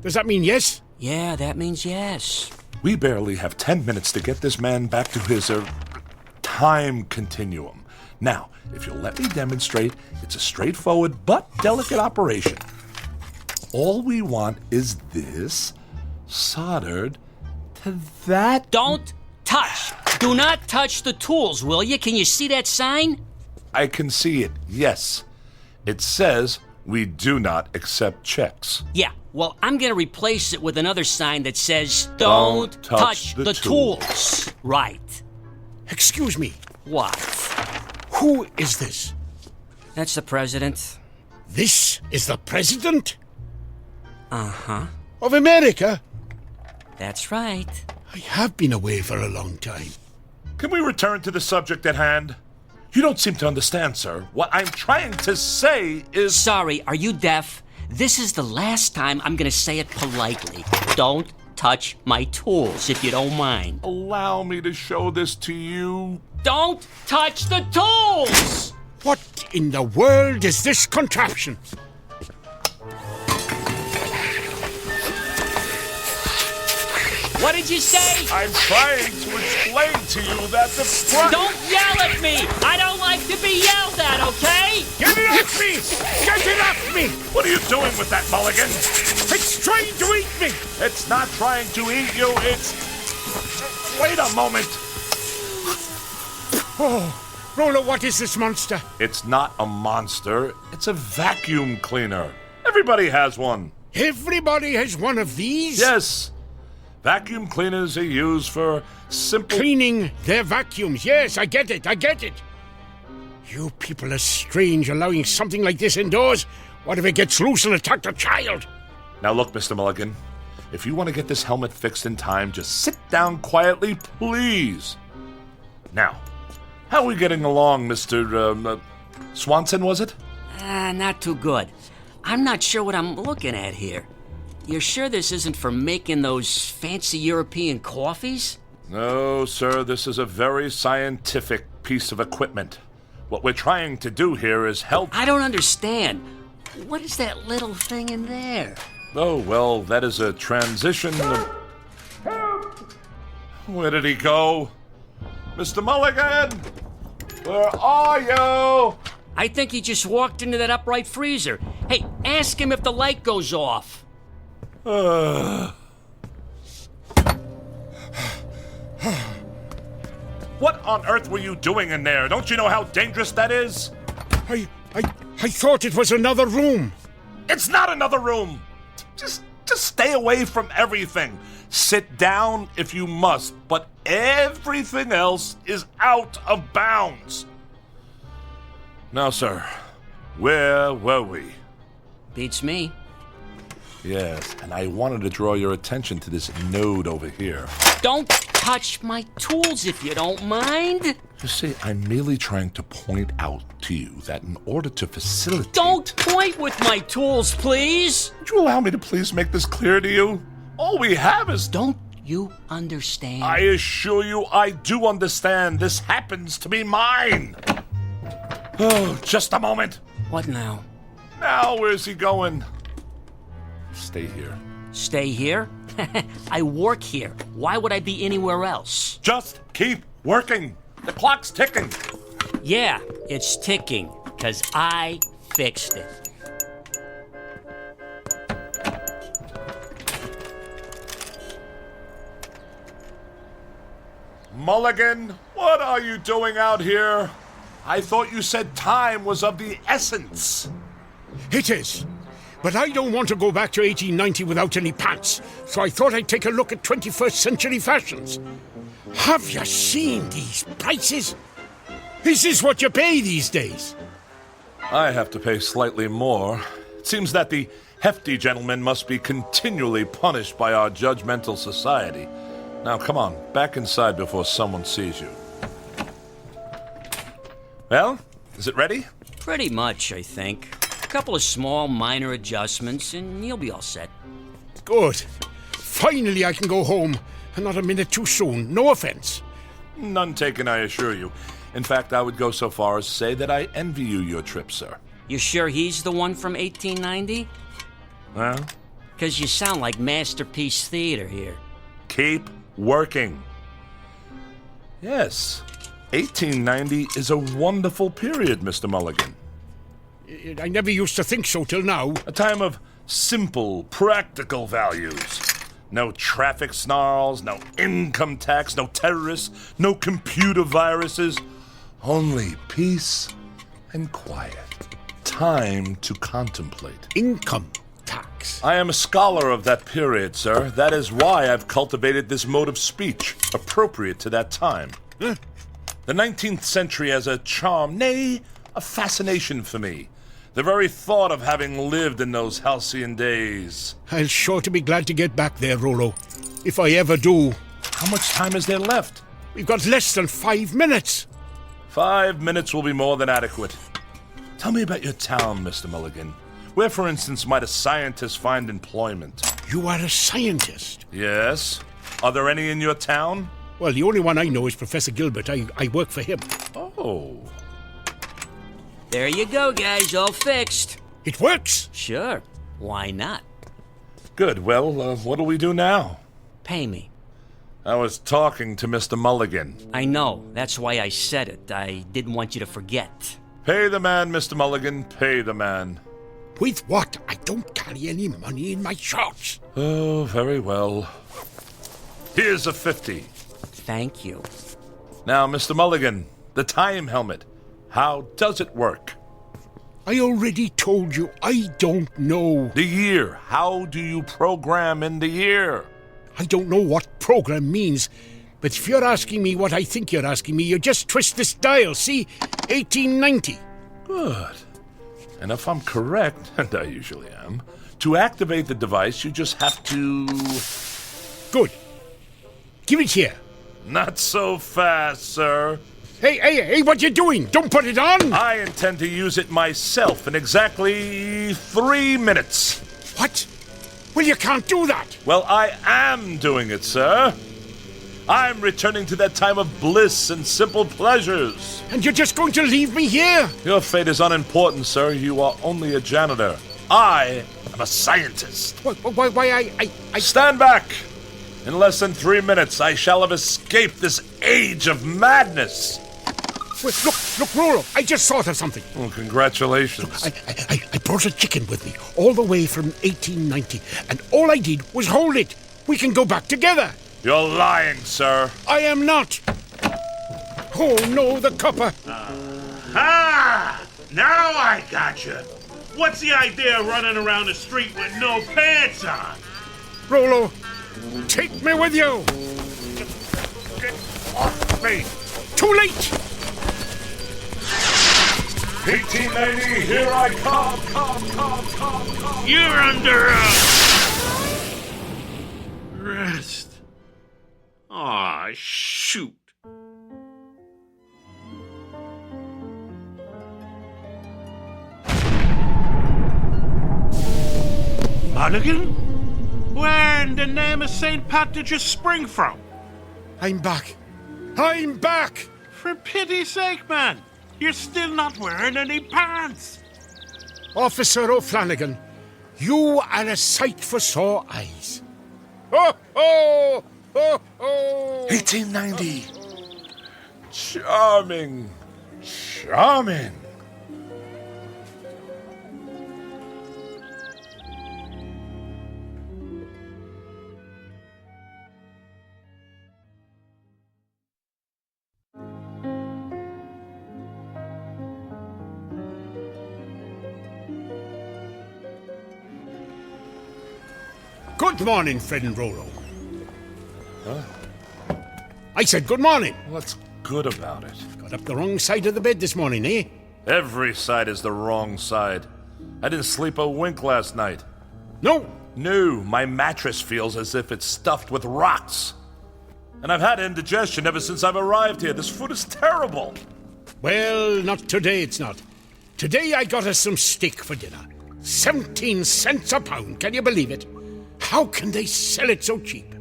Does that mean yes? Yeah, that means yes. We barely have 10 minutes to get this man back to his, time continuum. Now, if you'll let me demonstrate, it's a straightforward but delicate operation. All we want is this soldered to that... Don't touch! Do not touch the tools, will you? Can you see that sign? I can see it, yes. It says we do not accept checks. Yeah, well, I'm going to replace it with another sign that says, Don't touch the tools. Right. Excuse me. What? Who is this? That's the president. This is the president? Uh-huh. Of America? That's right. I have been away for a long time. Can we return to the subject at hand? You don't seem to understand, sir. What I'm trying to say is... Sorry, are you deaf? This is the last time I'm going to say it politely. Don't touch my tools, if you don't mind. Allow me to show this to you. Don't touch the tools! What in the world is this contraption? What did you say? I'm trying to explain to you that the... Don't yell at me! I don't like to be yelled at, okay? Get it off me! Get it off me! What are you doing with that, Mulligan? It's trying to eat me! It's not trying to eat you, it's... Wait a moment. Oh, Rolo, what is this monster? It's not a monster. It's a vacuum cleaner. Everybody has one. Everybody has one of these? Yes. Vacuum cleaners are used for simple... Cleaning their vacuums. Yes, I get it. You people are strange, allowing something like this indoors. What if it gets loose and attacks a child? Now look, Mr. Mulligan. If you want to get this helmet fixed in time, just sit down quietly, please. Now, how are we getting along, Mr. Swanson, was it? Not too good. I'm not sure what I'm looking at here. You're sure this isn't for making those fancy European coffees? No, sir. This is a very scientific piece of equipment. What we're trying to do here is help... I don't understand. What is that little thing in there? Oh, well, that is a transition... Where did he go? Mr. Mulligan! Where are you? I think he just walked into that upright freezer. Hey, ask him if the light goes off. What on earth were you doing in there? Don't you know how dangerous that is? I thought it was another room. It's not another room. Just stay away from everything. Sit down if you must, but everything else is out of bounds. Now, sir, where were we? Beats me. Yes, and I wanted to draw your attention to this node over here. Don't touch my tools if you don't mind. You see, I'm merely trying to point out to you that in order to facilitate... Don't point with my tools, please! Would you allow me to please make this clear to you? All we have is... Don't you understand? I assure you I do understand. This happens to be mine. Oh, just a moment. What now? Now, where's he going? Stay here. Stay here? I work here. Why would I be anywhere else? Just keep working. The clock's ticking. Yeah, it's ticking, because I fixed it. Mulligan, what are you doing out here? I thought you said time was of the essence. It is. But I don't want to go back to 1890 without any pants, so I thought I'd take a look at 21st century fashions. Have you seen these prices? Is this what you pay these days? I have to pay slightly more. It seems that the Hefty gentlemen must be continually punished by our judgmental society. Now, come on, back inside before someone sees you. Well, is it ready? Pretty much, I think. A couple of small, minor adjustments, and you'll be all set. Good. Finally, I can go home. And not a minute too soon. No offense. None taken, I assure you. In fact, I would go so far as to say that I envy you your trip, sir. You sure he's the one from 1890? Well? Because you sound like Masterpiece Theater here. Keep working. Yes, 1890 is a wonderful period, Mr. Mulligan. I never used to think so till now. A time of simple, practical values. No traffic snarls, no income tax, no terrorists, no computer viruses. Only peace and quiet. Time to contemplate. Income tax. I am a scholar of that period, sir. That is why I've cultivated this mode of speech, appropriate to that time. Huh? The 19th century has a charm, nay, a fascination for me. The very thought of having lived in those halcyon days. I'll sure to be glad to get back there, Rollo. If I ever do. How much time is there left? We've got less than 5 minutes. 5 minutes will be more than adequate. Tell me about your town, Mr. Mulligan. Where, for instance, might a scientist find employment? You are a scientist? Yes. Are there any in your town? Well, the only one I know is Professor Gilbert. I work for him. Oh. There you go, guys, all fixed. It works? Sure. Why not? Good. Well, what'll we do now? Pay me. I was talking to Mr. Mulligan. I know. That's why I said it. I didn't want you to forget. Pay the man, Mr. Mulligan. Pay the man. With what? I don't carry any money in my shorts. Oh, very well. Here's a 50. Thank you. Now, Mr. Mulligan, the time helmet. How does it work? I already told you, I don't know. The year. How do you program in the year? I don't know what program means, but if you're asking me what I think you're asking me, you just twist this dial, see? 1890. Good. And if I'm correct, and I usually am, to activate the device, you just have to... Good. Give it here. Not so fast, sir. Hey, what you doing? Don't put it on! I intend to use it myself in exactly 3 minutes. What? Well, you can't do that. Well, I am doing it, sir. I'm returning to that time of bliss and simple pleasures. And you're just going to leave me here? Your fate is unimportant, sir. You are only a janitor. I am a scientist. Why, I... Stand back! In less than 3 minutes, I shall have escaped this age of madness. Wait, look, Rollo, I just thought of something. Oh, congratulations. Look, I brought a chicken with me, all the way from 1890, and all I did was hold it. We can go back together. You're lying, sir. I am not. Oh, no, the copper. Ah! Now I gotcha. What's the idea of running around the street with no pants on? Rollo, take me with you. Get off me. Too late. 1890, here I come. You're under arrest. Aw, shoot. Mulligan? Where in the name of St. Pat did you spring from? I'm back. I'm back! For pity's sake, man. You're still not wearing any pants. Officer O'Flanagan, you are a sight for sore eyes. Ho, ho! Ho, ho! 1890. Charming. Charming. Good morning, Fred and Rollo. Huh? I said good morning. What's good about it? Got up the wrong side of the bed this morning, eh? Every side is the wrong side. I didn't sleep a wink last night. No. No, my mattress feels as if it's stuffed with rocks. And I've had indigestion ever since I've arrived here. This food is terrible. Well, not today, it's not. Today I got us some steak for dinner. 17 cents a pound, can you believe it? How can they sell it so cheap?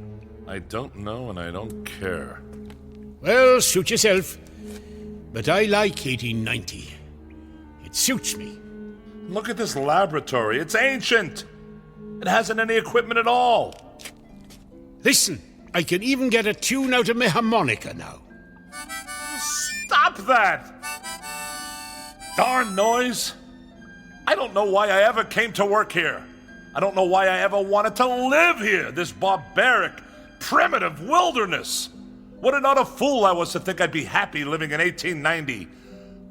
I don't know and I don't care. Well, suit yourself. But I like 1890. It suits me. Look at this laboratory. It's ancient. It hasn't any equipment at all. Listen, I can even get a tune out of my harmonica now. Stop that! Darn noise. I don't know why I ever came to work here. I don't know why I ever wanted to live here, this barbaric, primitive wilderness. What an utter fool I was to think I'd be happy living in 1890.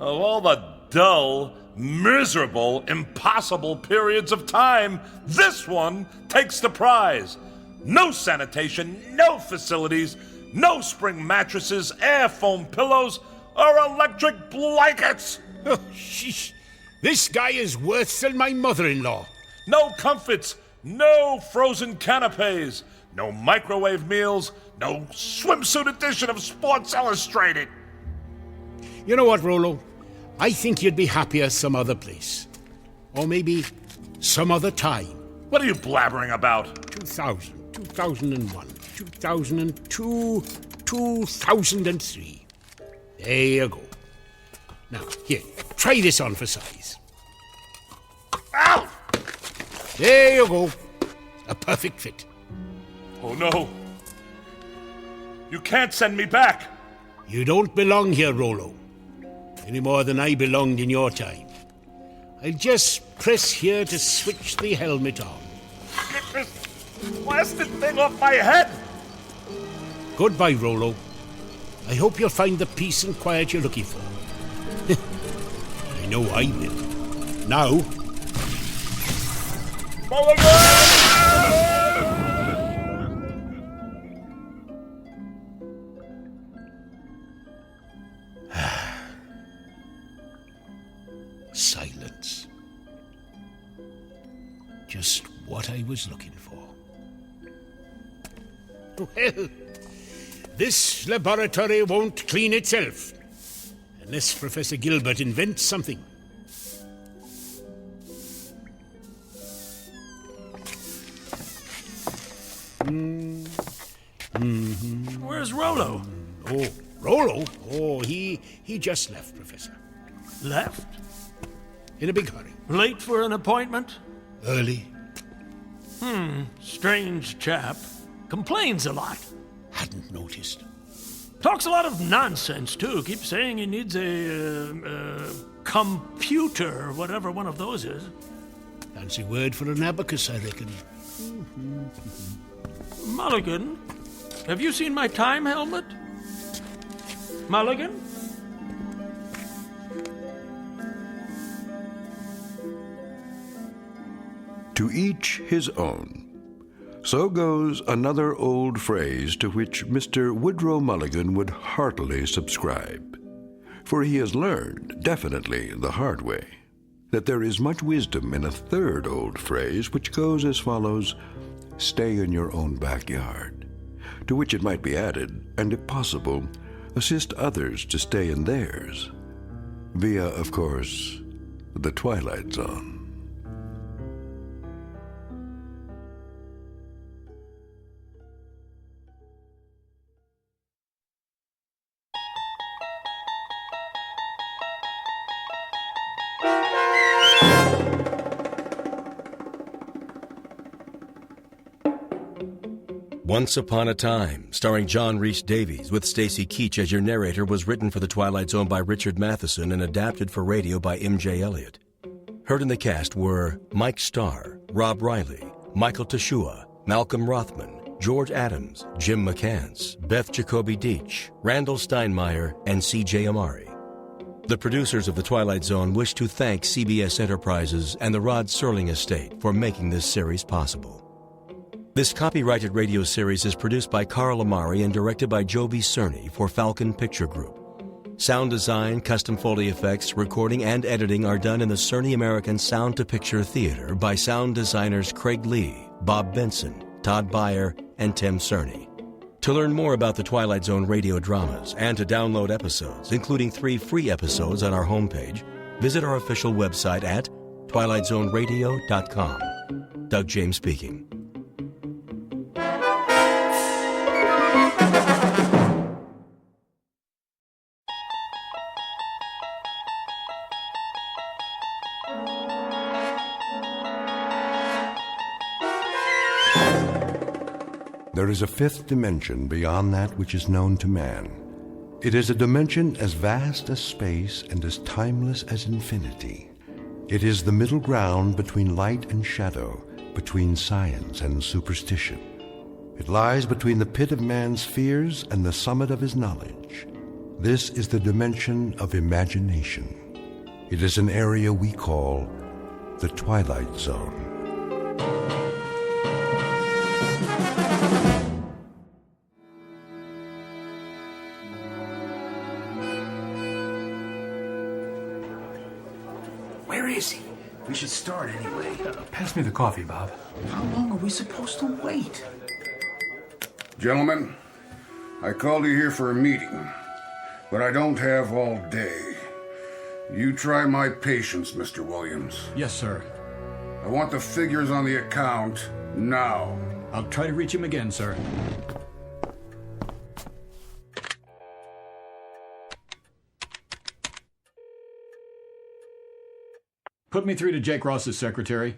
Of all the dull, miserable, impossible periods of time, this one takes the prize. No sanitation, no facilities, no spring mattresses, air foam pillows, or electric blankets. Oh, sheesh. This guy is worse than my mother-in-law. No comforts, no frozen canapes, no microwave meals, no swimsuit edition of Sports Illustrated. You know what, Rollo? I think you'd be happier some other place. Or maybe some other time. What are you blabbering about? 2000, 2001, 2002, 2003. There you go. Now, here, try this on for size. Ow! There you go. A perfect fit. Oh, no. You can't send me back. You don't belong here, Rollo. Any more than I belonged in your time. I'll just press here to switch the helmet on. Get this blasted thing off my head! Goodbye, Rollo. I hope you'll find the peace and quiet you're looking for. I know I will. Now... Silence. Just what I was looking for. Well, this laboratory won't clean itself. Unless Professor Gilbert invents something. Where's Rollo? Oh, Rollo? Oh, he just left, Professor. Left? In a big hurry. Late for an appointment? Early. Strange chap. Complains a lot. Hadn't noticed. Talks a lot of nonsense, too. Keeps saying he needs a computer, whatever one of those is. Fancy word for an abacus, I reckon. Mulligan, have you seen my time helmet? Mulligan? To each his own. So goes another old phrase to which Mr. Woodrow Mulligan would heartily subscribe. For he has learned, definitely the hard way, that there is much wisdom in a third old phrase which goes as follows: stay in your own backyard. To which it might be added, and if possible, assist others to stay in theirs. Via, of course, the Twilight Zone. Once Upon a Time, starring John Rhys Davies with Stacy Keach as your narrator, was written for The Twilight Zone by Richard Matheson and adapted for radio by M.J. Elliott. Heard in the cast were Mike Starr, Rob Riley, Michael Teshua, Malcolm Rothman, George Adams, Jim McCants, Beth Jacoby Deitch, Randall Steinmeier, and C.J. Amari. The producers of The Twilight Zone wish to thank CBS Enterprises and the Rod Serling Estate for making this series possible. This copyrighted radio series is produced by Carl Amari and directed by Joby Cerny for Falcon Picture Group. Sound design, custom Foley effects, recording, and editing are done in the Cerny American Sound to Picture Theater by sound designers Craig Lee, Bob Benson, Todd Beyer, and Tim Cerny. To learn more about the Twilight Zone radio dramas and to download episodes, including 3 free episodes on our homepage, visit our official website at twilightzoneradio.com. Doug James speaking. There is a 5th dimension beyond that which is known to man. It is a dimension as vast as space and as timeless as infinity. It is the middle ground between light and shadow, between science and superstition. It lies between the pit of man's fears and the summit of his knowledge. This is the dimension of imagination. It is an area we call the Twilight Zone. Where is he? We should start anyway. Pass me the coffee, Bob. How long are we supposed to wait? Gentlemen, I called you here for a meeting, but I don't have all day. You try my patience, Mr. Williams. Yes, sir. I want the figures on the account now. I'll try to reach him again, sir. Put me through to Jake Ross's secretary.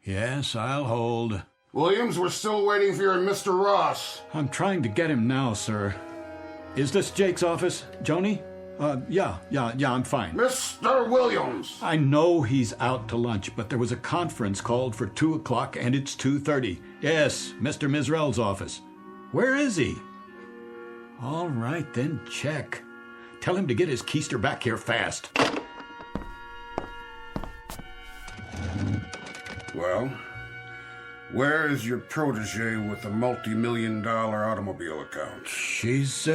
Yes, I'll hold. Williams, we're still waiting for your Mr. Ross. I'm trying to get him now, sir. Is this Jake's office, Joni? Yeah, I'm fine. Mr. Williams! I know he's out to lunch, but there was a conference called for 2 o'clock and it's 2:30. Yes, Mr. Mizrell's office. Where is he? All right, then check. Tell him to get his keister back here fast. Well, where is your protege with the multi-million-dollar automobile account? She's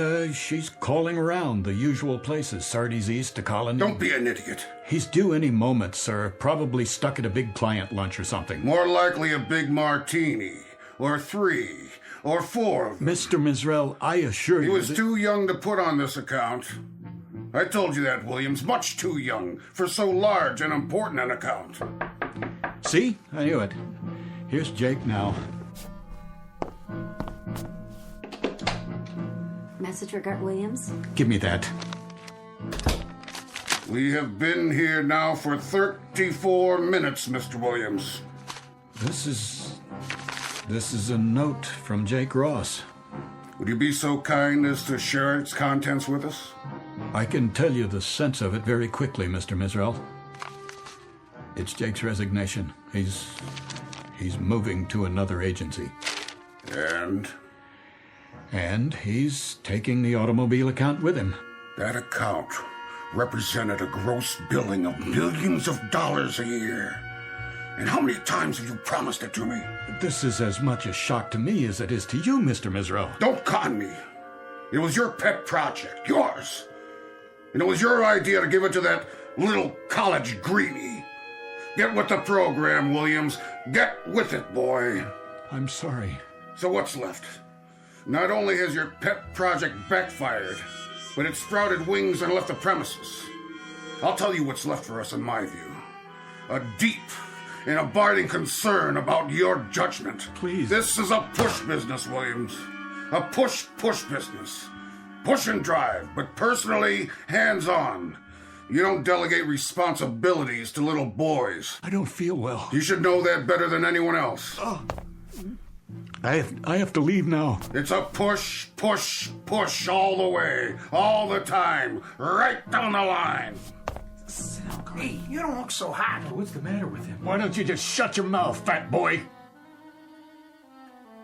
calling around the usual places, Sardi's East to Colony. Don't be an idiot. He's due any moment, sir. Probably stuck at a big client lunch or something. More likely a big martini, or 3, or 4 of them. Mr. Mizrell, I assure you he was too young to put on this account. I told you that, Williams. Much too young for so large and important an account. See? I knew it. Here's Jake now. Message for Gert Williams? Give me that. We have been here now for 34 minutes, Mr. Williams. This is a note from Jake Ross. Would you be so kind as to share its contents with us? I can tell you the sense of it very quickly, Mr. Mizrell. It's Jake's resignation. He's moving to another agency. And he's taking the automobile account with him. That account represented a gross billing of millions of dollars a year. And how many times have you promised it to me? This is as much a shock to me as it is to you, Mr. Mizrell. Don't con me. It was your pet project, yours. And it was your idea to give it to that little college greenie. Get with the program, Williams. Get with it, boy. I'm sorry. So what's left? Not only has your pet project backfired, but it's sprouted wings and left the premises. I'll tell you what's left for us in my view. A deep and abiding concern about your judgment. Please. This is a push business, Williams. A push business. Push and drive, but personally hands-on. You don't delegate responsibilities to little boys. I don't feel well. You should know that better than anyone else. I have to leave now. It's a push all the way, all the time, right down the line. Hey, you don't look so hot. What's the matter with him? Why don't you just shut your mouth, fat boy?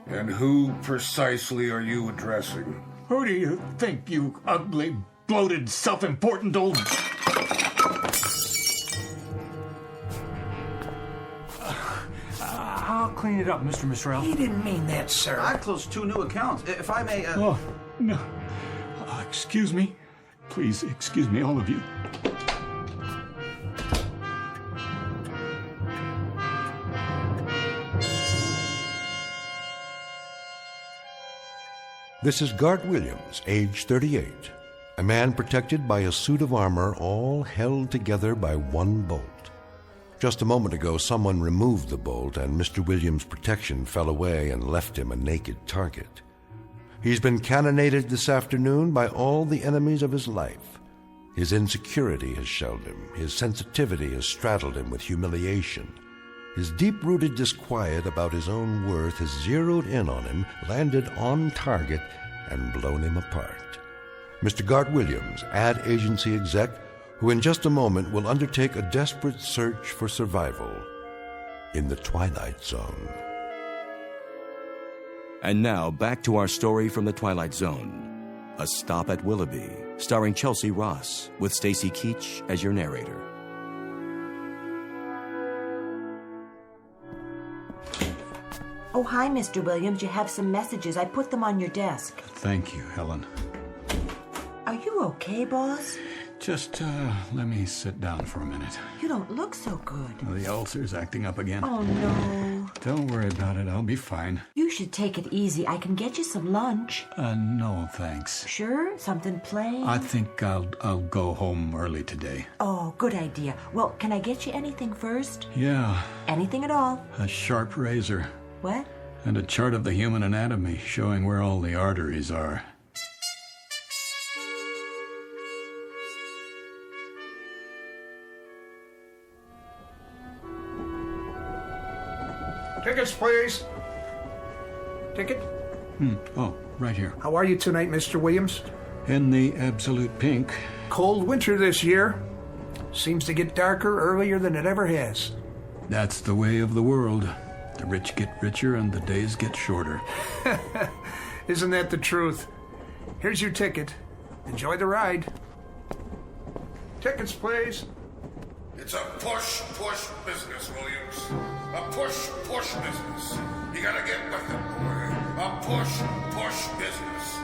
And who precisely are you addressing? Who do you think, you ugly, bloated, self-important old... I'll clean it up, Mr. Mizrell. He didn't mean that, sir. I closed 2 new accounts. If I may... Oh, no. Excuse me. Please, excuse me, all of you. This is Gart Williams, age 38, a man protected by a suit of armor all held together by one bolt. Just a moment ago, someone removed the bolt, and Mr. Williams' protection fell away and left him a naked target. He's been cannonaded this afternoon by all the enemies of his life. His insecurity has shelled him. His sensitivity has straddled him with humiliation. His deep-rooted disquiet about his own worth has zeroed in on him, landed on target, and blown him apart. Mr. Gart Williams, ad agency exec, who in just a moment will undertake a desperate search for survival in the Twilight Zone. And now, back to our story from the Twilight Zone. A Stop at Willoughby, starring Chelsea Ross, with Stacy Keach as your narrator. Oh, hi, Mr. Williams. You have some messages. I put them on your desk. Thank you, Helen. Are you okay, boss? Just, let me sit down for a minute. You don't look so good. The ulcer's acting up again. Oh, no. Don't worry about it. I'll be fine. You should take it easy. I can get you some lunch. No, thanks. Sure? Something plain? I think I'll go home early today. Oh, good idea. Well, can I get you anything first? Yeah. Anything at all? A sharp razor. What? And a chart of the human anatomy showing where all the arteries are. Tickets, please. Ticket? Oh, right here. How are you tonight, Mr. Williams? In the absolute pink. Cold winter this year. Seems to get darker earlier than it ever has. That's the way of the world. The rich get richer and the days get shorter. Isn't that the truth? Here's your ticket. Enjoy the ride. Tickets, please. It's a push business, Williams. A push business. You gotta get with it, boy. A push business.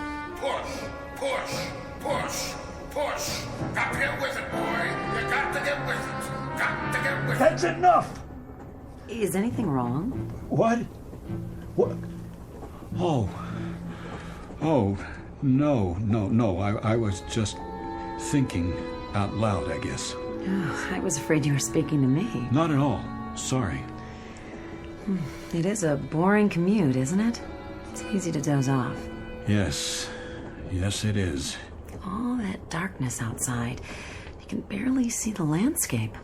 Push. Got to get with it, boy. You got to get with it. Got to get with it. That's enough. Is anything wrong? What? Oh, no. I was just thinking out loud, I guess. Oh, I was afraid you were speaking to me. Not at all. Sorry. It is a boring commute, isn't it? It's easy to doze off. Yes, it is. All that darkness outside. You can barely see the landscape.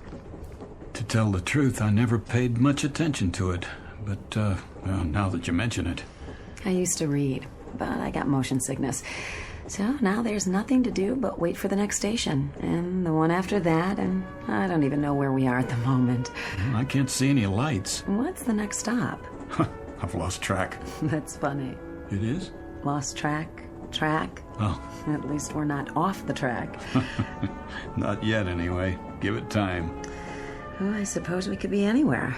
To tell the truth, I never paid much attention to it. But, well, now that you mention it. I used to read, but I got motion sickness. So now there's nothing to do but wait for the next station, and the one after that, and I don't even know where we are at the moment. I can't see any lights. What's the next stop? I've lost track. That's funny. It is? Lost track? Oh. At least we're not off the track. Not yet, anyway. Give it time. Oh, I suppose we could be anywhere.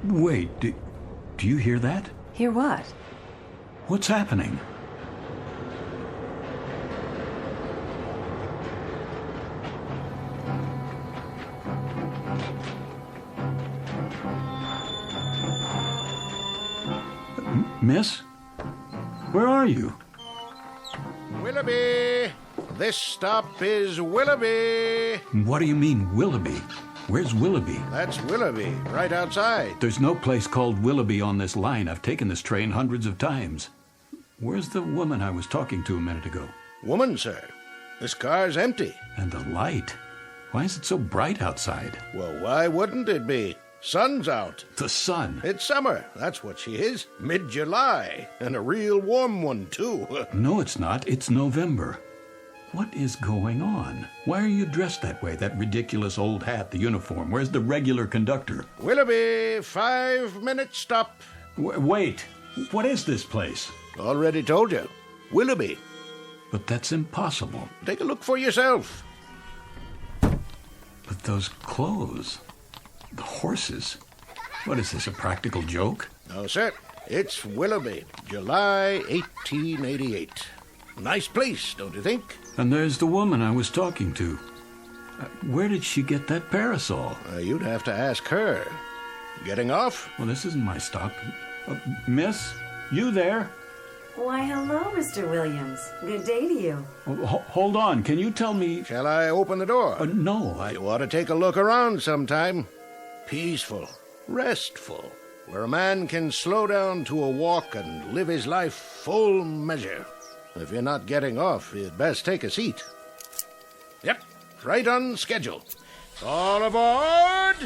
Wait, do you hear that? Hear what? What's happening? Miss? Where are you? Willoughby! This stop is Willoughby! What do you mean, Willoughby? Where's Willoughby? That's Willoughby, right outside. There's no place called Willoughby on this line. I've taken this train hundreds of times. Where's the woman I was talking to a minute ago? Woman, sir. This car's empty. And the light. Why is it so bright outside? Well, why wouldn't it be? Sun's out. The sun? It's summer. That's what she is. Mid-July. And a real warm one, too. No, it's not. It's November. What is going on? Why are you dressed that way? That ridiculous old hat, the uniform. Where's the regular conductor? Willoughby, 5-minute stop. Wait. What is this place? Already told you. Willoughby. But that's impossible. Take a look for yourself. But those clothes, the horses. What is this, a practical joke? No, sir. It's Willoughby, July 1888. Nice place, don't you think? And there's the woman I was talking to. Where did she get that parasol? You'd have to ask her. Getting off? Well, this isn't my stop. Miss, you there? Why, hello, Mr. Williams. Good day to you. Hold on. Can you tell me... Shall I open the door? No, You ought to take a look around sometime. Peaceful, restful, where a man can slow down to a walk and live his life full measure. If you're not getting off, you'd best take a seat. Yep, right on schedule. All aboard!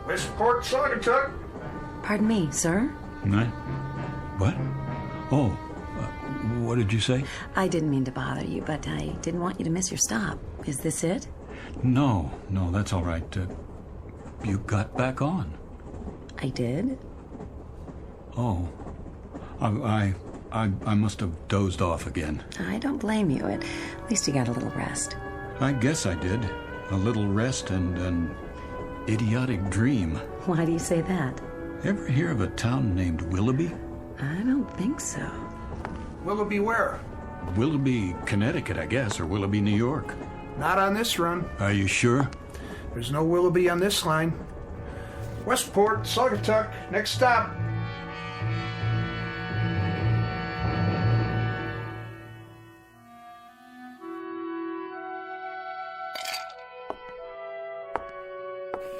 Westport, Saugatuck. Pardon me, sir? What? Oh, what did you say? I didn't mean to bother you, but I didn't want you to miss your stop. Is this it? No, that's all right. You got back on. I did? Oh. I must have dozed off again. I don't blame you. At least you got a little rest. I guess I did. A little rest and an idiotic dream. Why do you say that? Ever hear of a town named Willoughby? I don't think so. Willoughby where? Willoughby, Connecticut, I guess, or Willoughby, New York. Not on this run. Are you sure? There's no Willoughby on this line. Westport, Saugatuck, next stop.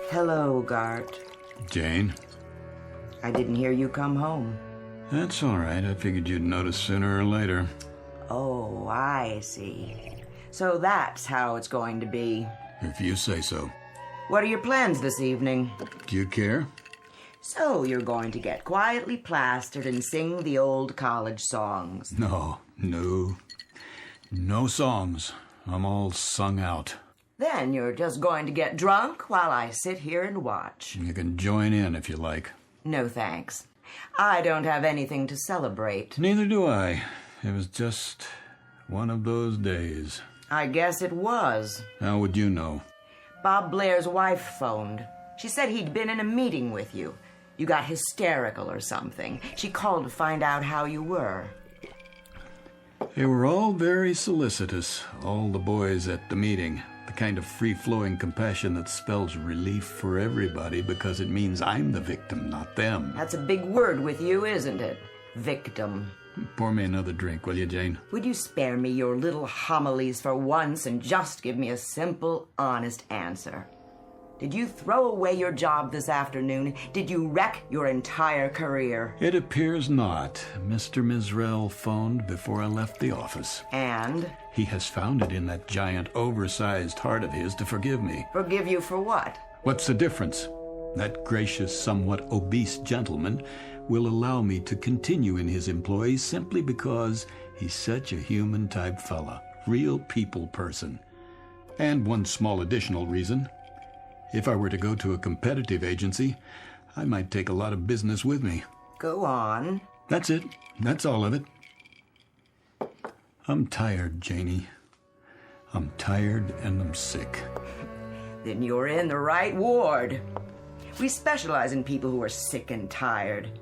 Hello, Gart. Jane? I didn't hear you come home. That's all right. I figured you'd notice sooner or later. Oh, I see. So that's how it's going to be. If you say so. What are your plans this evening? Do you care? So you're going to get quietly plastered and sing the old college songs. No songs. I'm all sung out. Then you're just going to get drunk while I sit here and watch. You can join in if you like. No thanks. I don't have anything to celebrate. Neither do I. It was just one of those days. I guess it was. How would you know? Bob Blair's wife phoned. She said he'd been in a meeting with you. You got hysterical or something. She called to find out how you were. They were all very solicitous, all the boys at the meeting. The kind of free-flowing compassion that spells relief for everybody because it means I'm the victim, not them. That's a big word with you, isn't it? Victim. Pour me another drink, will you, Jane? Would you spare me your little homilies for once and just give me a simple, honest answer? Did you throw away your job this afternoon? Did you wreck your entire career? It appears not. Mr. Mizrell phoned before I left the office. And? He has found it in that giant, oversized heart of his to forgive me. Forgive you for what? What's the difference? That gracious, somewhat obese gentleman will allow me to continue in his employ simply because he's such a human-type fella. Real people person. And one small additional reason. If I were to go to a competitive agency, I might take a lot of business with me. Go on. That's it. That's all of it. I'm tired, Janie. I'm tired and I'm sick. Then you're in the right ward. We specialize in people who are sick and tired.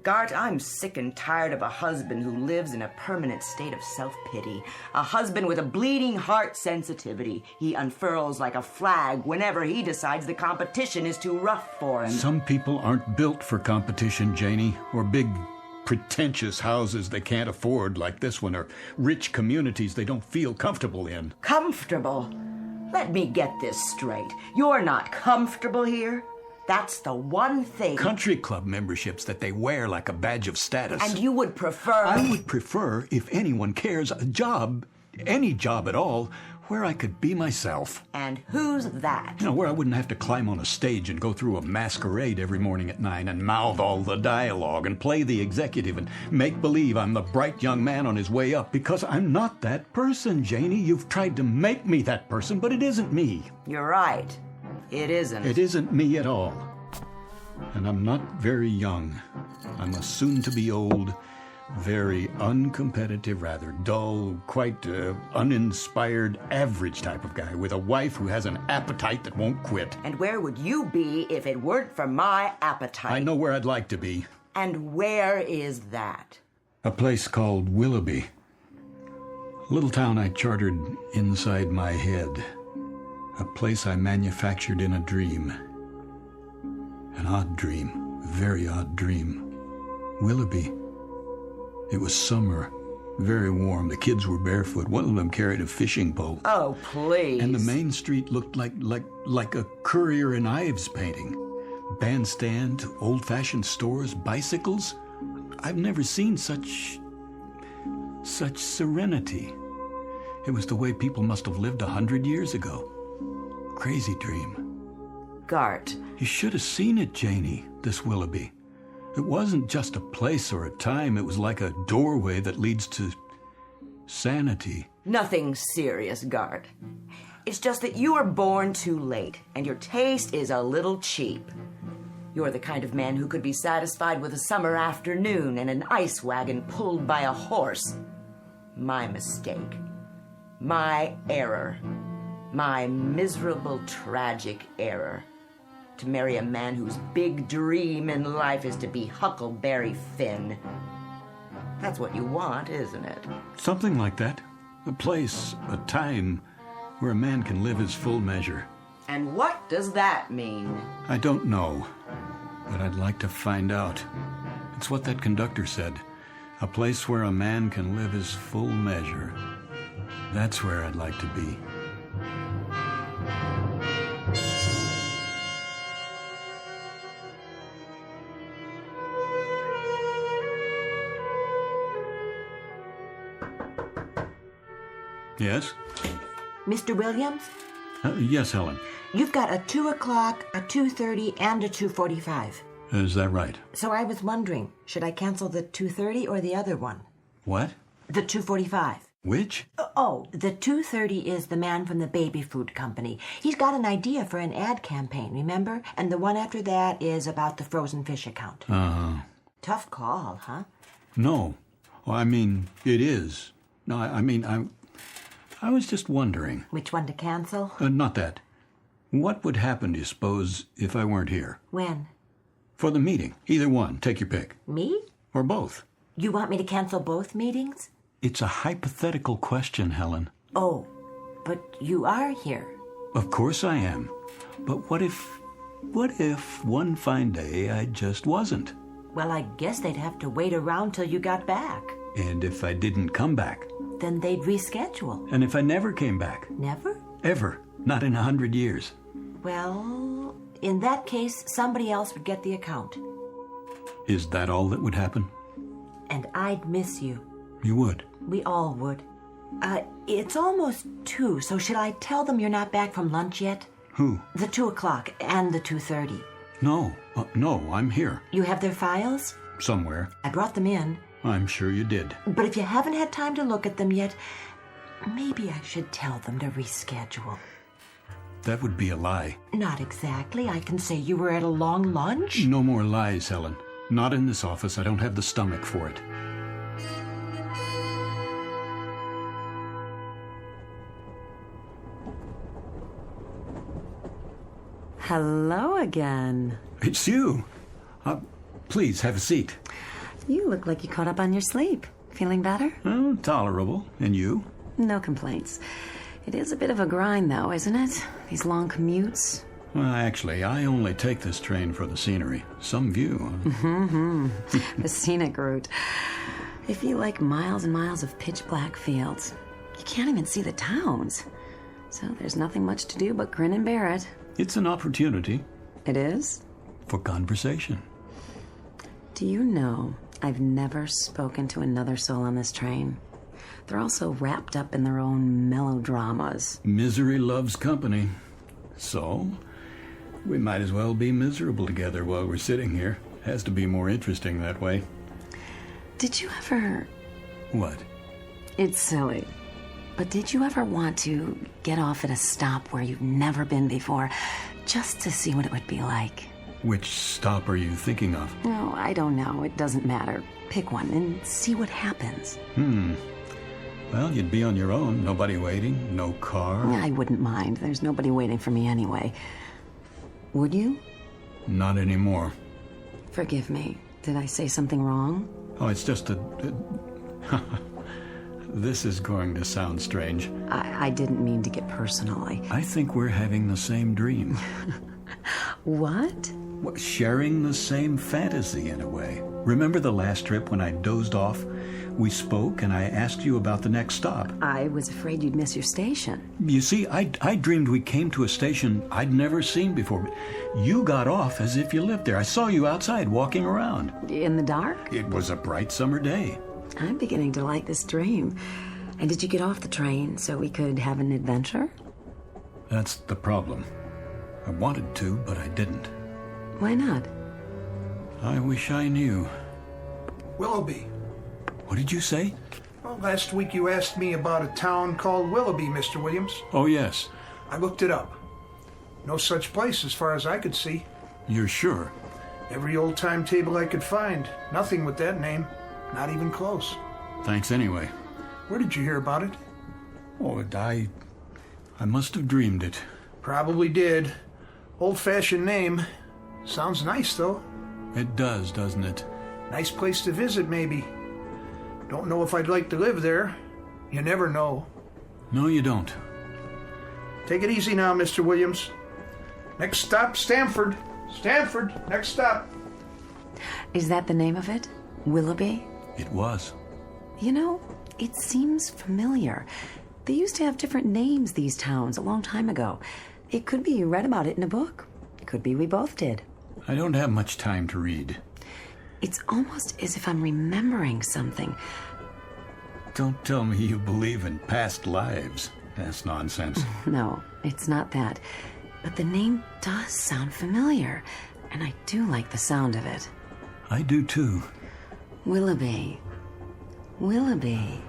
Gart, I'm sick and tired of a husband who lives in a permanent state of self-pity. A husband with a bleeding heart sensitivity. He unfurls like a flag whenever he decides the competition is too rough for him. Some people aren't built for competition, Janie, or big, pretentious houses they can't afford like this one, or rich communities they don't feel comfortable in. Comfortable? Let me get this straight. You're not comfortable here? That's the one thing. Country club memberships that they wear like a badge of status. And you would prefer... I would prefer, if anyone cares, a job, any job at all, Where I could be myself. And who's that? You know, where I wouldn't have to climb on a stage and go through a masquerade every morning at 9 and mouth all the dialogue and play the executive and make believe I'm the bright young man on his way up, because I'm not that person, Janie. You've tried to make me that person, but it isn't me. You're right. It isn't. It isn't me at all. And I'm not very young. I'm a soon-to-be old, very uncompetitive, rather dull, quite uninspired, average type of guy with a wife who has an appetite that won't quit. And where would you be if it weren't for my appetite? I know where I'd like to be. And where is that? A place called Willoughby. A little town I chartered inside my head. A place I manufactured in a dream. An odd dream, a very odd dream. Willoughby. It was summer, very warm. The kids were barefoot. One of them carried a fishing pole. Oh, please. And the main street looked like a Currier and Ives painting. Bandstand, old-fashioned stores, bicycles. I've never seen such serenity. It was the way people must have lived 100 years ago. Crazy dream. Gart. You should have seen it, Janie, this Willoughby. It wasn't just a place or a time. It was like a doorway that leads to sanity. Nothing serious, Gart. It's just that you were born too late, and your taste is a little cheap. You're the kind of man who could be satisfied with a summer afternoon and an ice wagon pulled by a horse. My mistake. My error. My miserable, tragic error. To marry a man whose big dream in life is to be Huckleberry Finn. That's what you want, isn't it? Something like that. A place, a time, where a man can live his full measure. And what does that mean? I don't know, but I'd like to find out. It's what that conductor said. A place where a man can live his full measure. That's where I'd like to be. Yes? Mr. Williams? Yes, Helen. You've got a 2 o'clock, a 2:30, and a 2:45. Is that right? So I was wondering, should I cancel the 2:30 or the other one? What? The 2:45. Which? Oh, the 2:30 is the man from the baby food company. He's got an idea for an ad campaign, remember? And the one after that is about the frozen fish account. Uh-huh. Tough call, huh? No. Well, I mean, it is. No, I was just wondering. Which one to cancel? Not that. What would happen, do you suppose, if I weren't here? When? For the meeting. Either one. Take your pick. Me? Or both. You want me to cancel both meetings? It's a hypothetical question, Helen. Oh, but you are here. Of course I am. But what if one fine day I just wasn't? Well, I guess they'd have to wait around till you got back. And if I didn't come back? Then they'd reschedule. And if I never came back? Never? Ever. Not in 100 years. Well, in that case, somebody else would get the account. Is that all that would happen? And I'd miss you. You would? We all would. It's almost 2, so should I tell them you're not back from lunch yet? Who? The 2 o'clock and the 2:30. No, I'm here. You have their files? Somewhere. I brought them in. I'm sure you did. But if you haven't had time to look at them yet, maybe I should tell them to reschedule. That would be a lie. Not exactly. I can say you were at a long lunch. No more lies, Helen. Not in this office. I don't have the stomach for it. Hello again. It's you. Please, have a seat. You look like you caught up on your sleep. Feeling better? Oh, tolerable. And you? No complaints. It is a bit of a grind, though, isn't it? These long commutes. Well, actually, I only take this train for the scenery. Some view. Mm-hmm. The scenic route. I feel like miles and miles of pitch-black fields. You can't even see the towns. So there's nothing much to do but grin and bear it. It's an opportunity. It is? For conversation. Do you know I've never spoken to another soul on this train? They're all so wrapped up in their own melodramas. Misery loves company. So, we might as well be miserable together while we're sitting here. Has to be more interesting that way. Did you ever... What? It's silly. But did you ever want to get off at a stop where you've never been before, just to see what it would be like? Which stop are you thinking of? No, I don't know. It doesn't matter. Pick one and see what happens. Well, you'd be on your own. Nobody waiting. No car. I wouldn't mind. There's nobody waiting for me anyway. Would you? Not anymore. Forgive me. Did I say something wrong? Oh, it's just a... This is going to sound strange. I didn't mean to get personal. I think we're having the same dream. What? Well, sharing the same fantasy in a way. Remember the last trip when I dozed off? We spoke and I asked you about the next stop. I was afraid you'd miss your station. You see, I dreamed we came to a station I'd never seen before. You got off as if you lived there. I saw you outside walking around. In the dark? It was a bright summer day. I'm beginning to like this dream. And did you get off the train so we could have an adventure? That's the problem. I wanted to, but I didn't. Why not? I wish I knew. Willoughby. What did you say? Well, last week you asked me about a town called Willoughby, Mr. Williams. Oh, yes. I looked it up. No such place as far as I could see. You're sure? Every old timetable I could find. Nothing with that name. Not even close. Thanks anyway. Where did you hear about it? Oh, I must have dreamed it. Probably did. Old-fashioned name. Sounds nice, though. It does, doesn't it? Nice place to visit, maybe. Don't know if I'd like to live there. You never know. No, you don't. Take it easy now, Mr. Williams. Next stop, Stamford. Stamford, next stop. Is that the name of it? Willoughby? It was. You know, it seems familiar. They used to have different names, these towns, a long time ago. It could be you read about it in a book. It could be we both did. I don't have much time to read. It's almost as if I'm remembering something. Don't tell me you believe in past lives. That's nonsense. No, it's not that. But the name does sound familiar, and I do like the sound of it. I do too. Willoughby. Willoughby.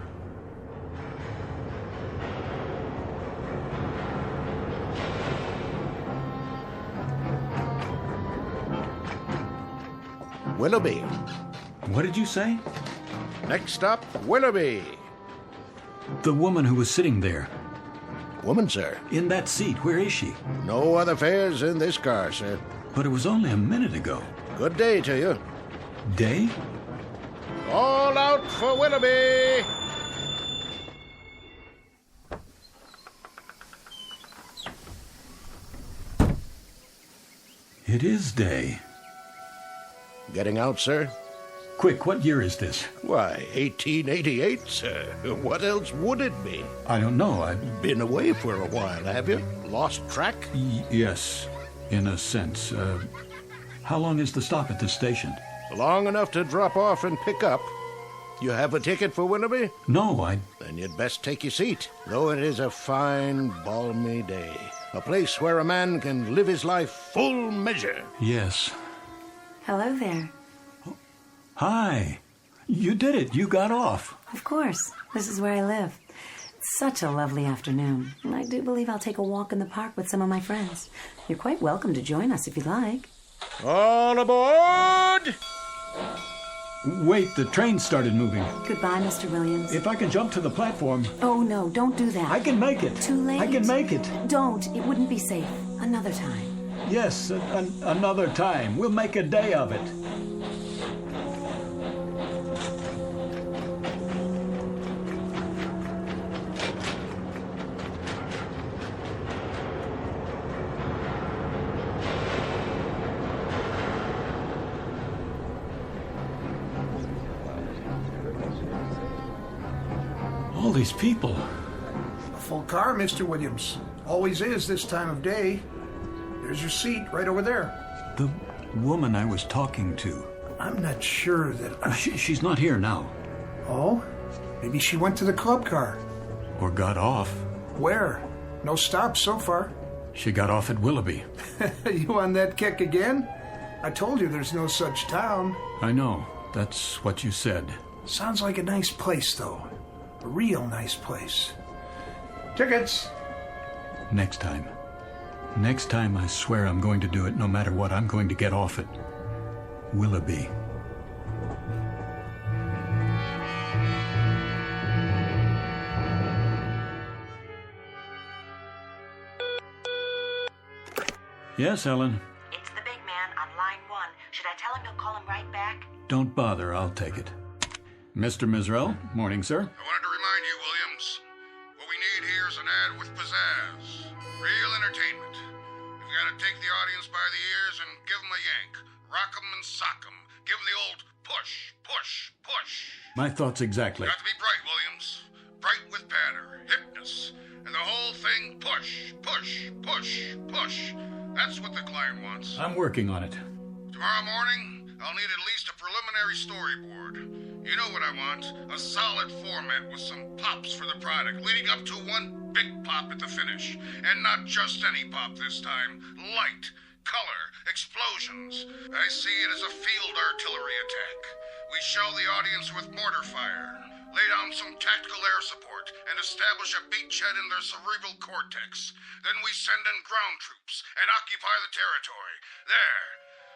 Willoughby. What did you say? Next stop, Willoughby. The woman who was sitting there. Woman, sir? In that seat. Where is she? No other fares in this car, sir. But it was only a minute ago. Good day to you. Day? All out for Willoughby! It is day. Getting out, sir? Quick, what year is this? Why, 1888, sir. What else would it be? I don't know. I've been away for a while, have you? Lost track? Yes, in a sense. How long is the stop at this station? Long enough to drop off and pick up. You have a ticket for Willoughby? No, Then you'd best take your seat, though it is a fine, balmy day. A place where a man can live his life full measure. Yes. Hello there. Hi. You did it. You got off. Of course. This is where I live. It's such a lovely afternoon. I do believe I'll take a walk in the park with some of my friends. You're quite welcome to join us if you'd like. All aboard! Wait, the train started moving. Goodbye, Mr. Williams. If I can jump to the platform... Oh, no, don't do that. I can make it. Too late. I can make it. Don't. It wouldn't be safe. Another time. Yes, another time. We'll make a day of it. All these people. A full car, Mr. Williams. Always is this time of day. There's your seat right over there. The woman I was talking to. I'm not sure that She's not here now. Oh? Maybe she went to the club car. Or got off. Where? No stops so far. She got off at Willoughby. You on that kick again? I told you there's no such town. I know. That's what you said. Sounds like a nice place, though. A real nice place. Tickets! Next time. Next time, I swear I'm going to do it no matter what. I'm going to get off at Willoughby. Yes, Ellen. It's the big man on line 1. Should I tell him you'll call him right back? Don't bother, I'll take it. Mr. Mizrell, morning, sir. I wanted to remind you, Williams, what we need here is an ad with pizzazz. Real entertainment. You've got to take the audience by the ears and give them a yank. Rock 'em and sock 'em. Give them the old push, push, push. My thoughts exactly. Got to be bright, Williams. Bright with patter, hipness, and the whole thing push, push, push, push. That's what the client wants. I'm working on it. Tomorrow morning, I'll need at least a preliminary storyboard. You know what I want. A solid format with some pops for the product, leading up to one big pop at the finish. And not just any pop this time. Light, color, explosions. I see it as a field artillery attack. We shell the audience with mortar fire, lay down some tactical air support, and establish a beachhead in their cerebral cortex. Then we send in ground troops and occupy the territory. There.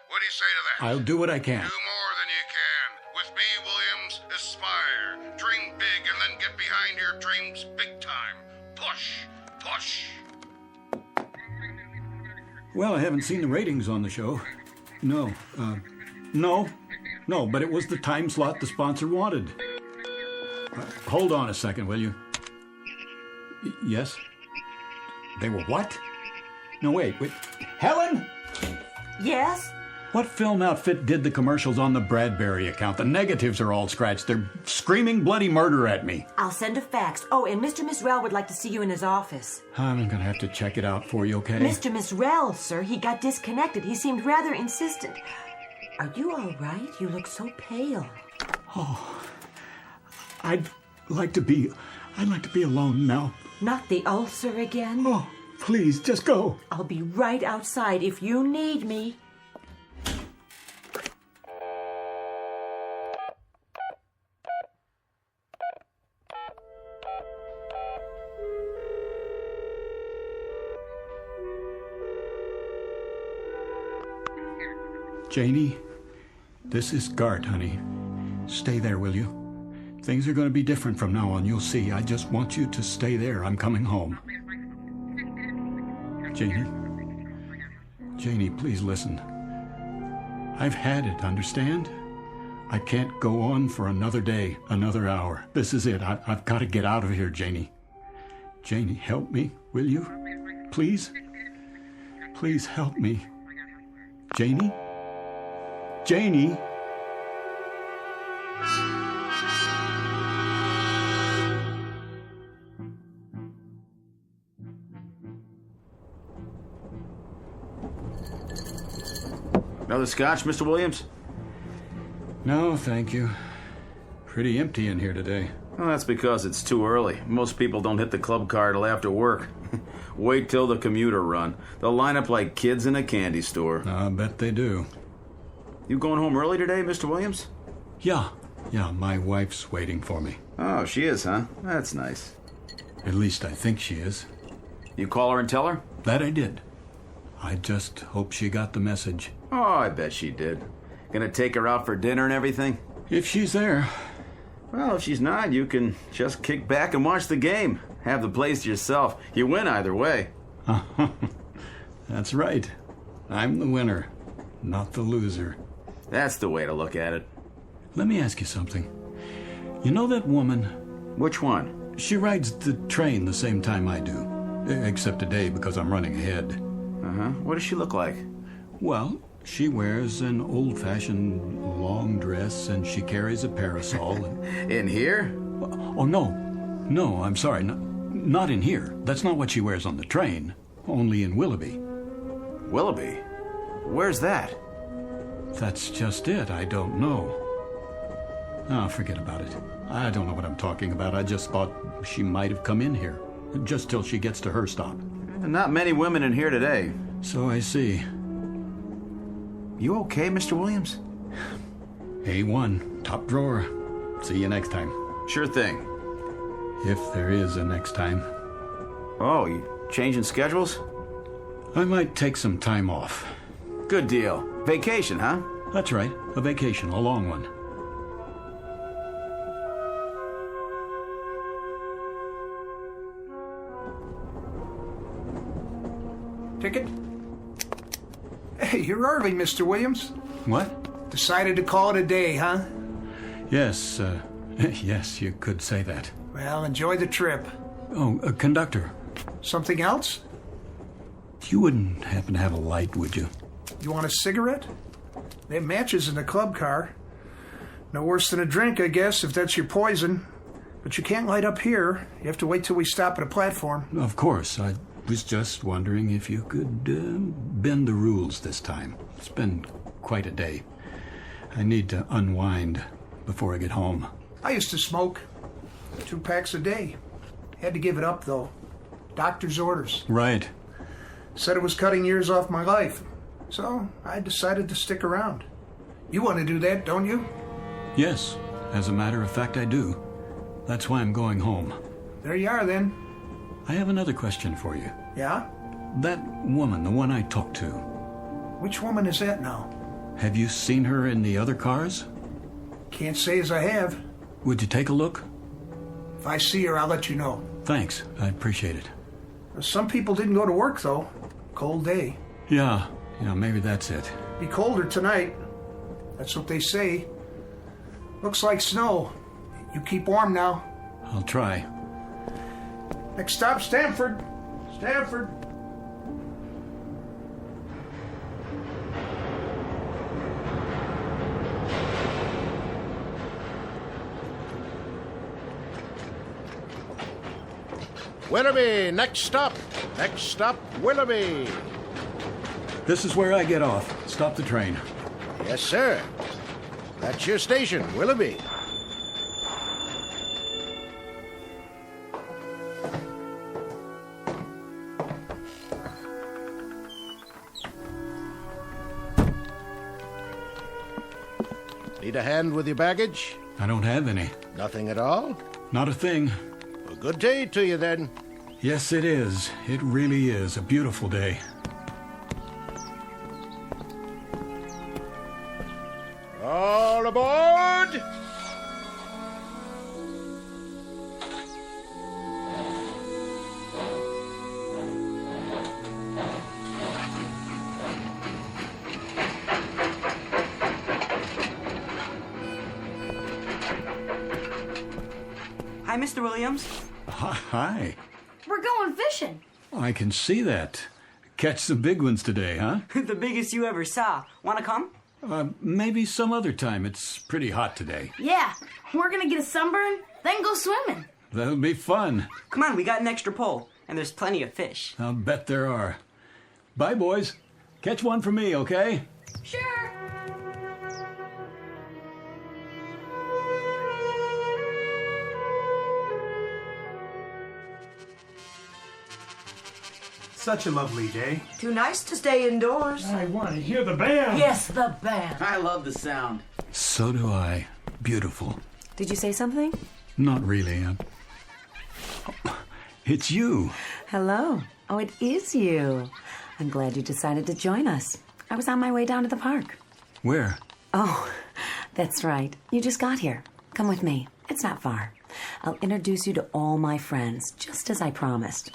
What do you say to that? I'll do what I can. Do more than you can. With me, Williams, aspire, dream big, and then get behind your dreams big time. Push, push. Well, I haven't seen the ratings on the show. No, but it was the time slot the sponsor wanted. Hold on a second, will you? Yes? They were what? No, wait. Helen? Yes? What film outfit did the commercials on the Bradbury account? The negatives are all scratched. They're screaming bloody murder at me. I'll send a fax. Oh, and Mr. Mizrell would like to see you in his office. I'm going to have to check it out for you, okay? Mr. Mizrell, sir, he got disconnected. He seemed rather insistent. Are you all right? You look so pale. Oh, I'd like to be alone now. Not the ulcer again? Oh, please, just go. I'll be right outside if you need me. Janie, this is Gart, honey. Stay there, will you? Things are going to be different from now on, you'll see. I just want you to stay there. I'm coming home. Janie, please listen. I've had it, understand? I can't go on for another day, another hour. This is it. I've got to get out of here, Janie. Janie, help me, will you? Please? Please help me. Janie? Janie? Another scotch, Mr. Williams? No, thank you. Pretty empty in here today. Well, that's because it's too early. Most people don't hit the club car till after work. Wait till the commuter run. They'll line up like kids in a candy store. I bet they do. You going home early today, Mr. Williams? Yeah, my wife's waiting for me. Oh, she is, huh? That's nice. At least I think she is. You call her and tell her? That I did. I just hope she got the message. Oh, I bet she did. Gonna take her out for dinner and everything? If she's there. Well, if she's not, you can just kick back and watch the game. Have the place to yourself. You win either way. That's right. I'm the winner, not the loser. That's the way to look at it. Let me ask you something. You know that woman? Which one? She rides the train the same time I do. Except today because I'm running ahead. Uh-huh. What does she look like? Well, she wears an old-fashioned long dress and she carries a parasol. In here? Oh, no, I'm sorry. Not in here. That's not what she wears on the train. Only in Willoughby. Willoughby? Where's that? That's just it. I don't know. Oh, forget about it. I don't know what I'm talking about. I just thought she might have come in here. Just till she gets to her stop. Not many women in here today. So I see. You okay, Mr. Williams? A1, top drawer. See you next time. Sure thing. If there is a next time. Oh, you changing schedules? I might take some time off. Good deal. Vacation, huh? That's right. A vacation, a long one. Ticket? Hey, you're early, Mr. Williams. What? Decided to call it a day, huh? Yes, yes, you could say that. Well, enjoy the trip. Oh, conductor. Something else? You wouldn't happen to have a light, would you? You want a cigarette? They have matches in the club car. No worse than a drink, I guess, if that's your poison. But you can't light up here. You have to wait till we stop at a platform. Of course. I was just wondering if you could bend the rules this time. It's been quite a day. I need to unwind before I get home. I used to smoke 2 packs a day. Had to give it up, though. Doctor's orders. Right. Said it was cutting years off my life. So I decided to stick around. You want to do that, don't you? Yes. As a matter of fact, I do. That's why I'm going home. There you are, then. I have another question for you. Yeah? That woman, the one I talked to. Which woman is that now? Have you seen her in the other cars? Can't say as I have. Would you take a look? If I see her, I'll let you know. Thanks. I appreciate it. Some people didn't go to work, though. Cold day. Yeah, maybe that's it. Be colder tonight. That's what they say. Looks like snow. You keep warm now. I'll try. Next stop, Stamford. Stamford. Willoughby, next stop. Next stop, Willoughby. This is where I get off. Stop the train. Yes, sir. That's your station, Willoughby. Need a hand with your baggage? I don't have any. Nothing at all? Not a thing. A good day to you, then. Yes, it is. It really is a beautiful day. All aboard! Hi, Mr. Williams. Hi. We're going fishing. I can see that. Catch some big ones today, huh? The biggest you ever saw. Want to come? Maybe some other time. It's pretty hot today. Yeah, we're gonna get a sunburn, then go swimming. That'll be fun. Come on, we got an extra pole, and there's plenty of fish. I'll bet there are. Bye, boys. Catch one for me, okay? Sure. Such a lovely day. Too nice to stay indoors. I want to hear the band. Yes, the band. I love the sound. So do I. Beautiful. Did you say something? Not really. It's you. Hello. Oh, it is you. I'm glad you decided to join us. I was on my way down to the park. Where? Oh, that's right. You just got here. Come with me. It's not far. I'll introduce you to all my friends, just as I promised.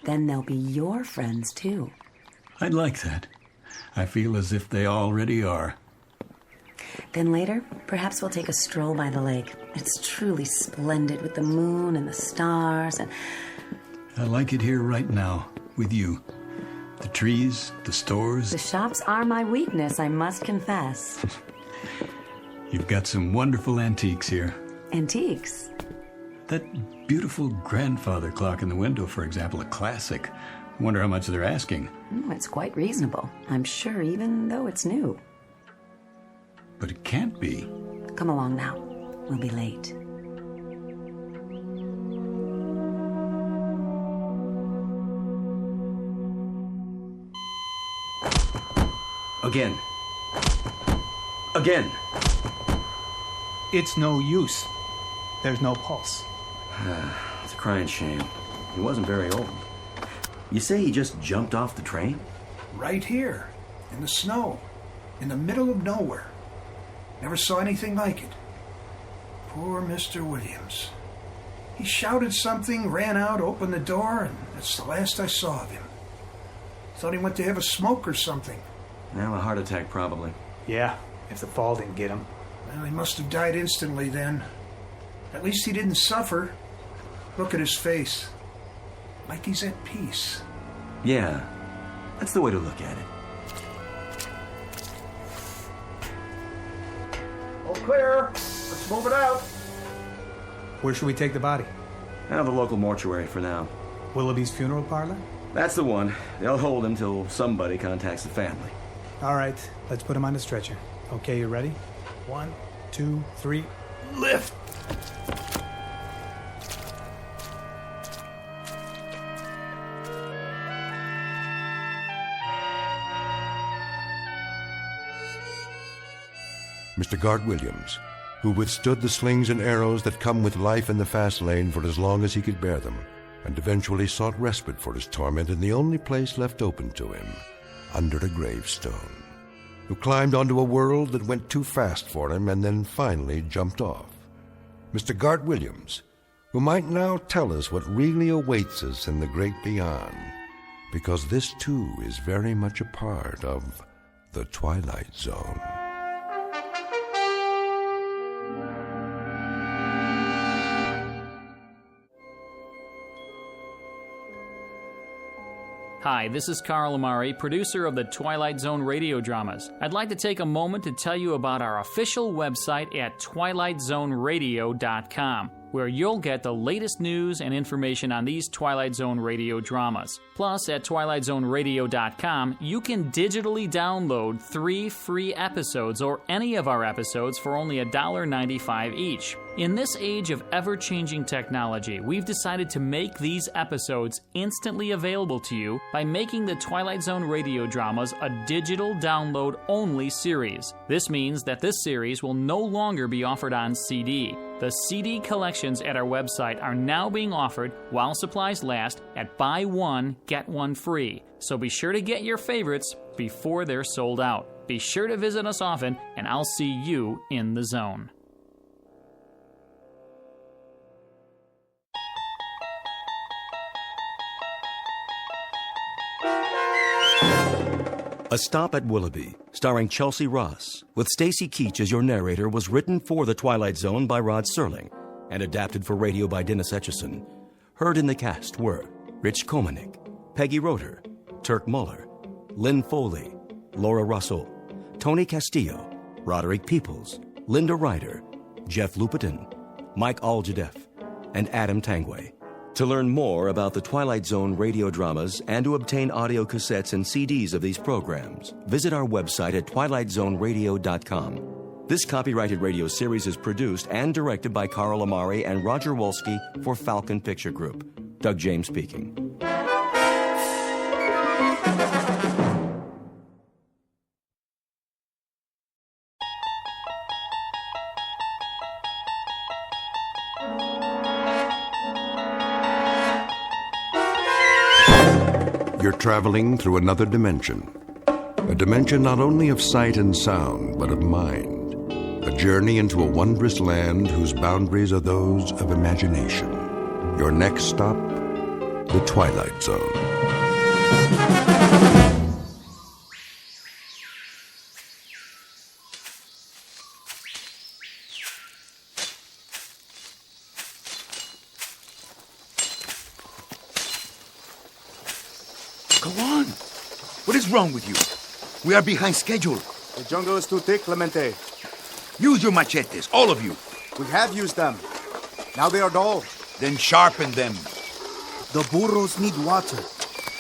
Then they'll be your friends, too. I'd like that. I feel as if they already are. Then later, perhaps we'll take a stroll by the lake. It's truly splendid with the moon and the stars and... I like it here right now, with you. The trees, the stores. The shops are my weakness, I must confess. You've got some wonderful antiques here. Antiques? That beautiful grandfather clock in the window, for example, a classic. Wonder how much they're asking. It's quite reasonable, I'm sure, even though it's new. But it can't be. Come along now. We'll be late. Again. Again. It's no use. There's no pulse. It's a crying shame. He wasn't very old. You say he just jumped off the train? Right here, in the snow, in the middle of nowhere. Never saw anything like it. Poor Mr. Williams. He shouted something, ran out, opened the door, and that's the last I saw of him. Thought he went to have a smoke or something. Well, a heart attack probably. Yeah, if the fall didn't get him. Well, he must have died instantly then. At least he didn't suffer. Look at his face. Like he's at peace. Yeah, that's the way to look at it. All clear. Let's move it out. Where should we take the body? Out of the local mortuary for now. Willoughby's funeral parlor? That's the one. They'll hold him till somebody contacts the family. All right, let's put him on the stretcher. Okay, you ready? 1, 2, 3, lift! Mr. Gart Williams, who withstood the slings and arrows that come with life in the fast lane for as long as he could bear them, and eventually sought respite for his torment in the only place left open to him, under a gravestone, who climbed onto a world that went too fast for him and then finally jumped off. Mr. Gart Williams, who might now tell us what really awaits us in the great beyond, because this too is very much a part of the Twilight Zone. Hi, this is Carl Amari, producer of the Twilight Zone radio dramas. I'd like to take a moment to tell you about our official website at twilightzoneradio.com, where you'll get the latest news and information on these Twilight Zone radio dramas. Plus, at twilightzoneradio.com, you can digitally download 3 free episodes or any of our episodes for only $1.95 each. In this age of ever-changing technology, we've decided to make these episodes instantly available to you by making the Twilight Zone radio dramas a digital download-only series. This means that this series will no longer be offered on CD. The CD collections at our website are now being offered while supplies last at buy one, get one free. So be sure to get your favorites before they're sold out. Be sure to visit us often, and I'll see you in the zone. A Stop at Willoughby, starring Chelsea Ross, with Stacy Keach as your narrator, was written for The Twilight Zone by Rod Serling and adapted for radio by Dennis Etchison. Heard in the cast were Rich Komanik, Peggy Roeder, Turk Muller, Lynn Foley, Laura Russell, Tony Castillo, Roderick Peoples, Linda Ryder, Jeff Lupetin, Mike Aljadeff, and Adam Tangway. To learn more about the Twilight Zone radio dramas and to obtain audio cassettes and CDs of these programs, visit our website at twilightzoneradio.com. This copyrighted radio series is produced and directed by Carl Amari and Roger Wolski for Falcon Picture Group. Doug James speaking. You're traveling through another dimension. A dimension not only of sight and sound, but of mind. A journey into a wondrous land whose boundaries are those of imagination. Your next stop, the Twilight Zone. Go on. What is wrong with you? We are behind schedule. The jungle is too thick, Clemente. Use your machetes, all of you. We have used them. Now they are dull. Then sharpen them. The burros need water.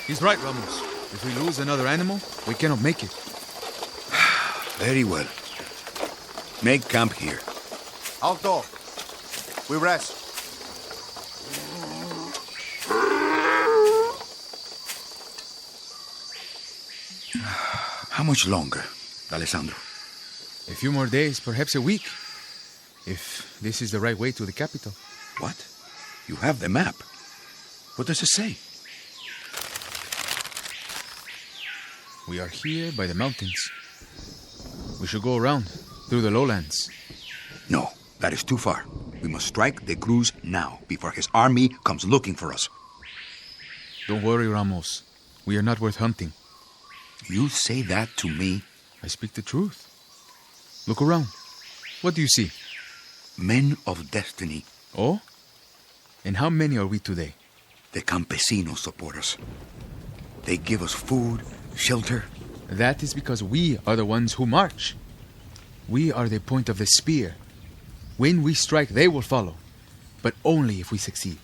He's right, Ramos. If we lose another animal, we cannot make it. Very well. Make camp here. Alto. We rest. How much longer, Alessandro? A few more days, perhaps a week. If this is the right way to the capital. What? You have the map. What does it say? We are here by the mountains. We should go around, through the lowlands. No, that is too far. We must strike the Cruz now, before his army comes looking for us. Don't worry, Ramos. We are not worth hunting. You say that to me? I speak the truth. Look around. What do you see? Men of destiny. Oh? And how many are we today? The campesinos support us. They give us food, shelter. That is because we are the ones who march. We are the point of the spear. When we strike, they will follow. But only if we succeed.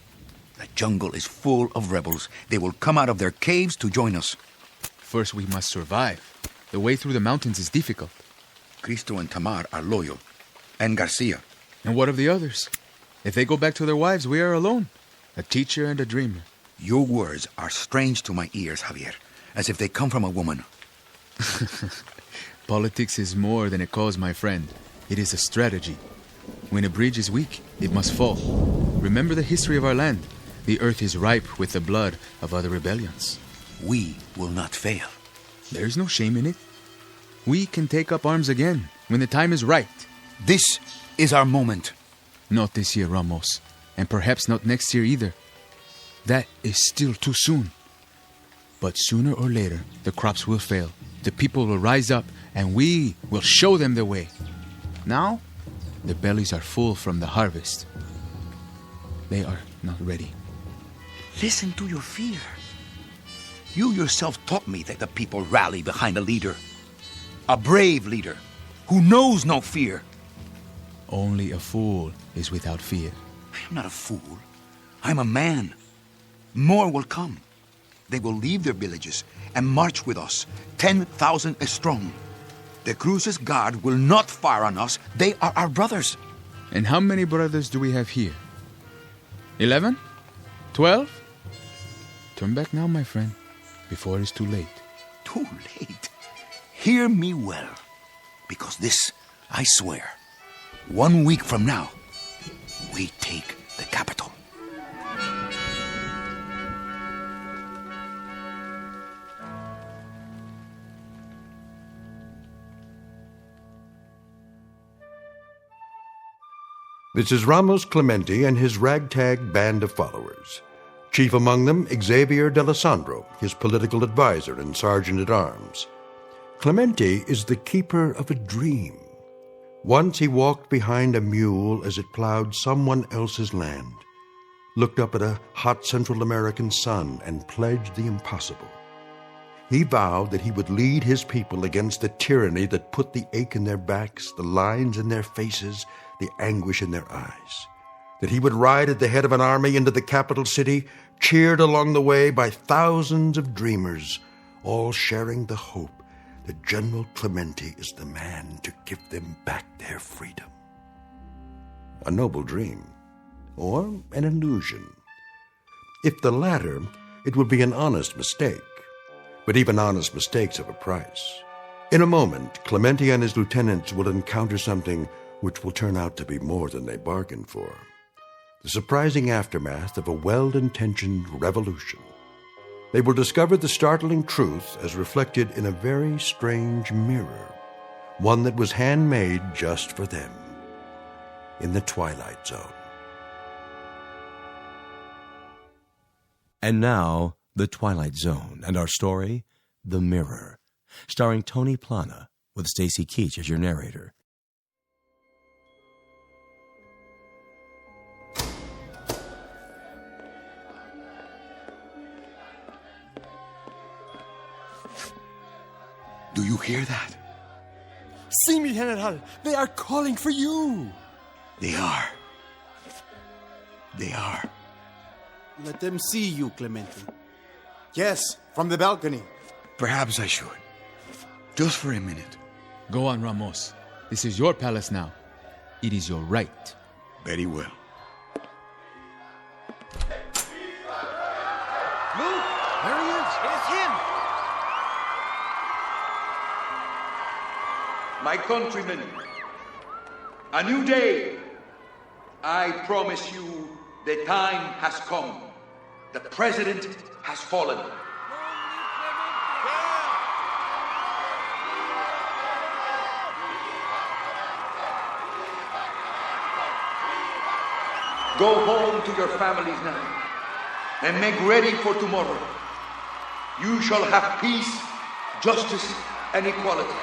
The jungle is full of rebels. They will come out of their caves to join us. First, we must survive. The way through the mountains is difficult. Cristo and Tamar are loyal. And Garcia. And what of the others? If they go back to their wives, we are alone. A teacher and a dreamer. Your words are strange to my ears, Javier. As if they come from a woman. Politics is more than a cause, my friend. It is a strategy. When a bridge is weak, it must fall. Remember the history of our land. The earth is ripe with the blood of other rebellions. We will not fail. There is no shame in it. We can take up arms again when the time is right. This is our moment. Not this year, Ramos. And perhaps not next year either. That is still too soon. But sooner or later, the crops will fail. The people will rise up, and we will show them the way. Now, the bellies are full from the harvest. They are not ready. Listen to your fear. You yourself taught me that the people rally behind a leader. A brave leader who knows no fear. Only a fool is without fear. I am not a fool. I'm a man. More will come. They will leave their villages and march with us, 10,000 strong. The Cruz's guard will not fire on us. They are our brothers. And how many brothers do we have here? 11? 12? Turn back now, my friend, before it is too late. Too late? Hear me well, because this, I swear, 1 week from now, we take the capital. This is Ramos Clemente and his ragtag band of followers. Chief among them, Xavier D'Alessandro, his political advisor and sergeant-at-arms. Clemente is the keeper of a dream. Once he walked behind a mule as it plowed someone else's land, looked up at a hot Central American sun and pledged the impossible. He vowed that he would lead his people against the tyranny that put the ache in their backs, the lines in their faces, the anguish in their eyes. That he would ride at the head of an army into the capital city, cheered along the way by thousands of dreamers, all sharing the hope that General Clemente is the man to give them back their freedom. A noble dream, or an illusion. If the latter, it would be an honest mistake. But even honest mistakes have a price. In a moment, Clemente and his lieutenants will encounter something which will turn out to be more than they bargained for. The surprising aftermath of a well-intentioned revolution. They will discover the startling truth as reflected in a very strange mirror, one that was handmade just for them, in the Twilight Zone. And now, The Twilight Zone, and our story, The Mirror, starring Tony Plana, with Stacy Keach as your narrator. Do you hear that? See me, General. They are calling for you. They are. They are. Let them see you, Clemente. Yes, from the balcony. Perhaps I should. Just for a minute. Go on, Ramos. This is your palace now. It is your right. Very well. my countrymen, a new day. I promise you the time has come. The president has fallen. Go home to your families now and make ready for tomorrow. You shall have peace, justice, and equality.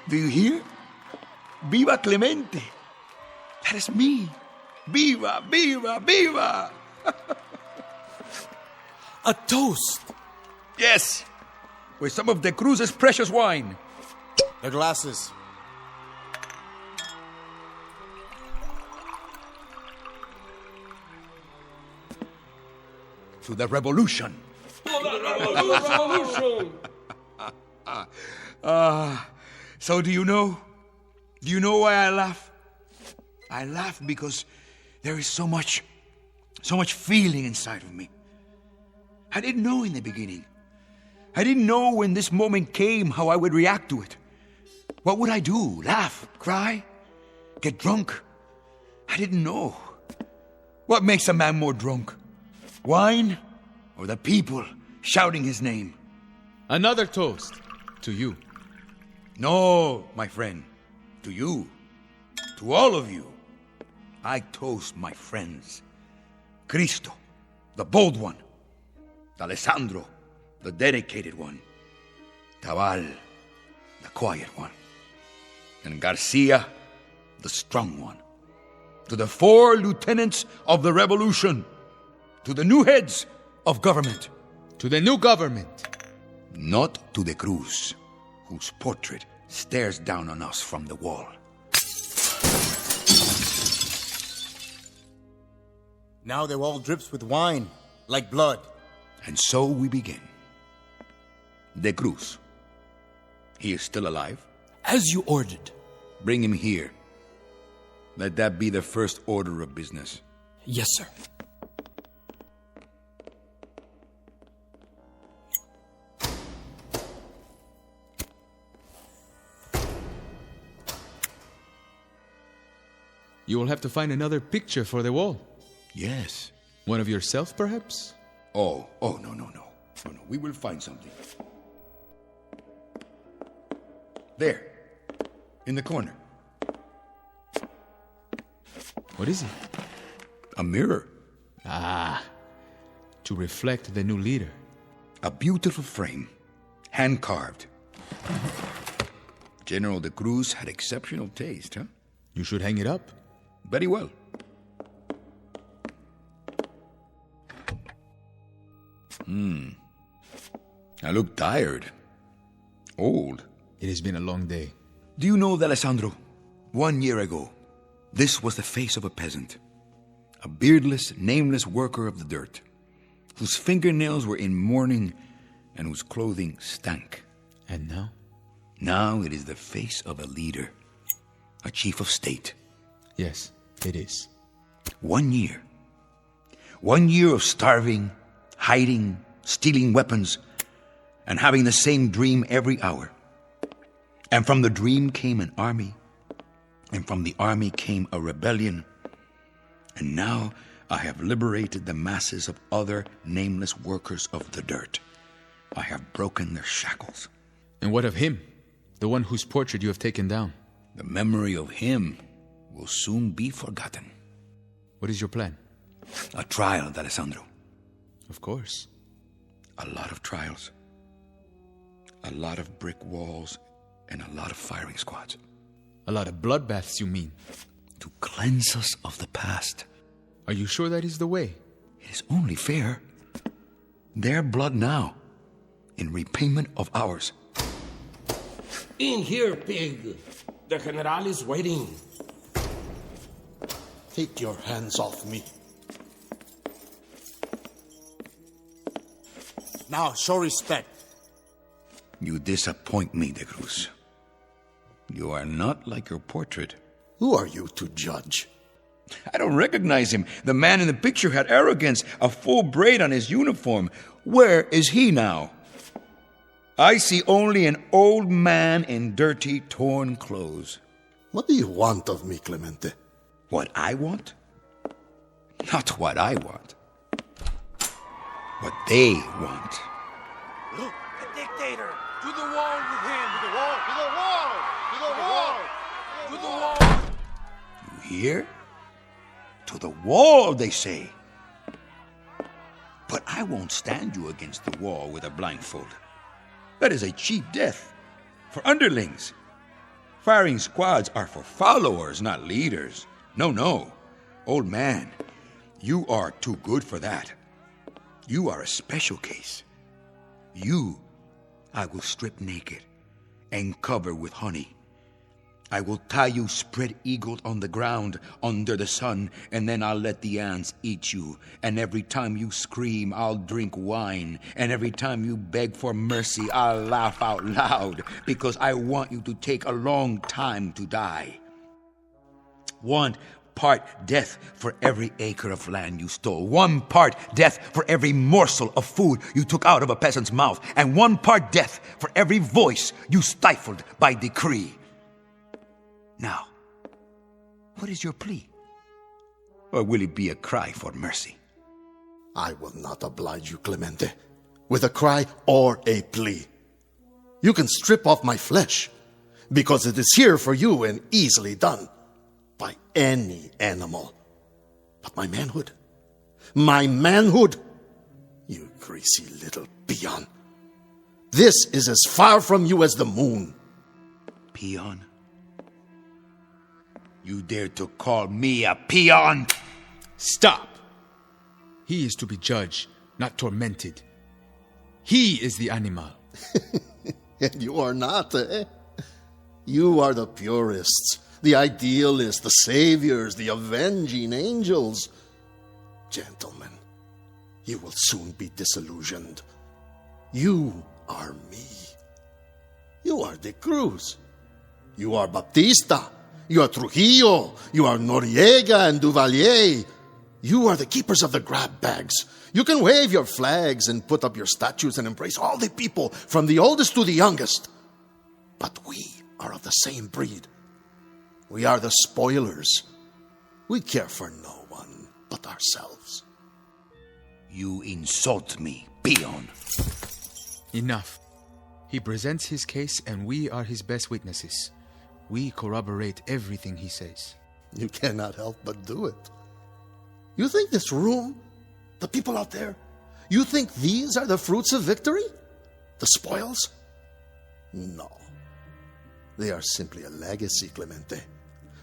Do you hear? Viva Clemente! That is me. Viva, viva, viva! A toast! Yes, with some of the Cruz's precious wine. The glasses. To the revolution. So do you know? Do you know why I laugh? I laugh because there is so much feeling inside of me. I didn't know in the beginning. I didn't know when this moment came how I would react to it. What would I do? Laugh? Cry? Get drunk? I didn't know. What makes a man more drunk? Wine or the people shouting his name? Another toast to you. No, my friend. To you. To all of you. I toast my friends. Cristo, the bold one. Alessandro, the dedicated one. Tabal, the quiet one. And Garcia, the strong one. To the 4 lieutenants of the revolution. To the new heads of government. To the new government. Not to the Cruz, whose portrait stares down on us from the wall. Now the wall drips with wine, like blood. And so we begin. De Cruz. He is still alive? As you ordered. Bring him here. Let that be the first order of business. Yes, sir. You will have to find another picture for the wall. Yes. One of yourself, perhaps? Oh, no. We will find something. There. In the corner. What is it? A mirror. Ah. To reflect the new leader. A beautiful frame. Hand-carved. General de Cruz had exceptional taste, huh? You should hang it up. Very well. I look tired. Old. It has been a long day. Do you know, Alessandro? 1 year ago, this was the face of a peasant. A beardless, nameless worker of the dirt, whose fingernails were in mourning and whose clothing stank. And now? Now it is the face of a leader. A chief of state. Yes, it is. 1 year. 1 year of starving, hiding, stealing weapons, and having the same dream every hour. And from the dream came an army, and from the army came a rebellion. And now I have liberated the masses of other nameless workers of the dirt. I have broken their shackles. And what of him, the one whose portrait you have taken down? The memory of him will soon be forgotten. What is your plan? A trial, Alessandro. Of course. A lot of trials. A lot of brick walls and a lot of firing squads. A lot of bloodbaths, you mean? To cleanse us of the past. Are you sure that is the way? It is only fair. Their blood now, in repayment of ours. In here, pig. The general is waiting. Take your hands off me. Now, show respect. You disappoint me, De Cruz. You are not like your portrait. Who are you to judge? I don't recognize him. The man in the picture had arrogance, a full braid on his uniform. Where is he now? I see only an old man in dirty, torn clothes. What do you want of me, Clemente? What I want? Not what I want. What they want. Look, the dictator! To the wall with him! To the wall! To the wall! To the wall! To the wall! You hear? To the wall, they say. But I won't stand you against the wall with a blindfold. That is a cheap death for underlings. Firing squads are for followers, not leaders. No. Old man, you are too good for that. You are a special case. You, I will strip naked and cover with honey. I will tie you spread-eagled on the ground under the sun, and then I'll let the ants eat you. And every time you scream, I'll drink wine. And every time you beg for mercy, I'll laugh out loud, because I want you to take a long time to die. 1 part death for every acre of land you stole. 1 part death for every morsel of food you took out of a peasant's mouth. And 1 part death for every voice you stifled by decree. Now, what is your plea? Or will it be a cry for mercy? I will not oblige you, Clemente, with a cry or a plea. You can strip off my flesh, because it is here for you and easily done by any animal. But my manhood, you greasy little peon, this is as far from you as the moon. Peon? You dare to call me a peon? Stop! He is to be judged, not tormented. He is the animal. And you are not, eh? You are the purists, the idealists, the saviors, the avenging angels. Gentlemen, you will soon be disillusioned. You are me. You are De Cruz. You are Baptista. You are Trujillo. You are Noriega and Duvalier. You are the keepers of the grab bags. You can wave your flags and put up your statues and embrace all the people, from the oldest to the youngest. But we are of the same breed. We are the spoilers. We care for no one but ourselves. You insult me, peon. Enough. He presents his case and we are his best witnesses. We corroborate everything he says. You cannot help but do it. You think this room, the people out there, you think these are the fruits of victory? The spoils? No. They are simply a legacy, Clemente.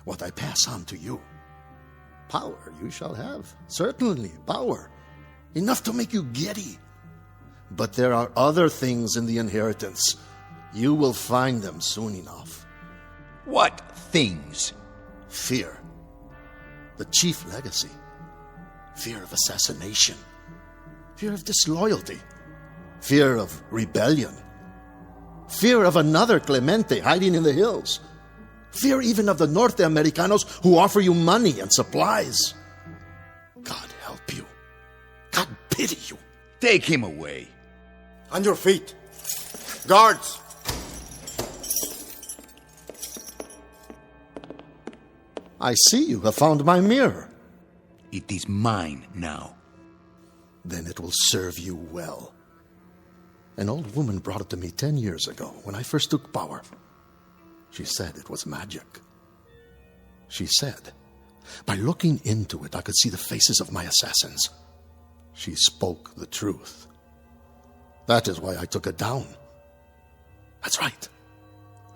What I pass on to you. Power you shall have. Certainly, power. Enough to make you giddy. But there are other things in the inheritance. You will find them soon enough. What things? Fear. The chief legacy. Fear of assassination. Fear of disloyalty. Fear of rebellion. Fear of another Clemente hiding in the hills. Fear even of the Norte Americanos who offer you money and supplies. God help you. God pity you. Take him away. On your feet. Guards! I see you have found my mirror. It is mine now. Then it will serve you well. An old woman brought it to me 10 years ago when I first took power. She said it was magic. She said, by looking into it, I could see the faces of my assassins. She spoke the truth. That is why I took it down. That's right.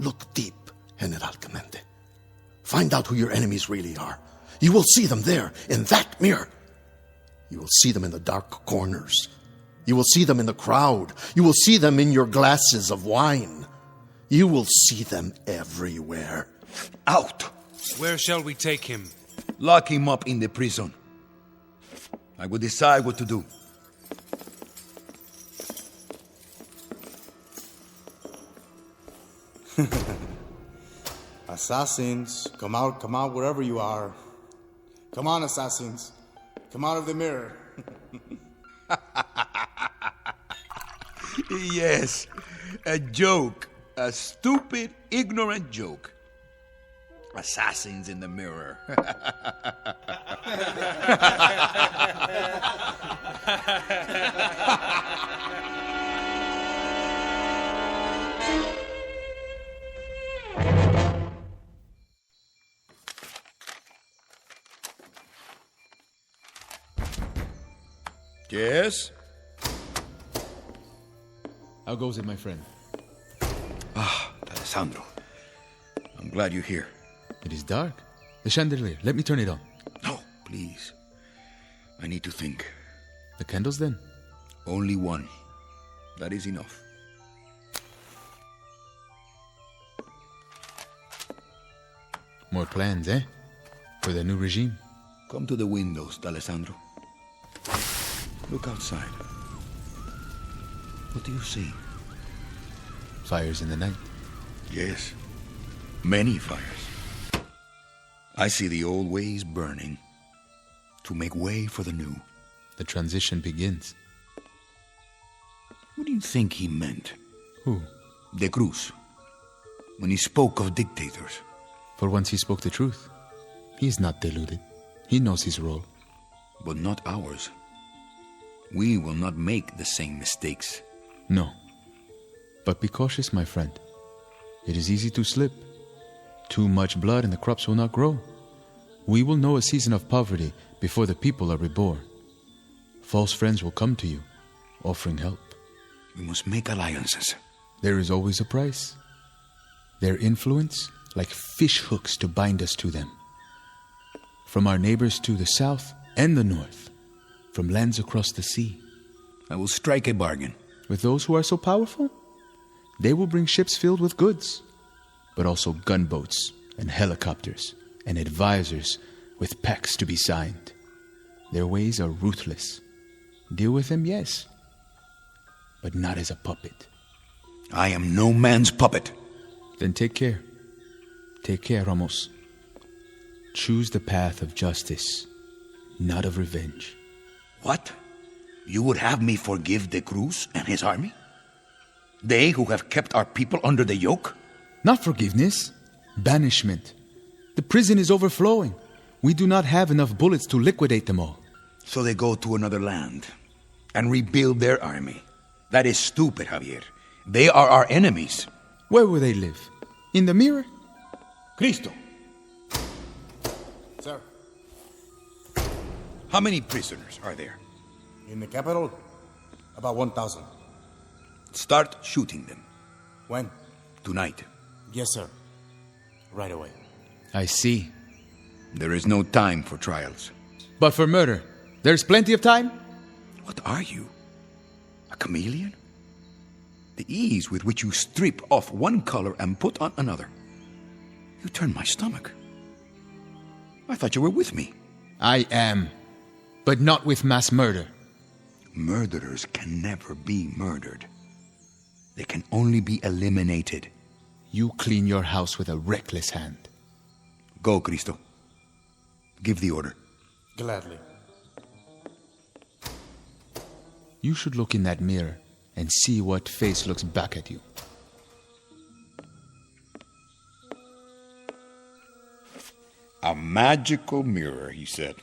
Look deep, General Clemente. Find out who your enemies really are. You will see them there, in that mirror. You will see them in the dark corners. You will see them in the crowd. You will see them in your glasses of wine. You will see them everywhere. Out! Where shall we take him? Lock him up in the prison. I will decide what to do. Assassins, come out wherever you are. Come on, assassins. Come out of the mirror. Yes, a joke. A stupid, ignorant joke. Assassins in the mirror. Yes? How goes it, my friend? Ah, Alessandro. I'm glad you're here. It is dark. The chandelier. Let me turn it on. No, please. I need to think. The candles, then? Only one. That is enough. More plans, eh? For the new regime? Come to the windows, Alessandro. Look outside. What do you see? Fires in the night. Yes. Many fires. I see the old ways burning to make way for the new. The transition begins. What do you think he meant? Who? De Cruz. When he spoke of dictators. For once he spoke the truth. He is not deluded. He knows his role. But not ours. We will not make the same mistakes. No. But be cautious, my friend. It is easy to slip. Too much blood and the crops will not grow. We will know a season of poverty before the people are reborn. False friends will come to you, offering help. We must make alliances. There is always a price. Their influence, like fish hooks to bind us to them. From our neighbors to the south and the north. From lands across the sea. I will strike a bargain. With those who are so powerful? They will bring ships filled with goods, but also gunboats and helicopters and advisors with pacts to be signed. Their ways are ruthless. Deal with them, yes, but not as a puppet. I am no man's puppet. Then take care. Take care, Ramos. Choose the path of justice, not of revenge. What? You would have me forgive De Cruz and his army? They who have kept our people under the yoke? Not forgiveness, banishment. The prison is overflowing. We do not have enough bullets to liquidate them all. So they go to another land and rebuild their army. That is stupid, Javier. They are our enemies. Where will they live? In the mirror? Cristo. Sir. How many prisoners are there? In the capital, about 1,000. Start shooting them. When? Tonight. Yes, sir. Right away. I see. There is no time for trials. But for murder, there's plenty of time? What are you? A chameleon? The ease with which you strip off one color and put on another. You turn my stomach. I thought you were with me. I am. But not with mass murder. Murderers can never be murdered. They can only be eliminated. You clean your house with a reckless hand. Go, Cristo. Give the order. Gladly. You should look in that mirror and see what face looks back at you. A magical mirror, he said.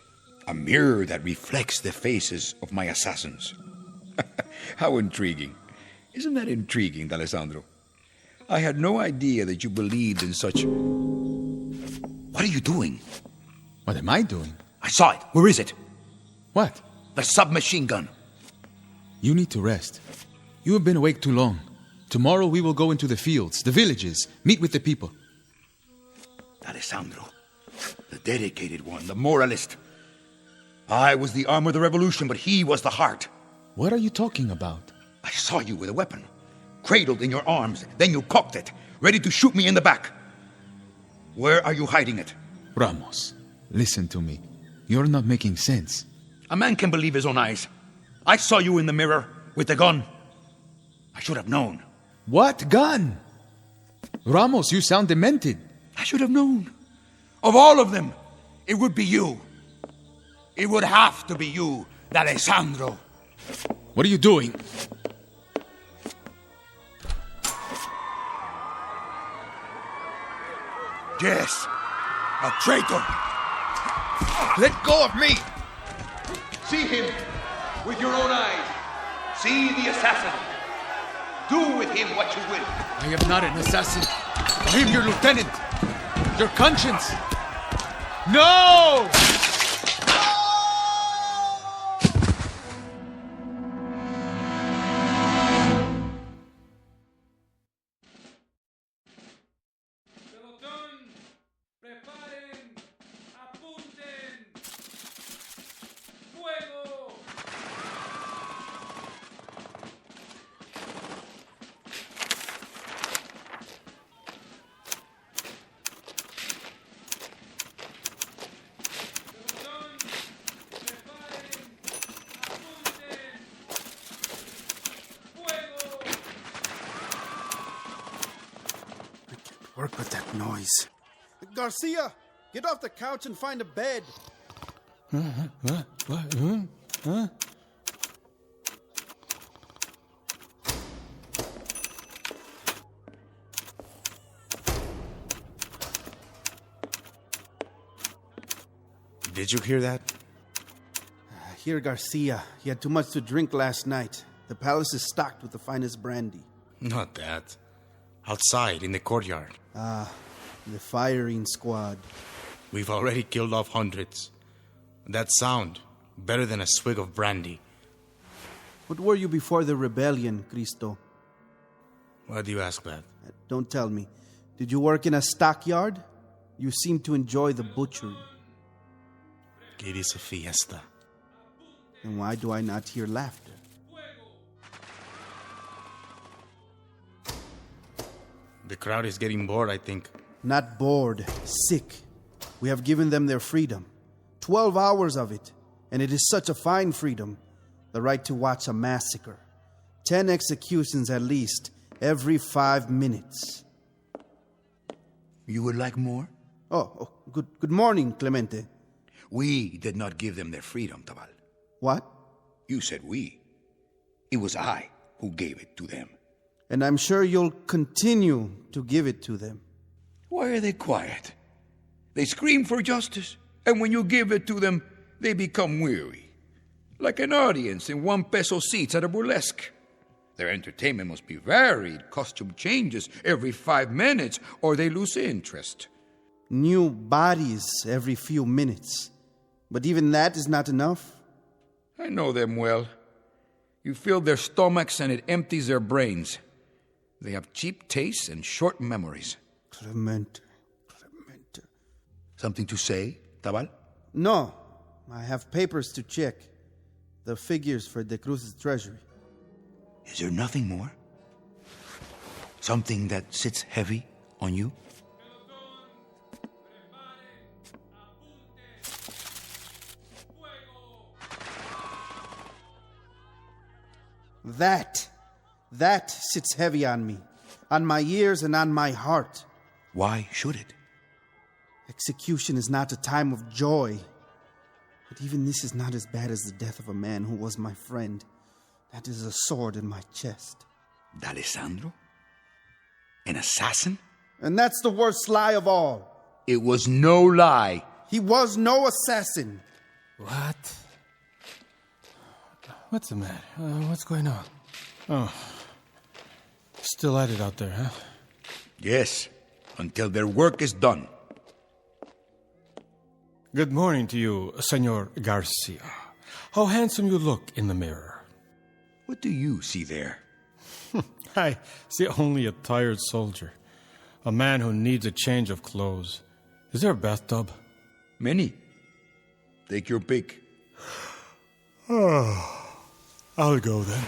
A mirror that reflects the faces of my assassins. How intriguing. Isn't that intriguing, D'Alessandro? I had no idea that you believed in such... What are you doing? What am I doing? I saw it. Where is it? What? The submachine gun. You need to rest. You have been awake too long. Tomorrow we will go into the fields, the villages, meet with the people. D'Alessandro, the dedicated one, the moralist. I was the arm of the revolution, but he was the heart. What are you talking about? I saw you with a weapon, cradled in your arms. Then you cocked it, ready to shoot me in the back. Where are you hiding it? Ramos, listen to me. You're not making sense. A man can believe his own eyes. I saw you in the mirror with the gun. I should have known. What gun? Ramos, you sound demented. I should have known. Of all of them, it would be you. It would have to be you, D'Alessandro. What are you doing? Yes, a traitor. Let go of me. See him with your own eyes. See the assassin. Do with him what you will. I am not an assassin. I am your lieutenant. Your conscience. No! Work with that noise. Garcia, get off the couch and find a bed. What? Huh? Did you hear that? Here, Garcia. He had too much to drink last night. The palace is stocked with the finest brandy. Not that. Outside, in the courtyard. Ah, the firing squad. We've already killed off hundreds. That sound, better than a swig of brandy. What were you before the rebellion, Cristo? Why do you ask that? Don't tell me. Did you work in a stockyard? You seem to enjoy the butchery. It is a fiesta. Then why do I not hear laughter? The crowd is getting bored, I think. Not bored, sick. We have given them their freedom. 12 hours of it. And it is such a fine freedom. The right to watch a massacre. 10 executions at least, every 5 minutes. You would like more? Good morning, Clemente. We did not give them their freedom, Tabal. What? You said we. It was I who gave it to them. And I'm sure you'll continue to give it to them. Why are they quiet? They scream for justice, and when you give it to them, they become weary. Like an audience in 1 peso seats at a burlesque. Their entertainment must be varied, costume changes every 5 minutes, or they lose interest. New bodies every few minutes. But even that is not enough. I know them well. You fill their stomachs and it empties their brains. They have cheap tastes and short memories. Clemente. Something to say, Tabal? No. I have papers to check. The figures for De Cruz's treasury. Is there nothing more? Something that sits heavy on you? That sits heavy on me. On my ears and on my heart. Why should it? Execution is not a time of joy. But even this is not as bad as the death of a man who was my friend. That is a sword in my chest. D'Alessandro? An assassin? And that's the worst lie of all. It was no lie. He was no assassin. What? What's the matter? What's going on? Oh. Still at it out there, huh? Yes, until their work is done. Good morning to you, Senor Garcia. How handsome you look in the mirror. What do you see there? I see only a tired soldier. A man who needs a change of clothes. Is there a bathtub? Many. Take your pick. Oh, I'll go then.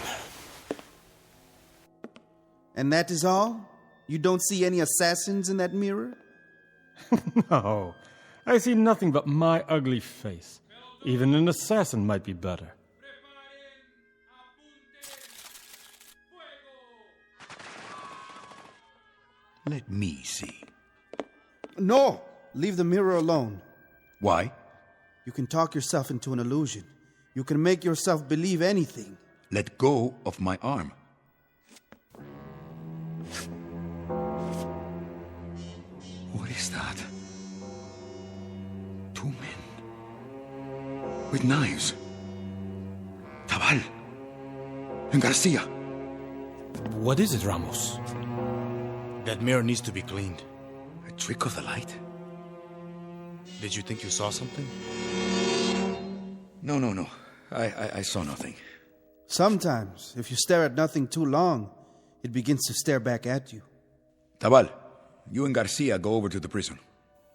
And that is all? You don't see any assassins in that mirror? No. I see nothing but my ugly face. Even an assassin might be better. Let me see. No! Leave the mirror alone. Why? You can talk yourself into an illusion. You can make yourself believe anything. Let go of my arm. What is that? Two men. With knives. Tabal. And Garcia. What is it, Ramos? That mirror needs to be cleaned. A trick of the light? Did you think you saw something? No. I saw nothing. Sometimes, if you stare at nothing too long, it begins to stare back at you. Tabal, you and Garcia go over to the prison.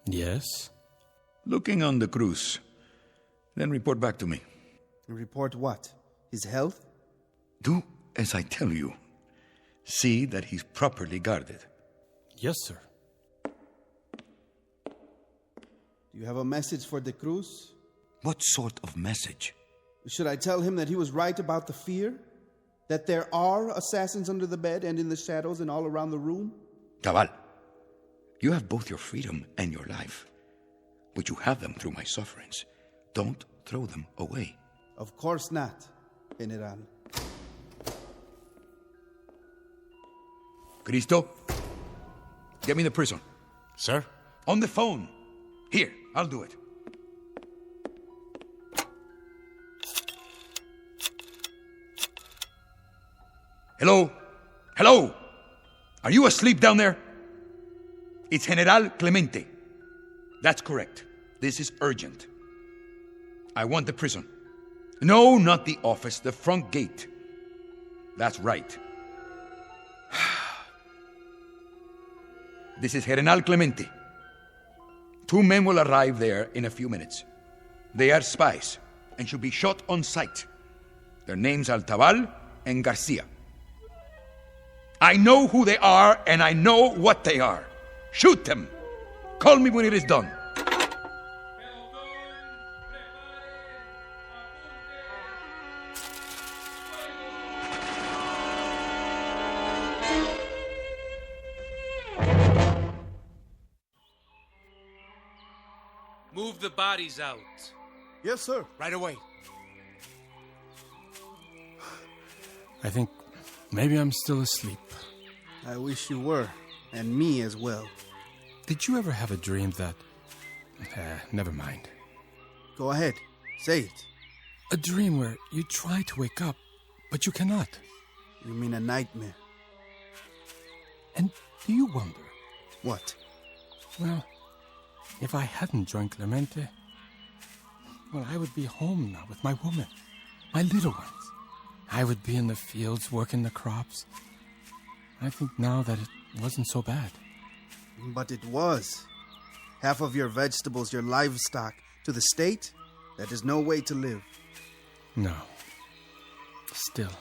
Yes? Looking on the Cruz. Then report back to me. Report what? His health? Do as I tell you. See that he's properly guarded. Yes, sir. Do you have a message for the Cruz? What sort of message? Should I tell him that he was right about the fear? That there are assassins under the bed and in the shadows and all around the room? Tabal, you have both your freedom and your life. But you have them through my sufferings. Don't throw them away. Of course not, General. Cristo, get me the prison. Sir? On the phone. Here, I'll do it. Hello? Hello? Are you asleep down there? It's General Clemente. That's correct. This is urgent. I want the prison. No, not the office, the front gate. That's right. This is General Clemente. 2 men will arrive there in a few minutes. They are spies and should be shot on sight. Their names are Tabal and Garcia. I know who they are and I know what they are. Shoot them. Call me when it is done. Move the bodies out. Yes, sir. Right away. I think maybe I'm still asleep. I wish you were, and me as well. Did you ever have a dream that... never mind. Go ahead, say it. A dream where you try to wake up, but you cannot. You mean a nightmare? And do you wonder? What? Well, if I hadn't joined Clemente, well, I would be home now with my woman, my little ones. I would be in the fields working the crops. I think now that it wasn't so bad. But it was. Half of your vegetables, your livestock, to the state, that is no way to live. No. Still,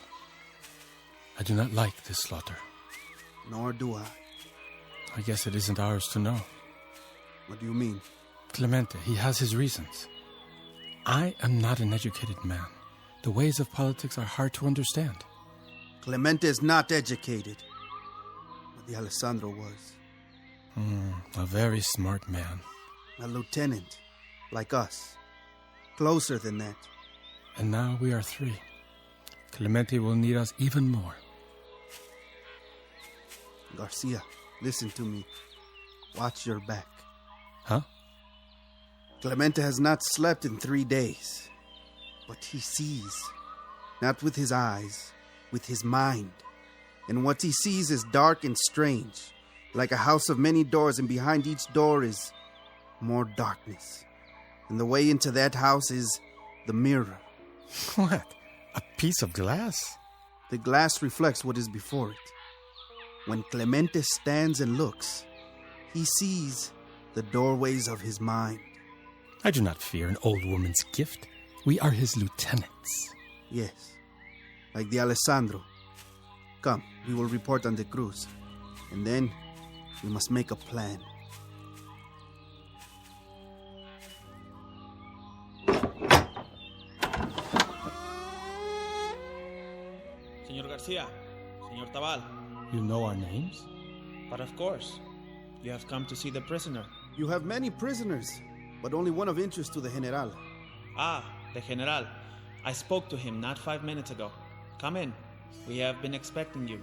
I do not like this slaughter. Nor do I. I guess it isn't ours to know. What do you mean? Clemente, he has his reasons. I am not an educated man. The ways of politics are hard to understand. Clemente is not educated. But the Alessandro was. A very smart man. A lieutenant, like us. Closer than that. And now we are 3. Clemente will need us even more. Garcia, listen to me. Watch your back. Huh? Clemente has not slept in 3 days. But he sees. Not with his eyes, with his mind. And what he sees is dark and strange. Like a house of many doors, and behind each door is more darkness. And the way into that house is the mirror. What? A piece of glass? The glass reflects what is before it. When Clemente stands and looks, he sees the doorways of his mind. I do not fear an old woman's gift. We are his lieutenants. Yes, like the Alessandro. Come, we will report on the Cruz. And then we must make a plan. Señor Garcia, Señor Tabal. You know our names? But of course, you have come to see the prisoner. You have many prisoners, but only one of interest to the General. Ah, the General. I spoke to him not 5 minutes ago. Come in. We have been expecting you.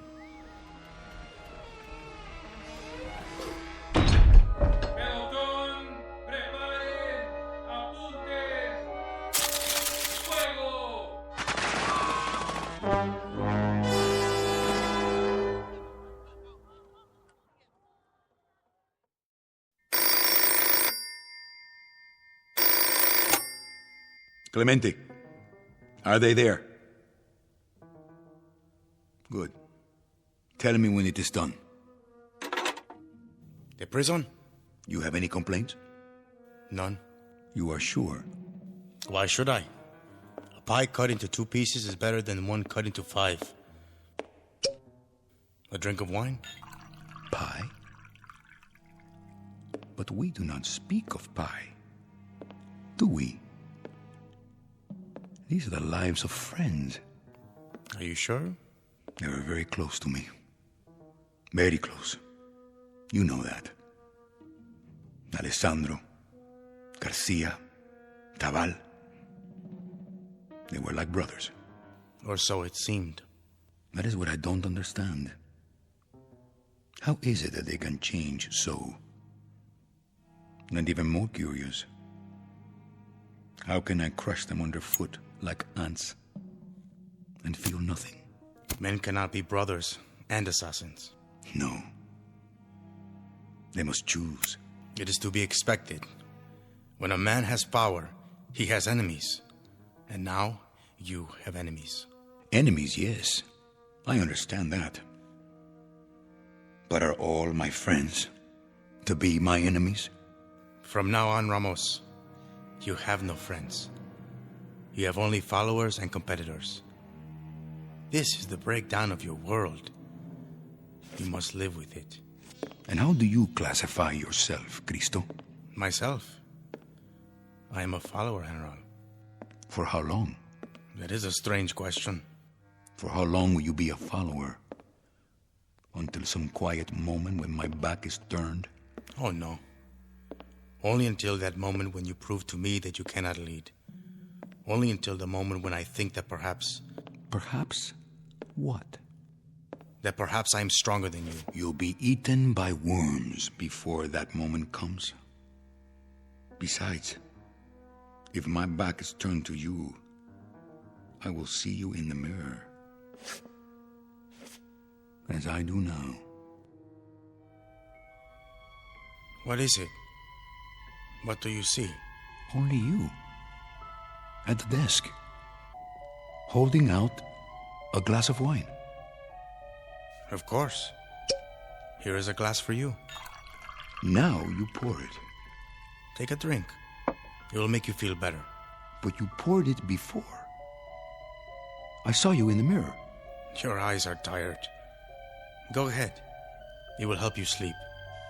Clemente, are they there? Good. Tell me when it is done. The prison? You have any complaints? None. You are sure? Why should I? A pie cut into 2 pieces is better than one cut into 5. A drink of wine? Pie? But we do not speak of pie. Do we? These are the lives of friends. Are you sure? They were very close to me. Very close. You know that. Alessandro, Garcia, Tabal. They were like brothers. Or so it seemed. That is what I don't understand. How is it that they can change so? And even more curious, how can I crush them underfoot like ants and feel nothing? Men cannot be brothers and assassins. No. They must choose. It is to be expected. When a man has power, he has enemies. And now, you have enemies. Enemies, yes. I understand that. But are all my friends to be my enemies? From now on, Ramos, you have no friends. You have only followers and competitors. This is the breakdown of your world. You must live with it. And how do you classify yourself, Cristo? Myself? I am a follower, General. For how long? That is a strange question. For how long will you be a follower? Until some quiet moment when my back is turned? Oh, no. Only until that moment when you prove to me that you cannot lead. Only until the moment when I think that perhaps... Perhaps what? That perhaps I am stronger than you. You'll be eaten by worms before that moment comes. Besides, if my back is turned to you, I will see you in the mirror. As I do now. What is it? What do you see? Only you. At the desk. Holding out a glass of wine. Of course. Here is a glass for you. Now you pour it. Take a drink. It will make you feel better. But you poured it before. I saw you in the mirror. Your eyes are tired. Go ahead. It will help you sleep.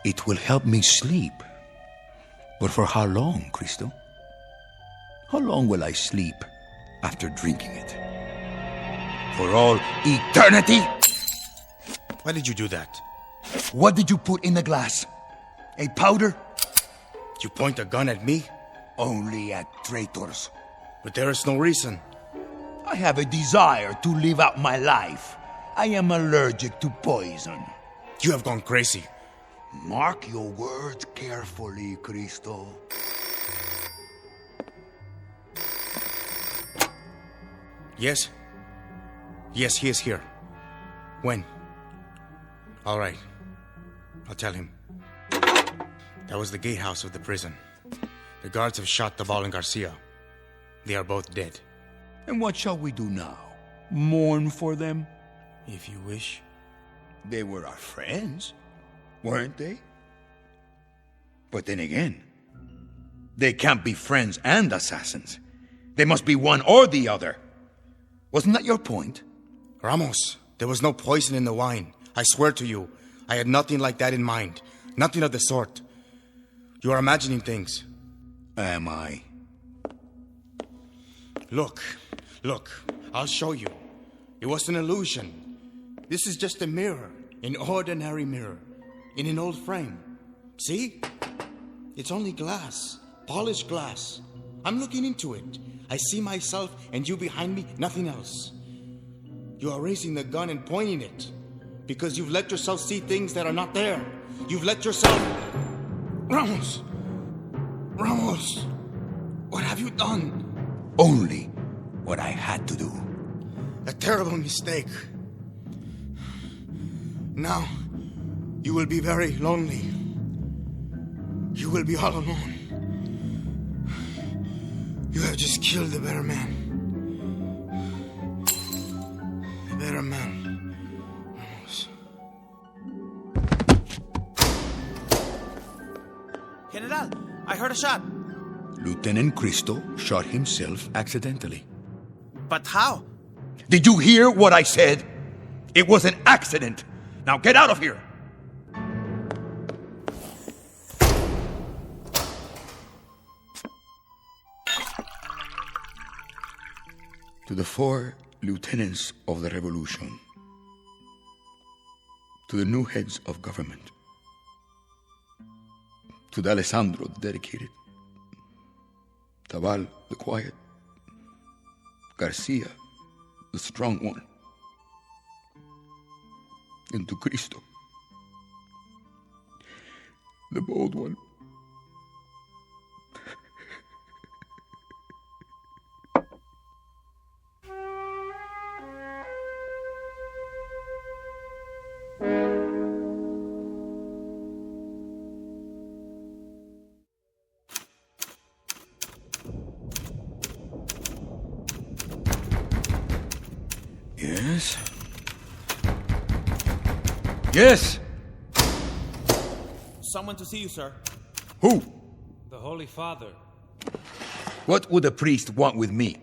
It will help me sleep. But for how long, Cristo? How long will I sleep after drinking it? For all eternity? Why did you do that? What did you put in the glass? A powder? You point a gun at me? Only at traitors. But there is no reason. I have a desire to live out my life. I am allergic to poison. You have gone crazy. Mark your words carefully, Cristo. Yes? Yes, he is here. When? All right. I'll tell him. That was the gatehouse of the prison. The guards have shot Tabal and Garcia. They are both dead. And what shall we do now? Mourn for them? If you wish. They were our friends, weren't they? But then again, they can't be friends and assassins. They must be one or the other. Wasn't that your point? Ramos, there was no poison in the wine. I swear to you, I had nothing like that in mind. Nothing of the sort. You are imagining things. Am I? Look, I'll show you. It was an illusion. This is just a mirror, an ordinary mirror, in an old frame. See? It's only glass, polished glass. I'm looking into it. I see myself and you behind me, nothing else. You are raising the gun and pointing it because you've let yourself see things that are not there. You've let yourself... Ramos! Ramos! What have you done? Only what I had to do. A terrible mistake. Now, you will be very lonely. You will be all alone. You have just killed a better man. A better man. Ramos. General, I heard a shot. Lieutenant Cristo shot himself accidentally. But how? Did you hear what I said? It was an accident. Now get out of here. To the 4 lieutenants of the revolution, to the new heads of government, to the Alessandro, the dedicated, Tabal, the quiet, Garcia, the strong one, and to Cristo, the bold one. Yes? Yes? Someone to see you, sir. Who? The Holy Father. What would a priest want with me?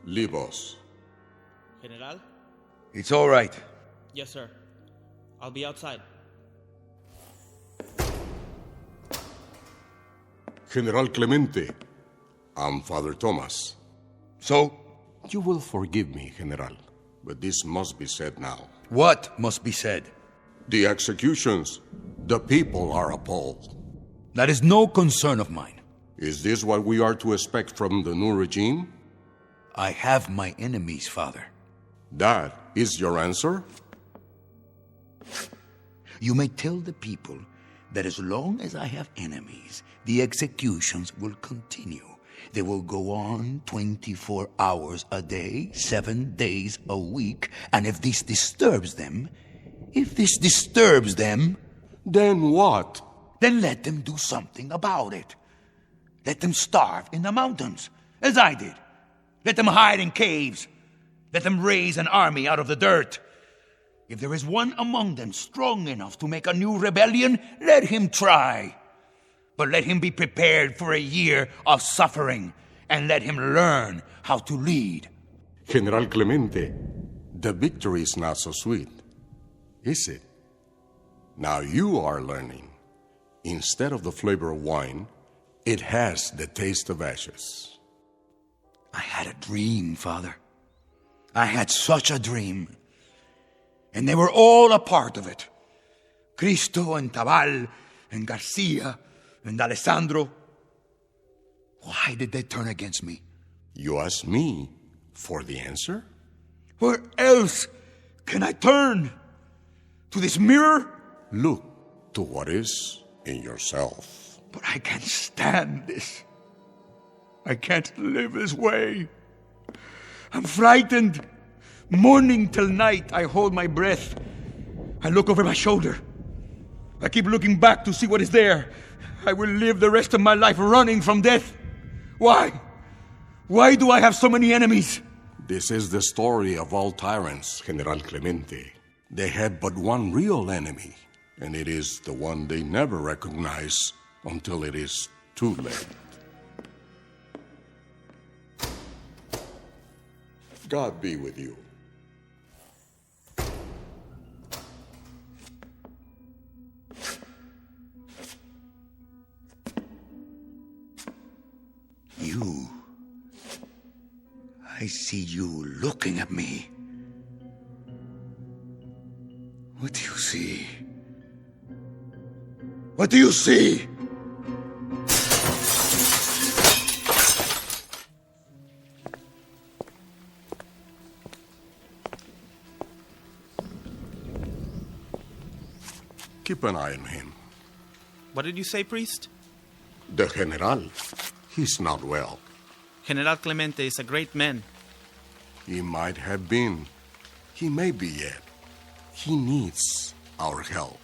Leave us. General? It's all right. Yes, sir. I'll be outside. General Clemente, I'm Father Thomas. So? You will forgive me, General, but this must be said now. What must be said? The executions. The people are appalled. That is no concern of mine. Is this what we are to expect from the new regime? I have my enemies, Father. That is your answer? You may tell the people that as long as I have enemies, the executions will continue. They will go on 24 hours a day, 7 days a week, and if this disturbs them, then what? Then let them do something about it. Let them starve in the mountains, as I did. Let them hide in caves. Let them raise an army out of the dirt. If there is one among them strong enough to make a new rebellion, let him try. But let him be prepared for a year of suffering, and let him learn how to lead. General Clemente, the victory is not so sweet, is it? Now you are learning. Instead of the flavor of wine, it has the taste of ashes. I had a dream, Father. I had such a dream. And they were all a part of it. Cristo and Tabal and Garcia and Alessandro. Why did they turn against me? You ask me for the answer? Where else can I turn? To this mirror? Look to what is in yourself. But I can't stand this. I can't live this way. I'm frightened. Morning till night, I hold my breath. I look over my shoulder. I keep looking back to see what is there. I will live the rest of my life running from death. Why? Why do I have so many enemies? This is the story of all tyrants, General Clemente. They have but one real enemy, and it is the one they never recognize until it is too late. God be with you. You. I see you looking at me. What do you see? What do you see? Keep an eye on him. What did you say, priest? The General. He's not well. General Clemente is a great man. He might have been. He may be yet. He needs our help.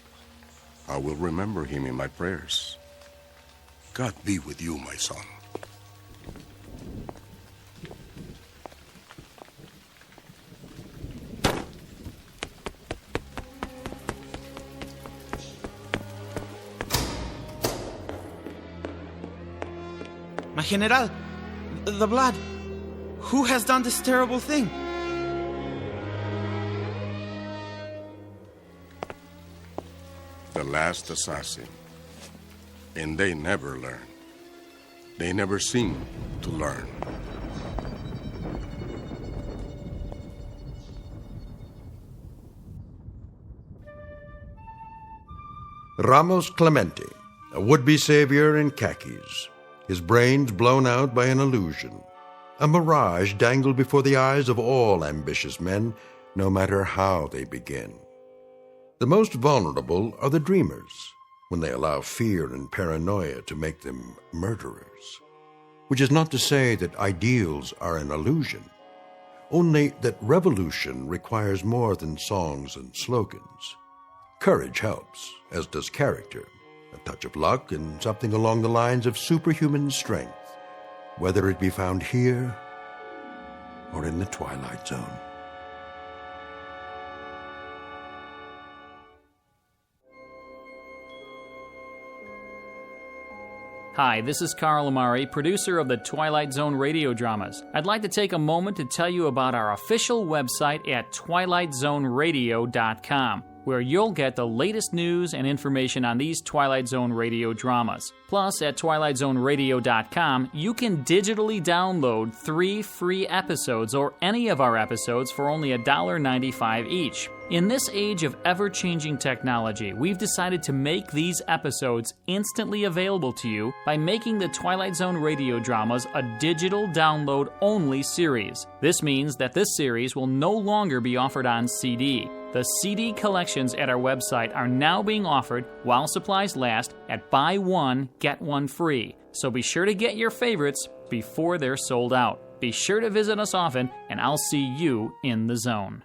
I will remember him in my prayers. God be with you, my son. My General, the blood. Who has done this terrible thing? The last assassin. And they never learn. They never seem to learn. Ramos Clemente, a would-be savior in khakis, his brains blown out by an illusion. A mirage dangled before the eyes of all ambitious men, no matter how they begin. The most vulnerable are the dreamers, when they allow fear and paranoia to make them murderers. Which is not to say that ideals are an illusion, only that revolution requires more than songs and slogans. Courage helps, as does character, a touch of luck, and something along the lines of superhuman strength, whether it be found here or in the Twilight Zone. Hi, this is Carl Amari, producer of the Twilight Zone radio dramas. I'd like to take a moment to tell you about our official website at twilightzoneradio.com, where you'll get the latest news and information on these Twilight Zone radio dramas. Plus, at twilightzoneradio.com, you can digitally download 3 free episodes or any of our episodes for only $1.95 each. In this age of ever-changing technology, we've decided to make these episodes instantly available to you by making the Twilight Zone radio dramas a digital download-only series. This means that this series will no longer be offered on CD. The CD collections at our website are now being offered while supplies last at buy one, get one free. So be sure to get your favorites before they're sold out. Be sure to visit us often, and I'll see you in the zone.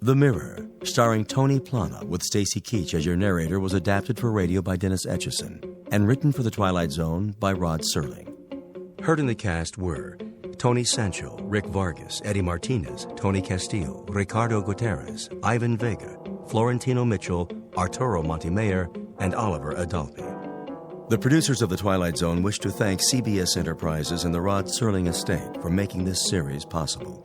The Mirror, starring Tony Plana with Stacy Keach as your narrator, was adapted for radio by Dennis Etchison and written for The Twilight Zone by Rod Serling. Heard in the cast were Tony Sancho, Rick Vargas, Eddie Martinez, Tony Castillo, Ricardo Gutierrez, Ivan Vega, Florentino Mitchell, Arturo Montemayor, and Oliver Adalpi. The producers of The Twilight Zone wish to thank CBS Enterprises and the Rod Serling Estate for making this series possible.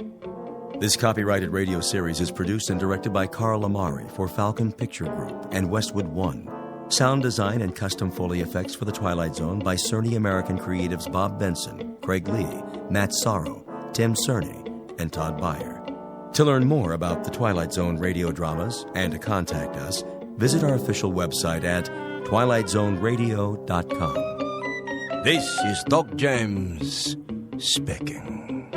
This copyrighted radio series is produced and directed by Carl Amari for Falcon Picture Group and Westwood One. Sound design and custom Foley effects for The Twilight Zone by Cerny American creatives Bob Benson, Craig Lee, Matt Sorrow, Tim Cerny, and Todd Beyer. To learn more about The Twilight Zone radio dramas and to contact us, visit our official website at twilightzoneradio.com. This is Doc James speaking.